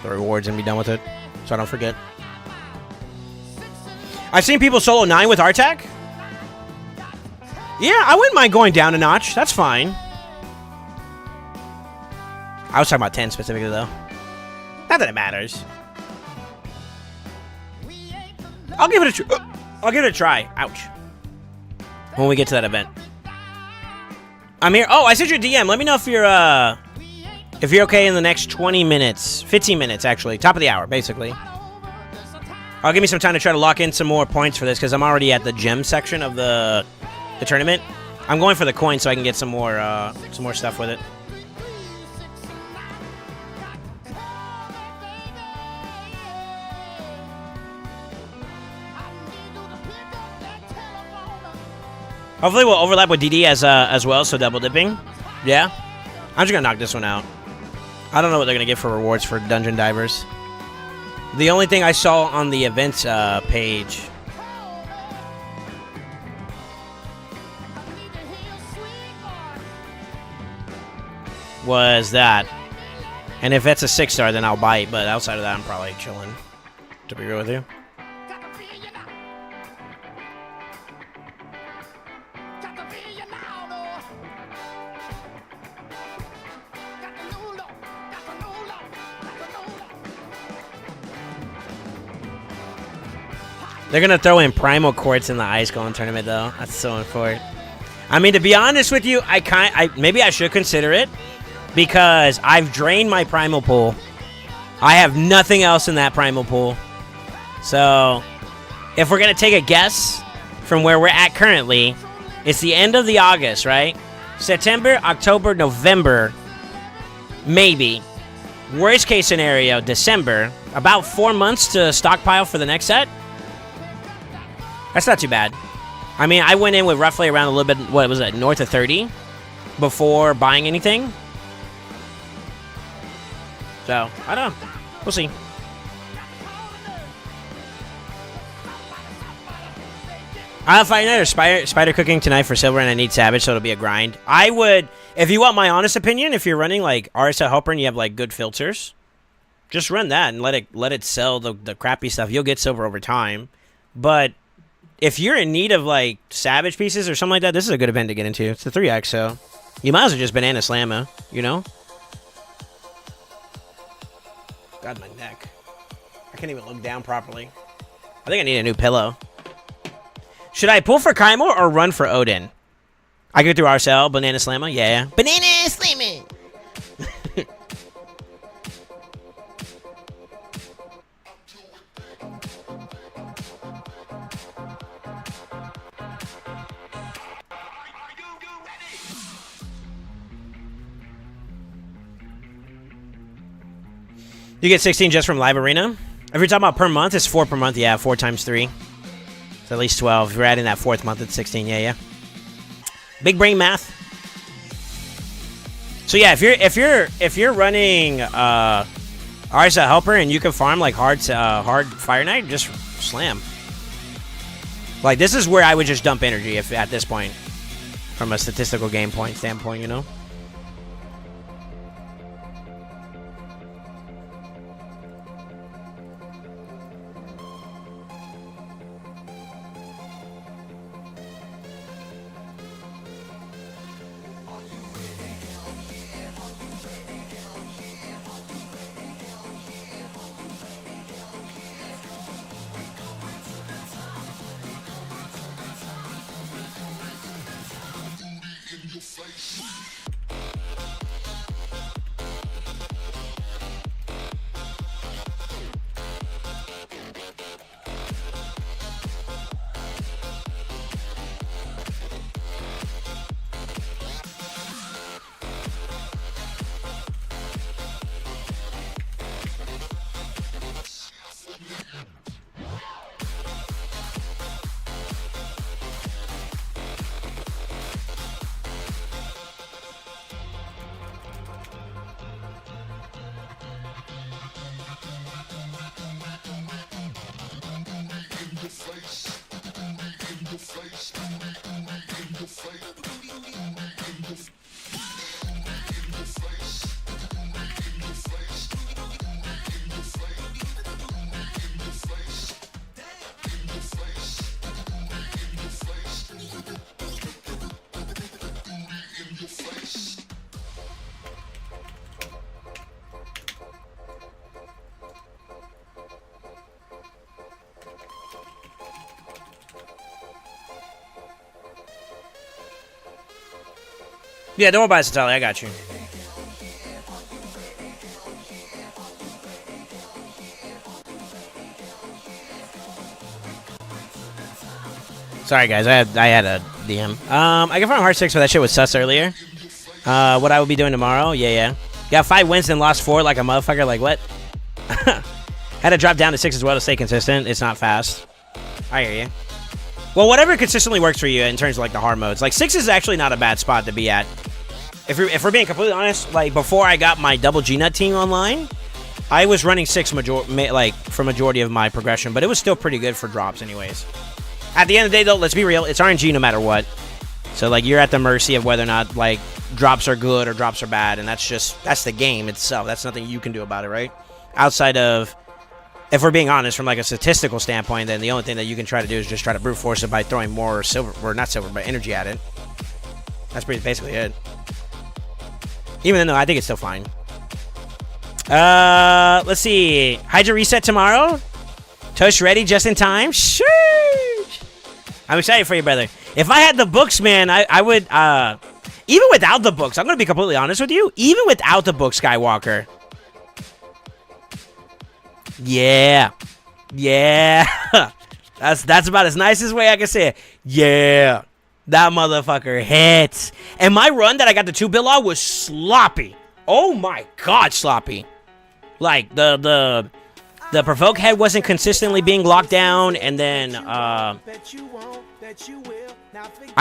Speaker 4: the rewards and be done with it, so I don't forget. I've seen people solo 9 with Artak. Yeah, I wouldn't mind going down a notch. That's fine. I was talking about 10 specifically, though. Not that it matters. I'll give it a try. Ouch. When we get to that event. I'm here. Oh, I sent you a DM. Let me know if you're okay in the next 20 minutes. 15 minutes, actually. Top of the hour, basically. I'll give me some time to try to lock in some more points for this, because I'm already at the gem section of the tournament. I'm going for the coin so I can get some more stuff with it. Hopefully we'll overlap with DD as well, so double dipping. Yeah? I'm just gonna knock this one out. I don't know what they're gonna give for rewards for Dungeon Divers. The only thing I saw on the events page was that. And if it's a 6-star, then I'll bite, but outside of that, I'm probably chilling, to be real with you. They're going to throw in Primal quartz in the Ice Golem tournament, though. That's so important. I mean, to be honest with you, maybe I should consider it, because I've drained my Primal pool. I have nothing else in that Primal pool. So, if we're going to take a guess from where we're at currently, it's the end of the August, right? September, October, November, maybe. Worst case scenario, December. About 4 months to stockpile for the next set. That's not too bad. I mean, I went in with roughly around a little bit, what was it, north of 30 before buying anything. So, I don't know. We'll see. I'll find either spider cooking tonight for silver, and I need savage, so it'll be a grind. I would, if you want my honest opinion, if you're running like RSL Helper and you have like good filters, just run that and let it sell the crappy stuff. You'll get silver over time. But if you're in need of like savage pieces or something like that, this is a good event to get into. It's the 3x, so you might as well just banana slammer, you know? God, my neck. I can't even look down properly. I think I need a new pillow. Should I pull for Kaimor or run for Odin? I go through RSL, banana slammer, yeah. Banana slammer! You get 16 just from Live Arena? If you're talking about per month, it's 4 per month. Yeah, 4 times 3. It's at least 12. If you're adding that 4th month, it's 16. Yeah. Big brain math. So yeah, if you're running RSL Helper and you can farm like hard Fire Knight, just slam. Like, this is where I would just dump energy if at this point, from a statistical game point standpoint, you know. Yeah, don't worry about it, Satali. I got you. Sorry, guys. I had a DM. I can farm Heart 6, but that shit was sus earlier. What I will be doing tomorrow? Yeah. Got 5 wins and lost 4 like a motherfucker. Like, what? Had to drop down to 6 as well to stay consistent. It's not fast. I hear you. Well, whatever consistently works for you in terms of, like, the hard modes. Like, 6 is actually not a bad spot to be at. If we're being completely honest, like, before I got my double G-Nut team online, I was running 6 for majority of my progression, but it was still pretty good for drops anyways. At the end of the day, though, let's be real. It's RNG no matter what. So, like, you're at the mercy of whether or not, like, drops are good or drops are bad, and that's the game itself. That's nothing you can do about it, right? Outside of, if we're being honest, from, like, a statistical standpoint, then the only thing that you can try to do is just try to brute force it by throwing more silver, or not silver, but energy at it. That's basically it. Even though I think it's still fine. Let's see. Hydra reset tomorrow. Toast ready just in time. Sheesh. I'm excited for you, brother. If I had the books, man, I would, even without the books, I'm going to be completely honest with you. Even without the book, Skywalker. Yeah. That's about as nice as way I can say it. Yeah. That motherfucker hits. And my run that I got the 2 bill on was sloppy. Oh my God, sloppy. Like, the provoke head wasn't consistently being locked down, and then, I'm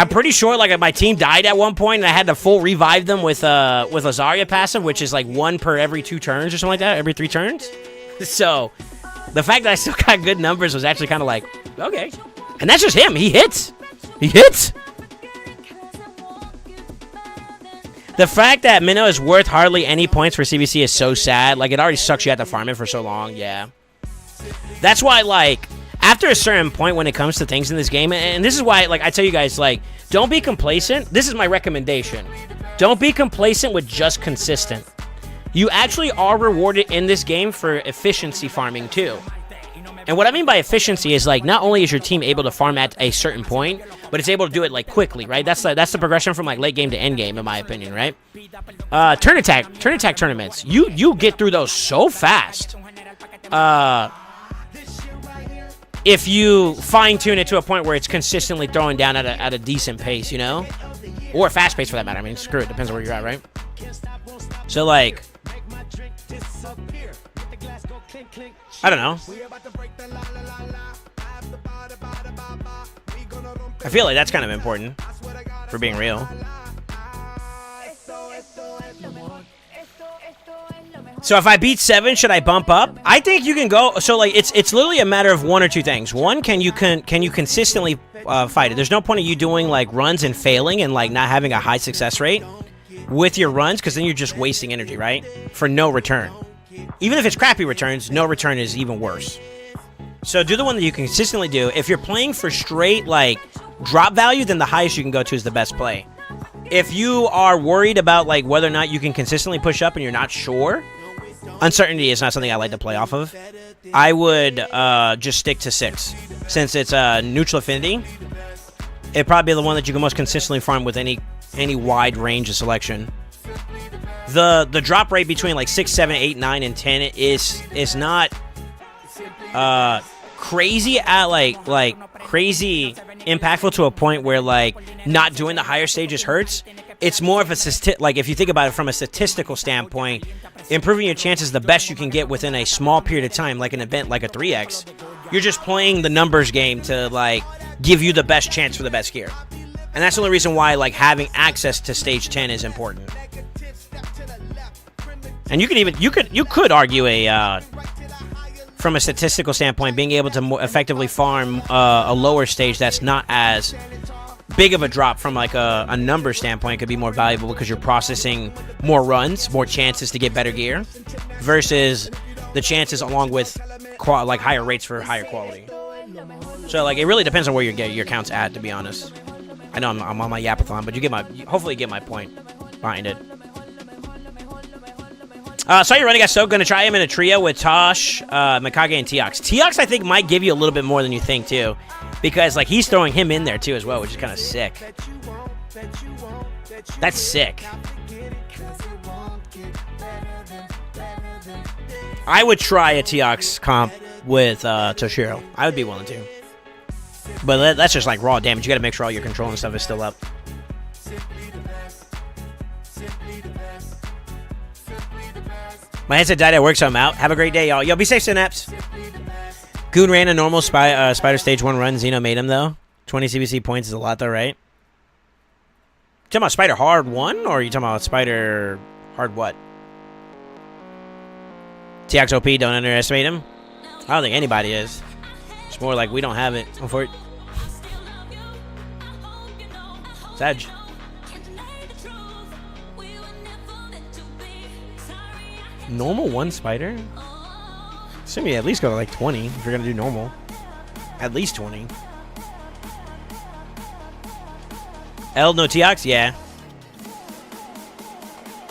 Speaker 4: pretty sure, like, my team died at one point, and I had to full revive them with a Zarya passive, which is, like, 1 per every 2 turns or something like that, every 3 turns. So, the fact that I still got good numbers was actually kind of like, okay. And that's just him. He hits. The fact that Minnow is worth hardly any points for CVC is so sad. Like, it already sucks you had to farm it for so long. Yeah. That's why, like, after a certain point when it comes to things in this game, and this is why, like, I tell you guys, like, don't be complacent. This is my recommendation. Don't be complacent with just consistent. You actually are rewarded in this game for efficiency farming, too. And what I mean by efficiency is, like, not only is your team able to farm at a certain point, but it's able to do it, like, quickly, right? That's the progression from, like, late game to end game, in my opinion, right? Turn attack tournaments. You get through those so fast. If you fine-tune it to a point where it's consistently throwing down at a decent pace, you know? Or a fast pace, for that matter. I mean, screw it. Depends on where you're at, right? So, like, I don't know. I feel like that's kind of important, for being real. So if I beat 7, should I bump up? I think you can go. So, like, it's literally a matter of 1 or 2 things. One, can you consistently fight it? There's no point of you doing, like, runs and failing and, like, not having a high success rate with your runs, because then you're just wasting energy, right? For no return. Even if it's crappy returns, no return is even worse. So do the one that you can consistently do. If you're playing for straight, like, drop value, then the highest you can go to is the best play. If you are worried about, like, whether or not you can consistently push up and you're not sure, uncertainty is not something I like to play off of. I would just stick to 6. Since it's neutral affinity, it'd probably be the one that you can most consistently farm with any wide range of selection. The drop rate between, like, 6, 7, 8, 9, and 10 is not crazy at like crazy impactful to a point where, like, not doing the higher stages hurts. It's more of a like, if you think about it from a statistical standpoint, improving your chances the best you can get within a small period of time, like an event like a 3x. You're just playing the numbers game to, like, give you the best chance for the best gear. And that's the only reason why, like, having access to stage 10 is important. And you could argue from a statistical standpoint, being able to more effectively farm a lower stage that's not as big of a drop from, like, a number standpoint could be more valuable because you're processing more runs, more chances to get better gear, versus the chances along with like higher rates for higher quality. So, like, it really depends on where your count's at, to be honest. I know I'm on my yapathon, but hopefully you get my point behind it. Saw you running got soaked. Gonna try him in a trio with Tosh, Mikage, and Teox. Teox, I think, might give you a little bit more than you think, too. Because, like, he's throwing him in there, too, as well, which is kind of sick. That's sick. I would try a Teox comp with Toshiro. I would be willing to. But that's just like raw damage. You gotta make sure all your control and stuff is still up. My headset died at work, so I'm out. Have a great day, y'all. Yo, be safe, Synapse. Goon ran a normal Spider Stage 1 run. Xeno made him, though. 20 CVC points is a lot, though, right? You talking about Spider Hard 1, or are you talking about Spider Hard what? TX OP, don't underestimate him. I don't think anybody is. It's more like we don't have it. Sag. Normal 1 Spider? Assume you at least go to like 20 if you're gonna do normal. At least 20. L no Teox? Yeah.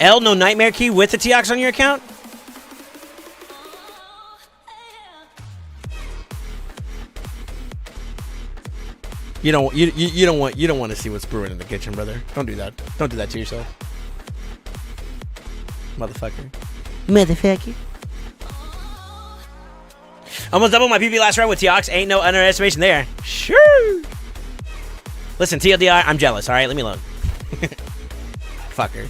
Speaker 4: L no Nightmare Key with the Teox on your account? You don't want to see what's brewing in the kitchen, brother. Don't do that. Don't do that to yourself. Motherfucker. Almost doubled my PV last round with Teox. Ain't no underestimation there. Sure. Listen, TLDR, I'm jealous, alright? Leave me alone. Fucker.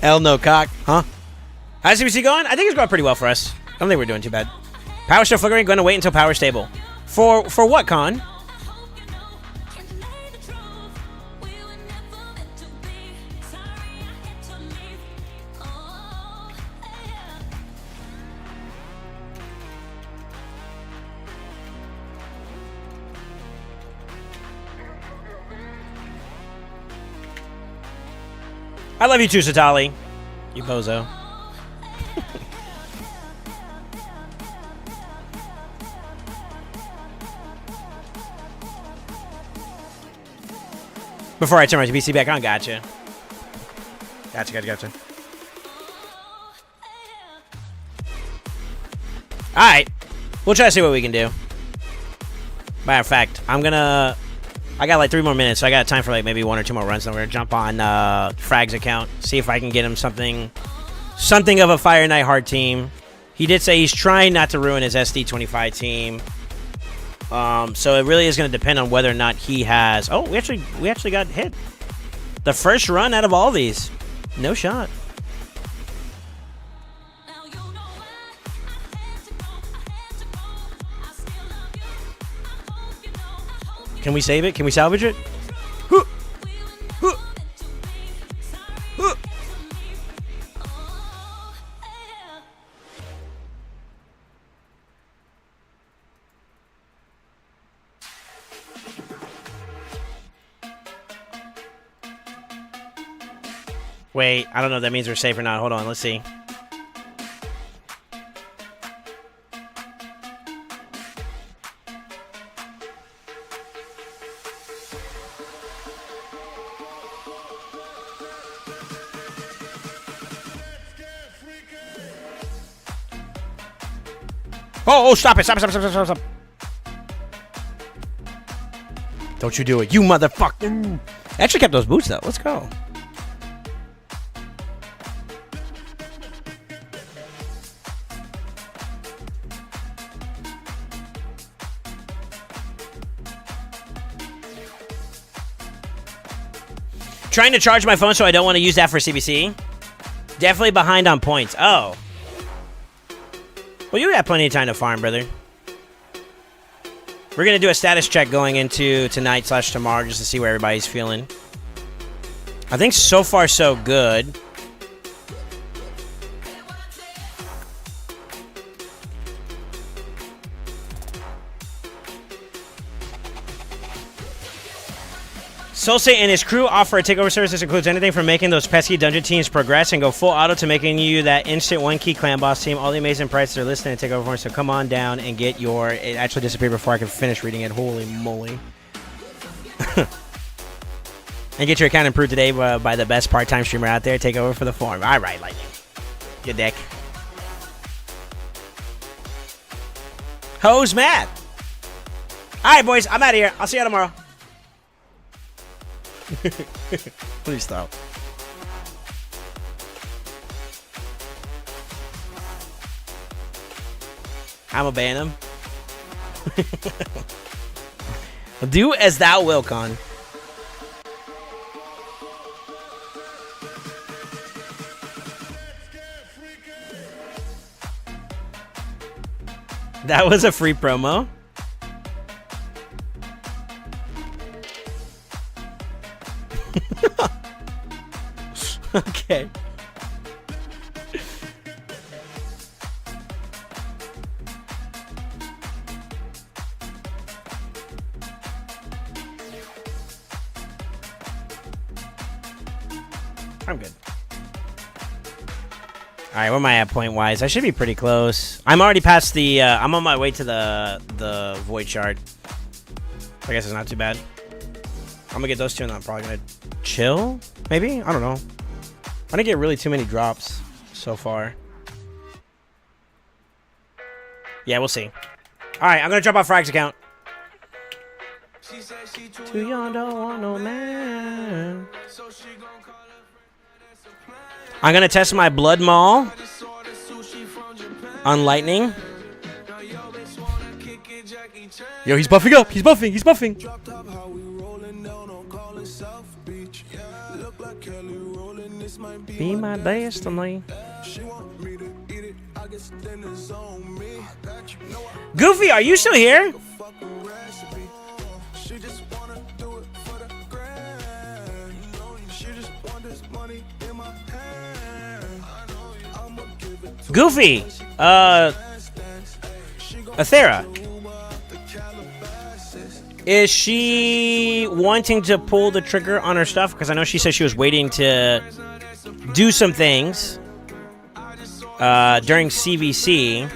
Speaker 4: L no cock. Huh? How's CVC going? I think it's going pretty well for us. I don't think we're doing too bad. Power still flickering. Going to wait until power's stable. For what, Con? I love you too, Satali. You bozo. Before I turn my PC back on, gotcha. Gotcha. Alright. We'll try to see what we can do. Matter of fact, I got like 3 more minutes, so I got time for like maybe 1 or 2 more runs. Then we're gonna jump on Frag's account, see if I can get him something of a Fire Knight Hard team. He did say he's trying not to ruin his SD25 team. So it really is going to depend on whether or not he has... Oh, we actually got hit. The first run out of all these. No shot. Can we save it? Can we salvage it? Wait, I don't know if that means we're safe or not. Hold on, let's see. Oh, stop it. Stop. Don't you do it, you motherfucker. I actually kept those boots, though. Let's go. Trying to charge my phone, so I don't want to use that for CVC. Definitely behind on points. Oh. Well, you got plenty of time to farm, brother. We're going to do a status check going into tonight/tomorrow just to see where everybody's feeling. I think so far so good. Solsei and his crew offer a takeover service. This includes anything from making those pesky dungeon teams progress and go full auto to making you that instant 1-key clan boss team. All the amazing prices are listed in takeover form, so come on down and get your... It actually disappeared before I could finish reading it. Holy moly. And get your account improved today by the best part-time streamer out there. Take over for the form. All right, Lightning. Good dick. Hose Matt. All right, boys. I'm out of here. I'll see you tomorrow.
Speaker 5: Please stop.
Speaker 4: I'ma ban him. Do as thou will, Con. That was a free promo. Okay. I'm good. Alright, where am I at point-wise? I should be pretty close. I'm already past the, I'm on my way to the Void Shard. I guess it's not too bad. I'm gonna get those two and I'm probably gonna chill? Maybe? I don't know. I didn't get really too many drops so far. Yeah, we'll see. Alright, I'm gonna drop off Frag's account. Too young, don't want no man. I'm gonna test my Blood Maul on Lightning.
Speaker 5: Yo, he's buffing up. He's buffing. He's buffing.
Speaker 4: Be my destiny. Goofy, are you still here? Goofy, Athera, is she wanting to pull the trigger on her stuff? Because I know she said she was waiting to do some things during CVC.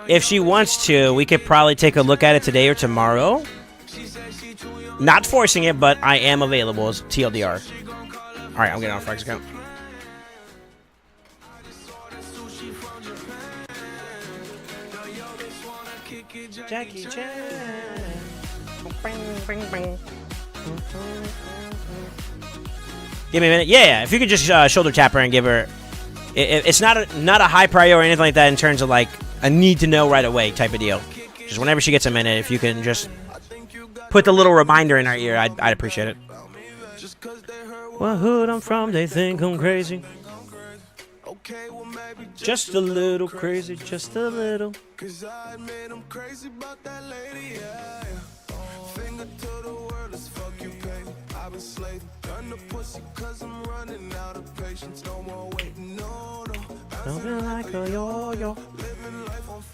Speaker 4: If she wants to, we could probably take a look at it today or tomorrow. Not forcing it, but I am available as TLDR. All right, I'm getting on Frank's account. Jackie Chan. Give me a minute. Yeah. If you could just shoulder tap her and give her. It's not a high priority or anything like that in terms of like a need to know right away type of deal. Just whenever she gets a minute, if you can just put the little reminder in her ear, I'd appreciate it. Well, hood I'm from, they think I'm crazy. Just a little crazy, just a little. Cause I admit I'm crazy about that lady, yeah. Finger to the world as fuck you pay me. I've been slaving, gun the pussy cause I'm running out of patience. No more waiting, no. Don't be like a yo-yo.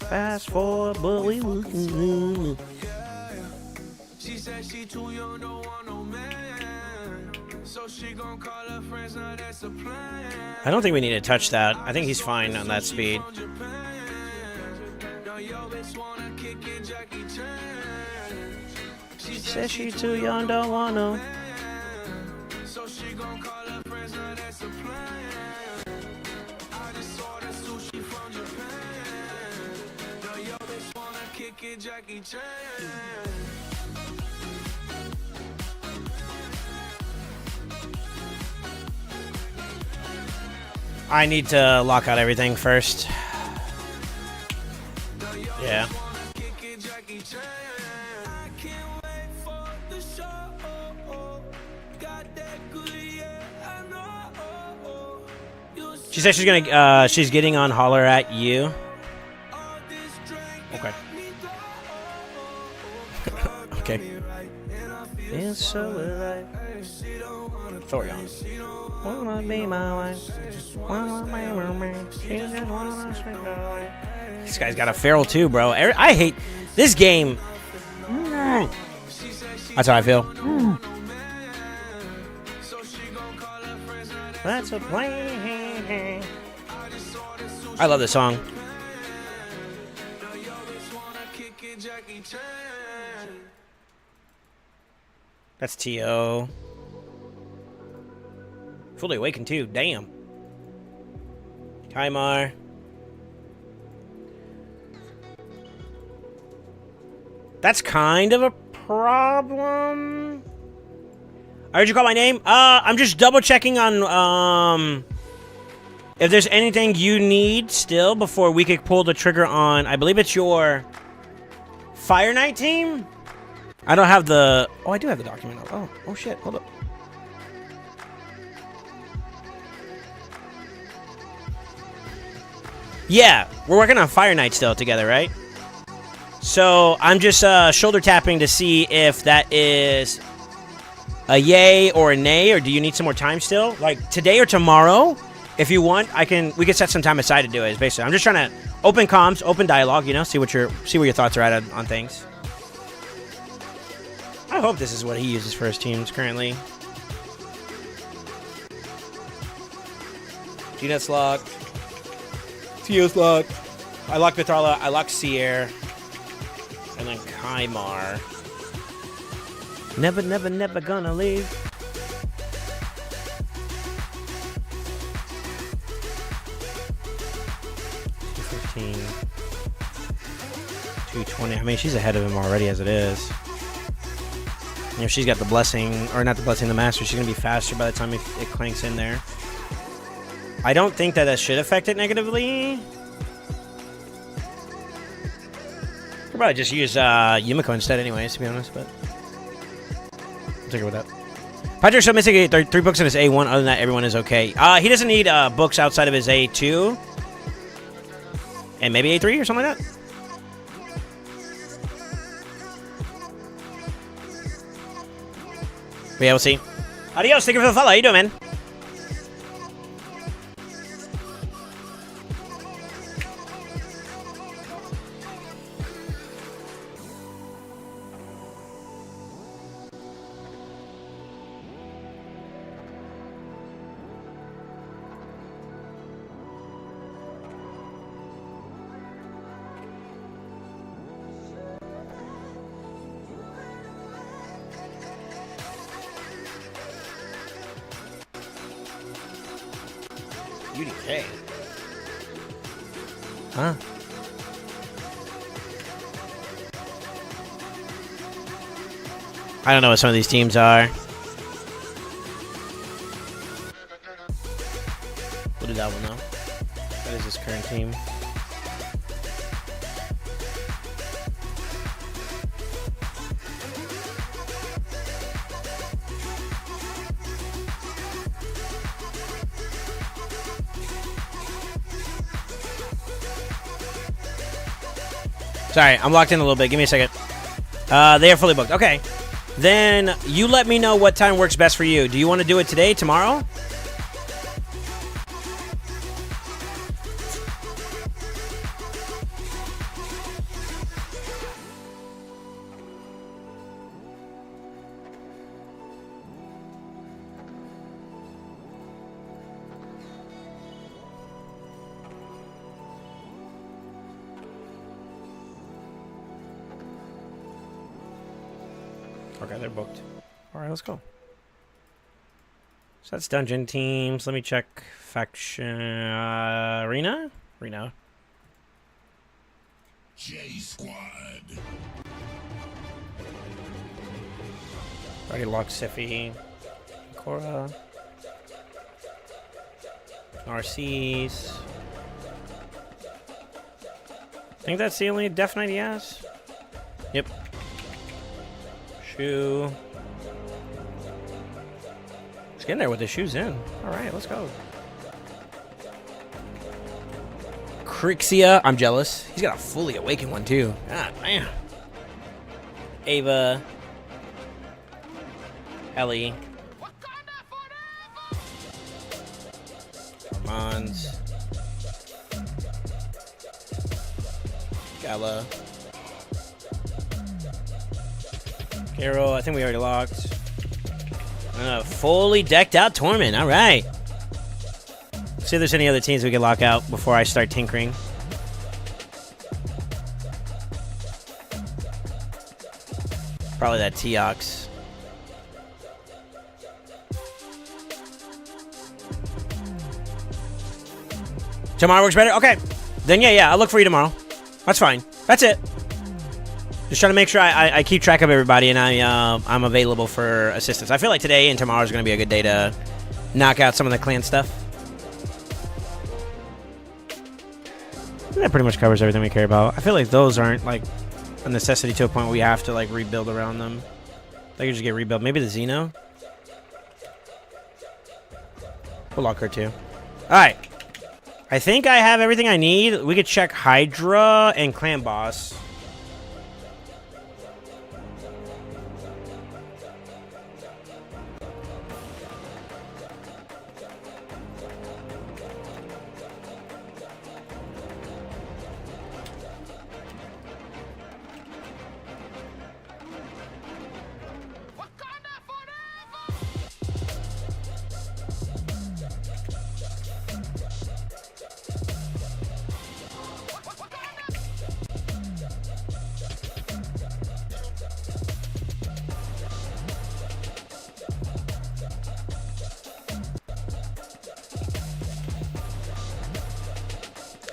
Speaker 4: Fast forward, but we will. She said she too young, don't want no man. So she gon' call her friends, now that's a plan. I don't think we need to touch that. I think he's fine on that speed. She says she too young, don't want no. So she gon' call her friends, now that's a plan. I just ordered sushi from Japan. Now yo bitch wanna kick it, Jackie Chan. I need to lock out everything first. Yeah. She said she's gonna she's getting on Holler at You. Okay. Okay. It's so right. Thorion. Wanna be my wife. Wanna be my man. She just wanna swing away. This guy's got a feral too, bro. I hate this game. That's how I feel. That's a plan. I love this song. That's T.O. Fully awakened too. Damn. Kaimar. That's kind of a problem. I heard you call my name. I'm just double checking on if there's anything you need still before we could pull the trigger on. I believe it's your Fire Knight team. I don't have the. Oh, I do have the document. Oh shit. Hold up. Yeah, we're working on Fire Knight still together, right? So I'm just shoulder tapping to see if that is a yay or a nay, or do you need some more time still? Like today or tomorrow, if you want, we can set some time aside to do it. Basically, I'm just trying to open comms, open dialogue, you know, see where your thoughts are at on things. I hope this is what he uses for his teams currently. G-Net's locked. Tio's locked. I locked Vitharla. I locked Sierra. And then Kaimar. Never, never, never gonna leave. 215. 220. I mean, she's ahead of him already as it is. You know, she's got the blessing, or not the blessing, the master. She's gonna be faster by the time it clanks in there. I don't think that should affect it negatively. Could probably just use Yumiko instead anyways, to be honest, but I'll take it with that. Patrick's still missing 3 books in his A1. Other than that, everyone is okay. He doesn't need books outside of his A2. And maybe A3 or something like that. But yeah, we'll see. Adios, thank you for the follow. How you doing, man? UDK. Huh? I don't know what some of these teams are. We'll do that one though. That is his current team. Sorry, I'm locked in a little bit. Give me a second. They are fully booked. Okay. Then you let me know what time works best for you. Do you want to do it today, tomorrow? Okay, they're booked. All right, let's go. So that's dungeon teams. Let me check faction arena. Arena.
Speaker 10: J Squad.
Speaker 4: Already locked Siffy, Cora, RCs. I think that's the only Death Knight he has. Yep. Shoe. He's getting there with his shoes in. Alright, let's go. Crixia. I'm jealous. He's got a fully awakened one too. God damn. Ava. Ellie. Armand. Gala. Carol, I think we already locked. Fully decked out Torment. All right. See if there's any other teams we can lock out before I start tinkering. Probably that Teox. Tomorrow works better? Okay. Then yeah, I'll look for you tomorrow. That's fine. That's it. Just trying to make sure I keep track of everybody and I'm available for assistance. I feel like today and tomorrow is going to be a good day to knock out some of the clan stuff. That pretty much covers everything we care about. I feel like those aren't like a necessity to a point where we have to like rebuild around them. They could just get rebuilt. Maybe the Xeno. We'll lock her too. Alright. I think I have everything I need. We could check Hydra and Clan Boss.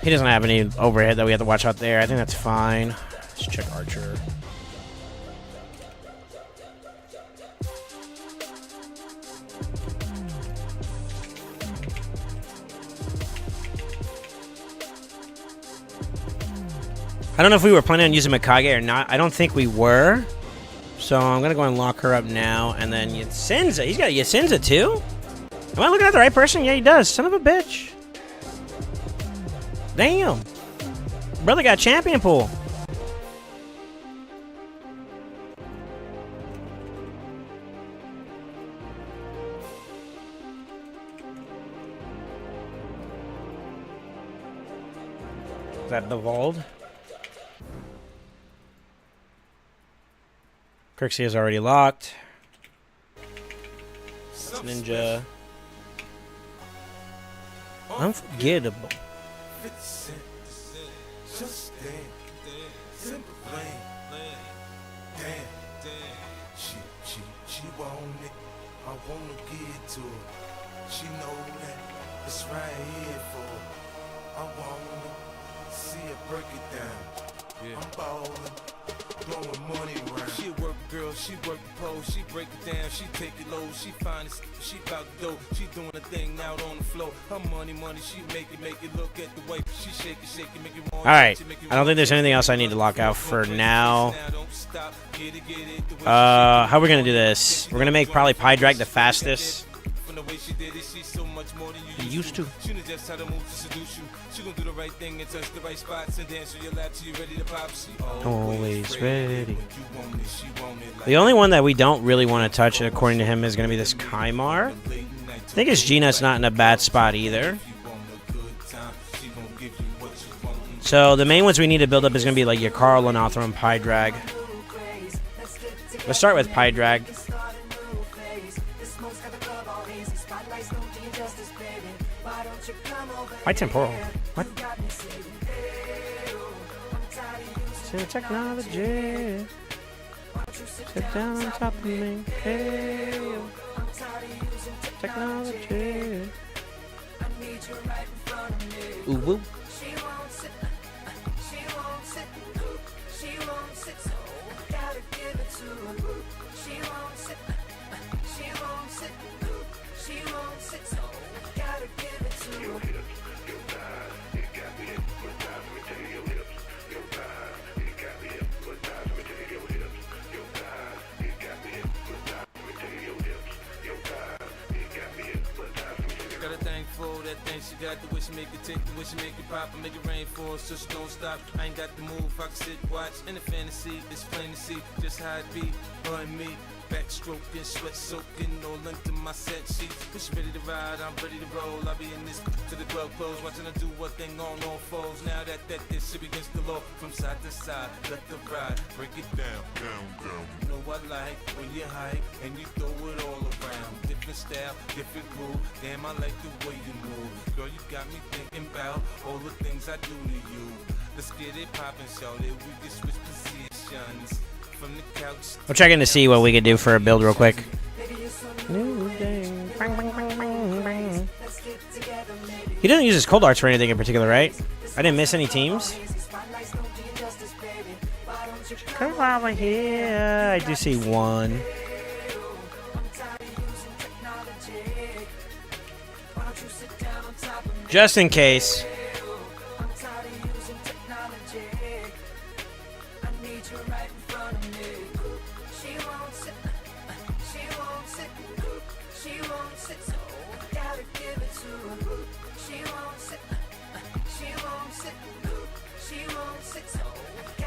Speaker 4: He doesn't have any overhead that we have to watch out there. I think that's fine. Let's check Archer. I don't know if we were planning on using Mikage or not. I don't think we were. So I'm going to go and lock her up now. And then Yasinza. He's got a Yasinza too? Am I looking at the right person? Yeah, he does. Son of a bitch. Damn. Brother got champion pool. Is that the Vault? Kirksey is already locked. Ninja. Unforgettable.
Speaker 3: 50 Cent, just damn, simple lane, damn, she want it, I wanna give it to her, she know that it's right here for her, I wanna see her break it down, I'm ballin', throwing money around. She a work girl, she work the pole, she break it down, she take it low, she find it, she bout the dough, she doing a thing out on the floor. Her money, she make it look at the way she shake it, make it. All
Speaker 4: right, I don't think there's anything else I need to lock out for now. How are we gonna do this? We're gonna make probably Pie Drag the fastest. He used to. Always ready. The only one that we don't really want to touch, according to him, is going to be this Kaimar. I think his Gina's not in a bad spot either. So the main ones we need to build up is going to be like your Carl, Lanothra, and Pie Drag. Let's start with Pie Drag. Why temporal? What? Technology. Sit down on top of me. Hey, technology. Ooh, woo.
Speaker 3: That thing she got, the way she make it tick, the way she make it pop, and make it rain for us, so she don't stop. I ain't got the move, I can sit, watch, in the fantasy, it's plain to see, just how it be, her and me. Backstroking, sweat soaking, all into my set sheets. Push ready to ride, I'm ready to roll. I'll be in this to the club close, watching her do one thing on all fours. Now that this shit begins to low, from side to side, let the ride, break it down. You know I like when you hype and you throw it all around. Different style, different groove. Damn, I like the way you move. Girl, you got me thinking about all the things I do to you. Let's get it poppin', shawty. We can switch positions.
Speaker 4: We'll check in to see what we can do for a build real quick. He doesn't use his cold arts for anything in particular, right? I didn't miss any teams. Come over here. I do see one. Just in case.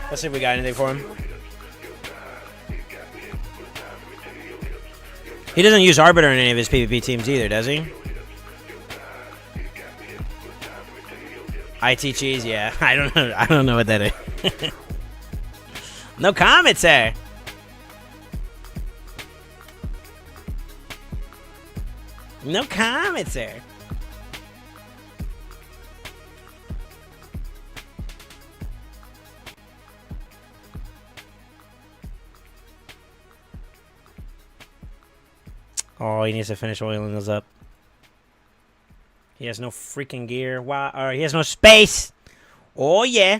Speaker 4: Let's see if we got anything for him. He doesn't use Arbiter in any of his PvP teams either, does he? IT cheese, yeah. I don't know. I don't know what that is. No comments there. No comments there. Oh, he needs to finish oiling those up. He has no freaking gear. Why? Or he has no space. Oh yeah.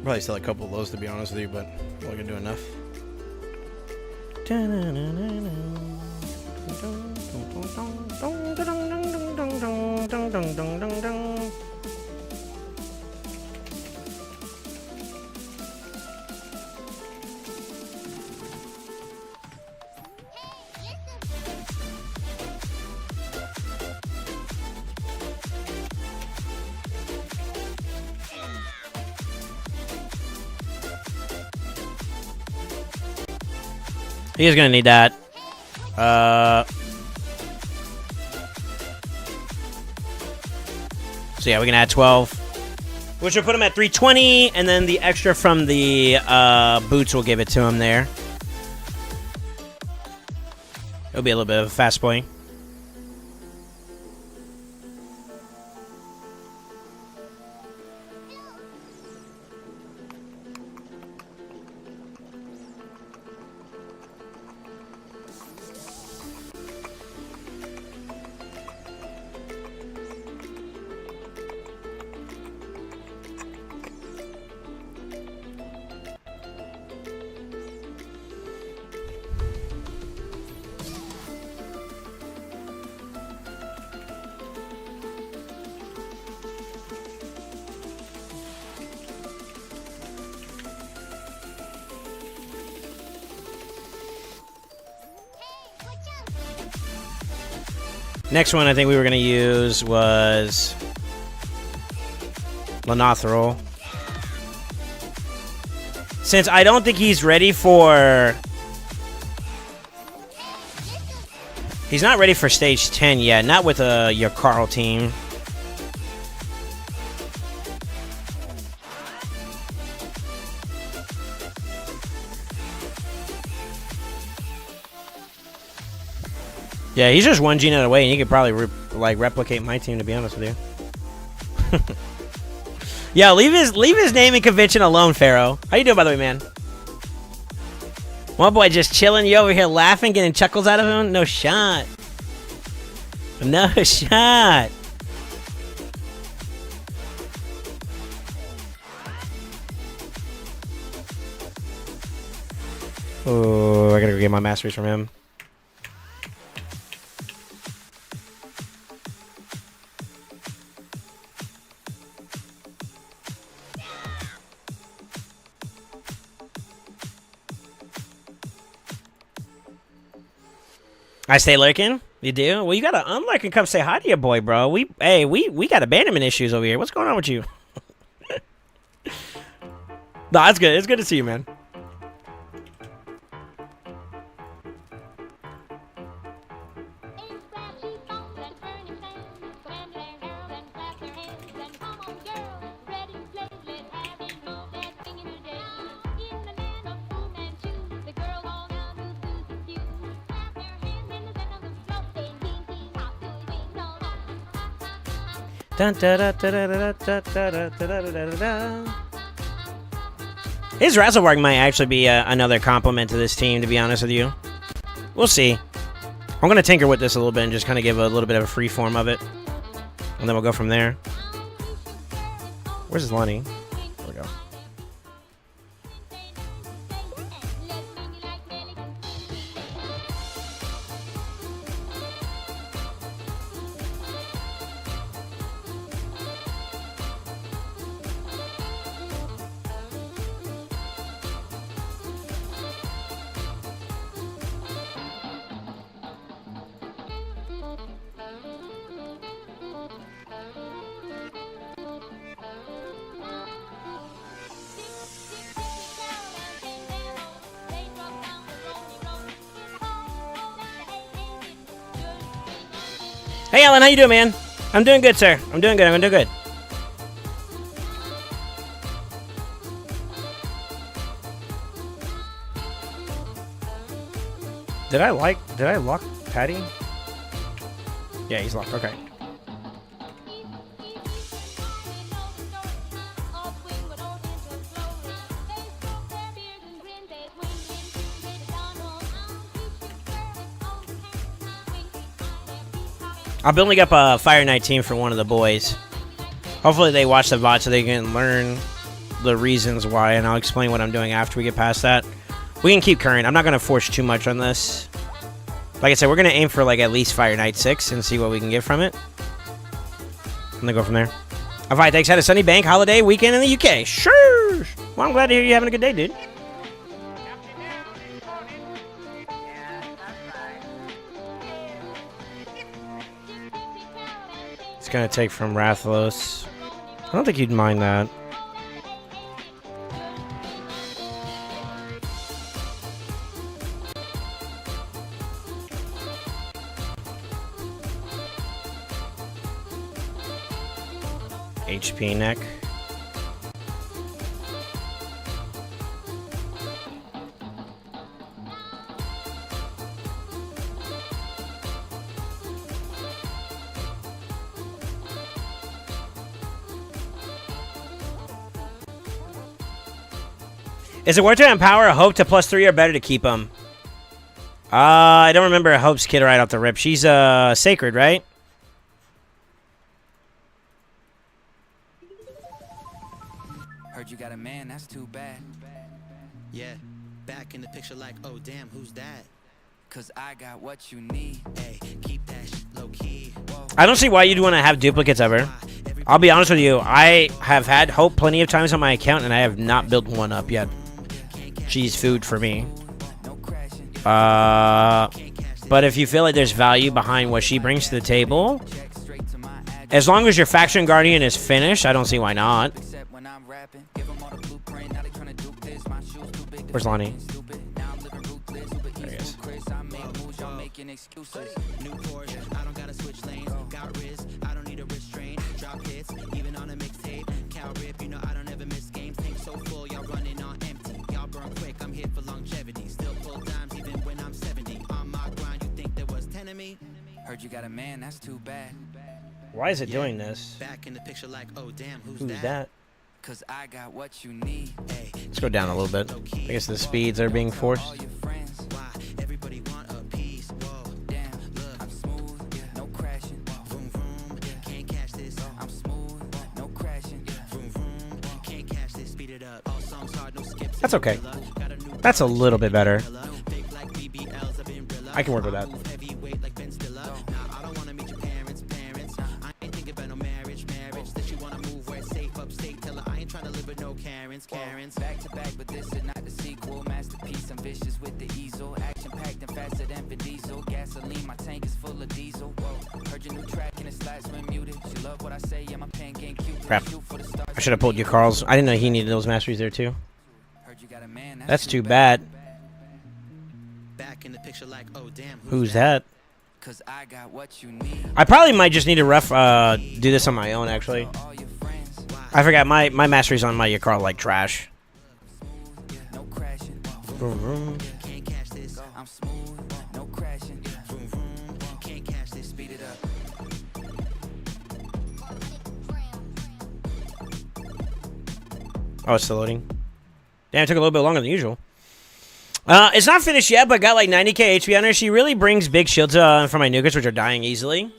Speaker 5: Probably still a couple of those to be honest with you, but we're gonna do enough.
Speaker 4: He is gonna need that. So yeah, we can add 12, which will put him at 320, and then the extra from the boots will give it to him there. It'll be a little bit of a fast boy. Next one I think we were going to use was Lanothril. Since I don't think he's ready for... He's not ready for stage 10 yet. Not with your Carl team. Yeah, he's just one gene out away, and he could probably replicate my team. To be honest with you. Yeah, leave his naming convention alone, Pharaoh. How you doing, by the way, man? My boy just chilling. You over here laughing, getting chuckles out of him? No shot. No shot. Oh, I gotta go get my masteries from him. I stay lurking? You do? Well, you gotta unlurk and come say hi to your boy, bro. We got abandonment issues over here. What's going on with you? No, it's good. It's good to see you, man. Dun, da, da, da, da, da, da, da, da, da, da, da, da. His Razzlebark might actually be another compliment to this team, to be honest with you. We'll see. I'm going to tinker with this a little bit and just kind of give a little bit of a free form of it. And then we'll go from there. Where's Lonnie? There we go. Hey, Alan, how you doing, man? I'm doing good, sir. I'm doing good. I'm doing good. Did I lock Patty? Yeah, he's locked. Okay. I'm building up a Fire Night team for one of the boys. Hopefully they watch the VOD so they can learn the reasons why, and I'll explain what I'm doing after we get past that. We can keep current. I'm not going to force too much on this. Like I said, we're going to aim for like at least Fire Night 6 and see what we can get from it. I'm going to go from there. Alright, thanks. Had a sunny bank holiday weekend in the UK. Sure. Well, I'm glad to hear you're having a good day, dude. It's going to take from Rathalos. I don't think you'd mind that. HP neck. Is it worth to empower a Hope to +3 or better to keep them? I don't remember a Hope's kid right off the rip. She's sacred, right?
Speaker 11: Heard you got a man, that's too bad.
Speaker 12: Yeah, back in the picture like, oh damn, who's that?
Speaker 11: Cause I got what you need.
Speaker 12: Hey, keep that shit low key.
Speaker 4: I don't see why you'd want to have duplicates ever. I'll be honest with you. I have had Hope plenty of times on my account, and I have not built one up yet. She's food for me. But if you feel like there's value behind what she brings to the table, as long as your Faction Guardian is finished, I don't see why not. Where's Lonnie? There he is.
Speaker 12: New Porsche, I don't gotta switch lanes. Got wrist, I don't need a restraint. Drop hits, even on a mixtape. Cow rip, you know I don't ever miss games. Tank so full, y'all running on empty. Y'all burn quick, I'm here for longevity. Still pull dimes even when I'm 70. On my grind, you think there was 10 of me?
Speaker 11: Heard you got a man, that's too bad.
Speaker 4: Why is it doing this?
Speaker 12: Back in the picture like, oh damn, who's
Speaker 4: that?
Speaker 11: Cause I got what you need.
Speaker 12: Hey,
Speaker 4: Let's go down a little bit. I guess the speeds are being forced.
Speaker 12: why everybody want a piece? Whoa,
Speaker 11: Damn, look, I'm smooth, no crashing.
Speaker 12: vroom vroom, can't catch this.
Speaker 11: I'm smooth, no crashing.
Speaker 12: Vroom vroom, can't catch this. Speed it up. All songs hard, no skips.
Speaker 4: That's okay. That's a little bit better.
Speaker 12: Big like BBLs, I've been
Speaker 4: I can work with that.
Speaker 12: heavyweight like Ben Stiller. Nah, I don't wanna meet your parents. I ain't thinking about no marriage. That you wanna move where it's safe upstate. Tell her I ain't trying to live with no Karens.
Speaker 11: Back to back, but this is not the sequel. Masterpiece, I'm vicious with the easel. Action packed and faster than Vin Diesel. Gasoline, my tank is full of diesel. Whoa, heard your new track and it slides when muted. She love what I say, yeah, my pen game cute.
Speaker 4: Crap. I should have pulled your Carl's. I didn't know he needed those masteries there too.
Speaker 11: Heard you got a man,
Speaker 4: That's too bad.
Speaker 12: Back in the picture like, oh damn,
Speaker 4: Who's that?
Speaker 11: Cause I got what you need.
Speaker 4: I probably might just need to do this on my own, actually.
Speaker 11: All your friends,
Speaker 4: I forgot my masteries on my Yakarl like trash.
Speaker 11: no crashing.
Speaker 4: Vroom, vroom.
Speaker 12: can't catch this.
Speaker 11: I'm smooth, no crashing.
Speaker 12: Vroom vroom, can't catch this.
Speaker 11: Speed it up.
Speaker 4: Oh, it's still loading. Damn, it took a little bit longer than usual. It's not finished yet, but got like 90k HP on her. She really brings big shields for my nukers, which are dying easily.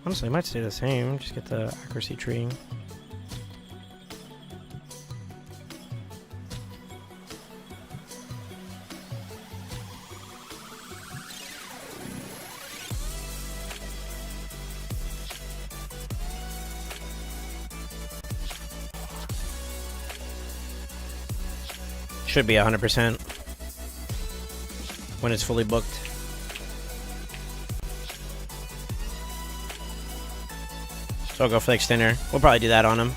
Speaker 4: Honestly, I might stay the same. Just get the accuracy tree. Should be 100% when it's fully booked. So I'll go for the extender. We'll probably do that on him.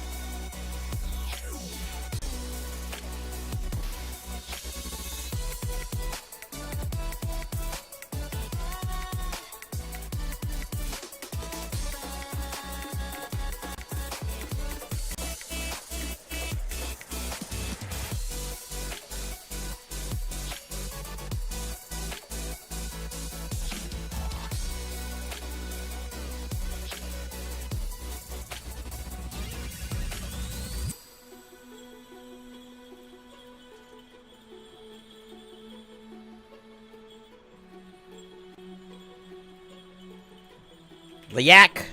Speaker 4: The yak.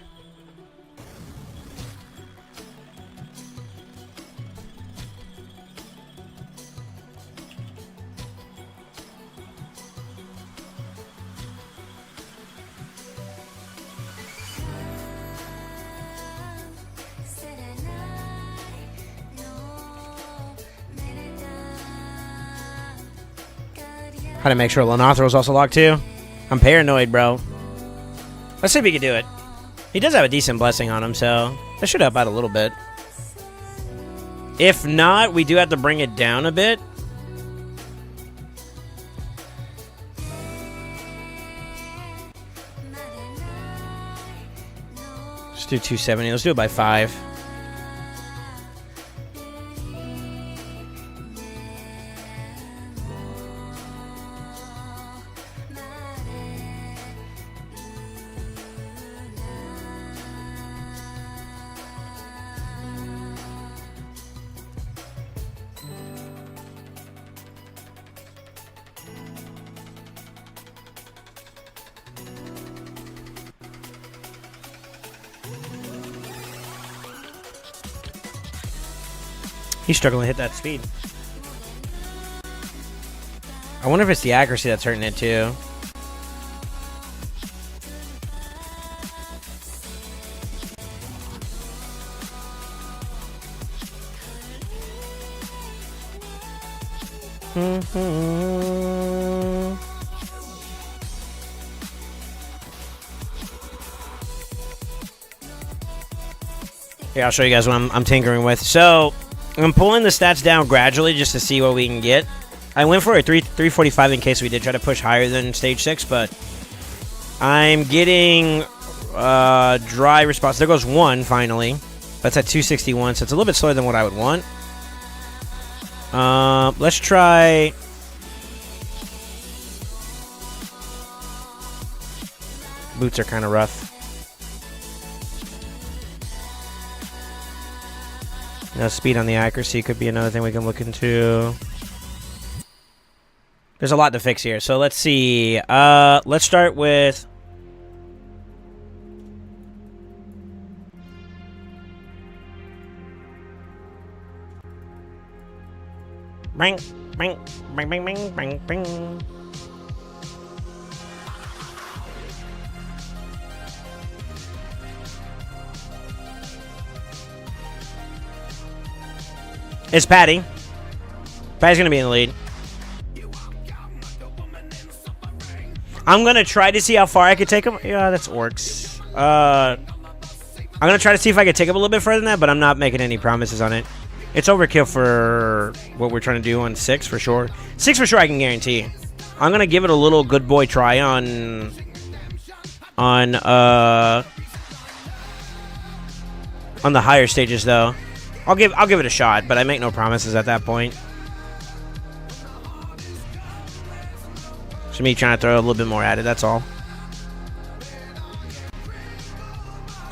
Speaker 4: How to make sure Lenathra was also locked too? I'm paranoid, bro. Let's see if we can do it. He does have a decent blessing on him, so that should help out a little bit. If not, we do have to bring it down a bit. Let's do 270. Let's do it by 5. He's struggling to hit that speed. I wonder if it's the accuracy that's hurting it too. Here, I'll show you guys what I'm tinkering with. So, I'm pulling the stats down gradually just to see what we can get. I went for a 345 in case we did try to push higher than stage 6, but I'm getting dry response. There goes 1 finally. That's at 261, so it's a little bit slower than what I would want. Let's try. Boots are kind of rough. Speed on the accuracy could be another thing we can look into. There's a lot to fix here, so let's see. Let's start with. Bang, bang, bang, bang, bang, bang, bang. It's Patty. Patty's going to be in the lead. I'm going to try to see how far I could take him. Yeah, that's orcs. I'm going to try to see if I could take him a little bit further than that, but I'm not making any promises on it. It's overkill for what we're trying to do on 6 for sure. 6 for sure I can guarantee. I'm going to give it a little good boy try on the higher stages though. I'll give it a shot, but I make no promises at that point. It's me trying to throw a little bit more at it, that's all.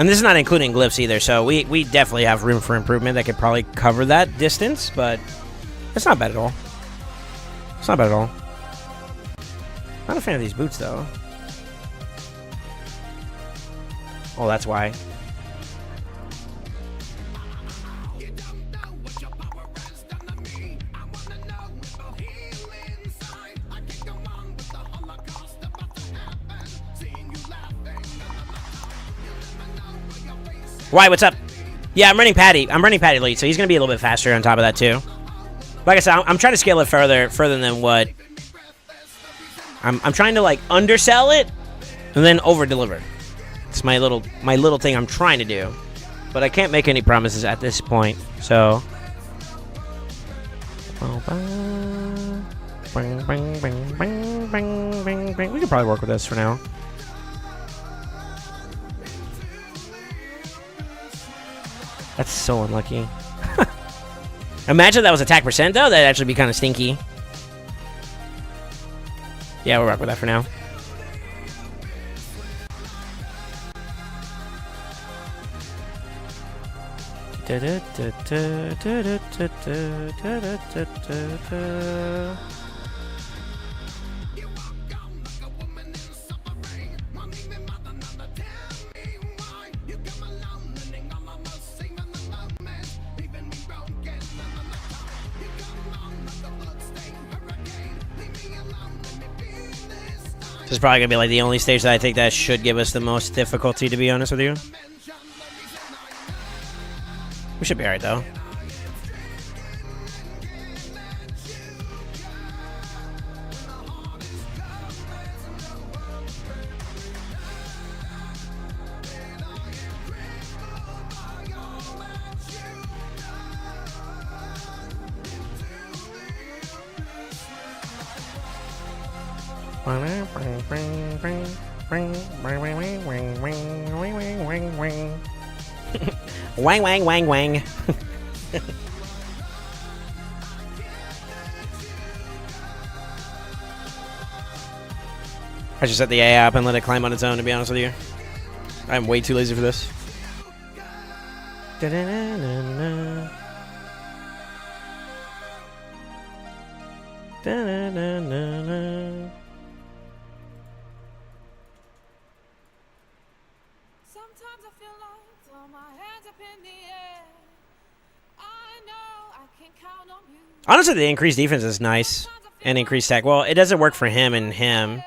Speaker 4: And this is not including glyphs either, so we definitely have room for improvement that could probably cover that distance, but it's not bad at all. It's not bad at all. Not a fan of these boots, though. Oh, that's why. Why? What's up? Yeah, I'm running Patty. I'm running Patty lead, so he's gonna be a little bit faster on top of that too. Like I said, I'm trying to scale it further than what. I'm trying to like undersell it and then over deliver. It's my little thing I'm trying to do, but I can't make any promises at this point. So. We can probably work with this for now. That's so unlucky. Imagine that was attack percent, though. That'd actually be kind of stinky. Yeah, we'll rock with that for now. This is probably going to be like the only stage that I think that should give us the most difficulty, to be honest with you. We should be alright, though. Wang, wang, wang, wang. I should set the AI up and let it climb on its own, to be honest with you. I'm way too lazy for this. Da-da-da-da-da. Da-da-da-da-da.
Speaker 3: Sometimes I feel like throw my hands up in the air. I know I can count on you.
Speaker 4: Honestly, the increased defense is nice. And increased attack. Well, it doesn't work for him and him.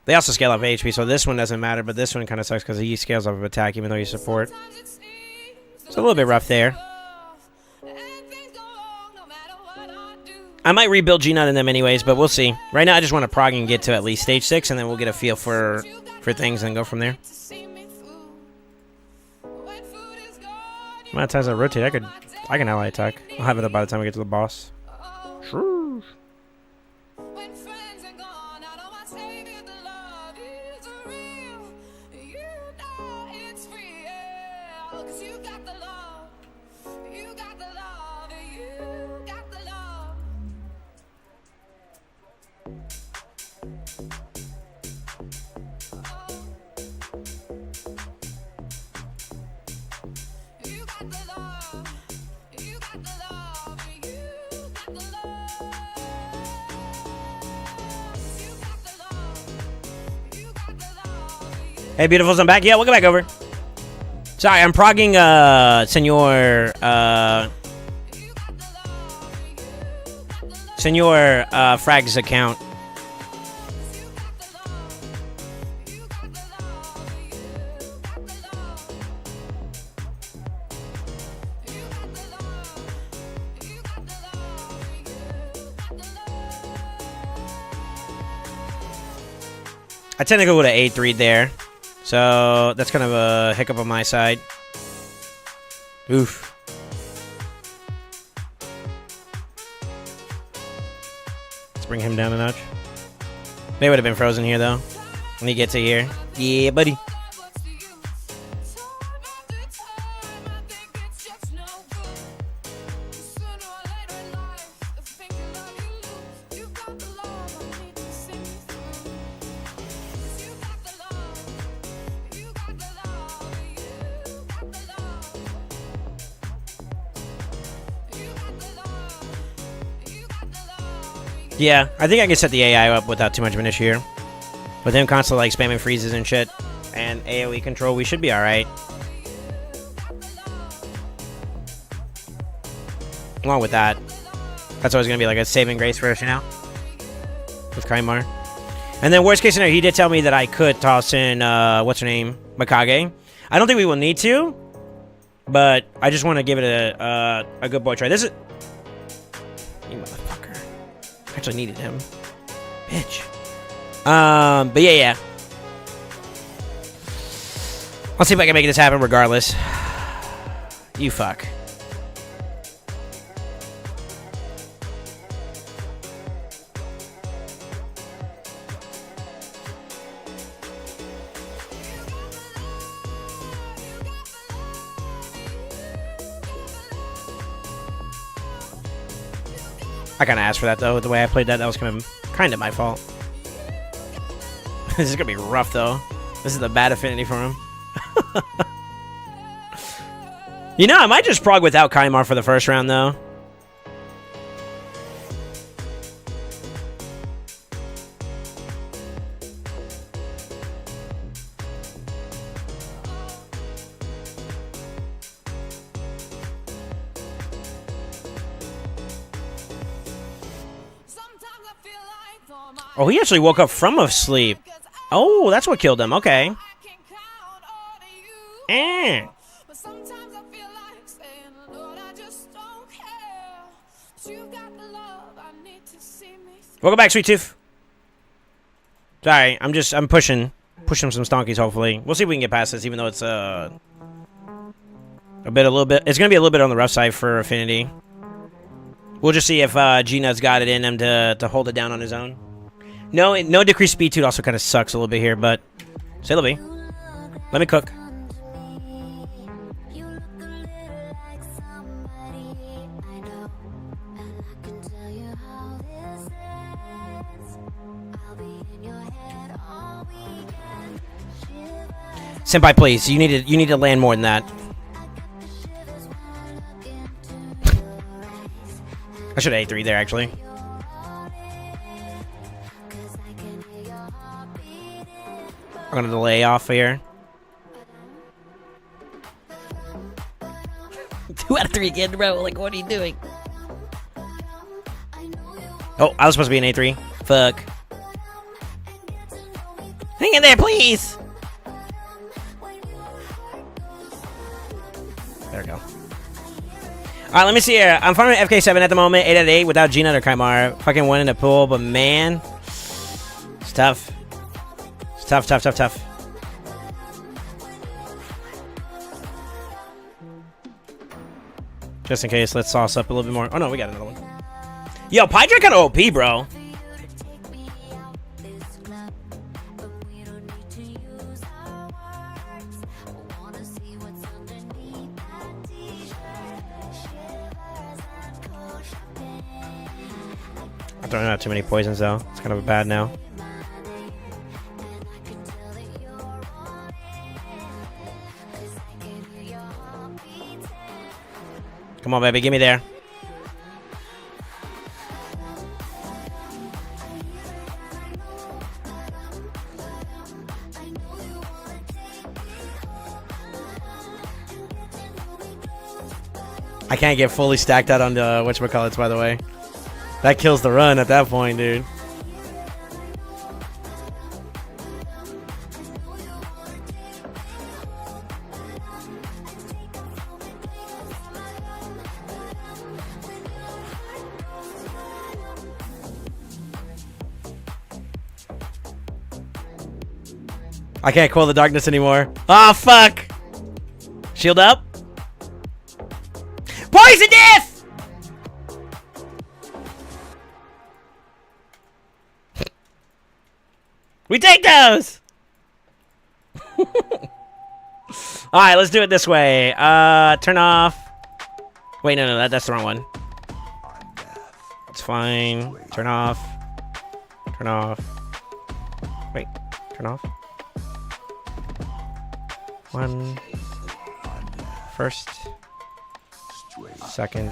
Speaker 4: They also scale up HP, so this one doesn't matter, but this one kind of sucks because he scales up of attack even though he's support. It's a little bit rough there. I might rebuild G-Nut in them anyways, but we'll see. Right now, I just want to prog and get to at least stage 6, and then we'll get a feel for things and go from there. Amount of times I rotate, I can ally attack. I'll have it up by the time we get to the boss. Sure. Hey, beautifuls, I'm back. Yeah, we'll go back over. Sorry, I'm progging, Senor Frag's account. I tend to go with an 8-3 there. So, that's kind of a hiccup on my side. Oof. Let's bring him down a notch. They would have been frozen here, though. When he gets to here. Yeah, buddy. Yeah, I think I can set the AI up without too much of an issue here. With him constantly like spamming freezes and shit, and AoE control, we should be alright. Along with that, that's always going to be like a saving grace for us, you know? With Kaimar. And then worst case scenario, he did tell me that I could toss in, what's her name? Mikage. I don't think we will need to, but I just want to give it a good boy try. This is... You motherfucker. I actually needed him. Bitch. But yeah. I'll see if I can make this happen regardless. You fuck. I kind of asked for that though. The way I played that, that was kind of my fault. This is gonna be rough though. This is the bad affinity for him. You know, I might just prog without Kaimar for the first round though. Oh, he actually woke up from a sleep. Oh, that's what killed him. Okay. Eh. Welcome back, Sweet Tooth. Sorry, I'm pushing some stonkies. Hopefully, we'll see if we can get past this. Even though it's a little bit. It's gonna be a little bit on the rough side for Affinity. We'll just see if G-Nut's got it in him to hold it down on his own. No decreased speed too. It also kind of sucks a little bit here, but say Lil B. Let me cook. Senpai, please. You need to land more than that. I should have A3 there actually. I'm gonna delay off here. 2 out of 3 again, bro. Like, what are you doing? Oh, I was supposed to be an A3. Fuck. Hang in there, please. There we go. Alright, let me see here. I'm farming FK7 at the moment. 8 out of 8 without G-Nut or Kaimar. Fucking winning the pool, but man. It's tough. It's tough. Just in case, let's sauce up a little bit more. Oh no, we got another one. Yo, Pydra kind of OP, bro. I'm throwing out too many poisons though. It's kind of bad now. Come on, baby, give me there. I can't get fully stacked out on the whatchamacallits, by the way. That kills the run at that point, dude. I can't coil the darkness anymore. Oh, fuck. Shield up. Poison death! We take those! Alright, let's do it this way. Turn off. Wait, no, that's the wrong one. It's fine. Turn off. Turn off. Wait, turn off. One. First. Second.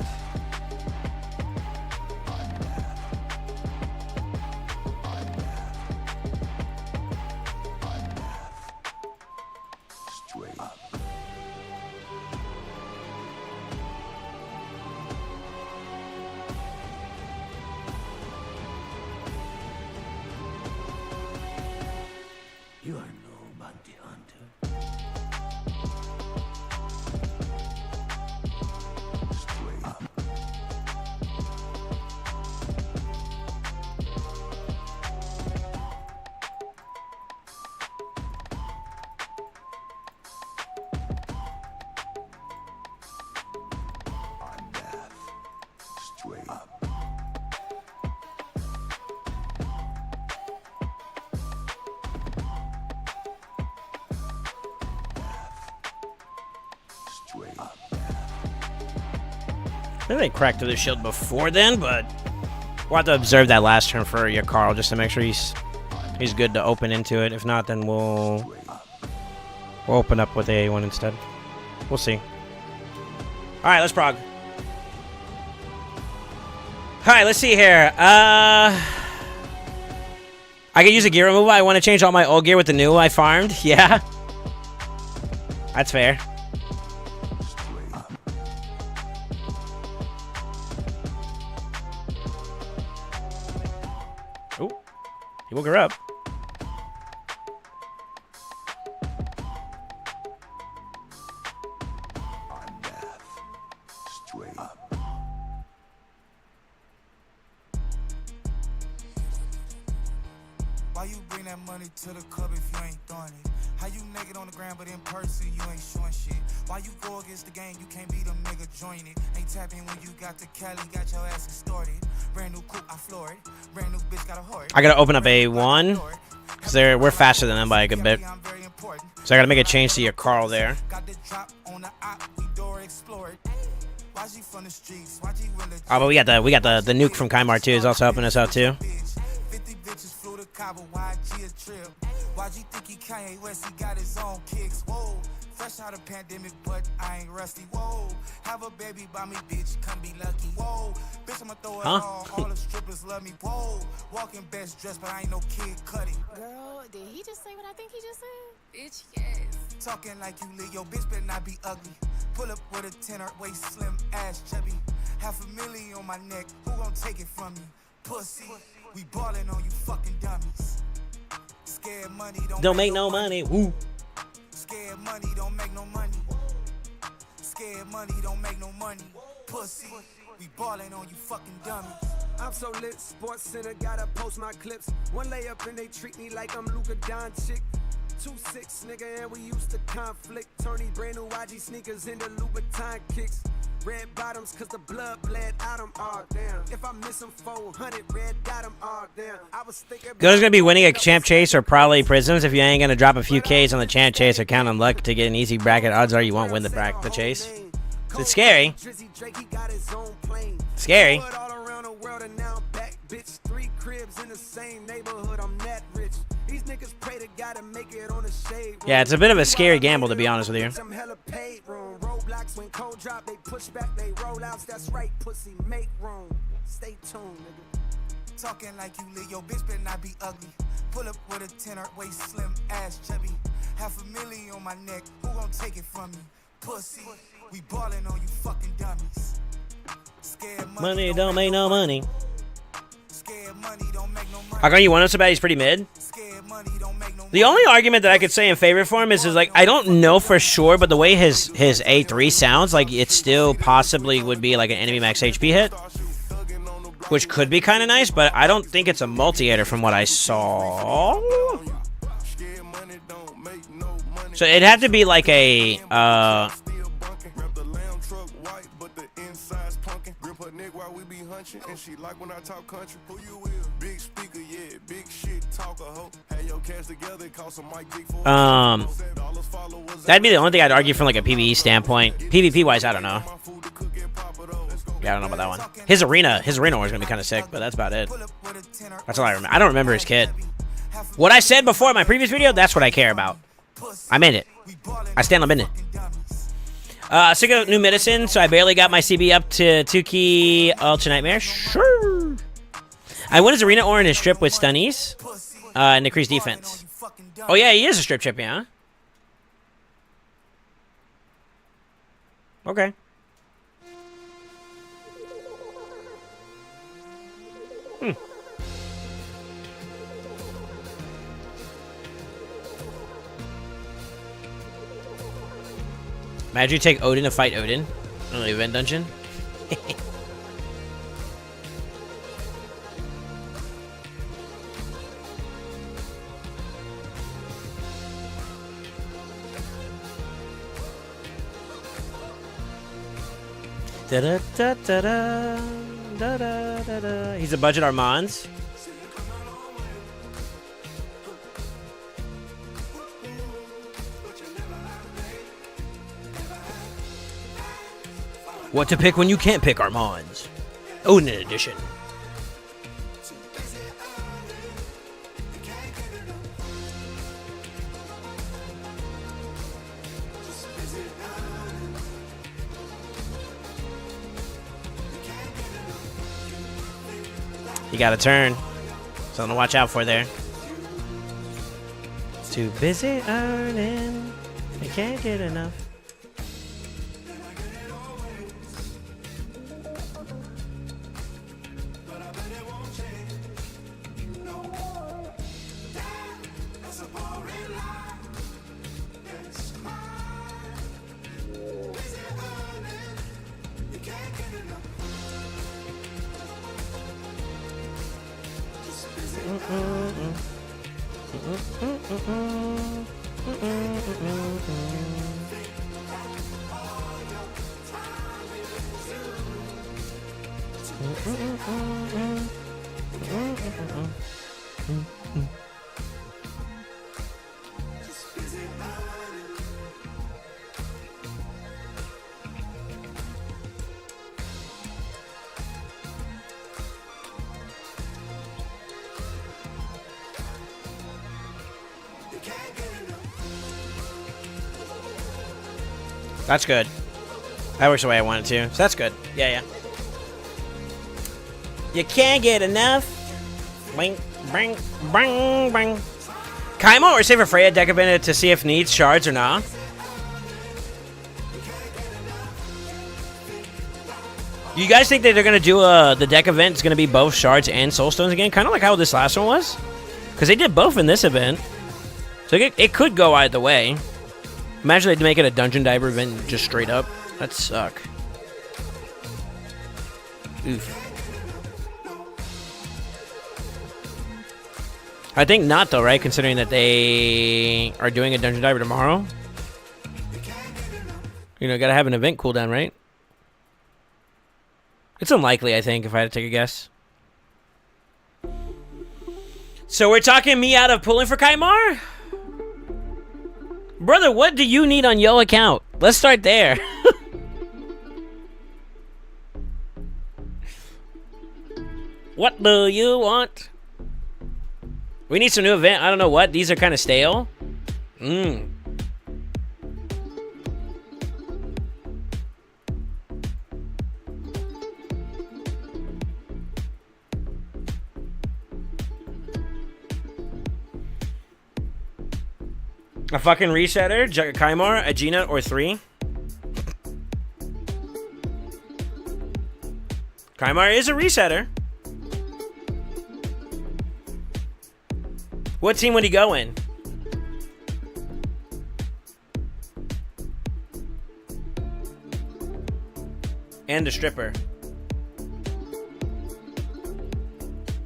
Speaker 4: I think they cracked through the shield before then, but we'll have to observe that last turn for your Carl just to make sure he's good to open into it. If not, then we'll open up with A1 instead. We'll see. All right, let's prog. All right, let's see here. I could use a gear removal. I want to change all my old gear with the new I farmed. Yeah. That's fair. Oh, he woke her up.
Speaker 3: Why you bring that money to the club if you ain't throwing it? How you naked on the ground but in person you ain't showing shit? Why you go against the game, you can't beat them nigga, join it. Ain't tapping when you got the Cali, got your ass extorted. Brand new coupe, I floored. Brand new bitch got a heart.
Speaker 4: I gotta open up A1 because we're faster than them by a good bit. So I gotta make a change to your Carl there. Oh, but we got the nuke from Kaimar too. Is also helping us out too.
Speaker 3: YG think he Kanye West, he got his own kicks. Whoa, fresh out of pandemic, but I ain't rusty. Whoa, have a baby by me, bitch, come be lucky. Whoa, bitch, I'ma throw it all the strippers love me. Whoa, walking best dressed, but I ain't no kid cutting.
Speaker 13: Girl, did he just say what I think he just said? Bitch, yes.
Speaker 3: Talking like you lit, yo, bitch better not be ugly. Pull up with a tenor, waist slim, ass chubby. $500,000 on my neck, who gon' take it from me? Pussy, we ballin' on you fucking dummies. Scared money
Speaker 4: don't make no money. Woo.
Speaker 3: Scared money don't make no money. Scared money don't make no money. Pussy, we ballin' on you fucking dummies.
Speaker 14: I'm so lit, Sports Center, gotta post my clips. One layup and they treat me like I'm Luka Doncic. 2-6, nigga, and we used to conflict. Turn these brand new YG sneakers into Louboutin kicks. Red bottoms, cause the blood bled out them, oh damn. If I miss them 400, red dot them, oh damn. I was thinking
Speaker 4: Go's gonna be winning a champ chase or probably prisms. If you ain't gonna drop a few Ks on the champ chase or count on luck to get an easy bracket, odds are you won't win the chase. It's scary. Scary.
Speaker 14: Bitch, 3 cribs in the same neighborhood, I'm that rich. These niggas pray to God to make it on the shade.
Speaker 4: Yeah, it's a bit of a scary gamble, to be honest with you.
Speaker 14: Some hella paid room. Roadblocks when cold drop, they push back, they roll outs. That's right, pussy, make room. Stay tuned, nigga.
Speaker 3: Talking like you lit, yo, bitch better not be ugly. Pull up with a tenor, waist slim, ass chubby. $500,000 on my neck, who gon' take it from me? Pussy, we ballin' on you fucking dummies. Scared
Speaker 4: money don't make no money. How come you want him so bad he's pretty mid? The only argument that I could say in favor for him is like, I don't know for sure, but the way his A3 sounds, like it still possibly would be like an enemy max HP hit, which could be kind of nice, but I don't think it's a multi-hitter from what I saw. So it'd have to be like a,
Speaker 10: and she like when I talk country. Who you will? Big speaker, yeah, big shit talker, ho. Have your cash together, cost some mic dick for
Speaker 4: that'd be the only thing I'd argue from like a PvE standpoint. PvP wise, I don't know. Yeah, I don't know about that one. His arena war is gonna be kind of sick, but that's about it. That's all I remember. I don't remember his kit. What I said before in my previous video, that's what I care about. I'm in it. I stand up in it. Sick of new medicine, so I barely got my CB up to 2-key Ultra Nightmare. Sure. I won his arena or in his strip with stunnies. And increased defense. Oh yeah, he is a strip champion, huh? Okay. Imagine you take Odin to fight Odin in the event dungeon. He's a budget Armands. What to pick when you can't pick Armands. Odin edition. You got a turn. Something to watch out for there. Too busy earning. You can't get enough. That's good. That works the way I want it to. So that's good. Yeah. You can't get enough. Bing, bing, bing, bing. Kaimo or save for Freya deck event to see if needs shards or not. You guys think that they're gonna do the deck event is gonna be both shards and soulstones again, kind of like how this last one was, because they did both in this event. So it could go either way. Imagine they'd make it a dungeon diver event just straight up. That'd suck. Oof. I think not though, right? Considering that they are doing a dungeon diver tomorrow. You know, gotta have an event cooldown, right? It's unlikely, I think, if I had to take a guess. So we're talking me out of pulling for Kaimar? Brother, what do you need on your account? Let's start there. What do you want? We need some new event. I don't know what. These are kind of stale. A fucking resetter, Kaimar, Agena, or 3. Kaimar is a resetter. What team would he go in? And a stripper.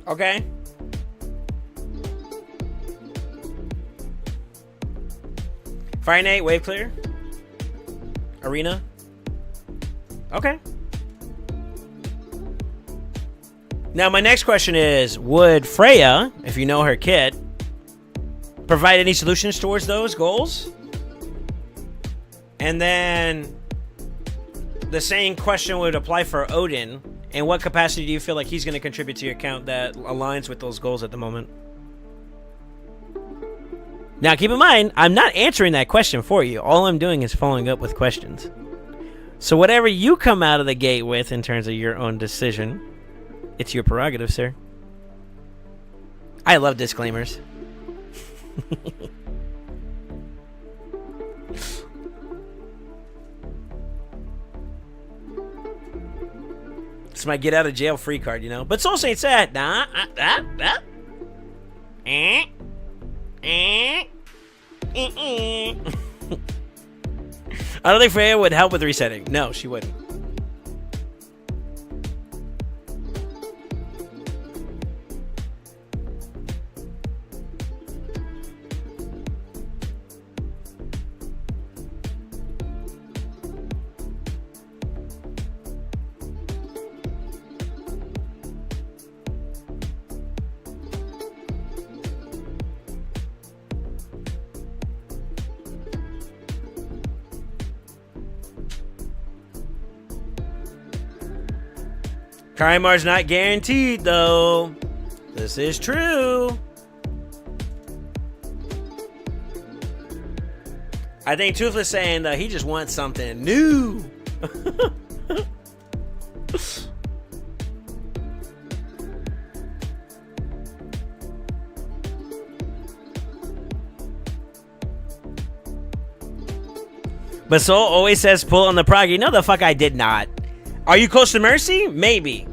Speaker 4: Okay. Fire Nate, Wave Clear. Arena. Okay. Now my next question is, would Freya, if you know her kit, provide any solutions towards those goals? And then the same question would apply for Odin. In what capacity do you feel like he's going to contribute to your account that aligns with those goals at the moment? Now, keep in mind, I'm not answering that question for you. All I'm doing is following up with questions. So whatever you come out of the gate with in terms of your own decision, it's your prerogative, sir. I love disclaimers. It's my get out of jail free card, you know. But Soul Saint said, I don't think Freya would help with resetting. No, she wouldn't. Kaimar's not guaranteed, though. This is true. I think Toothless saying that he just wants something new. But Soul always says pull on the proggy. No, the fuck I did not. Are you close to Mercy? Maybe.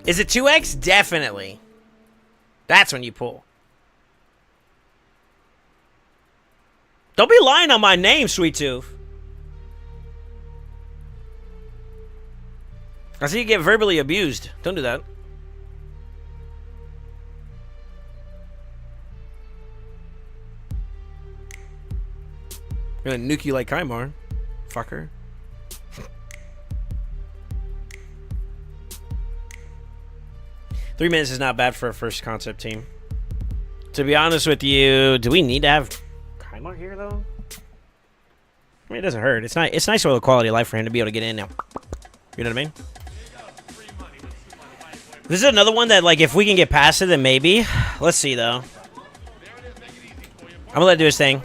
Speaker 4: Is it 2x? Definitely. That's when you pull. Don't be lying on my name, Sweet Tooth. I see you get verbally abused. Don't do that. I'm gonna nuke you like Kaimar, fucker. Three minutes is not bad for a first concept team. To be honest with you, do we need to have Kaimar here though? I mean, it doesn't hurt. It's nice for the quality of life for him to be able to get in now. You know what I mean? This is another one that, like, if we can get past it, then maybe. Let's see though. I'm gonna let it do his thing.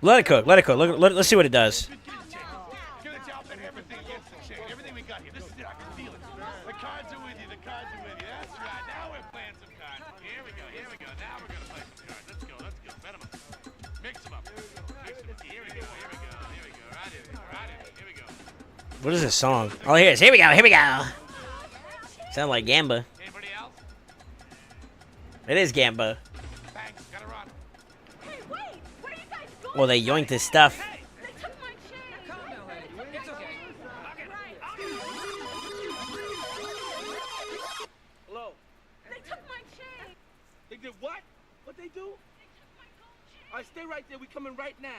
Speaker 4: Let it cook. Let it cook. Let's see what it does. What is this song? Oh, here it is. Here we go. Here we go. Sound like Gamba. It is Gamba. Well, they yoinked his stuff.
Speaker 15: Hello. They took my chain. They did what? What they do? They took my gold chain. All right, stay right there. We coming right now.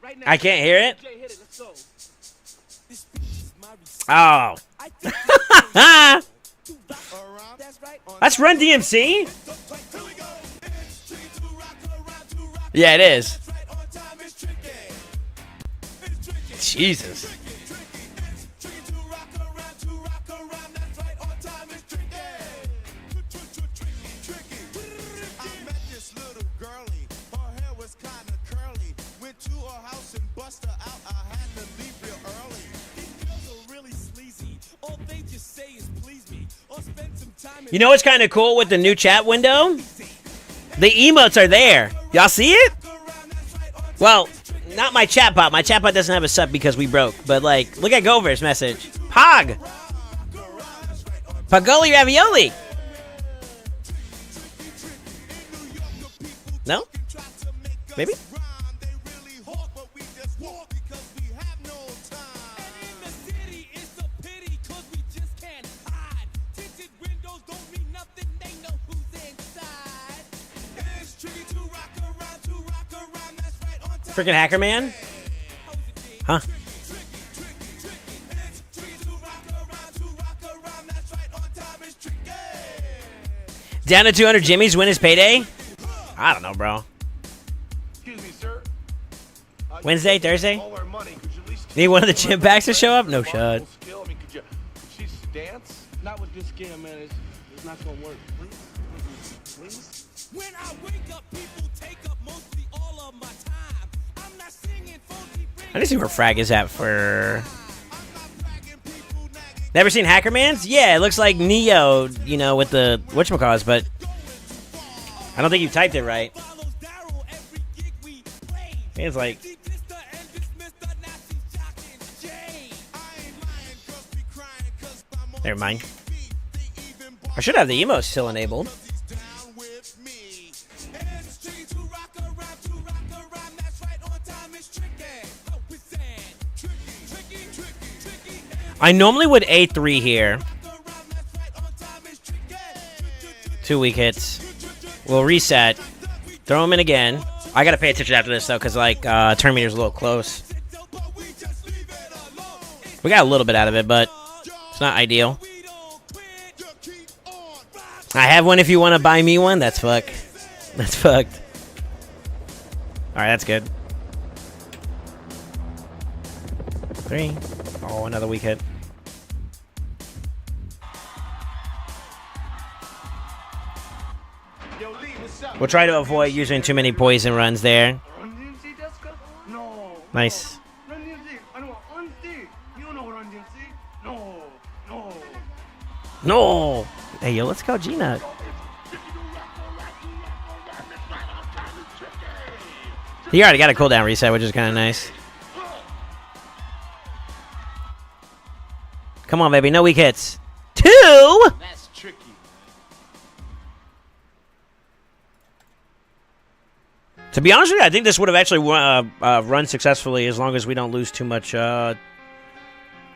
Speaker 15: Right now.
Speaker 4: I can't hear it.
Speaker 15: Jay, hit it. Let's go.
Speaker 4: Oh. That's Run DMC? Yeah, it is. Jesus. You know what's kind of cool with the new chat window? The emotes are there. Y'all see it? Well, not my chatbot. My chatbot doesn't have a sub because we broke. But, like, look at Gover's message. Pog! Pagoli ravioli! No? Maybe? Freaking Hacker Man? Huh? Down to 200 Jimmy's win his payday? I don't know, bro.
Speaker 10: Excuse me, sir.
Speaker 4: Wednesday, Thursday? Need one of the gym packs to show up? No shot.
Speaker 10: Could she dance?
Speaker 15: Not with this skill, man. It's not gonna work. Please?
Speaker 3: When I wake up, people take up mostly all of my time. I'm not singing funky.
Speaker 4: I need to see where Frag is at for... Never seen Hacker Man's? Yeah, it looks like Neo, you know, with the whatchamacallit, but... I don't think you typed it right. It's like... Never mind. I should have the emotes still enabled. I normally would A3 here. 2 weak hits. We'll reset. Throw him in again. I gotta pay attention after this though, cause like turn meter's a little close. We got a little bit out of it, but it's not ideal. I have one if you want to buy me one. That's fucked. That's fucked. Alright, that's good. 3. Oh, another weak hit. We'll try to avoid using too many poison runs there. Nice. No! Hey, yo, let's go, Gina. He already got a cooldown reset, which is kind of nice. Come on, baby. No weak hits. 2?
Speaker 15: That's tricky.
Speaker 4: To be honest with you, I think this would have actually run successfully as long as we don't lose too much.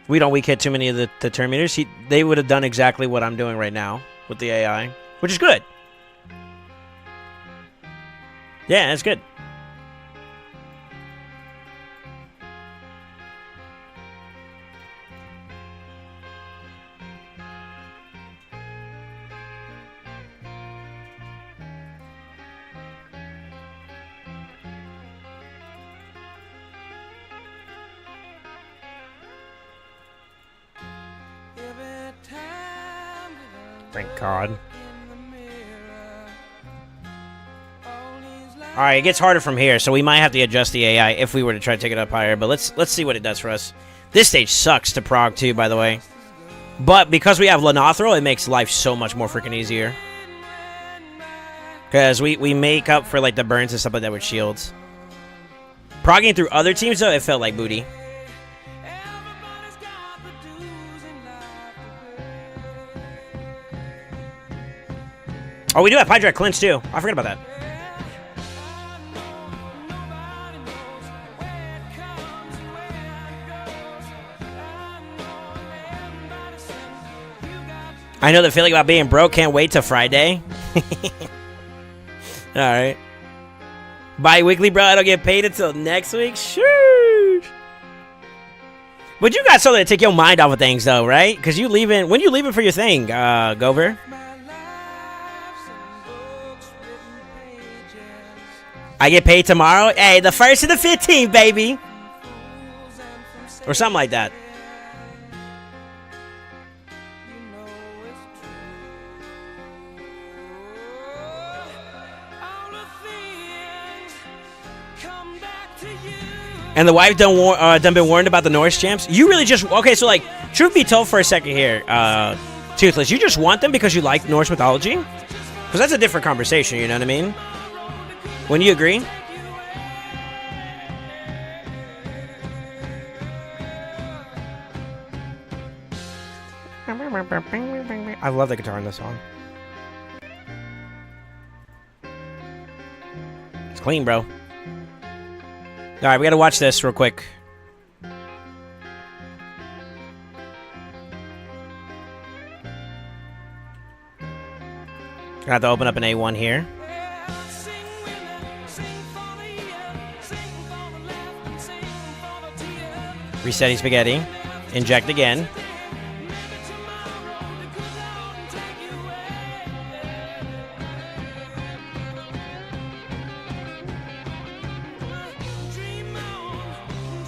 Speaker 4: We don't weak hit too many of the turn meters. They would have done exactly what I'm doing right now with the AI, which is good. Yeah, that's good. Thank God. Alright, it gets harder from here, so we might have to adjust the AI if we were to try to take it up higher, but let's see what it does for us. This stage sucks to prog too, by the way. But because we have Lenothril, it makes life so much more freaking easier. Because we make up for like the burns and stuff like that with shields. Progging through other teams though, it felt like booty. Oh, we do have Hydra Clinch too. I forgot about that. I know the feeling about being broke. Can't wait till Friday. Alright. Bi-weekly, bro. I don't get paid until next week. Sure. But you got something to take your mind off of things, though, right? Because you leaving. When you leaving for your thing, Gover? I get paid tomorrow? Hey, the 1st and the 15th, baby. Or something like that. And the wife done been warned about the Norse champs? You really just... Okay, so, like, truth be told for a second here, Toothless, you just want them because you like Norse mythology? Because that's a different conversation, you know what I mean? When you agree? I love the guitar in this song. It's clean, bro. Alright, we gotta watch this real quick. Gonna have to open up an A1 here. Resetting spaghetti. Inject again.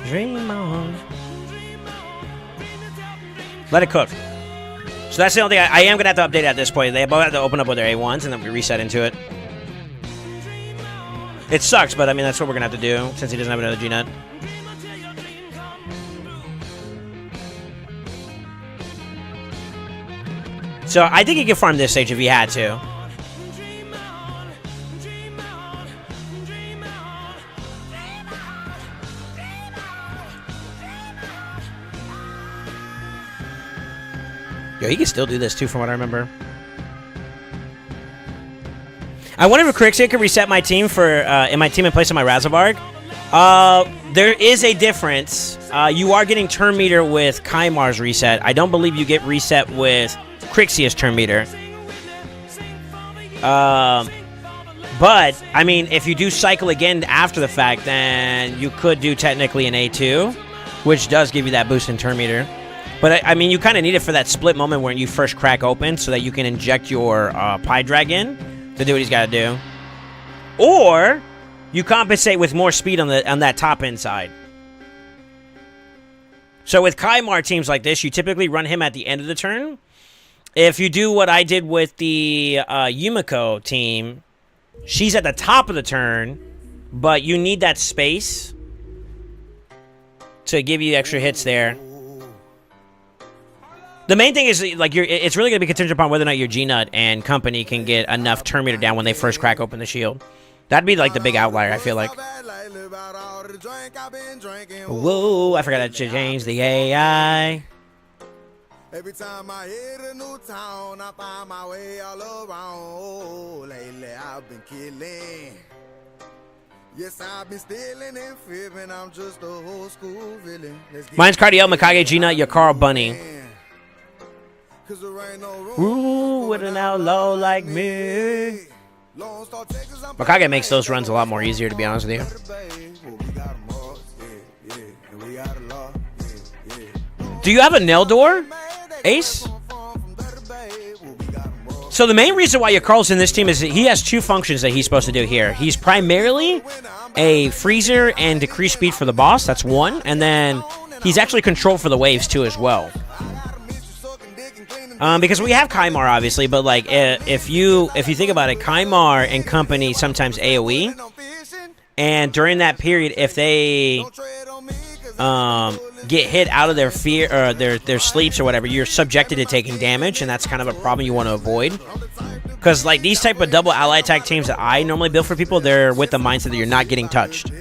Speaker 4: Dream on. Let it cook. So that's the only thing I am going to have to update at this point. They both have to open up with their A1s and then we reset into it. It sucks, but I mean, that's what we're going to have to do since he doesn't have another G-Nut. So I think he could farm this stage if he had to. Yo, he can still do this too, from what I remember. I wonder if Crixia could reset my team for in my team in place of my Razavarg. There is a difference. You are getting turn meter with Kaimar's reset. I don't believe you get reset with Crixia's turn meter. But I mean, if you do cycle again after the fact, then you could do technically an A2, which does give you that boost in turn meter. But I mean, you kind of need it for that split moment when you first crack open, so that you can inject your Pie Drag in to do what he's got to do, or you compensate with more speed on that top end side. So with Kaimar teams like this, you typically run him at the end of the turn. If you do what I did with the Yumiko team, she's at the top of the turn, but you need that space to give you extra hits there. The main thing is, like, it's really going to be contingent upon whether or not your G-Nut and company can get enough turn meter down when they first crack open the shield. That'd be, like, the big outlier, I feel like. Whoa, I forgot to change the AI.
Speaker 10: Every time I hit a new town, I find my way all around. Lately I've been killing. Yes, I've been stealing and fibbing. I'm just a whole school villain.
Speaker 4: Mine's Cardiel, Mikage, G-Nut, your Carl Bunny. Ooh, with an outlaw like me. Mikage makes those runs a lot more easier, to be honest with you. Do you have a Neldor, Ace? So the main reason why your Carl's in this team is that he has two functions that he's supposed to do here. He's primarily a freezer and decrease speed for the boss. That's one. And then he's actually control for the waves, too, as well. Because we have Kaimar, obviously, but like if you think about it, Kaimar and company sometimes AoE, and during that period, if they get hit out of their fear or their sleeps or whatever, you're subjected to taking damage, and that's kind of a problem you want to avoid. Because like these type of double ally attack teams that I normally build for people, they're with the mindset that you're not getting touched.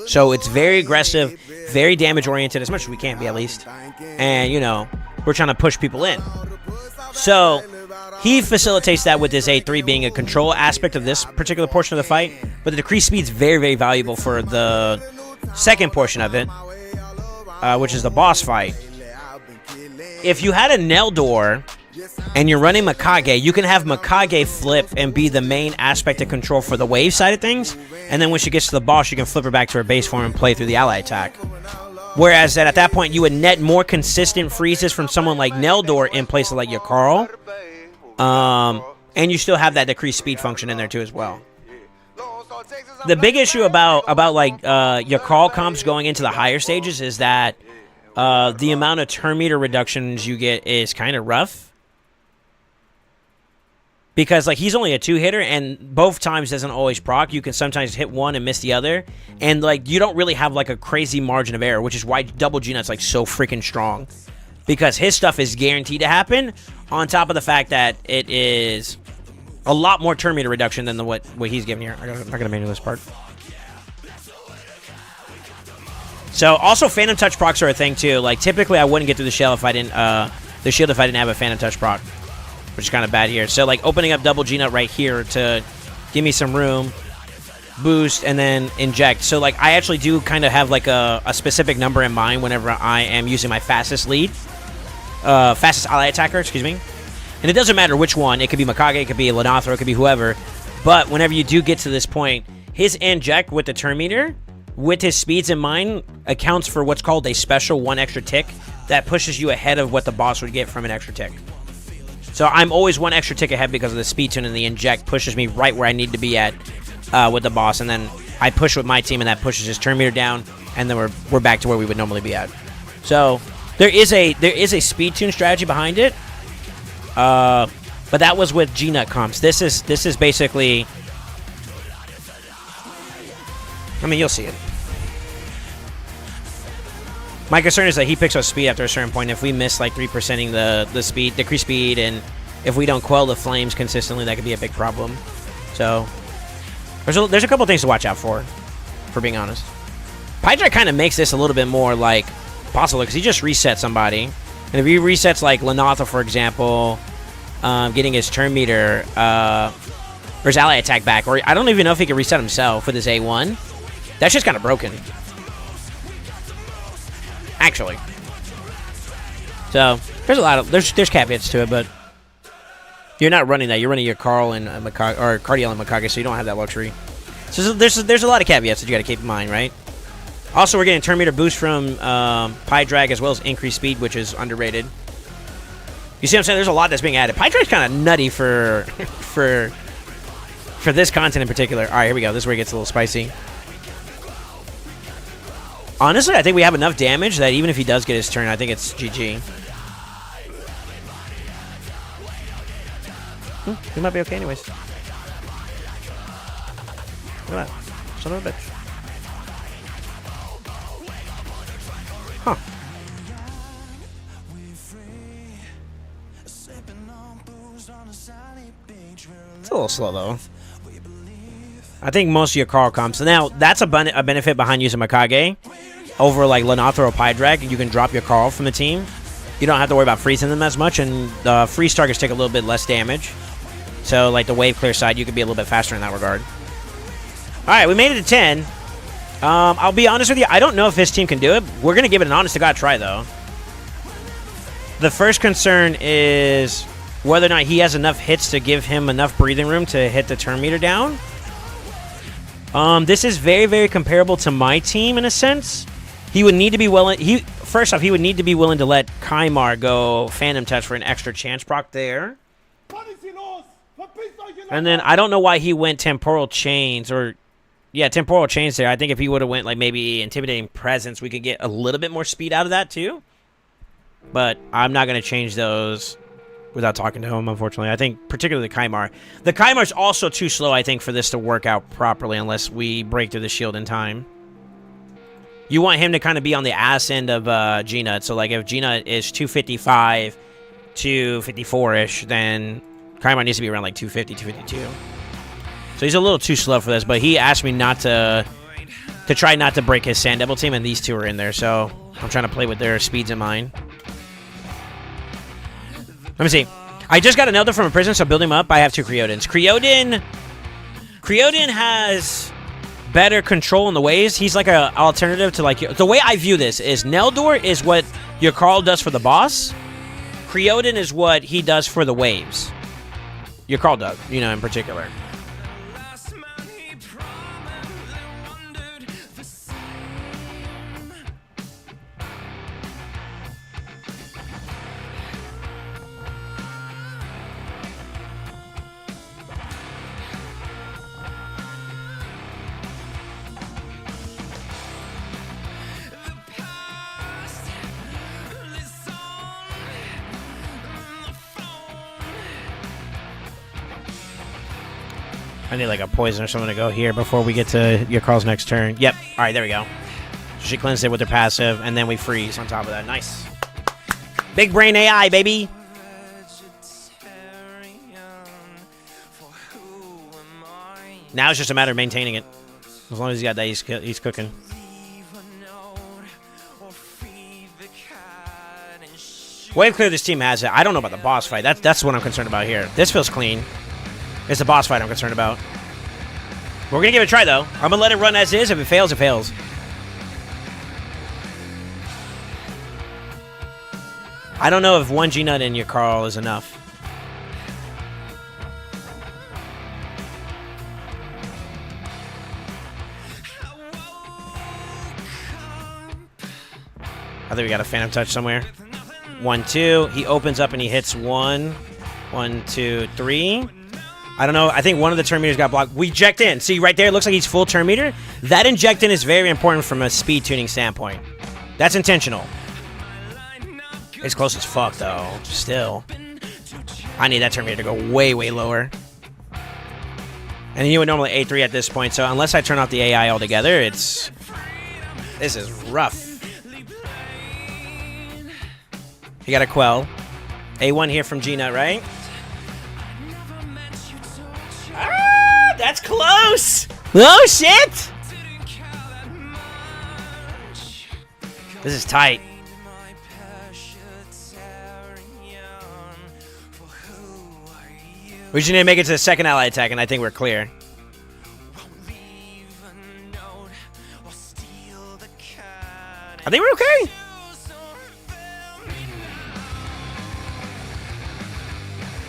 Speaker 4: So it's very aggressive, very damage oriented, as much as we can be at least, and you know we're trying to push people in. So he facilitates that with his A3 being a control aspect of this particular portion of the fight, but the decreased speed is very, very valuable for the second portion of it, which is the boss fight. If you had a Neldor and you're running Mikage, you can have Mikage flip and be the main aspect of control for the wave side of things, and then when she gets to the boss, you can flip her back to her base form and play through the ally attack. Whereas at that point, you would net more consistent freezes from someone like Neldor in place of like your Carl. And you still have that decreased speed function in there too as well. The big issue about like your Carl comps going into the higher stages is that the amount of turn meter reductions you get is kind of rough. Because like he's only a 2-hitter, and both times doesn't always proc. You can sometimes hit one and miss the other, and like you don't really have like a crazy margin of error, which is why double G-Nut's like so freaking strong. Because his stuff is guaranteed to happen, on top of the fact that it is a lot more turn meter reduction than what he's giving here. I'm not gonna manual this part. So also Phantom Touch procs are a thing too. Like typically I wouldn't get through the shield if I didn't have a Phantom Touch proc, which is kind of bad here. So like opening up double G-Nut right here to give me some room, boost, and then inject. So like I actually do kind of have like a specific number in mind whenever I am using my fastest ally attacker, excuse me. And it doesn't matter which one. It could be Mikage, it could be Lanathra, it could be whoever. But whenever you do get to this point, his inject with the turn meter, with his speeds in mind, accounts for what's called a special 1 extra tick that pushes you ahead of what the boss would get from an extra tick. So I'm always 1 extra tick ahead because of the speed tune, and the inject pushes me right where I need to be at with the boss, and then I push with my team, and that pushes his turn meter down, and then we're back to where we would normally be at. So there is a speed tune strategy behind it, but that was with G-Nut comps. This is basically, I mean, you'll see it. My concern is that he picks up speed after a certain point. If we miss like 3%ing the speed, decrease speed, and if we don't quell the flames consistently, that could be a big problem. So there's a couple things to watch out for being honest. Pydra kind of makes this a little bit more like possible because he just resets somebody, and if he resets like Lanathra, for example, getting his turn meter or his ally attack back, or I don't even know if he can reset himself with his A1. That's just kind of broken. Actually. So, there's a lot of there's caveats to it, but you're not running that. You're running your Carl and Mikage, or Cardiel and Mikage, so you don't have that luxury. So there's a lot of caveats that you got to keep in mind, right? Also, we're getting turn meter boost from Pie Drag as well as increased speed, which is underrated. You see what I'm saying? There's a lot that's being added. Pie Drag's kind of nutty for this content in particular. All right, here we go. This is where it gets a little spicy. Honestly, I think we have enough damage that even if he does get his turn, I think it's GG. He might be okay anyways. Look at that. Son of a bitch. Huh. It's a little slow, though. I think most of your Carl comes. So now, that's a benefit behind using Mikage over, like, Lanathra or Pie Drag. You can drop your Carl from the team. You don't have to worry about freezing them as much, and the freeze targets take a little bit less damage. So, like, the wave clear side, you can be a little bit faster in that regard. All right, we made it to 10. I'll be honest with you. I don't know if his team can do it. We're going to give it an honest-to-God try, though. The first concern is whether or not he has enough hits to give him enough breathing room to hit the turn meter down. This is very, very comparable to my team in a sense. He would need to be willing. First off, he would need to be willing to let Kaimar go Phantom Touch for an extra chance proc there. And then I don't know why he went Temporal Chains or... Yeah, Temporal Chains there. I think if he would have went, like, maybe Intimidating Presence, we could get a little bit more speed out of that, too. But I'm not going to change those without talking to him, unfortunately. I think particularly the Kaimar. The Kaimar's also too slow, I think, for this to work out properly unless we break through the shield in time. You want him to kind of be on the ass end of G-Nut. So, like, if G-Nut is 255, 254-ish, then Kaimar needs to be around, like, 250, 252. So he's a little too slow for this, but he asked me not to try not to break his Sand Devil team, and these two are in there, so I'm trying to play with their speeds in mind. Let me see. I just got another from a prison, so build him up. I have 2 Creodins. Creodin has better control in the waves. He's like an alternative to, like, the way I view this is Neldor is what your Carl does for the boss. Creodin is what he does for the waves. Your Carl does, you know, in particular. I need like a poison or something to go here before we get to your Carl's next turn. Yep. All right, there we go. So she cleansed it with her passive, and then we freeze on top of that. Nice. Big brain AI, baby. Now it's just a matter of maintaining it. As long as he's got that, he's cooking. Wave clear this team has it. I don't know about the boss fight. That's what I'm concerned about here. This feels clean. It's the boss fight I'm concerned about. We're going to give it a try, though. I'm going to let it run as is. If it fails, it fails. I don't know if 1 G-Nut in your Carl is enough. I think we got a Phantom Touch somewhere. 1, 2. He opens up and he hits 1. 1, 2, 3. I don't know. I think one of the turn meters got blocked. We eject in. See, right there, it looks like he's full turn meter. That inject in is very important from a speed tuning standpoint. That's intentional. It's close as fuck, though. Still. I need that turn meter to go way, way lower. And you would normally A3 at this point, so unless I turn off the AI altogether, this is rough. You got a Quell. A1 here from G-Nut, right? Ah, that's close! Oh, shit! This is tight. We just need to make it to the second ally attack, and I think we're clear. I think we're okay.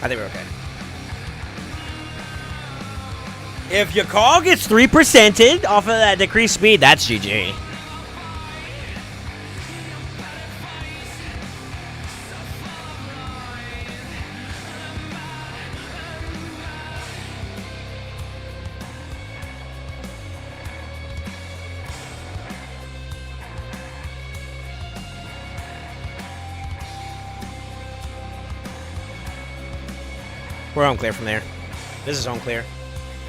Speaker 4: I think we're okay. If your call gets 3%ed off of that decreased speed, that's GG. We're home clear from there. This is home clear.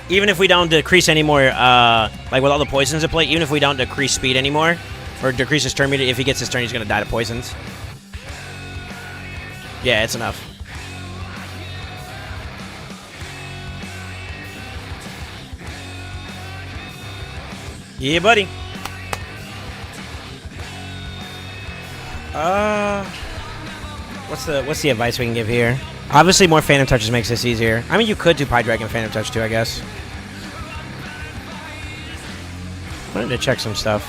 Speaker 4: Even if we don't decrease any more, like with all the poisons at play, even if we don't decrease speed anymore, or decrease his turn meter, if he gets his turn, he's going to die to poisons. Yeah, it's enough. Yeah, buddy. What's the advice we can give here? Obviously, more Phantom Touches makes this easier. I mean, you could do Pie Dragon Phantom Touch too, I guess. I wanted to check some stuff.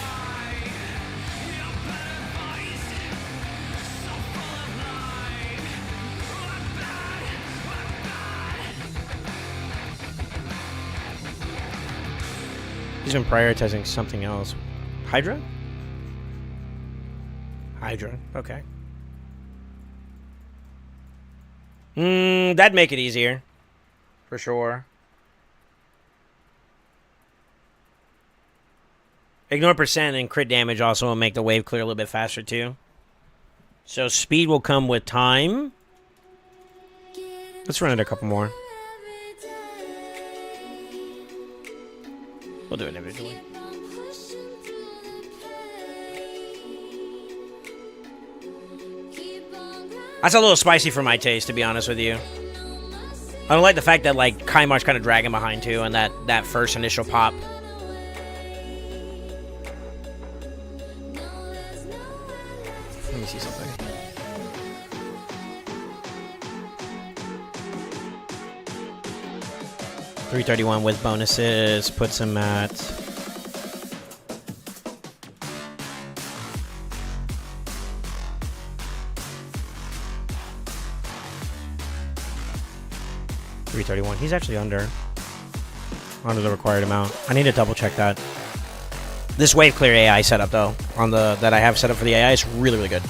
Speaker 4: He's been prioritizing something else. Hydra? Hydra, okay. That'd make it easier. For sure. Ignore percent and crit damage also will make the wave clear a little bit faster too. So speed will come with time. Let's run it a couple more. We'll do it individually. That's a little spicy for my taste, to be honest with you. I don't like the fact that, like, Kaimar's kind of dragging behind, too, and that first initial pop. Let me see something. $331 with bonuses puts him at... $331. He's actually under the required amount. I need to double check that. This wave clear AI setup though, on the that I have set up for the AI is really, really good.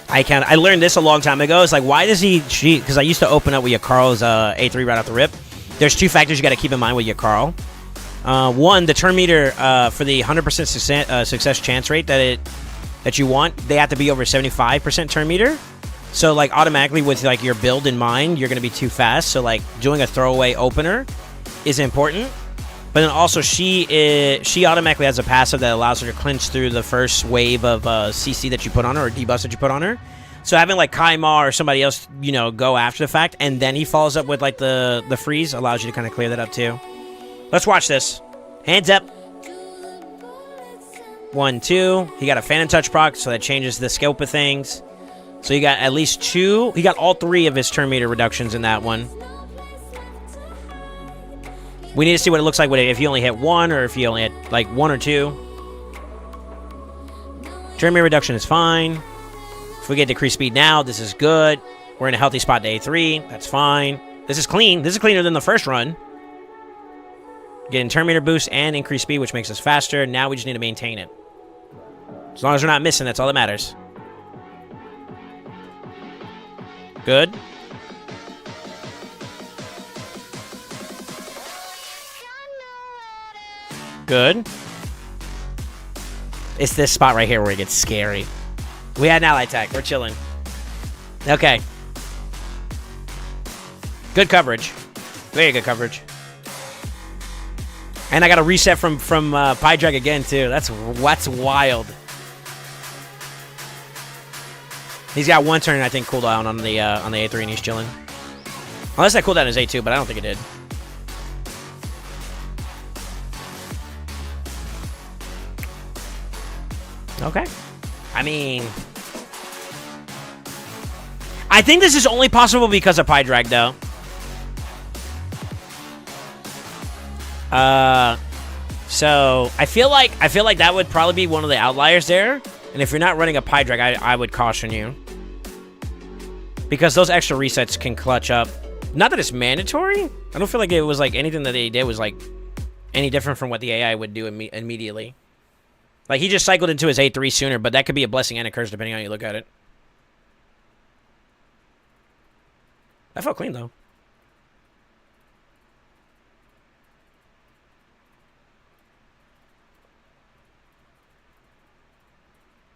Speaker 4: I learned this a long time ago. It's like, why does he cheat? Because I used to open up with Yakarl's A3 right off the rip. There's two factors you got to keep in mind with Yakarl. One, the turn meter for the 100% success chance rate that you want, they have to be over 75% turn meter. So, like, automatically with, like, your build in mind, you're going to be too fast. So, like, doing a throwaway opener is important. But then also, she automatically has a passive that allows her to clinch through the first wave of CC that you put on her, or debuffs that you put on her. So having, like, Kaimar or somebody else, you know, go after the fact, and then he follows up with, like, the freeze, allows you to kind of clear that up, too. Let's watch this. Hands up. 1, 2. He got a Phantom Touch proc, so that changes the scope of things. So you got at least 2. He got all 3 of his turn meter reductions in that one. We need to see what it looks like if you only hit 1 or if you only hit like 1 or 2. Turn meter reduction is fine. If we get decreased speed now, this is good. We're in a healthy spot to A3. That's fine. This is clean. This is cleaner than the first run. Getting turn meter boost and increased speed, which makes us faster. Now we just need to maintain it. As long as we're not missing, that's all that matters. Good. Good. It's this spot right here where it gets scary. We had an ally attack. We're chilling. Okay. Good coverage. Very good coverage. And I got a reset from Pie Drag again, too. That's wild. He's got 1 turn, I think, cooldown on the A3, and he's chilling. Unless that cooldown is A2, but I don't think it did. Okay. I mean, I think this is only possible because of Pie Drag, though. So I feel like that would probably be one of the outliers there. And if you're not running a Pie Drag, I would caution you. Because those extra resets can clutch up. Not that it's mandatory. I don't feel like it was like anything that they did was like any different from what the AI would do immediately. Like, he just cycled into his A3 sooner, but that could be a blessing and a curse depending on how you look at it. That felt clean, though.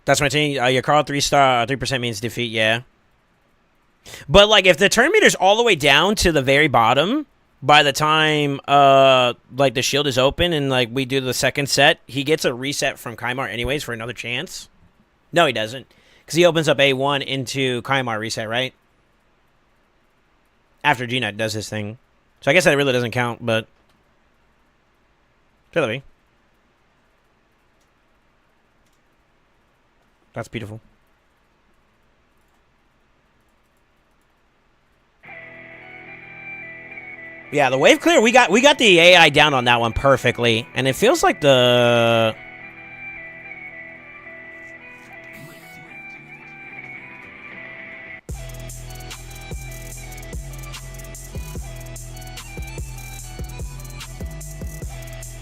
Speaker 4: That's my team. Your Carl 3-star, 3% means defeat, yeah. But like if the turn meter's all the way down to the very bottom, by the time like the shield is open and like we do the second set, he gets a reset from Kaimar anyways for another chance. No, he doesn't. Because he opens up A1 into Kaimar reset, right? After G-Nut does his thing. So I guess that really doesn't count, but... Philly. That's beautiful. Yeah, the wave clear, we got the AI down on that one perfectly. And it feels like the...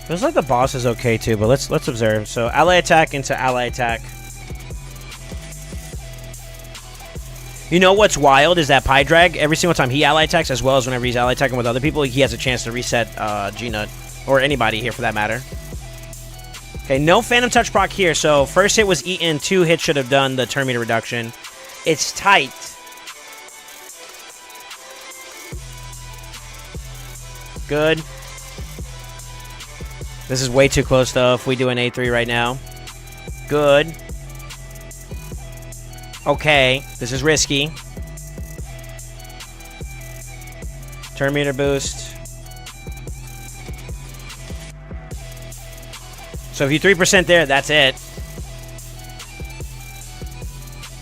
Speaker 4: Feels like the boss is okay too, but let's observe. So ally attack into ally attack. You know what's wild is that Pie Drag, every single time he ally attacks, as well as whenever he's ally attacking with other people, he has a chance to reset G-Nut. Or anybody here for that matter. Okay, no Phantom Touch proc here, so first hit was eaten, 2 hits should have done the turn meter reduction. It's tight. Good. This is way too close, though, if we do an A3 right now. Good. Okay, this is risky. Turn meter boost. So if you 3% there, that's it.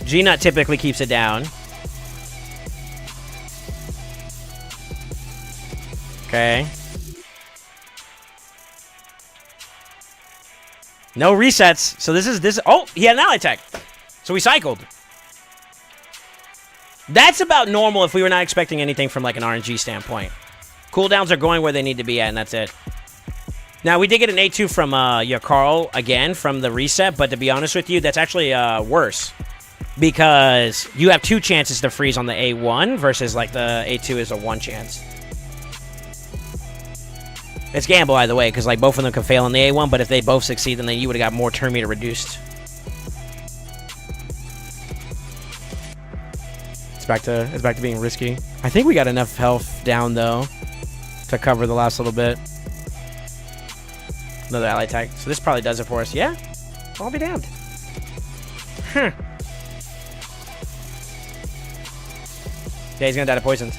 Speaker 4: G-Nut typically keeps it down. Okay. No resets. So this is... Oh, he had an ally attack. So we cycled. That's about normal if we were not expecting anything from like an RNG standpoint. Cooldowns are going where they need to be at, and that's it. Now, we did get an A2 from Carl again from the reset, but to be honest with you, that's actually worse. Because you have 2 chances to freeze on the A1 versus like the A2 is a 1 chance. It's gamble either way, because like both of them can fail on the A1, but if they both succeed, then you would have got more turn meter reduced. It's back to being risky. I think we got enough health down though to cover the last little bit. Another ally attack. So this probably does it for us. Yeah? I'll be damned. Huh. Yeah, he's gonna die to poisons.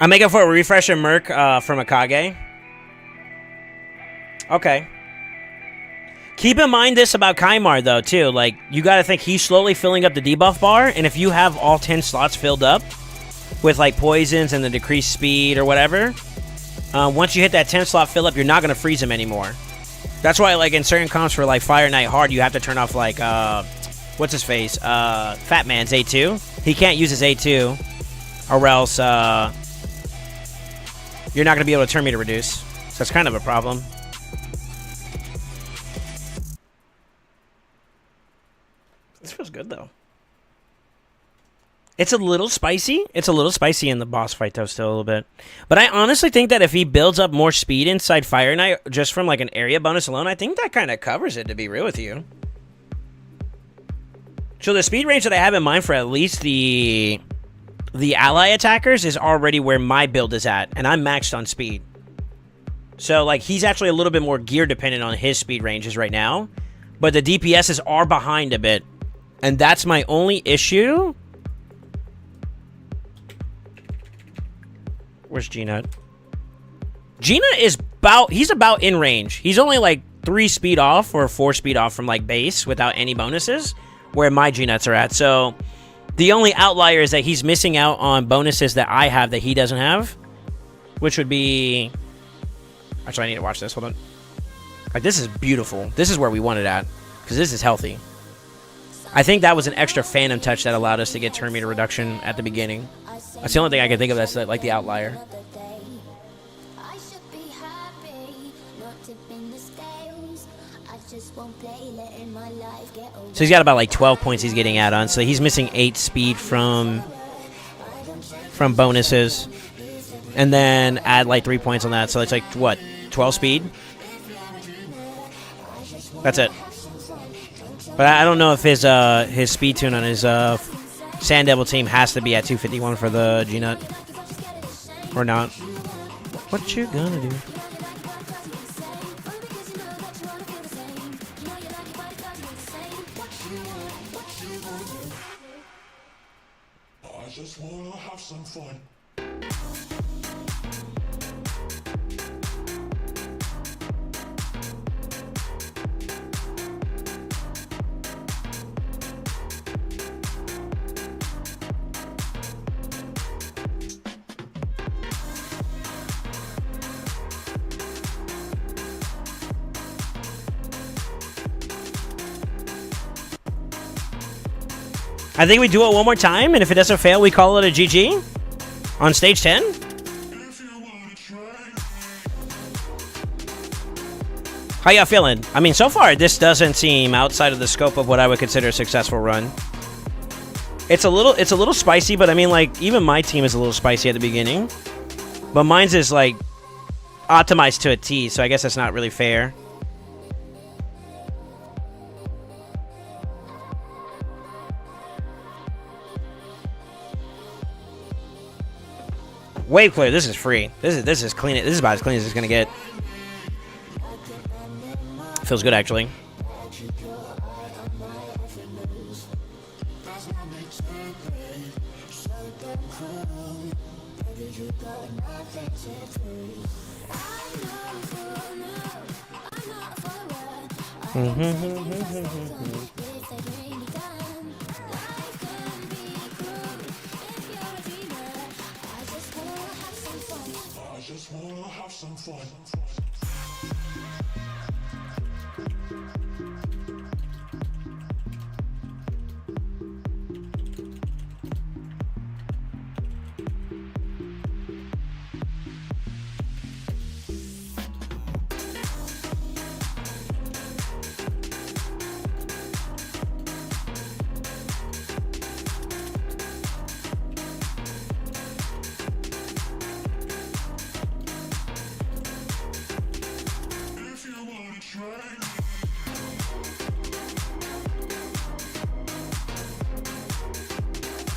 Speaker 4: I'm making for a refresher Merc from Akage. Okay. Keep in mind this about Kaimar, though, too. Like, you gotta think he's slowly filling up the debuff bar, and if you have all 10 slots filled up with, like, poisons and the decreased speed or whatever, once you hit that 10 slot fill up, you're not gonna freeze him anymore. That's why, like, in certain comps for, like, Fire Knight Hard, you have to turn off, like, what's his face? Fat Man's A2. He can't use his A2, or else, you're not going to be able to turn meter reduce. So that's kind of a problem. This feels good, though. It's a little spicy. It's a little spicy in the boss fight, though, still a little bit. But I honestly think that if he builds up more speed inside Fire Knight, just from, like, an area bonus alone, I think that kind of covers it, to be real with you. So the speed range that I have in mind for at least the ally attackers is already where my build is at, and I'm maxed on speed. So, like, he's actually a little bit more gear dependent on his speed ranges right now, but the DPSs are behind a bit, and that's my only issue. Where's G-Nut? G-Nut is he's about in range. He's only, like, 3 speed off or 4 speed off from, like, base without any bonuses, where my G-Nuts are at, so... The only outlier is that he's missing out on bonuses that I have that he doesn't have. Which would be... Actually, I need to watch this. Hold on. Like, this is beautiful. This is where we want it at, because this is healthy. I think that was an extra phantom touch that allowed us to get turn meter reduction at the beginning. That's the only thing I can think of that's like the outlier. So he's got about like 12 points he's getting out on. So he's missing 8 speed from bonuses. And then add like 3 points on that. So it's like, what, 12 speed? That's it. But I don't know if his speed tune on his Sand Devil team has to be at 251 for the G-Nut. Or not. What you gonna do?
Speaker 3: I just wanna have some fun.
Speaker 4: I think we do it one more time, and if it doesn't fail, we call it a GG on stage 10. How y'all feeling? I mean, so far, this doesn't seem outside of the scope of what I would consider a successful run. It's a little spicy, but I mean, like, even my team is a little spicy at the beginning. But mine's is, like, optimized to a T, so I guess that's not really fair. Wave clear. This is free. This is clean. This is about as clean as it's gonna get. Feels good, actually.
Speaker 3: I just wanna have some fun.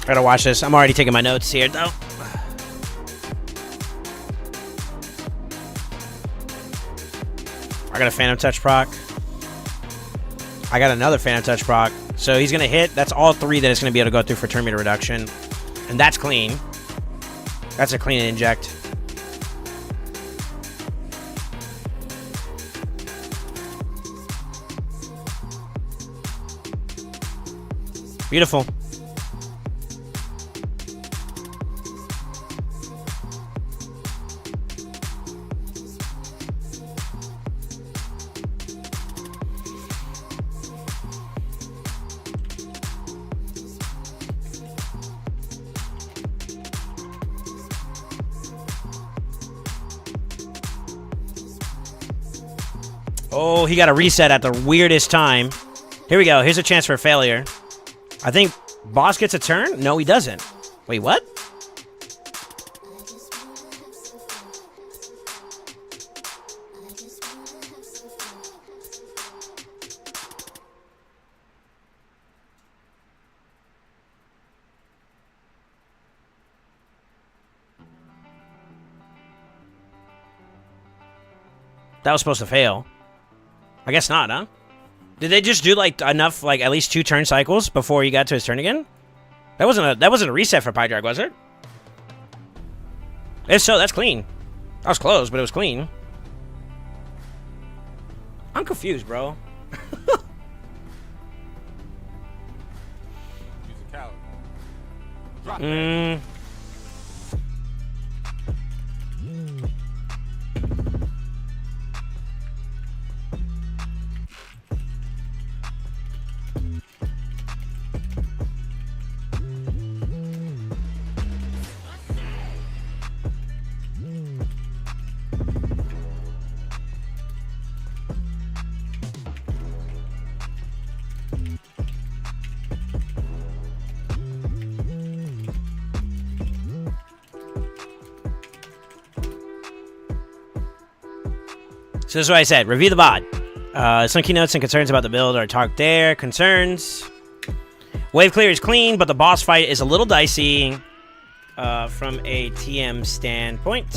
Speaker 4: I gotta watch this. I'm already taking my notes here, though. I got a Phantom Touch proc. I got another Phantom Touch proc. So he's gonna hit. That's all 3 that it's gonna be able to go through for turn meter reduction. And that's clean. That's a clean inject. Beautiful. Oh, he got a reset at the weirdest time. Here we go. Here's a chance for failure. I think boss gets a turn? No, he doesn't. Wait, what? That was supposed to fail. I guess not, huh? Did they just do like enough, like at least 2 turn cycles before he got to his turn again? That wasn't a reset for Pydrag, was it? If so, that's clean. I was close, but it was clean. I'm confused, bro. So this is what I said. Review the bot. Some keynotes and concerns about the build are talked there. Concerns. Wave clear is clean, but the boss fight is a little dicey from a TM standpoint.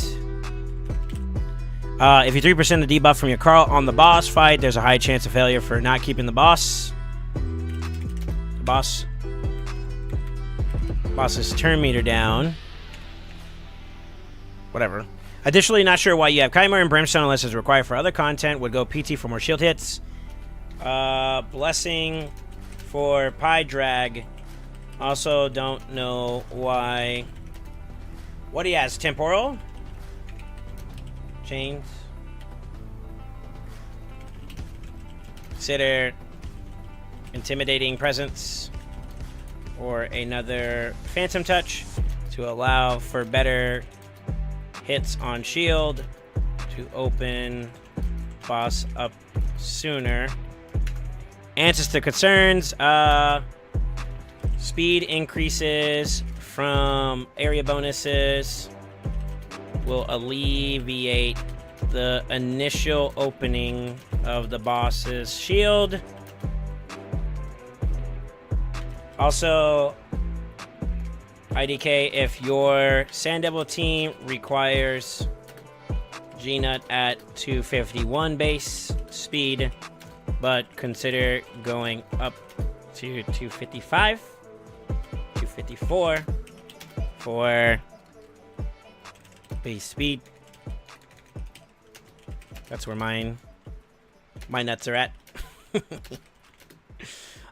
Speaker 4: If you're 3% the debuff from your Carl on the boss fight, there's a high chance of failure for not keeping the boss. Boss's turn meter down. Whatever. Additionally, not sure why you have Kymar and Brimstone unless it's required for other content. Would go PT for more shield hits. Blessing for Pie Drag. Also, don't know why. What he has? Temporal? Chains. Consider intimidating presence or another Phantom Touch to allow for better hits on shield to open boss up sooner. Answers to concerns. Speed increases from area bonuses will alleviate the initial opening of the boss's shield. Also, IDK, if your Sand Devil team requires G-Nut at 251 base speed, but consider going up to 255, 254 for base speed. That's where my nuts are at.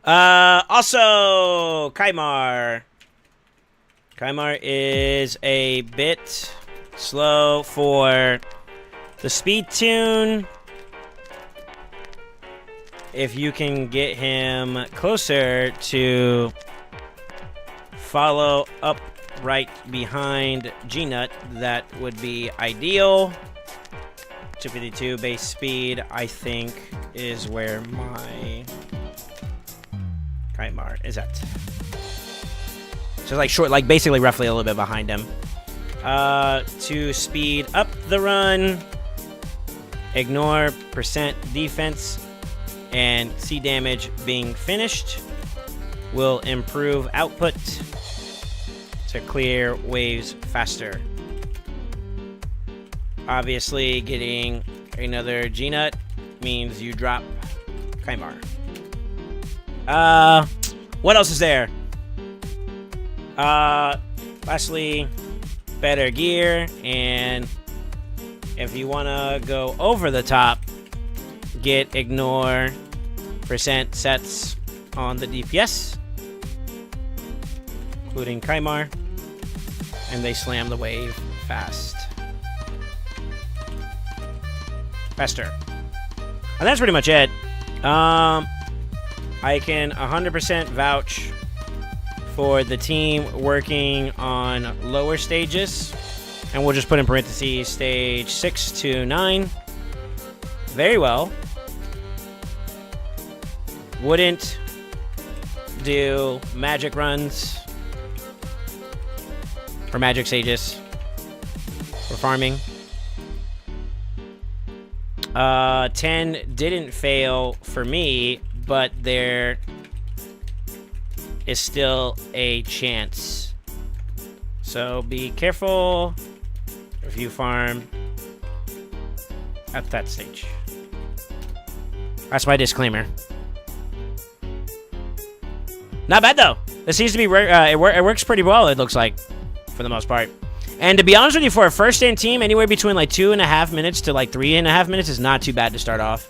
Speaker 4: Also, Kymar. Kymar is a bit slow for the speed tune. If you can get him closer to follow up right behind G-Nut, that would be ideal. 252 base speed, I think, is where my Kymar is at. So like short, like basically roughly a little bit behind him. To speed up the run, ignore percent defense and C damage being finished will improve output to clear waves faster. Obviously, getting another G-Nut means you drop Kymar. What else is there? Lastly, better gear, and if you want to go over the top, get ignore percent sets on the DPS, including Kymar, and they slam the wave faster. And that's pretty much it. I can 100% vouch for the team working on lower stages, and we'll just put in parentheses stage 6 to 9. Very well. Wouldn't do magic runs or magic stages for farming. 10 didn't fail for me, but there is still a chance. So be careful if you farm at that stage. That's my disclaimer. Not bad though. This seems to be it works pretty well, it looks like, for the most part. And to be honest with you, for a first-in team, anywhere between like 2.5 minutes to like 3.5 minutes is not too bad to start off.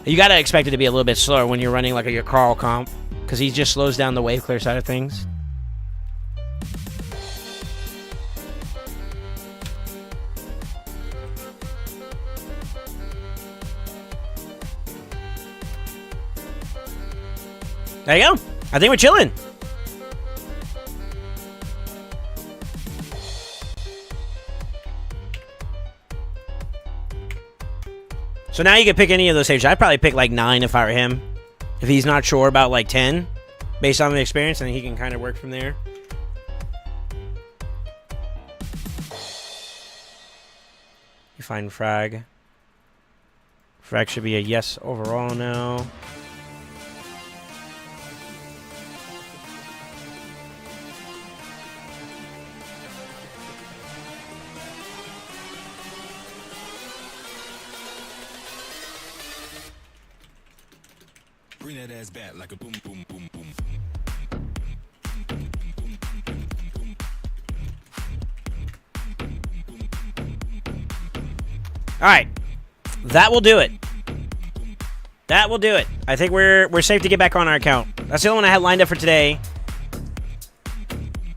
Speaker 4: You gotta expect it to be a little bit slower when you're running like your Carl comp, because he just slows down the wave clear side of things. There you go. I think we're chilling. So now you can pick any of those stages. I'd probably pick like 9 if I were him. If he's not sure about like 10, based on the experience, and he can kind of work from there. You find frag Frack should be a yes overall now.
Speaker 16: Bring that ass back like a boom, boom, boom, boom.
Speaker 4: All right, that will do it. That will do it. I think we're safe to get back on our account. That's the only one I had lined up for today.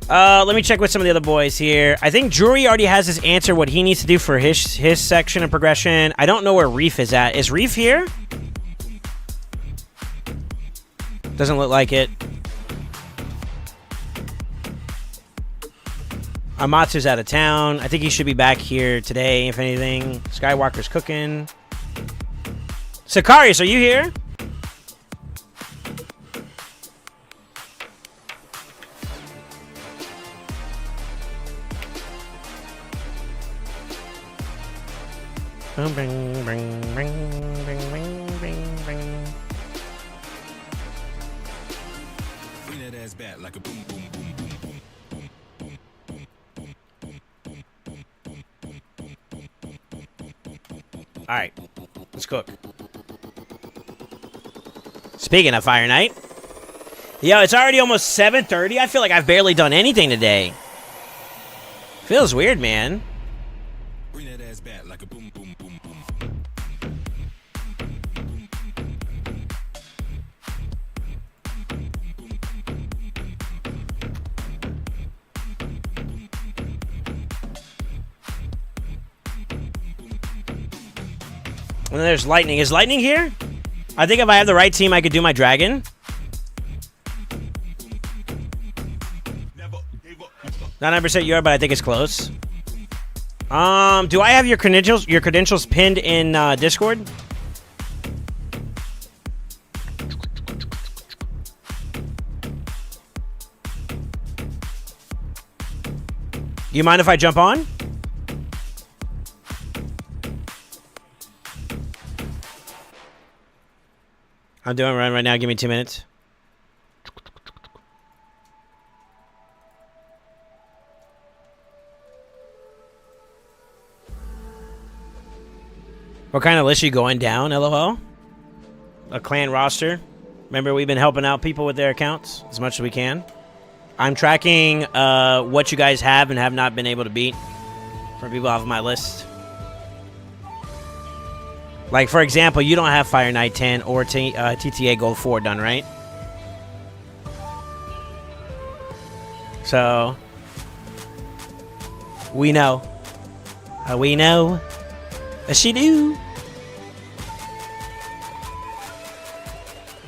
Speaker 4: Let me check with some of the other boys here. I think Drury already has his answer, what he needs to do for his section of progression. I don't know where Reef is at. Is Reef here? Doesn't look like it. Amatsu's out of town. I think he should be back here today, if anything. Skywalker's cooking. Sicarius, are you here? Bing, bing, bing, bing, bing, bing, bing.
Speaker 16: Bring that ass back like a boom, boom, boom, boom, boom.
Speaker 4: All right, let's cook. Speaking of Fire Night, yo, it's already almost 7:30. I feel like I've barely done anything today. Feels weird, man.
Speaker 16: Bring that ass back like a boom, boom, boom, boom.
Speaker 4: And then there's Lightning. Is Lightning here? I think if I have the right team, I could do my dragon. Not 100% you are, but I think it's close. Do I have your credentials pinned in Discord? Do you mind if I jump on? I'm doing a run right now. Give me 2 minutes. What kind of list are you going down, LOL? A clan roster. Remember, we've been helping out people with their accounts as much as we can. I'm tracking what you guys have and have not been able to beat for people off of my list. Like, for example, you don't have Fire Knight 10 or TTA Gold 4 done, right? So, we know. We know. She do.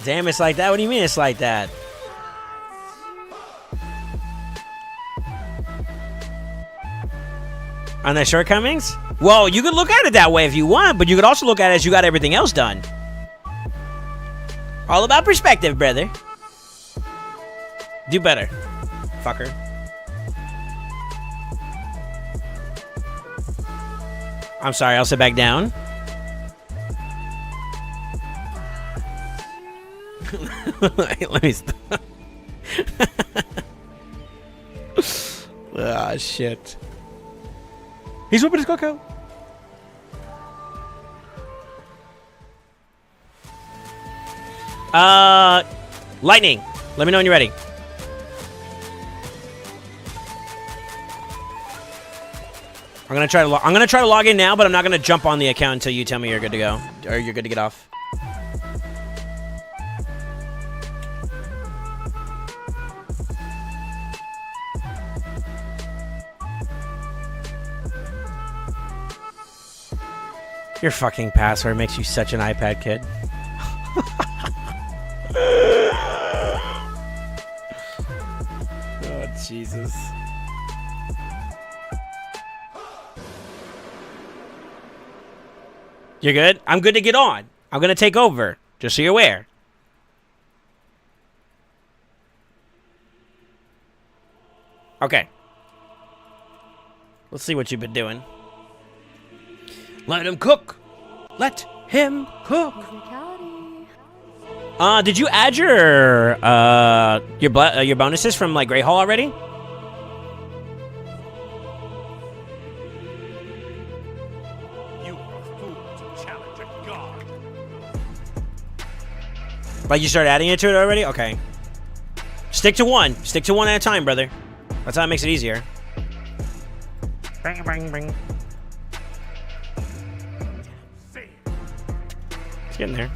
Speaker 4: Damn, it's like that? What do you mean it's like that? On the shortcomings? Well, you could look at it that way if you want, but you could also look at it as you got everything else done. All about perspective, brother. Do better, fucker. I'm sorry, I'll sit back down. Let me stop. Ah, shit. He's whooping his cocoa. Lightning. Let me know when you're ready. I'm gonna try to log in now, but I'm not gonna jump on the account until you tell me you're good to go or you're good to get off. Your fucking password makes you such an iPad kid. Oh, Jesus. You're good? I'm good to get on. I'm going to take over, just so you're aware. Okay. Let's see what you've been doing. Let him cook. Let him cook. Did you add your bonuses from like Grey Hall already?
Speaker 17: You are a fool to challenge a god.
Speaker 4: Like you started adding it to it already? Okay. Stick to one. Stick to one at a time, brother. That's how it makes it easier. Bang, bang, bang. It's getting there.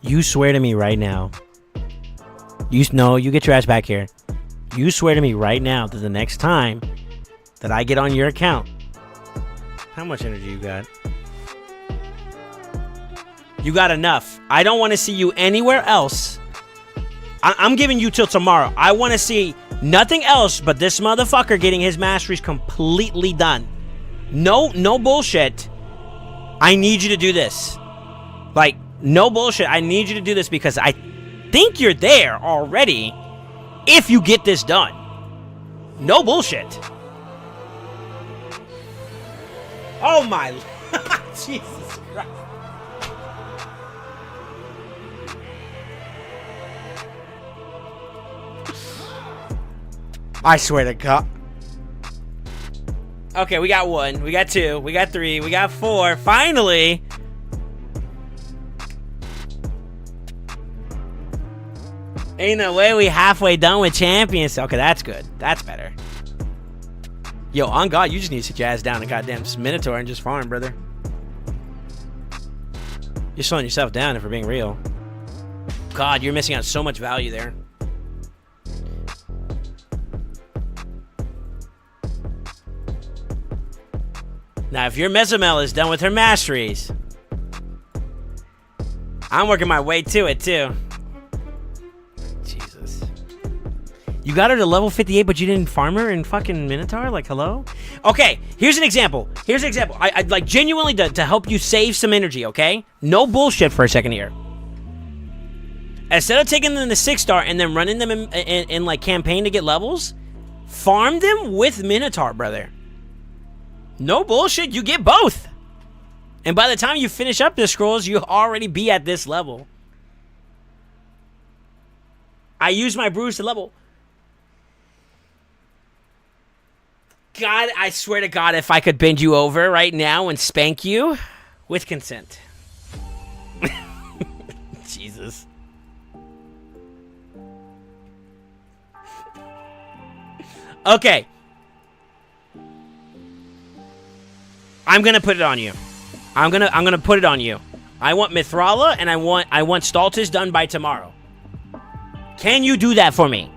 Speaker 4: You swear to me right now. You get your ass back here. You swear to me right now that the next time that I get on your account, how much energy you got? You got enough. I don't want to see you anywhere else. I'm giving you till tomorrow. I want to see nothing else but this motherfucker getting his masteries completely done. No bullshit. I need you to do this. Like, no bullshit. I need you to do this because I think you're there already if you get this done. No bullshit. Oh my... Jesus Christ. I swear to God. Okay, we got 1. We got 2. We got 3. We got 4. Finally... Ain't no way we halfway done with champions. Okay, that's good. That's better. Yo, on God, you just need to sit your ass down and goddamn Minotaur and just farm, brother. You're slowing yourself down if we're being real. God, you're missing out so much value there. Now, if your Mezamel is done with her masteries, I'm working my way to it, too. You got her to level 58, but you didn't farm her in fucking Minotaur? Like, hello? Okay, here's an example. I'd like genuinely to help you save some energy, okay? No bullshit for a second here. Instead of taking them to 6-star and then running them in like campaign to get levels, farm them with Minotaur, brother. No bullshit, you get both. And by the time you finish up the scrolls, you'll already be at this level. I use my brews to level. God, I swear to God, if I could bend you over right now and spank you with consent. Jesus. Okay. I'm gonna put it on you. I'm gonna put it on you. I want Mithrala and I want Staltis done by tomorrow. Can you do that for me?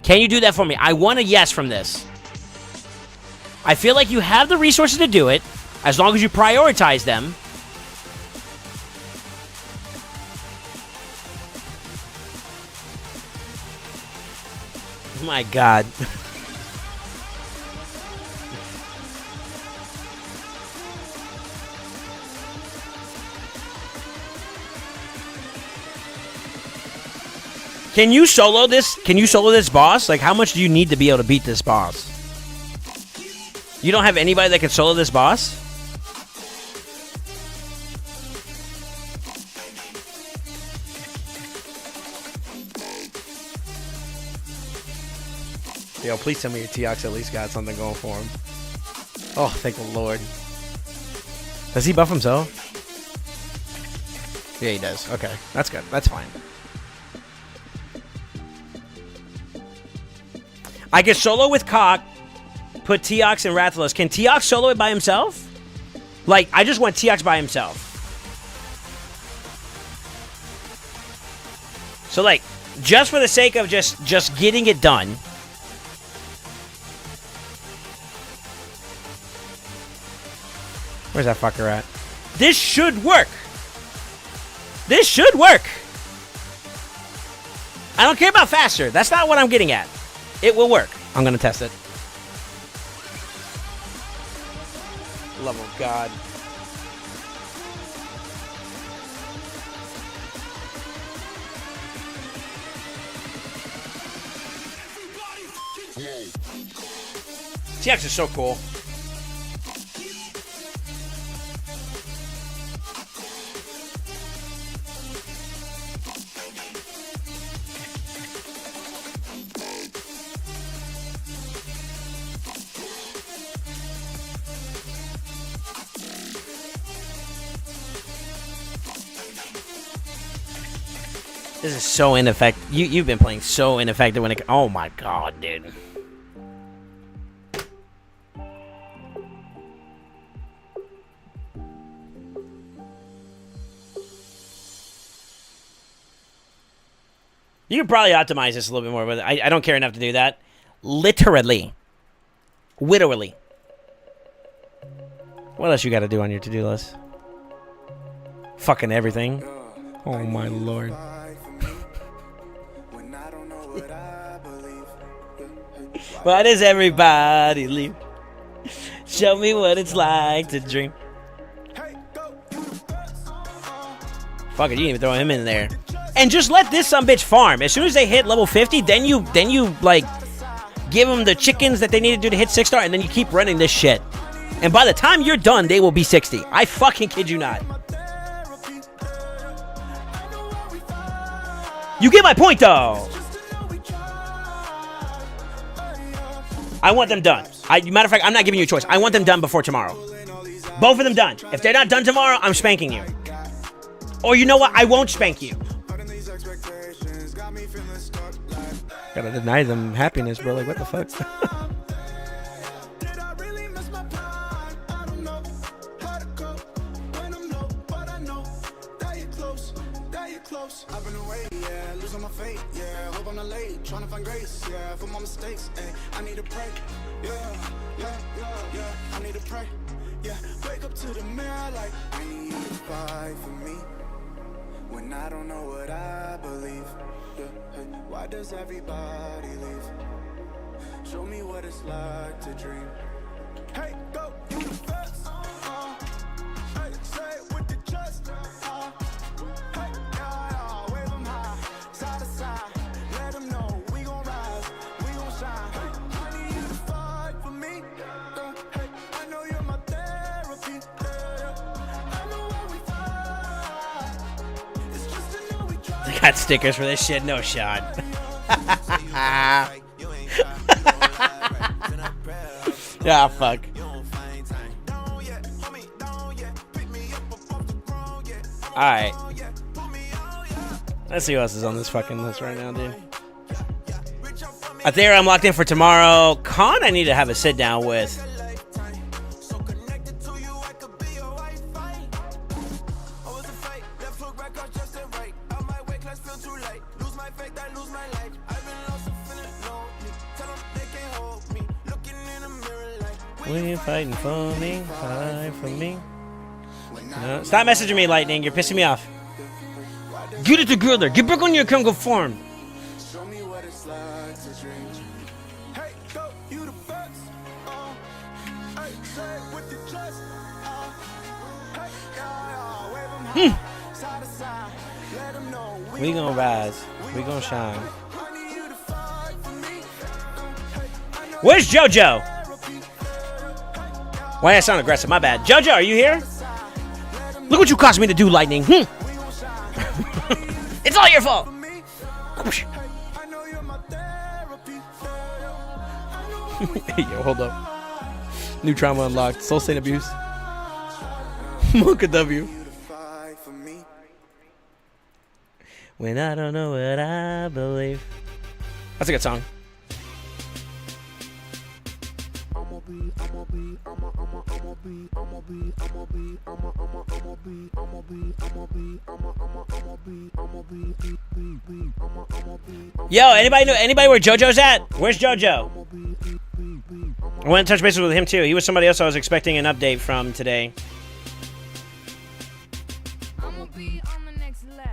Speaker 4: Can you do that for me? I want a yes from this. I feel like you have the resources to do it, as long as you prioritize them. Oh my God. Can you solo this? Can you solo this boss? Like, how much do you need to be able to beat this boss? You don't have anybody that can solo this boss? Yo, please tell me your Teox at least got something going for him. Oh, thank the Lord. Does he buff himself? Yeah, he does. Okay, that's good. That's fine. I can solo with Cock, put Teox and Rathalos. Can Teox solo it by himself? Like, I just want Teox by himself. So, like, just for the sake of just getting it done. Where's that fucker at? This should work. This should work. I don't care about faster. That's not what I'm getting at. It will work. I'm going to test it. Love of God. TX is so cool. This is so ineffective. You've been playing so ineffective when it. Oh my god, dude. You could probably optimize this a little bit more, but I don't care enough to do that. Literally. Literally. What else you got to do on your to-do list? Fucking everything. Oh my lord. Why does everybody leave? Show me what it's like to dream. Fuck it, you didn't even throw him in there. And just let this sumbitch farm. As soon as they hit level 50, then you like give them the chickens that they need to do to hit 6-star, and then you keep running this shit. And by the time you're done, they will be 60. I fucking kid you not. You get my point, though. I want them done. Matter of fact, I'm not giving you a choice. I want them done before tomorrow. Both of them done. If they're not done tomorrow, I'm spanking you. Or you know what? I won't spank you. Gotta deny them happiness, bro. Like, what the fuck?
Speaker 10: I've been away, yeah, losing my faith, yeah, hope I'm not late, trying to find grace, yeah, for my mistakes, I need to pray, yeah, I need to pray, yeah, wake up to the mirror like, I need you to fight for me, when I don't know what I believe, yeah, hey, why does everybody leave, show me what it's like to dream, hey, go, you the best, hey, say it with the chest, hey,
Speaker 4: They got stickers for this shit. No shot. Yeah, fuck. Alright. Let's see who else is on this fucking list right now, dude. Athera, I'm locked in for tomorrow. Khan, I need to have a sit down with. When you fighting for me, fight for me. No, stop messaging me, Lightning. You're pissing me off. Get it together. Get back on your Congo farm. We gonna rise. We gonna shine. Where's JoJo? Why I sound aggressive? My bad. JoJo, are you here? Look what you caused me to do, Lightning. It's all your fault. Yo, hold up. New trauma unlocked. Soul Saint abuse. Mocha W. When I don't know what I believe. That's a good song. Yo, anybody know where JoJo's at? Where's JoJo? I went to touch base with him too. He was somebody else I was expecting an update from today.
Speaker 13: I'ma be on the next level.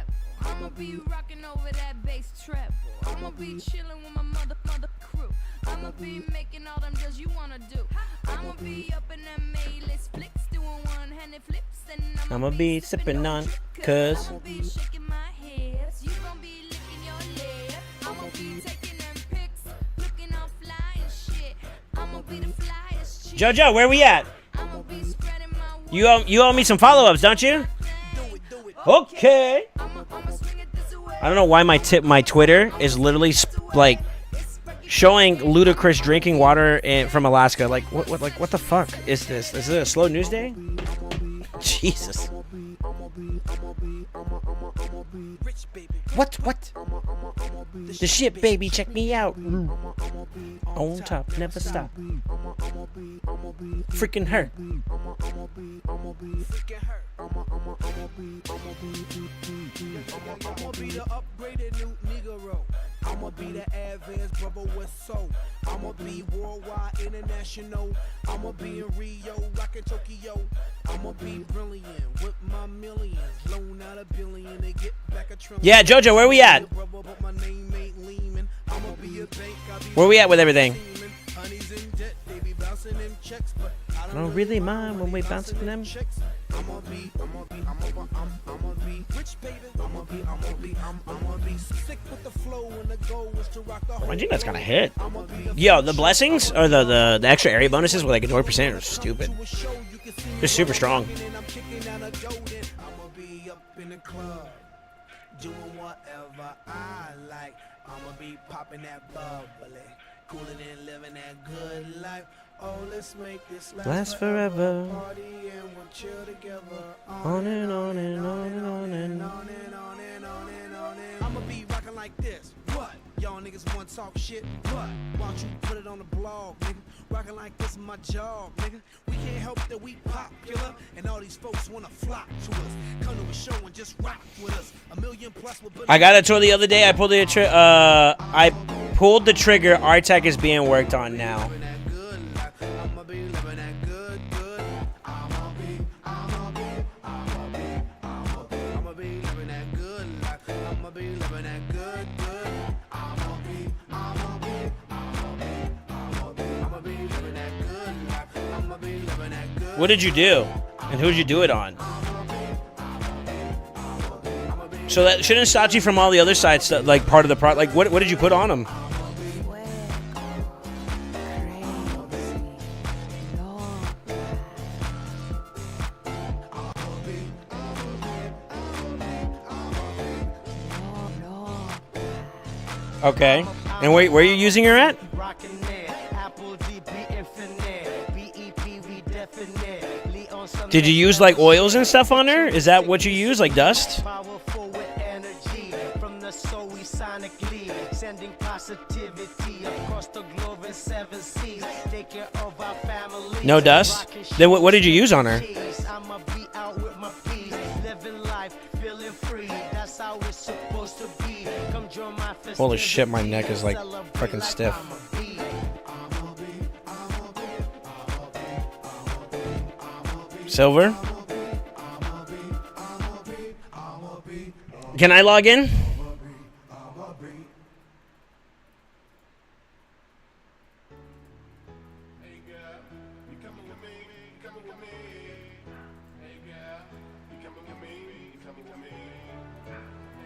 Speaker 13: be rocking over that bass treble. I'ma be chilling with my mother crew. I'ma be making all them deals you wanna do. I'ma be up in them A-list flicks, doing one-handed flips, and
Speaker 4: I'ma be sipping on, cause
Speaker 13: I'ma be shaking my hips. You gon' be licking your lips. I'ma be taking them pics, looking all fly and shit. I'ma be the flyest chick.
Speaker 4: JoJo, where we at? You owe me some follow-ups, don't you? Okay. I don't know why my Twitter is literally like showing Ludacris drinking water from Alaska. Like what the fuck is this? Is it a slow news day? Jesus. What? The shit, baby, check me out. On top, never stop. Freaking her.
Speaker 14: I'ma be the upgraded new Negro. I'ma be the advanced brother with soul. I'ma be worldwide, international. I'ma be in Rio, rockin' Tokyo. I'ma be brilliant with my millions. Loan out $1 billion to get back $1 trillion.
Speaker 4: Yeah, JoJo, where we at? Where we at with everything? I don't really mind when we bouncing them.
Speaker 14: I'ma be rich, baby. I'ma be sick with the flow and the goal is to rock the whole.
Speaker 4: I think that's gonna hit. Yo, the blessings or the extra area bonuses with like a 0% are stupid. They're super strong.
Speaker 14: I'ma be up in the club, doing whatever I like. I'ma be popping that bubbly, cooling and living that good life. Oh, let's make this
Speaker 4: Last forever.
Speaker 14: Party and we'll chill together.
Speaker 4: On and on and on and on and
Speaker 14: I'ma be rocking like this. What? Y'all niggas wanna talk shit? What? Why don't you put it on the blog, nigga? Rocking like this is my job, nigga. We can't help that we popular, and all these folks wanna flock to us. Come to a show and just rock with us. 1 million plus will.
Speaker 4: I got a tour the other day. I pulled the trigger. R-Tech is being worked on now. What did you do? And who did you do it on? So that shouldn't stop you from all the other sides, like part of the product. Like, what did you put on them? Okay. And where are you using her at? Did you use like oils and stuff on her? Is that what you use, like dust? No dust? Then what did you use on her? Holy shit, my neck is like fucking stiff. Silver? Can I log in?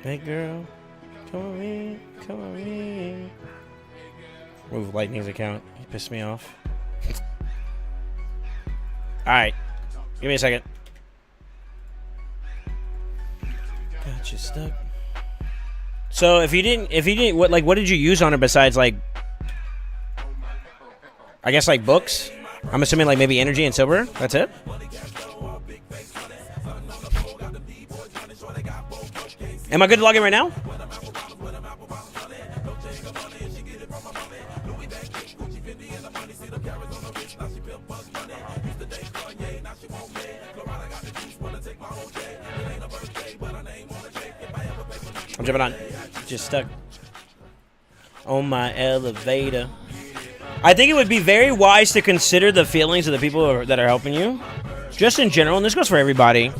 Speaker 4: Hey girl, come on me, come on me. Move Lightning's account. He pissed me off. Alright. Give me a second. Got you stuck. So if you didn't, what did you use on her besides like, I guess like books? I'm assuming like maybe energy and silver. That's it. Am I good to log in right now? I'm jumping on. Just stuck on my elevator. I think it would be very wise to consider the feelings of the people that are helping you. Just in general, and this goes for everybody.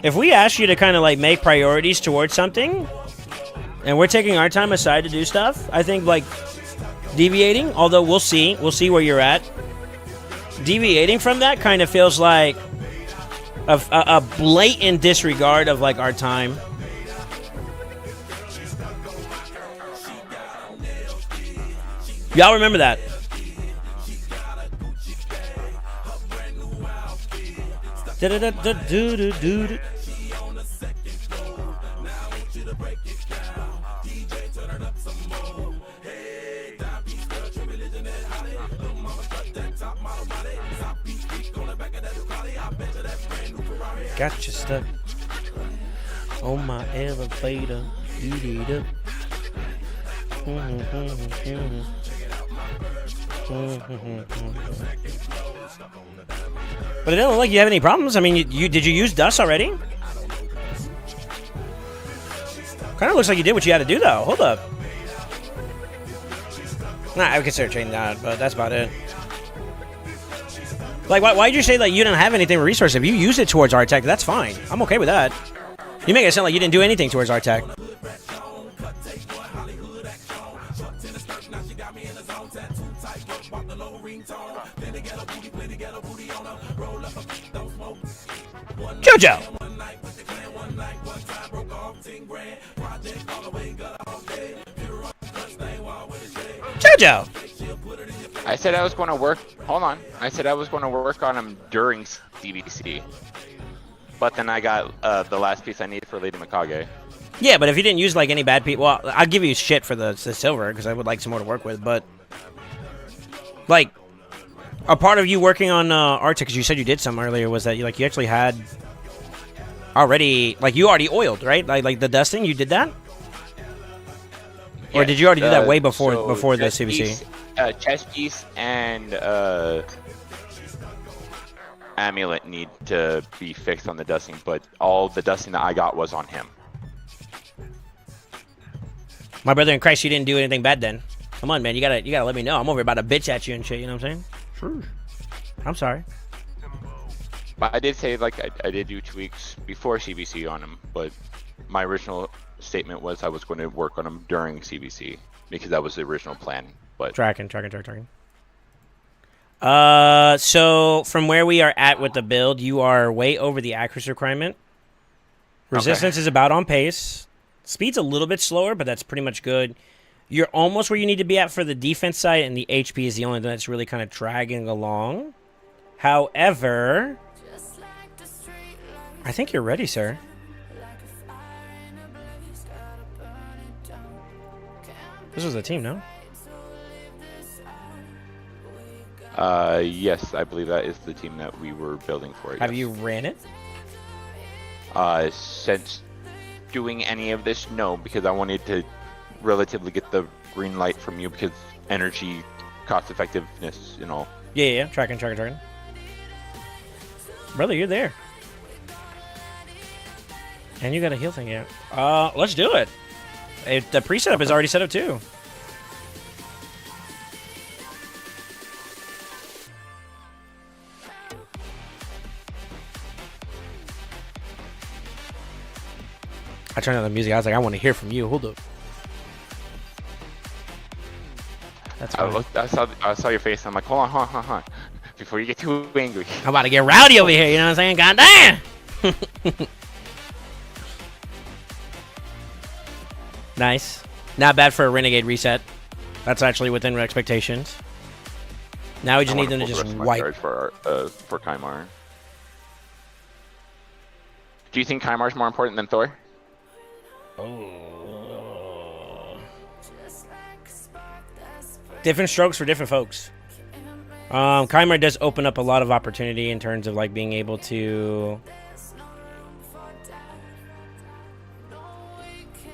Speaker 4: if we ask you to kind of like make priorities towards something, and we're taking our time aside to do stuff, I think like deviating, although we'll see where you're at. Deviating from that kind of feels like a blatant disregard of like our time. Y'all remember that? Da-da-da-da-do-do-do-do. Got you stuck on my elevator. Doo-doo-doo. But it doesn't look like you have any problems. I mean, you did you use dust already? Kind of looks like you did what you had to do, though. Hold up. Nah, I would consider changing that, but that's about it. Like, why'd you say that you didn't have anything with resources? If you use it towards Artec, that's fine. I'm okay with that. You make it sound like you didn't do anything towards Artec. JoJo! JoJo!
Speaker 18: I said I was going to work. Hold on. I said I was going to work on them during CVC. But then I got the last piece I need for Lady Mikage.
Speaker 4: Yeah, but if you didn't use like any bad people, well, I'll give you shit for the silver because I would like some more to work with. But like, a part of you working on Arctic, because you said you did some earlier, was that you actually had already you already oiled, right? Like the dusting, you did that, or did you already do that way before the CVC?
Speaker 18: Chest piece and amulet need to be fixed on the dusting, but all the dusting that I got was on him.
Speaker 4: My brother in Christ, you didn't do anything bad then. Come on, man, you gotta let me know. I'm over about to bitch at you and shit. You know what I'm saying? Sure. I'm sorry.
Speaker 18: But I did say I did do tweaks before CVC on him, but my original statement was I was going to work on him during CVC because that was the original plan. But
Speaker 4: tracking. So from where we are at with the build, you are way over the accuracy requirement. Resistance is about on pace. Speed's a little bit slower, but that's pretty much good. You're almost where you need to be at for the defense side, and the HP is the only thing that's really kind of dragging along. However, I think you're ready, sir. This was the team, no?
Speaker 18: Yes, I believe that is the team that we were building for.
Speaker 4: Have you ran it?
Speaker 18: Since doing any of this, no, because I wanted to relatively get the green light from you because energy, cost effectiveness, you know.
Speaker 4: Yeah. Tracking. Brother, you're there. And you got a heal thing, yeah. Let's do it. The pre-setup is already set up too. I turned on the music. I was like, I want to hear from you. Hold up. That's fine.
Speaker 18: I saw your face. I'm like, hold on. Before you get too angry.
Speaker 4: I'm about to get rowdy over here. You know what I'm saying? God damn. Nice. Not bad for a Renegade reset. That's actually within expectations. Now we just need them to just wipe.
Speaker 18: For Kaimar. Do you think Kaimar's more important than Thor?
Speaker 4: Oh. Different strokes for different folks. Kaimar does open up a lot of opportunity in terms of like being able to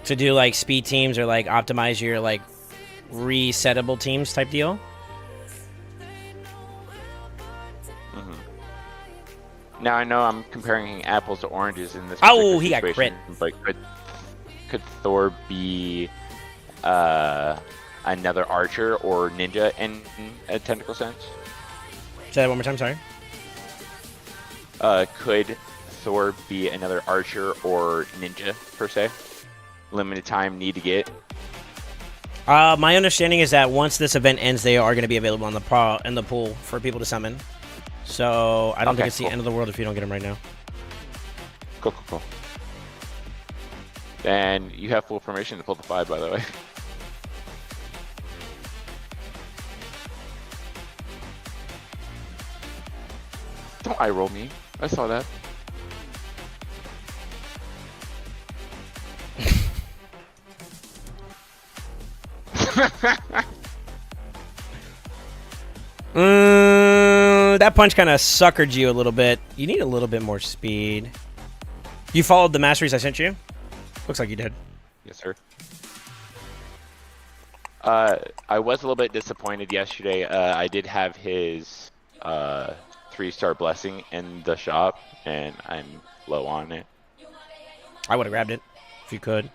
Speaker 4: do like speed teams or like optimize your like resettable teams type deal.
Speaker 18: Now I know I'm comparing apples to oranges in this.
Speaker 4: Oh, he got crit.
Speaker 18: But could Thor be another archer or ninja in a technical sense?
Speaker 4: Say that one more time. Sorry.
Speaker 18: Could Thor, be it another archer or ninja per se. Limited time, need to get.
Speaker 4: My understanding is that once this event ends, they are going to be available on the in the pool for people to summon. So I don't think it's the end of the world if you don't get them right now.
Speaker 18: Cool. Then you have full permission to pull the 5, by the way. Don't eye roll me. I saw that.
Speaker 4: That punch kind of suckered you a little bit. You need a little bit more speed. You followed the masteries I sent you? Looks like you did.
Speaker 18: Yes, sir. I was a little bit disappointed yesterday. I did have his 3-star blessing in the shop, and I'm low on it.
Speaker 4: I would have grabbed it if you could.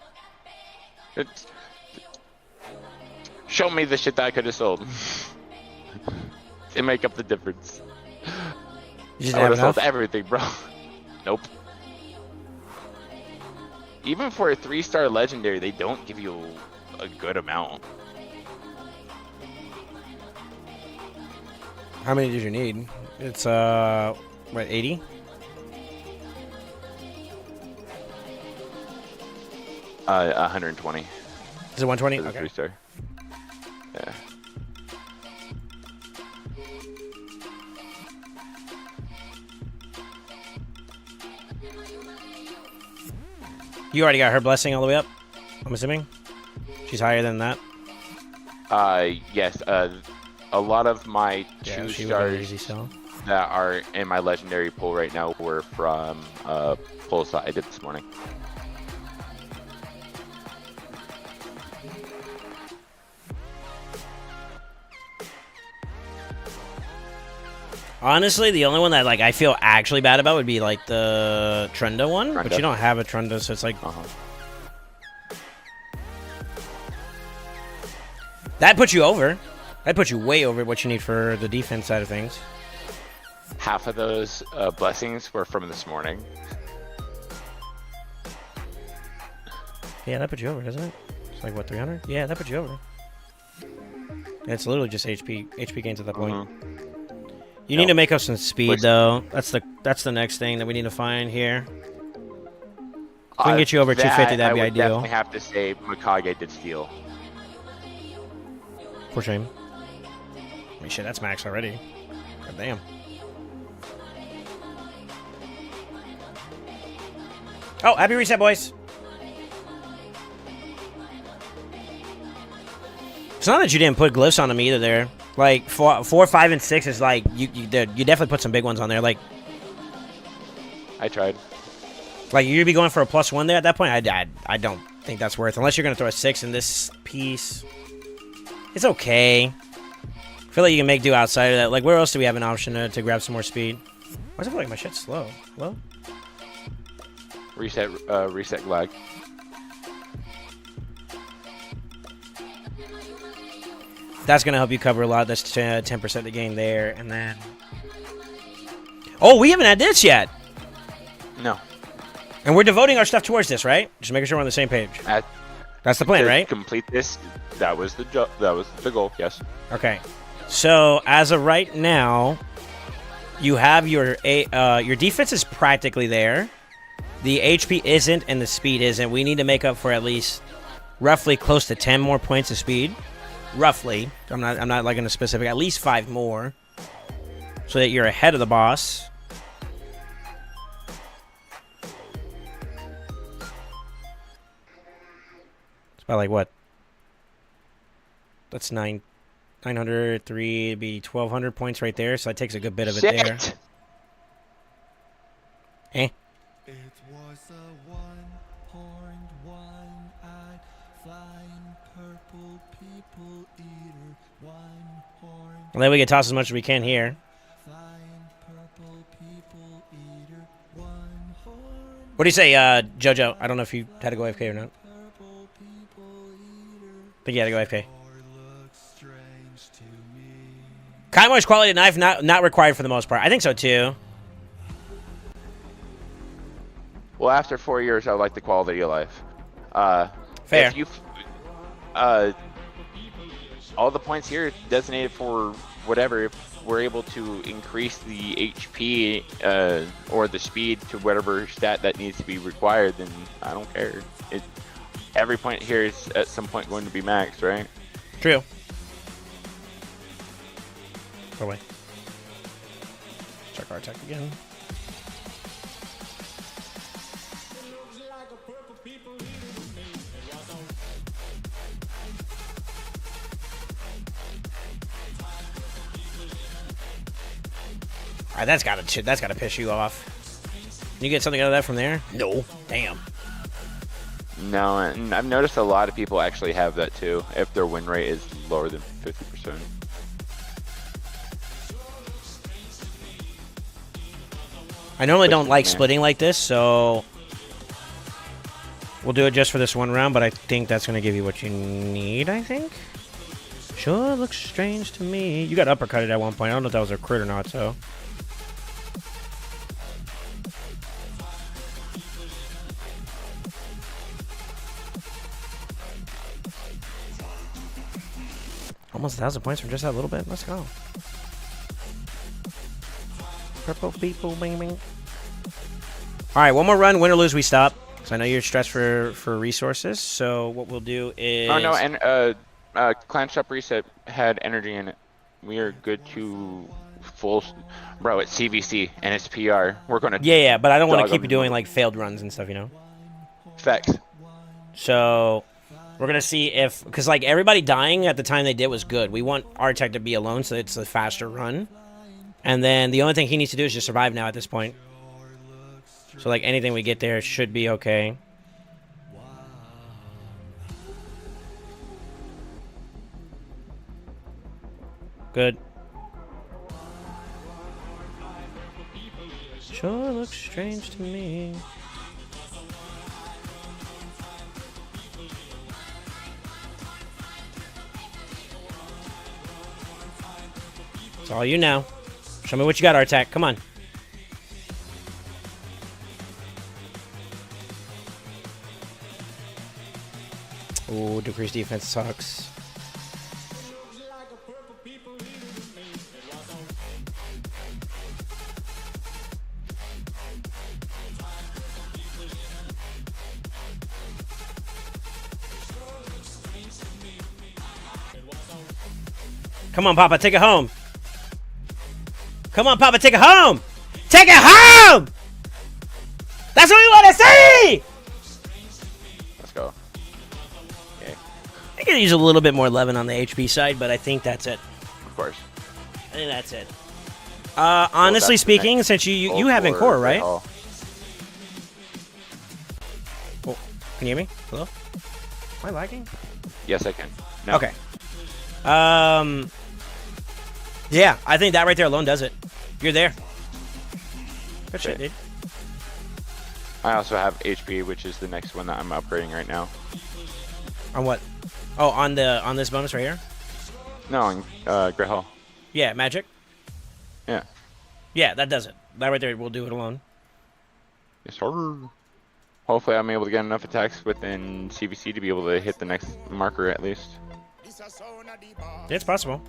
Speaker 18: Show me the shit that I could have sold to make up the difference.
Speaker 4: You just
Speaker 18: I would
Speaker 4: have
Speaker 18: have sold
Speaker 4: enough?
Speaker 18: everything, bro. Nope. Even for a 3-star legendary, they don't give you a good amount.
Speaker 4: How many did you need? It's, what, 80?
Speaker 18: Uh, 120.
Speaker 4: Is it 120?
Speaker 18: Okay. 3-star. Yeah.
Speaker 4: You already got her blessing all the way up, I'm assuming? She's higher than that?
Speaker 18: Yes. A lot of my
Speaker 4: Yeah,
Speaker 18: 2
Speaker 4: she would have
Speaker 18: stars
Speaker 4: easy sell.
Speaker 18: that are in my legendary pool right now were from pulls that I did this morning.
Speaker 4: Honestly, the only one that like I feel actually bad about would be like the Trenda one, but you don't have a Trenda, so it's like that puts you over. That puts you way over what you need for the defense side of things.
Speaker 18: Half of those blessings were from this morning.
Speaker 4: Yeah, that puts you over, doesn't it? It's like what, 300? Yeah, that puts you over. And it's literally just HP gains at that point. You need to make up some speed, though. That's the next thing that we need to find here. If we can get you over 250, that'd be
Speaker 18: I would
Speaker 4: ideal.
Speaker 18: definitely have to say Mikage did steal.
Speaker 4: For shame. I mean, shit, that's max already. God damn. Oh, happy reset, boys. It's not that you didn't put glyphs on them either there. Like, 4, 5, and 6 is like, you definitely put some big ones on there. Like,
Speaker 18: I tried.
Speaker 4: Like, you'd be going for a +1 there at that point? I don't think that's worth. Unless you're going to throw a 6 in this piece. It's okay. I feel like you can make do outside of that. Like, where else do we have an option to grab some more speed? Why does it feel like my shit's slow? Hello?
Speaker 18: Reset lag.
Speaker 4: That's going to help you cover a lot. That's 10% the gain there. And then... Oh, we haven't had this yet!
Speaker 18: No.
Speaker 4: And we're devoting our stuff towards this, right? Just making sure we're on the same page. That's the plan,
Speaker 18: to
Speaker 4: right?
Speaker 18: Complete this. That was the goal. Yes.
Speaker 4: Okay. So as of right now, you have your defense is practically there. The HP isn't, and the speed isn't. We need to make up for at least roughly close to 10 more points of speed. Roughly. I'm not like in a specific. At least 5 more, so that you're ahead of the boss. It's about like what? That's 903. It'd be 1,200 points right there. So that takes a good bit of it there. Eh?
Speaker 3: It was a one-horned, one-eyed, flying purple people eater, one-horned.
Speaker 4: And then we can toss as much as we can here. What do you say, JoJo? I don't know if you had to go AFK or not. I think you had to go AFK. Kaimo's quality knife not required for the most part. I think so too.
Speaker 18: Well, after 4 years, I like the quality of life.
Speaker 4: Fair.
Speaker 18: If you, all the points here designated for whatever. If we're able to increase the HP or the speed to whatever stat that needs to be required, then I don't care. Every point here is at some point going to be maxed, right?
Speaker 4: True. Oh wait. Check our attack again. Alright, that's gotta piss you off. You get something out of that from there? No. Damn.
Speaker 18: No, and I've noticed a lot of people actually have that too, if their win rate is lower than 50%.
Speaker 4: I normally don't like splitting like this, so we'll do it just for this one round, but I think that's going to give you what you need, I think. Sure looks strange to me. You got uppercutted at one point. I don't know if that was a crit or not, so. Almost 1,000 points from just that little bit. Let's go. Purple people, bing bing. All right, one more run. Win or lose, we stop. So I know you're stressed for resources. So what we'll do is.
Speaker 18: Oh no, and Clan Shop Reset had energy in it. We are good to full. Bro, it's CVC and it's PR. We're gonna.
Speaker 4: Yeah, but I don't want to keep you doing like failed runs and stuff, you know.
Speaker 18: Facts.
Speaker 4: So we're gonna see if, because like everybody dying at the time they did was good. We want our tech to be alone so it's a faster run. And then the only thing he needs to do is just survive now at this point. So like anything we get there should be okay. Good. Sure looks strange to me. It's all you now. Show me what you got, Artak. Come on. Ooh, decreased defense sucks. Come on, Papa, take it home. Come on, Papa, take it home. Take it home! That's what we want to see!
Speaker 18: Let's go. Okay.
Speaker 4: I could use a little bit more Levin on the HP side, but I think that's it.
Speaker 18: Of course.
Speaker 4: I think that's it. Honestly speaking, since you have in core, right? Oh, can you hear me? Hello? Am I lagging?
Speaker 18: Yes, I can. No.
Speaker 4: Okay. Yeah, I think that right there alone does it. You're there. Good shit, dude.
Speaker 18: I also have HP, which is the next one that I'm upgrading right now.
Speaker 4: On what? Oh, on this bonus right here?
Speaker 18: No, on Great Hall.
Speaker 4: Yeah, magic.
Speaker 18: Yeah.
Speaker 4: Yeah, that does it. That right there will do it alone.
Speaker 18: Yes, sir. Hopefully I'm able to get enough attacks within CVC to be able to hit the next marker at least.
Speaker 4: Yeah, it's possible.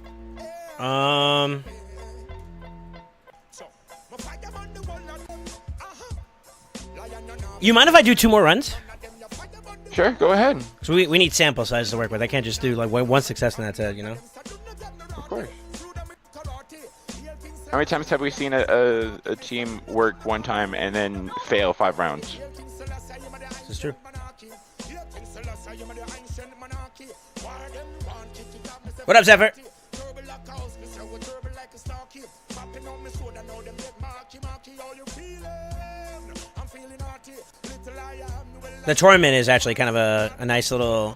Speaker 4: You mind if I do 2 more runs?
Speaker 18: Sure, go ahead.
Speaker 4: So we need sample sizes to work with. I can't just do like one success and that's it, you know?
Speaker 18: Of course. How many times have we seen a team work one time and then fail 5 rounds?
Speaker 4: This is true. What up, Zephyr? The tournament is actually kind of a nice little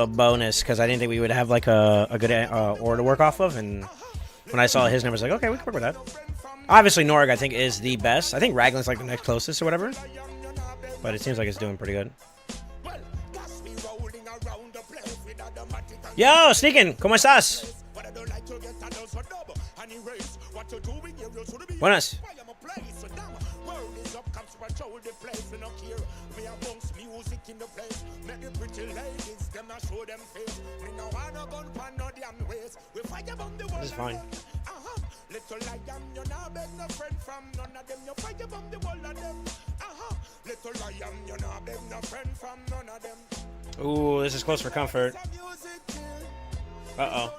Speaker 4: bonus because I didn't think we would have like a good ore to work off of, and when I saw his numbers, like, okay, we can work with that. Obviously, Norg I think is the best. I think Raglan's like the next closest or whatever, but it seems like it's doing pretty good. Yo, Sneakin', ¿cómo estás? Buenas.
Speaker 10: patrol the place, we no care. Me a bounce music in the place. Make the pretty ladies, them not show them face. Me no wanna gun pan no damn ways. We fire bomb the wall.
Speaker 4: This is fine.
Speaker 10: Little lion, you not beg no friend from none of them. You fire bomb the wall of them. Little lion, you not beg no friend from none of them.
Speaker 4: Ooh, this is close for comfort. Uh-oh.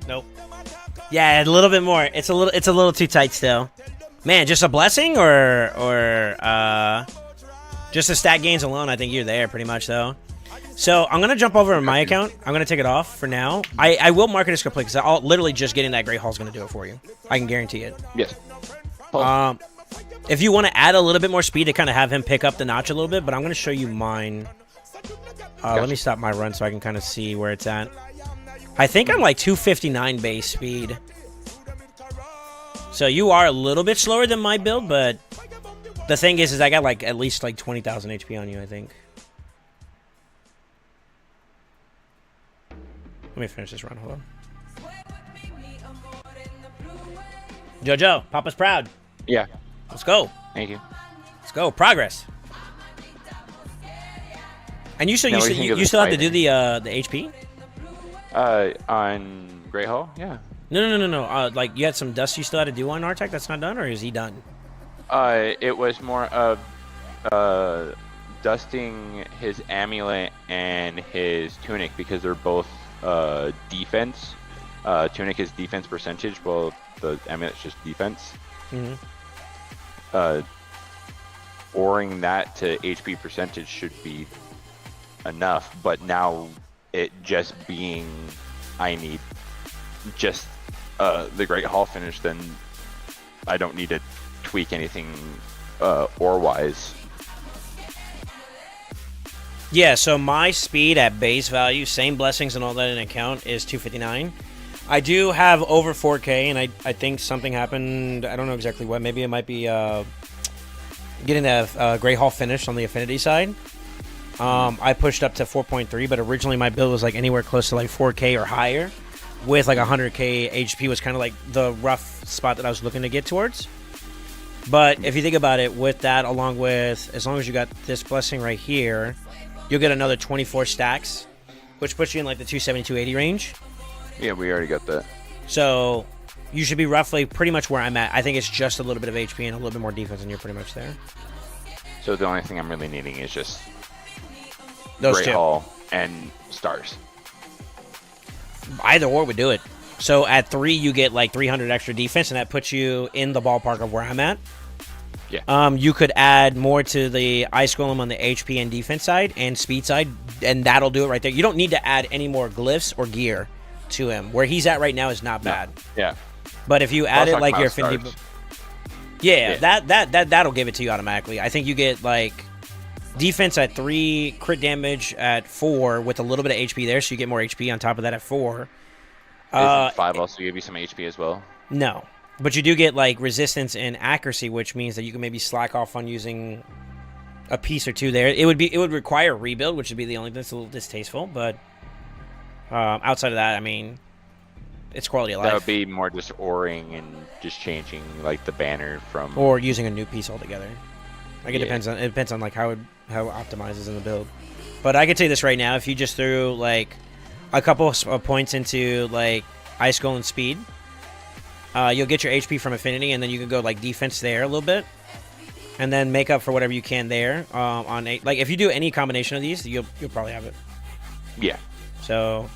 Speaker 4: Nope. Yeah, a little bit more. It's a little too tight still. Man, just a blessing or just the stat gains alone, I think you're there pretty much though. So I'm gonna jump over to my account. I'm gonna take it off for now. I will mark it as complete because literally just getting that Great Hall is gonna do it for you. I can guarantee it.
Speaker 18: Yes.
Speaker 4: If you want to add a little bit more speed to kind of have him pick up the notch a little bit, but I'm gonna show you mine. Let me stop my run so I can kind of see where it's at. I think I'm like 259 base speed. So you are a little bit slower than my build, but the thing is I got like at least like 20,000 HP on you, I think. Let me finish this run, hold on. Jojo, Papa's proud.
Speaker 18: Yeah.
Speaker 4: Let's go.
Speaker 18: Thank you.
Speaker 4: Let's go. Progress. And you still have to do the HP?
Speaker 18: On Great Hall? Yeah.
Speaker 4: No. Like you had some dust you still had to do on Artec that's not done, or is he done?
Speaker 18: It was more of dusting his amulet and his tunic because they're both defense. Tunic is defense percentage, while the amulet's just defense. Oring that to HP percentage should be enough, but now it just being I need just the Great Hall finish, then I don't need to tweak anything ore wise.
Speaker 4: Yeah, so my speed at base value, same blessings and all that in account, is 259. I do have over 4K, and I think something happened. I don't know exactly what. Maybe it might be getting the Great Hall finish on the affinity side. I pushed up to 4.3, but originally my build was like anywhere close to like 4K or higher, with like 100K HP was kind of like the rough spot that I was looking to get towards. But if you think about it, with that, along with, as long as you got this blessing right here, you'll get another 24 stacks, which puts you in like the 270, 280 range.
Speaker 18: Yeah, we already got that.
Speaker 4: So you should be roughly pretty much where I'm at. I think it's just a little bit of HP and a little bit more defense, and you're pretty much there.
Speaker 18: So the only thing I'm really needing is just
Speaker 4: those
Speaker 18: Great
Speaker 4: two.
Speaker 18: Hall and stars.
Speaker 4: Either or would do it. So at 3, you get like 300 extra defense, and that puts you in the ballpark of where I'm at.
Speaker 18: Yeah.
Speaker 4: You could add more to the Ice Golem on the HP and defense side and speed side, and that'll do it right there. You don't need to add any more glyphs or gear to him. Where he's at right now is not bad.
Speaker 18: Yeah.
Speaker 4: But if you add it like your affinity,
Speaker 18: stars.
Speaker 4: yeah, that'll give it to you automatically. I think you get like defense at 3, crit damage at 4 with a little bit of HP there, so you get more HP on top of that at 4.
Speaker 18: Doesn't 5 also give you some HP as well?
Speaker 4: No. But you do get like resistance and accuracy, which means that you can maybe slack off on using a piece or two there. It would require a rebuild, which would be the only thing that's a little distasteful. But outside of that, I mean, it's quality of life.
Speaker 18: That would be more just oring and just changing like the banner from,
Speaker 4: or using a new piece altogether. Like it
Speaker 18: Yeah.
Speaker 4: depends on like how it optimizes in the build. But I can tell you this right now: if you just threw like a couple of points into like Ice Golem speed, you'll get your HP from affinity, and then you can go like defense there a little bit, and then make up for whatever you can there on like if you do any combination of these, you'll probably have it.
Speaker 18: Yeah.
Speaker 4: So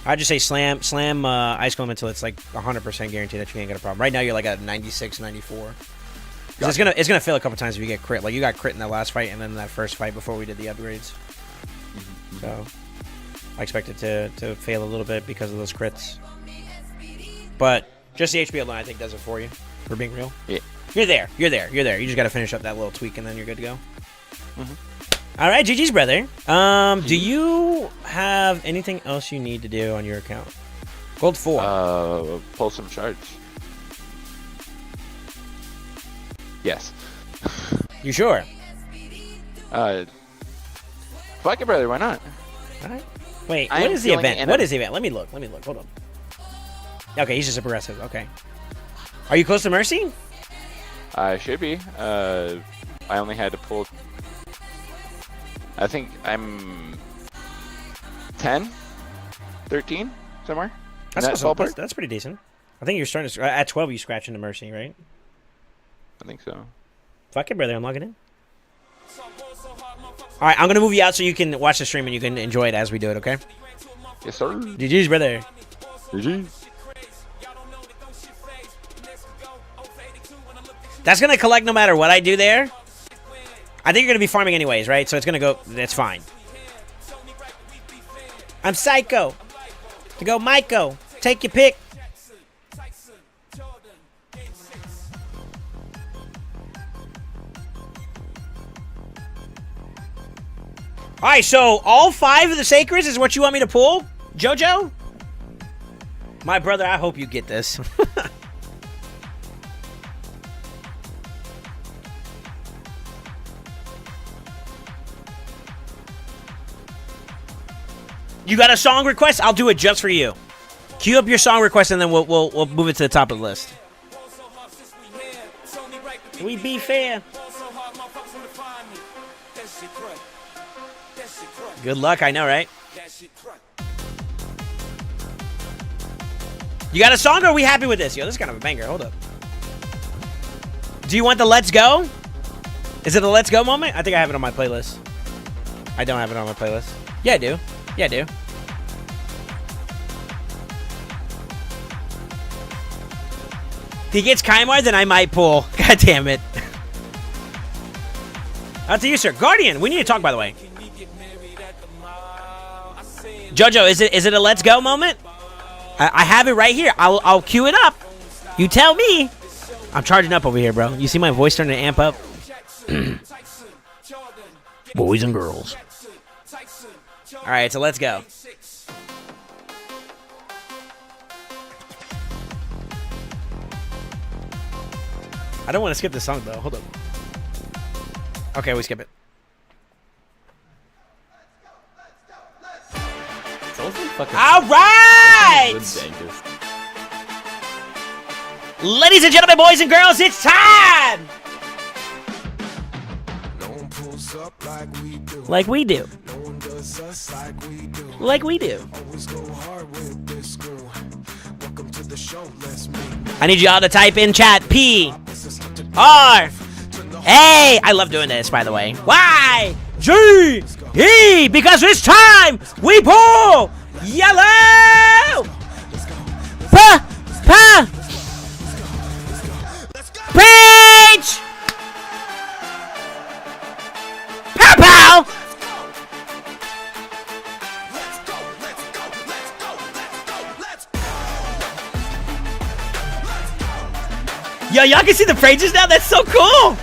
Speaker 4: I just say slam Ice Golem until it's like 100% guaranteed that you ain't got a problem. Right now you're like at 96, 94. 'Cause it's gonna fail a couple times if you get crit. Like you got crit in that last fight and then that first fight before we did the upgrades. So I expect it to fail a little bit because of those crits. But just the HP alone, I think, does it for you. For being real.
Speaker 18: Yeah.
Speaker 4: You're there. You just got to finish up that little tweak, and then you're good to go. All right, GG's, brother. Do you have anything else you need to do on your account? Gold 4.
Speaker 18: Pull some shards. Yes.
Speaker 4: You sure?
Speaker 18: Fuck it, brother. Why not?
Speaker 4: All right. Wait,
Speaker 18: I
Speaker 4: what
Speaker 18: am
Speaker 4: is the
Speaker 18: feeling
Speaker 4: event?
Speaker 18: it,
Speaker 4: What is the event? Let me look. Hold on. Okay, he's just a progressive. Okay. Are you close to Mercy?
Speaker 18: I should be. I only had to pull. I think I'm 10, 13, somewhere. In that ballpark?
Speaker 4: That's pretty decent. I think you're starting to at 12. You scratch into Mercy, right?
Speaker 18: I think so.
Speaker 4: Fuck it, brother. I'm logging in. All right, I'm gonna move you out so you can watch the stream and you can enjoy it as we do it. Okay?
Speaker 18: Yes, sir.
Speaker 4: GG's, brother.
Speaker 18: GG.
Speaker 4: That's gonna collect no matter what I do there. I think you're gonna be farming anyways, right? So it's gonna go. That's fine. I'm Psycho. To go, Maiko. Take your pick. All right, so all 5 of the Sacreds is what you want me to pull, JoJo? My brother, I hope you get this. You got a song request? I'll do it just for you. Cue up your song request and then we'll move it to the top of the list. We be fair. Good luck, I know, right? You got a song or are we happy with this? Yo, this is kind of a banger. Hold up. Do you want the Let's Go? Is it a Let's Go moment? I think I have it on my playlist. I don't have it on my playlist. Yeah, I do. Yeah, I do. If he gets Kaimar, then I might pull. God damn it. Out to you, sir. Guardian, we need to talk, by the way. JoJo, is it a Let's Go moment? I have it right here. I'll cue it up. You tell me. I'm charging up over here, bro. You see my voice starting to amp up? Boys and girls. All right, so let's go. I don't want to skip this song, though. Hold up. Okay, we skip it. All right! Ladies and gentlemen, boys and girls, it's time! Like we do. Like we do. I need y'all to type in chat P R A. I love doing this, by the way. Y G E, because it's time we pull yellow. Preach. Pow pow. Yo, y'all can see the pages now? That's so cool!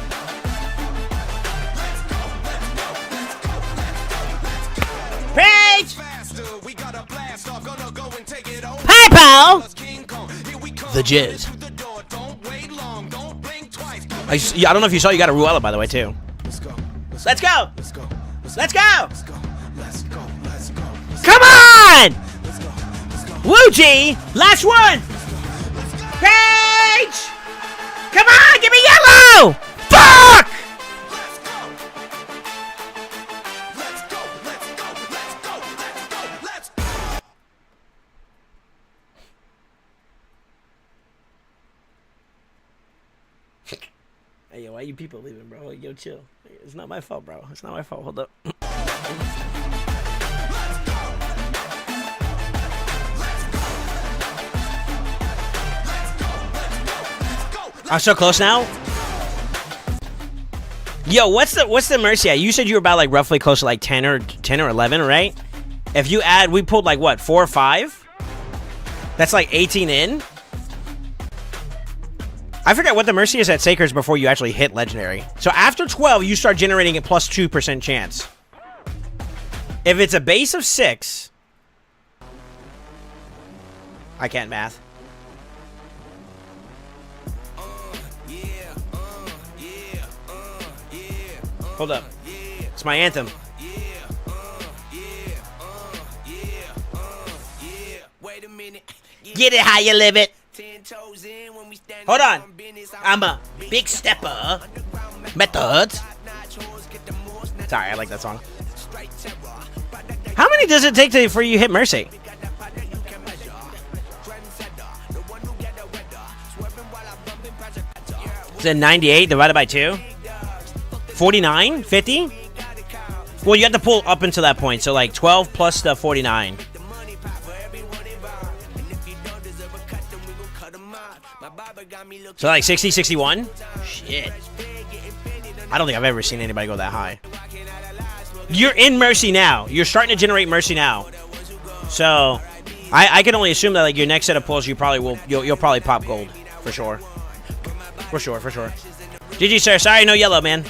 Speaker 4: Page! PayPal! The Jizz. I don't know if you saw, you got a Ruella, by the way, too. Let's go! Let's go! Come on! Woo-G! Last one! Page! Come on, give me yellow! Fuck! Hey, yo, why you people leaving, bro? Yo, chill. It's not my fault, bro. It's not my fault. Hold up. I'm so close now. Yo, what's the Mercy at? You said you were about like roughly close to like 10 or 11, right? If you add, we pulled like what, 4 or 5? That's like 18 in. I forget what the Mercy is at Sacres before you actually hit Legendary. So after 12, you start generating a plus 2% chance. If it's a base of 6, I can't math. Hold up. It's my anthem. Get it how you live it. Hold on. I'm a big stepper. Methods. Sorry, I like that song. How many does it take for you hit Mercy? Is it 98 divided by 2? 49? 50? Well, you have to pull up until that point. So, like, 12 plus the 49. So, like, 60, 61? Shit. I don't think I've ever seen anybody go that high. You're in Mercy now. You're starting to generate Mercy now. So, I can only assume that, like, your next set of pulls, you probably will, you'll probably pop gold. For sure. For sure, for sure. GG, sir. Sorry, no yellow, man.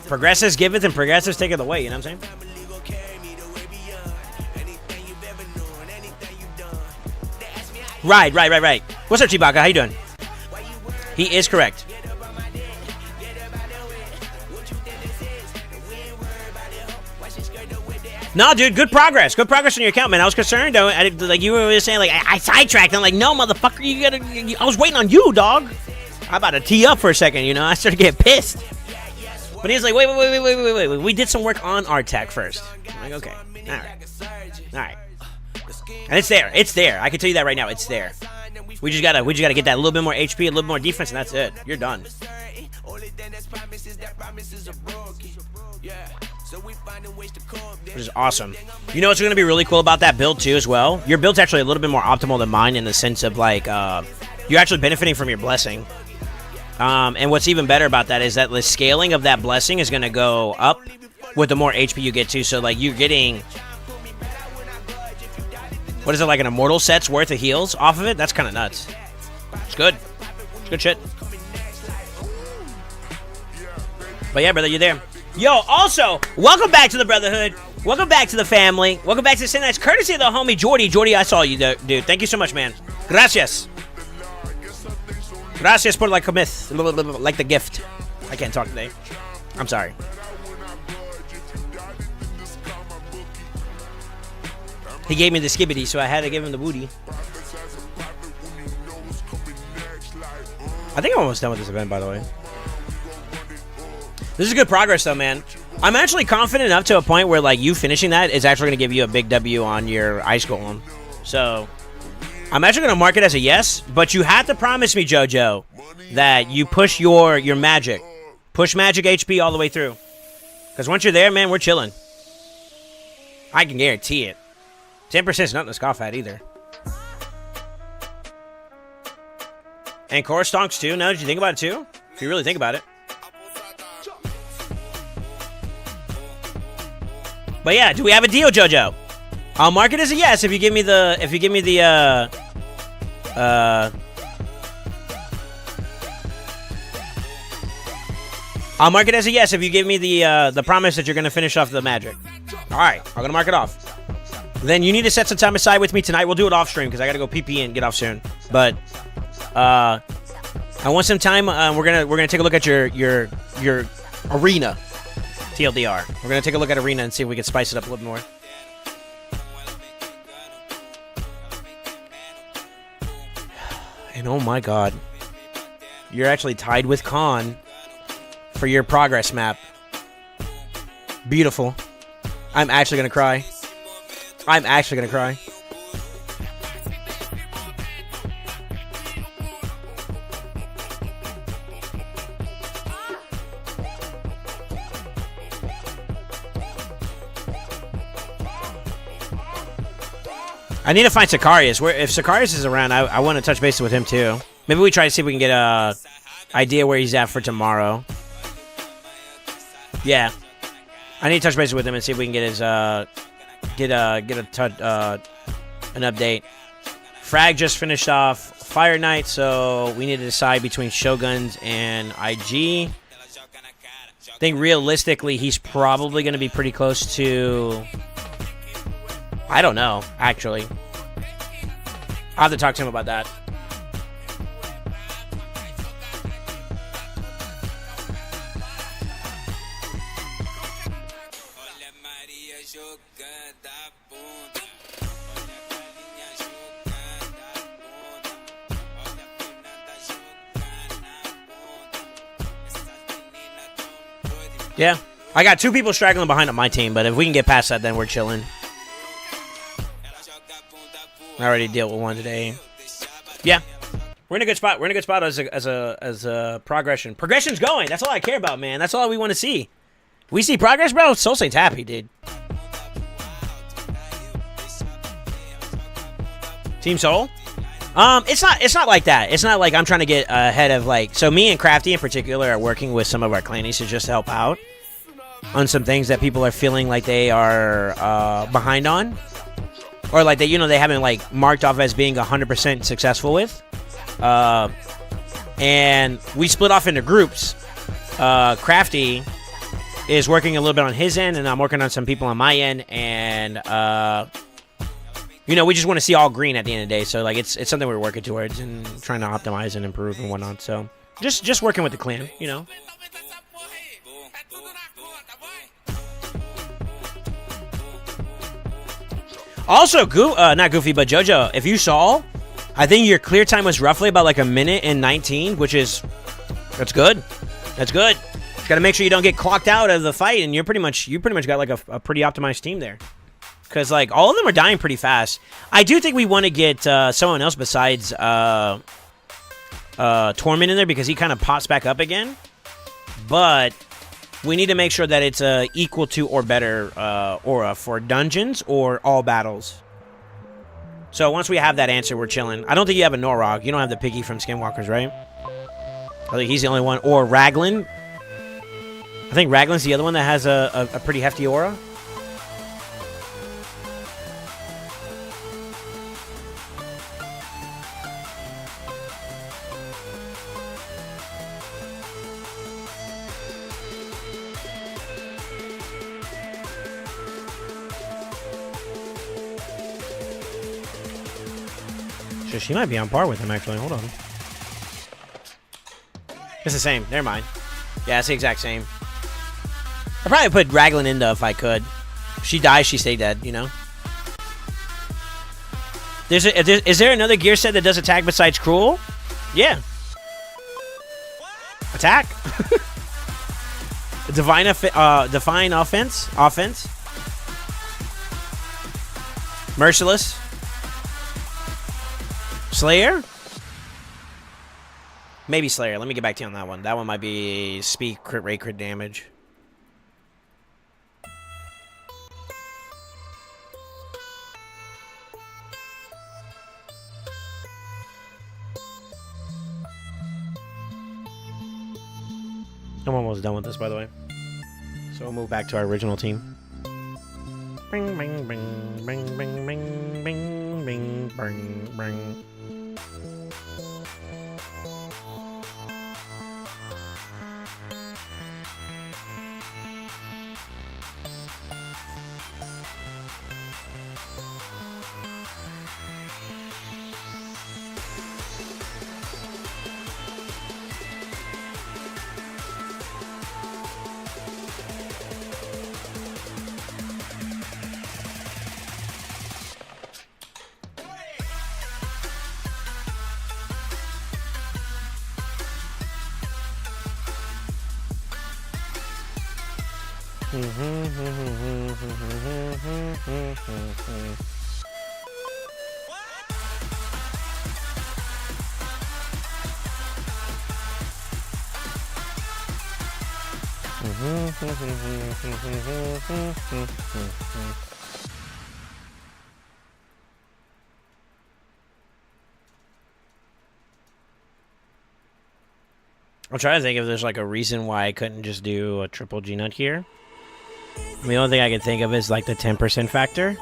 Speaker 4: Progressives giveth and progressives taketh away, you know what I'm saying? Right. What's up, Chewbacca? How you doing? He is correct. No, dude, good progress. Good progress on your account, man. I was concerned, though. Like, you were saying, like, I sidetracked. I'm like, no, motherfucker, I was waiting on you, dog. I'm about to tee up for a second, you know? I started to get pissed. But he's like, wait. We did some work on our tech first. I'm like, okay. All right. And it's there. It's there. I can tell you that right now. It's there. We just gotta get that little bit more HP, a little more defense, and that's it. You're done. Which is awesome. You know what's going to be really cool about that build, too, as well? Your build's actually a little bit more optimal than mine in the sense of, like, you're actually benefiting from your blessing. And what's even better about that is that the scaling of that blessing is going to go up with the more HP you get, too. So, like, you're getting... What is it, like an immortal set's worth of heals off of it? That's kind of nuts. It's good. It's good shit. But yeah, brother, you're there. Yo, also, welcome back to the Brotherhood. Welcome back to the family. Welcome back to the Nights, courtesy of the homie Jordy. Jordy, I saw you, dude. Thank you so much, man. Gracias. Gracias por la comith. Like the gift. I can't talk today. I'm sorry. He gave me the skibbity, so I had to give him the booty. I think I'm almost done with this event, by the way. This is good progress, though, man. I'm actually confident enough to a point where, like, you finishing that is actually going to give you a big W on your ice golem. So, I'm actually going to mark it as a yes, but you have to promise me, JoJo, that you push your magic. Push magic HP all the way through. Because once you're there, man, we're chilling. I can guarantee it. 10% is nothing to scoff at either. And core stonks too. Now that you think about it too, if you really think about it. But yeah, do we have a deal, JoJo? I'll mark it as a yes if you give me the I'll mark it as a yes if you give me the promise that you're gonna finish off the magic. All right, I'm gonna mark it off. Then you need to set some time aside with me tonight. We'll do it off stream because I gotta go pee and get off soon. But I want some time. We're gonna take a look at your arena, TLDR. We're gonna take a look at arena and see if we can spice it up a little more. And oh my God, you're actually tied with Khan for your progress map. Beautiful. I'm actually gonna cry. I'm actually gonna cry. I need to find Sicarius. If Sicarius is around, I want to touch base with him too. Maybe we try to see if we can get a idea where he's at for tomorrow. Yeah, I need to touch base with him and see if we can get his an update. Frag just finished off Fire Knight, so we need to decide between Shoguns and IG. I think realistically, he's probably going to be pretty close to... I don't know, actually. I'll have to talk to him about that. Yeah. I got 2 people straggling behind on my team, but if we can get past that, then we're chilling. I already dealt with one today. Yeah. We're in a good spot. We're in a good spot as a progression. Progression's going. That's all I care about, man. That's all we want to see. We see progress, bro. Soul Saint's happy, dude. Team Soul? It's not like that. It's not like I'm trying to get ahead of like. So me and Crafty in particular are working with some of our clannies to just help out on some things that people are feeling like they are behind on, or like they they haven't like marked off as being 100% successful with. And we split off into groups. Crafty is working a little bit on his end, and I'm working on some people on my end, and we just want to see all green at the end of the day. So like it's something we're working towards and trying to optimize and improve and whatnot. So just working with the clan, Also, not Goofy, but JoJo, if you saw, I think your clear time was roughly about like 1:19, which is, that's good. That's good. Just got to make sure you don't get clocked out of the fight, and you pretty much got like a pretty optimized team there. Because like all of them are dying pretty fast. I do think we want to get someone else besides Torment in there because he kind of pops back up again. But we need to make sure that it's equal to or better aura for dungeons or all battles. So once we have that answer, we're chilling. I don't think you have a Norog. You don't have the Piggy from Skinwalkers, right? I think he's the only one. Or Raglan. I think Raglan's the other one that has a pretty hefty aura. She might be on par with him, actually. Hold on. It's the same. Never mind. Yeah, it's the exact same. I'd probably put Raglan into if I could. If she dies, she stay dead, Is there another gear set that does attack besides Cruel? Yeah. Attack. Divine offense. Merciless. Slayer? Maybe Slayer. Let me get back to you on that one. That one might be speed, crit rate, crit damage. I'm almost done with this, by the way. So we'll move back to our original team. Bing, bing, bing, bing, bing, bing, bing, bing, bing, bing. I'm trying to think if there's like a reason why I couldn't just do a triple G-Nut here. I mean, the only thing I can think of is like the 10% factor.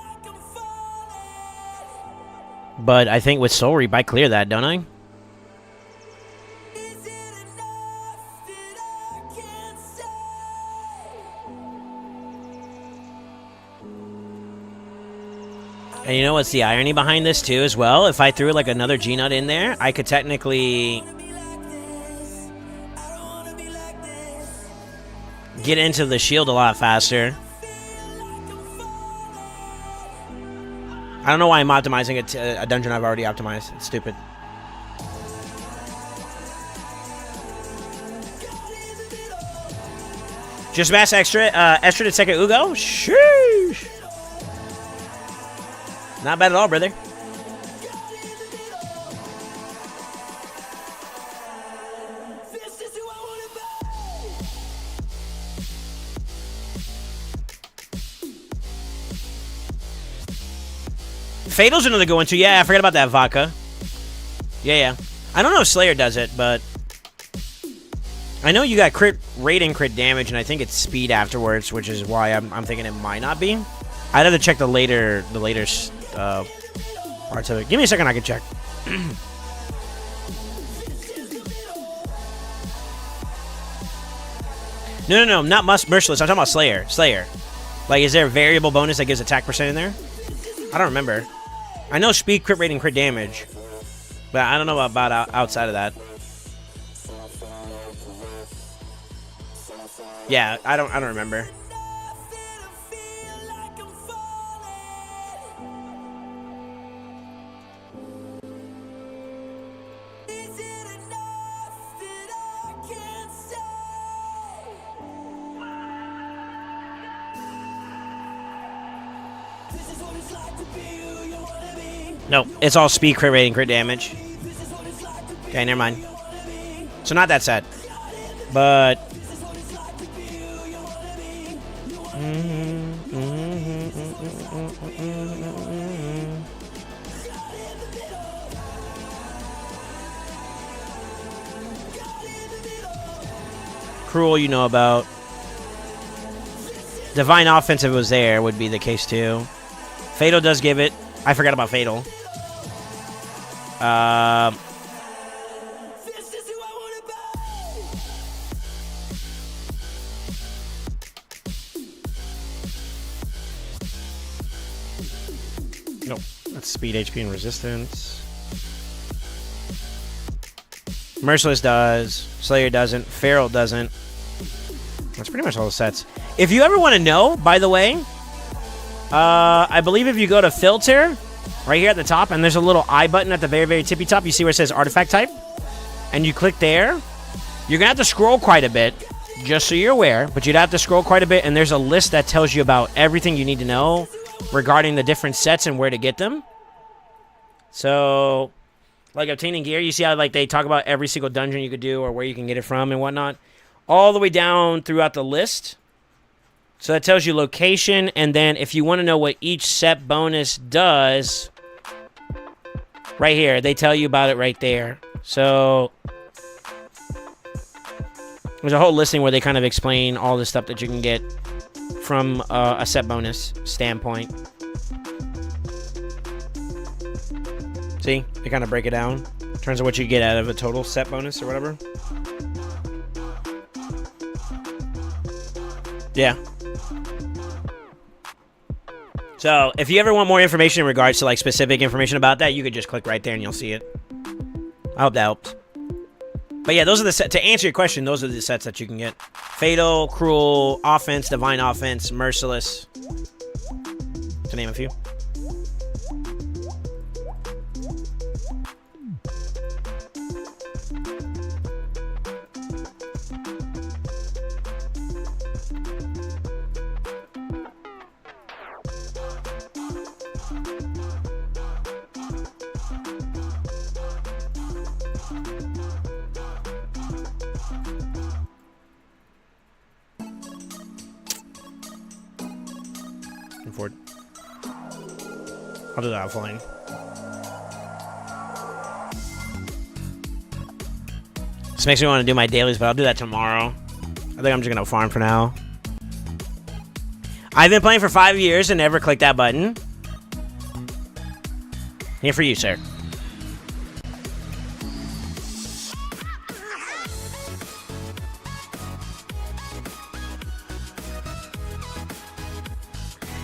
Speaker 4: But I think with Soul Reap, I clear that, don't I? And you know what's the irony behind this too as well? If I threw like another G-Nut in there, I could technically get into the shield a lot faster. I don't know why I'm optimizing a dungeon I've already optimized. It's stupid. Just mass extra, extra to second Ugo? Sheesh. Not bad at all, brother. Fatal's another good one too. Yeah, I forgot about that vodka. Yeah. I don't know if Slayer does it, but I know you got crit rate and crit damage, and I think it's speed afterwards, which is why I'm thinking it might not be. I'd have to check the later parts of it. Give me a second, I can check. No, not Merciless. I'm talking about Slayer. Slayer. Like, is there a variable bonus that gives attack percent in there? I don't remember. I know speed, crit rate, and crit damage, but I don't know about outside of that. Yeah, I don't remember. No, it's all speed, crit rate, and crit damage. Okay, never mind. So not that set. But... Cruel, you know about. Divine Offensive was there, would be the case too. Fatal does give it. I forgot about Fatal. Nope. That's speed, HP, and resistance. Merciless does. Slayer doesn't. Feral doesn't. That's pretty much all the sets. If you ever want to know, by the way, I believe if you go to Filter, right here at the top, and there's a little I button at the very, very tippy top, you see where it says Artifact Type? And you click there, you're going to have to scroll quite a bit, just so you're aware, but you'd have to scroll quite a bit, and there's a list that tells you about everything you need to know regarding the different sets and where to get them. So, like obtaining gear, you see how like they talk about every single dungeon you could do or where you can get it from and whatnot, all the way down throughout the list. So that tells you location, and then if you want to know what each set bonus does, right here, they tell you about it right there. So there's a whole listing where they kind of explain all the stuff that you can get from a set bonus standpoint. See? They kind of break it down in terms of what you get out of a total set bonus or whatever. Yeah. So, if you ever want more information in regards to, like, specific information about that, you could just click right there and you'll see it. I hope that helps. But yeah, those are the sets. To answer your question, those are the sets that you can get. Fatal, Cruel, Offense, Divine Offense, Merciless. To name a few. Forward. I'll do that offline. This makes me want to do my dailies, but I'll do that tomorrow. I think I'm just gonna farm for now. I've been playing for 5 years and never clicked that button. Here for you, sir.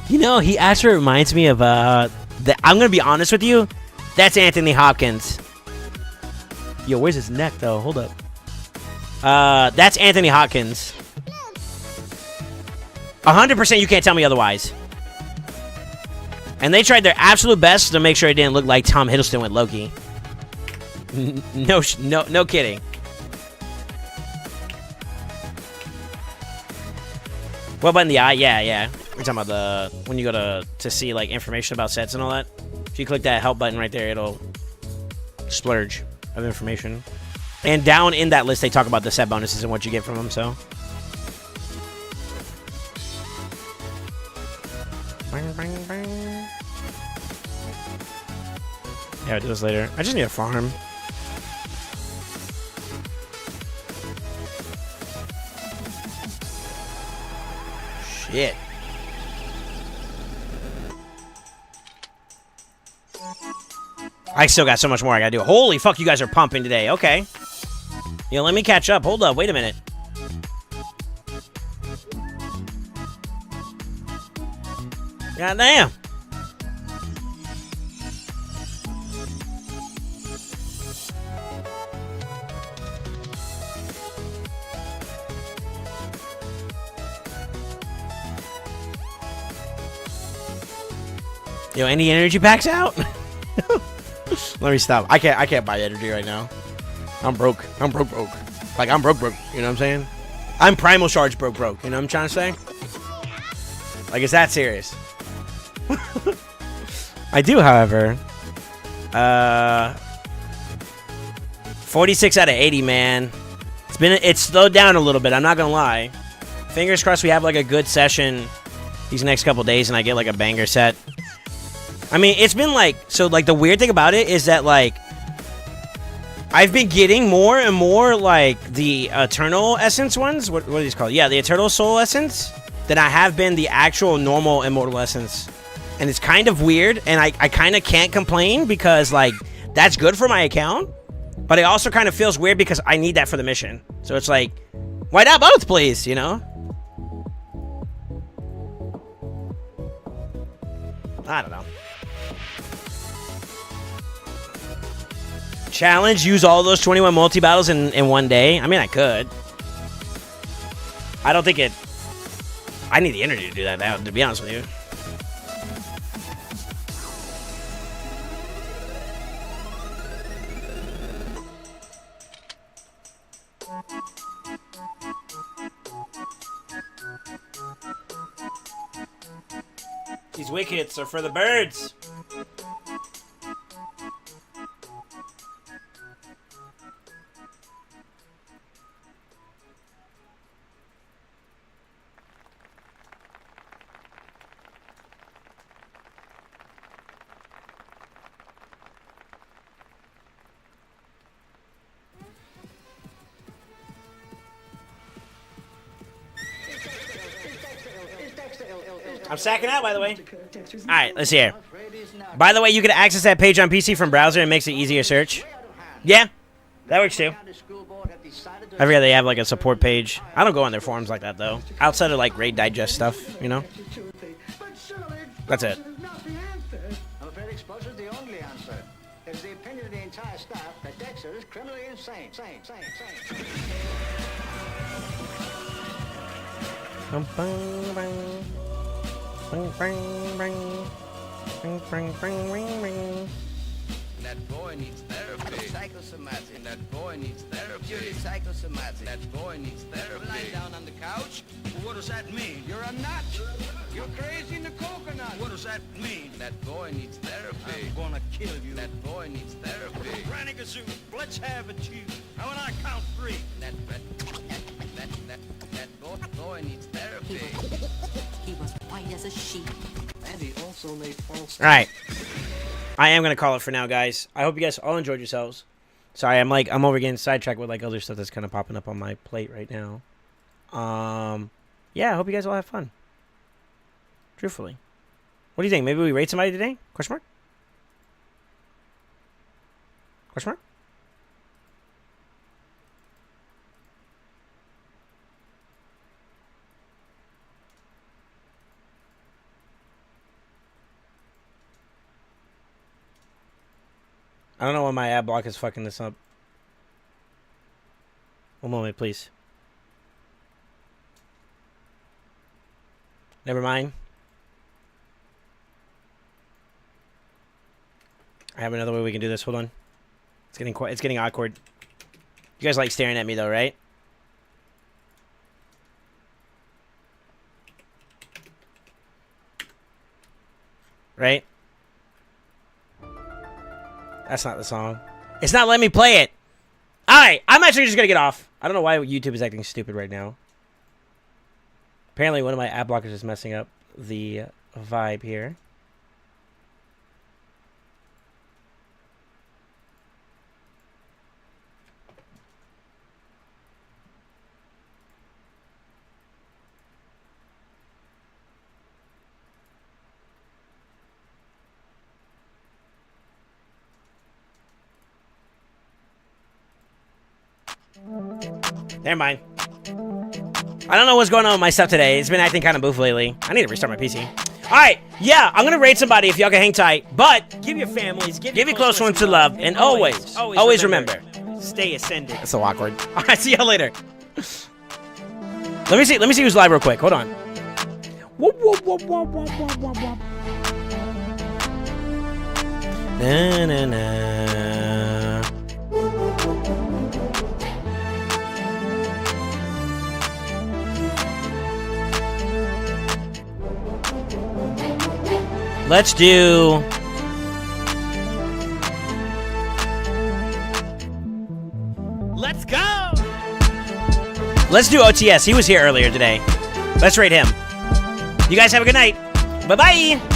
Speaker 4: You know, he actually reminds me of, I'm going to be honest with you. That's Anthony Hopkins. Yo, where's his neck, though? Hold up. That's Anthony Hopkins. 100% you can't tell me otherwise. And they tried their absolute best to make sure it didn't look like Tom Hiddleston with Loki. No kidding. What button? The eye? Yeah, yeah. We're talking about the when you go to see like information about sets and all that. If you click that help button right there, it'll splurge of information. And down in that list, they talk about the set bonuses and what you get from them. So. Bang, bang, bang. Yeah, I'll do this later. I just need a farm. Shit. I still got so much more I gotta do. Holy fuck, you guys are pumping today. Okay. Yo, let me catch up. Hold up. Wait a minute. God damn. Yo, any energy packs out? Let me stop. I can't buy energy right now. I'm broke. I'm broke. Like I'm broke. You know what I'm saying? I'm Primal Charge broke. You know what I'm trying to say? Like it's that serious. I do, however. 46 out of 80, man. It's slowed down a little bit. I'm not gonna lie. Fingers crossed we have like a good session these next couple days and I get like a banger set. I mean, it's been like, so like the weird thing about it is that like I've been getting more and more like the Eternal Essence ones. What are these called? Yeah, the Eternal Soul Essence than I have been the actual normal Immortal Essence. And it's kind of weird and I kind of can't complain because like that's good for my account. But it also kind of feels weird because I need that for the mission. So it's like, why not both, please, you know? I don't know. Challenge, use all those 21 multi-battles in one day. I mean, I could. I don't think it... I need the energy to do that now, to be honest with you. These wickets are for the birds. I'm sacking out, by the way. All right, let's see here. By the way, you can access that page on PC from browser and makes it easier search. Yeah, that works too. I forget they have like a support page. I don't go on their forums like that though. Outside of like raid digest stuff, you know. That's it.
Speaker 19: I'm afraid exposure is the only answer. It's the opinion of the entire staff that Dexter is criminally insane.
Speaker 20: That boy needs therapy. Psychosomatic. That boy needs therapy. Psychosomatic. That boy needs therapy. Lying down on the couch?
Speaker 15: Well, what does that mean? You're a nut. You're crazy in the coconut. What does that mean?
Speaker 20: That boy needs therapy.
Speaker 15: I'm gonna kill you.
Speaker 20: That boy needs therapy.
Speaker 15: Granny Gazoo, let's have it, Chief. Now when I count three.
Speaker 20: That boy needs therapy.
Speaker 21: He was white as a sheep.
Speaker 19: And he also made false...
Speaker 4: All right. I am going to call it for now, guys. I hope you guys all enjoyed yourselves. Sorry, I'm over getting sidetracked with like other stuff that's kind of popping up on my plate right now. Yeah, I hope you guys all have fun. Truthfully. What do you think? Maybe we rate somebody today? Question mark? Question mark? I don't know why my ad block is fucking this up. One moment, please. Never mind. I have another way we can do this. Hold on. It's getting awkward. You guys like staring at me though, right? right? That's not the song. It's not letting me play it. All right, I'm actually just gonna get off. I don't know why YouTube is acting stupid right now. Apparently, one of my ad blockers is messing up the vibe here. Never mind. I don't know what's going on with my stuff today. It's been acting kind of boof lately. I need to restart my PC. All right, yeah, I'm gonna raid somebody if y'all can hang tight. But give your families, give your close ones to love, and always remember, stay ascended. That's so awkward. All right, see y'all later. Let me see who's live real quick. Hold on. Whoop, whoop, whoop, whoop, whoop, whoop, whoop, whoop. Na na na. Let's do... Let's go! Let's do OTS. He was here earlier today. Let's rate him. You guys have a good night. Bye-bye!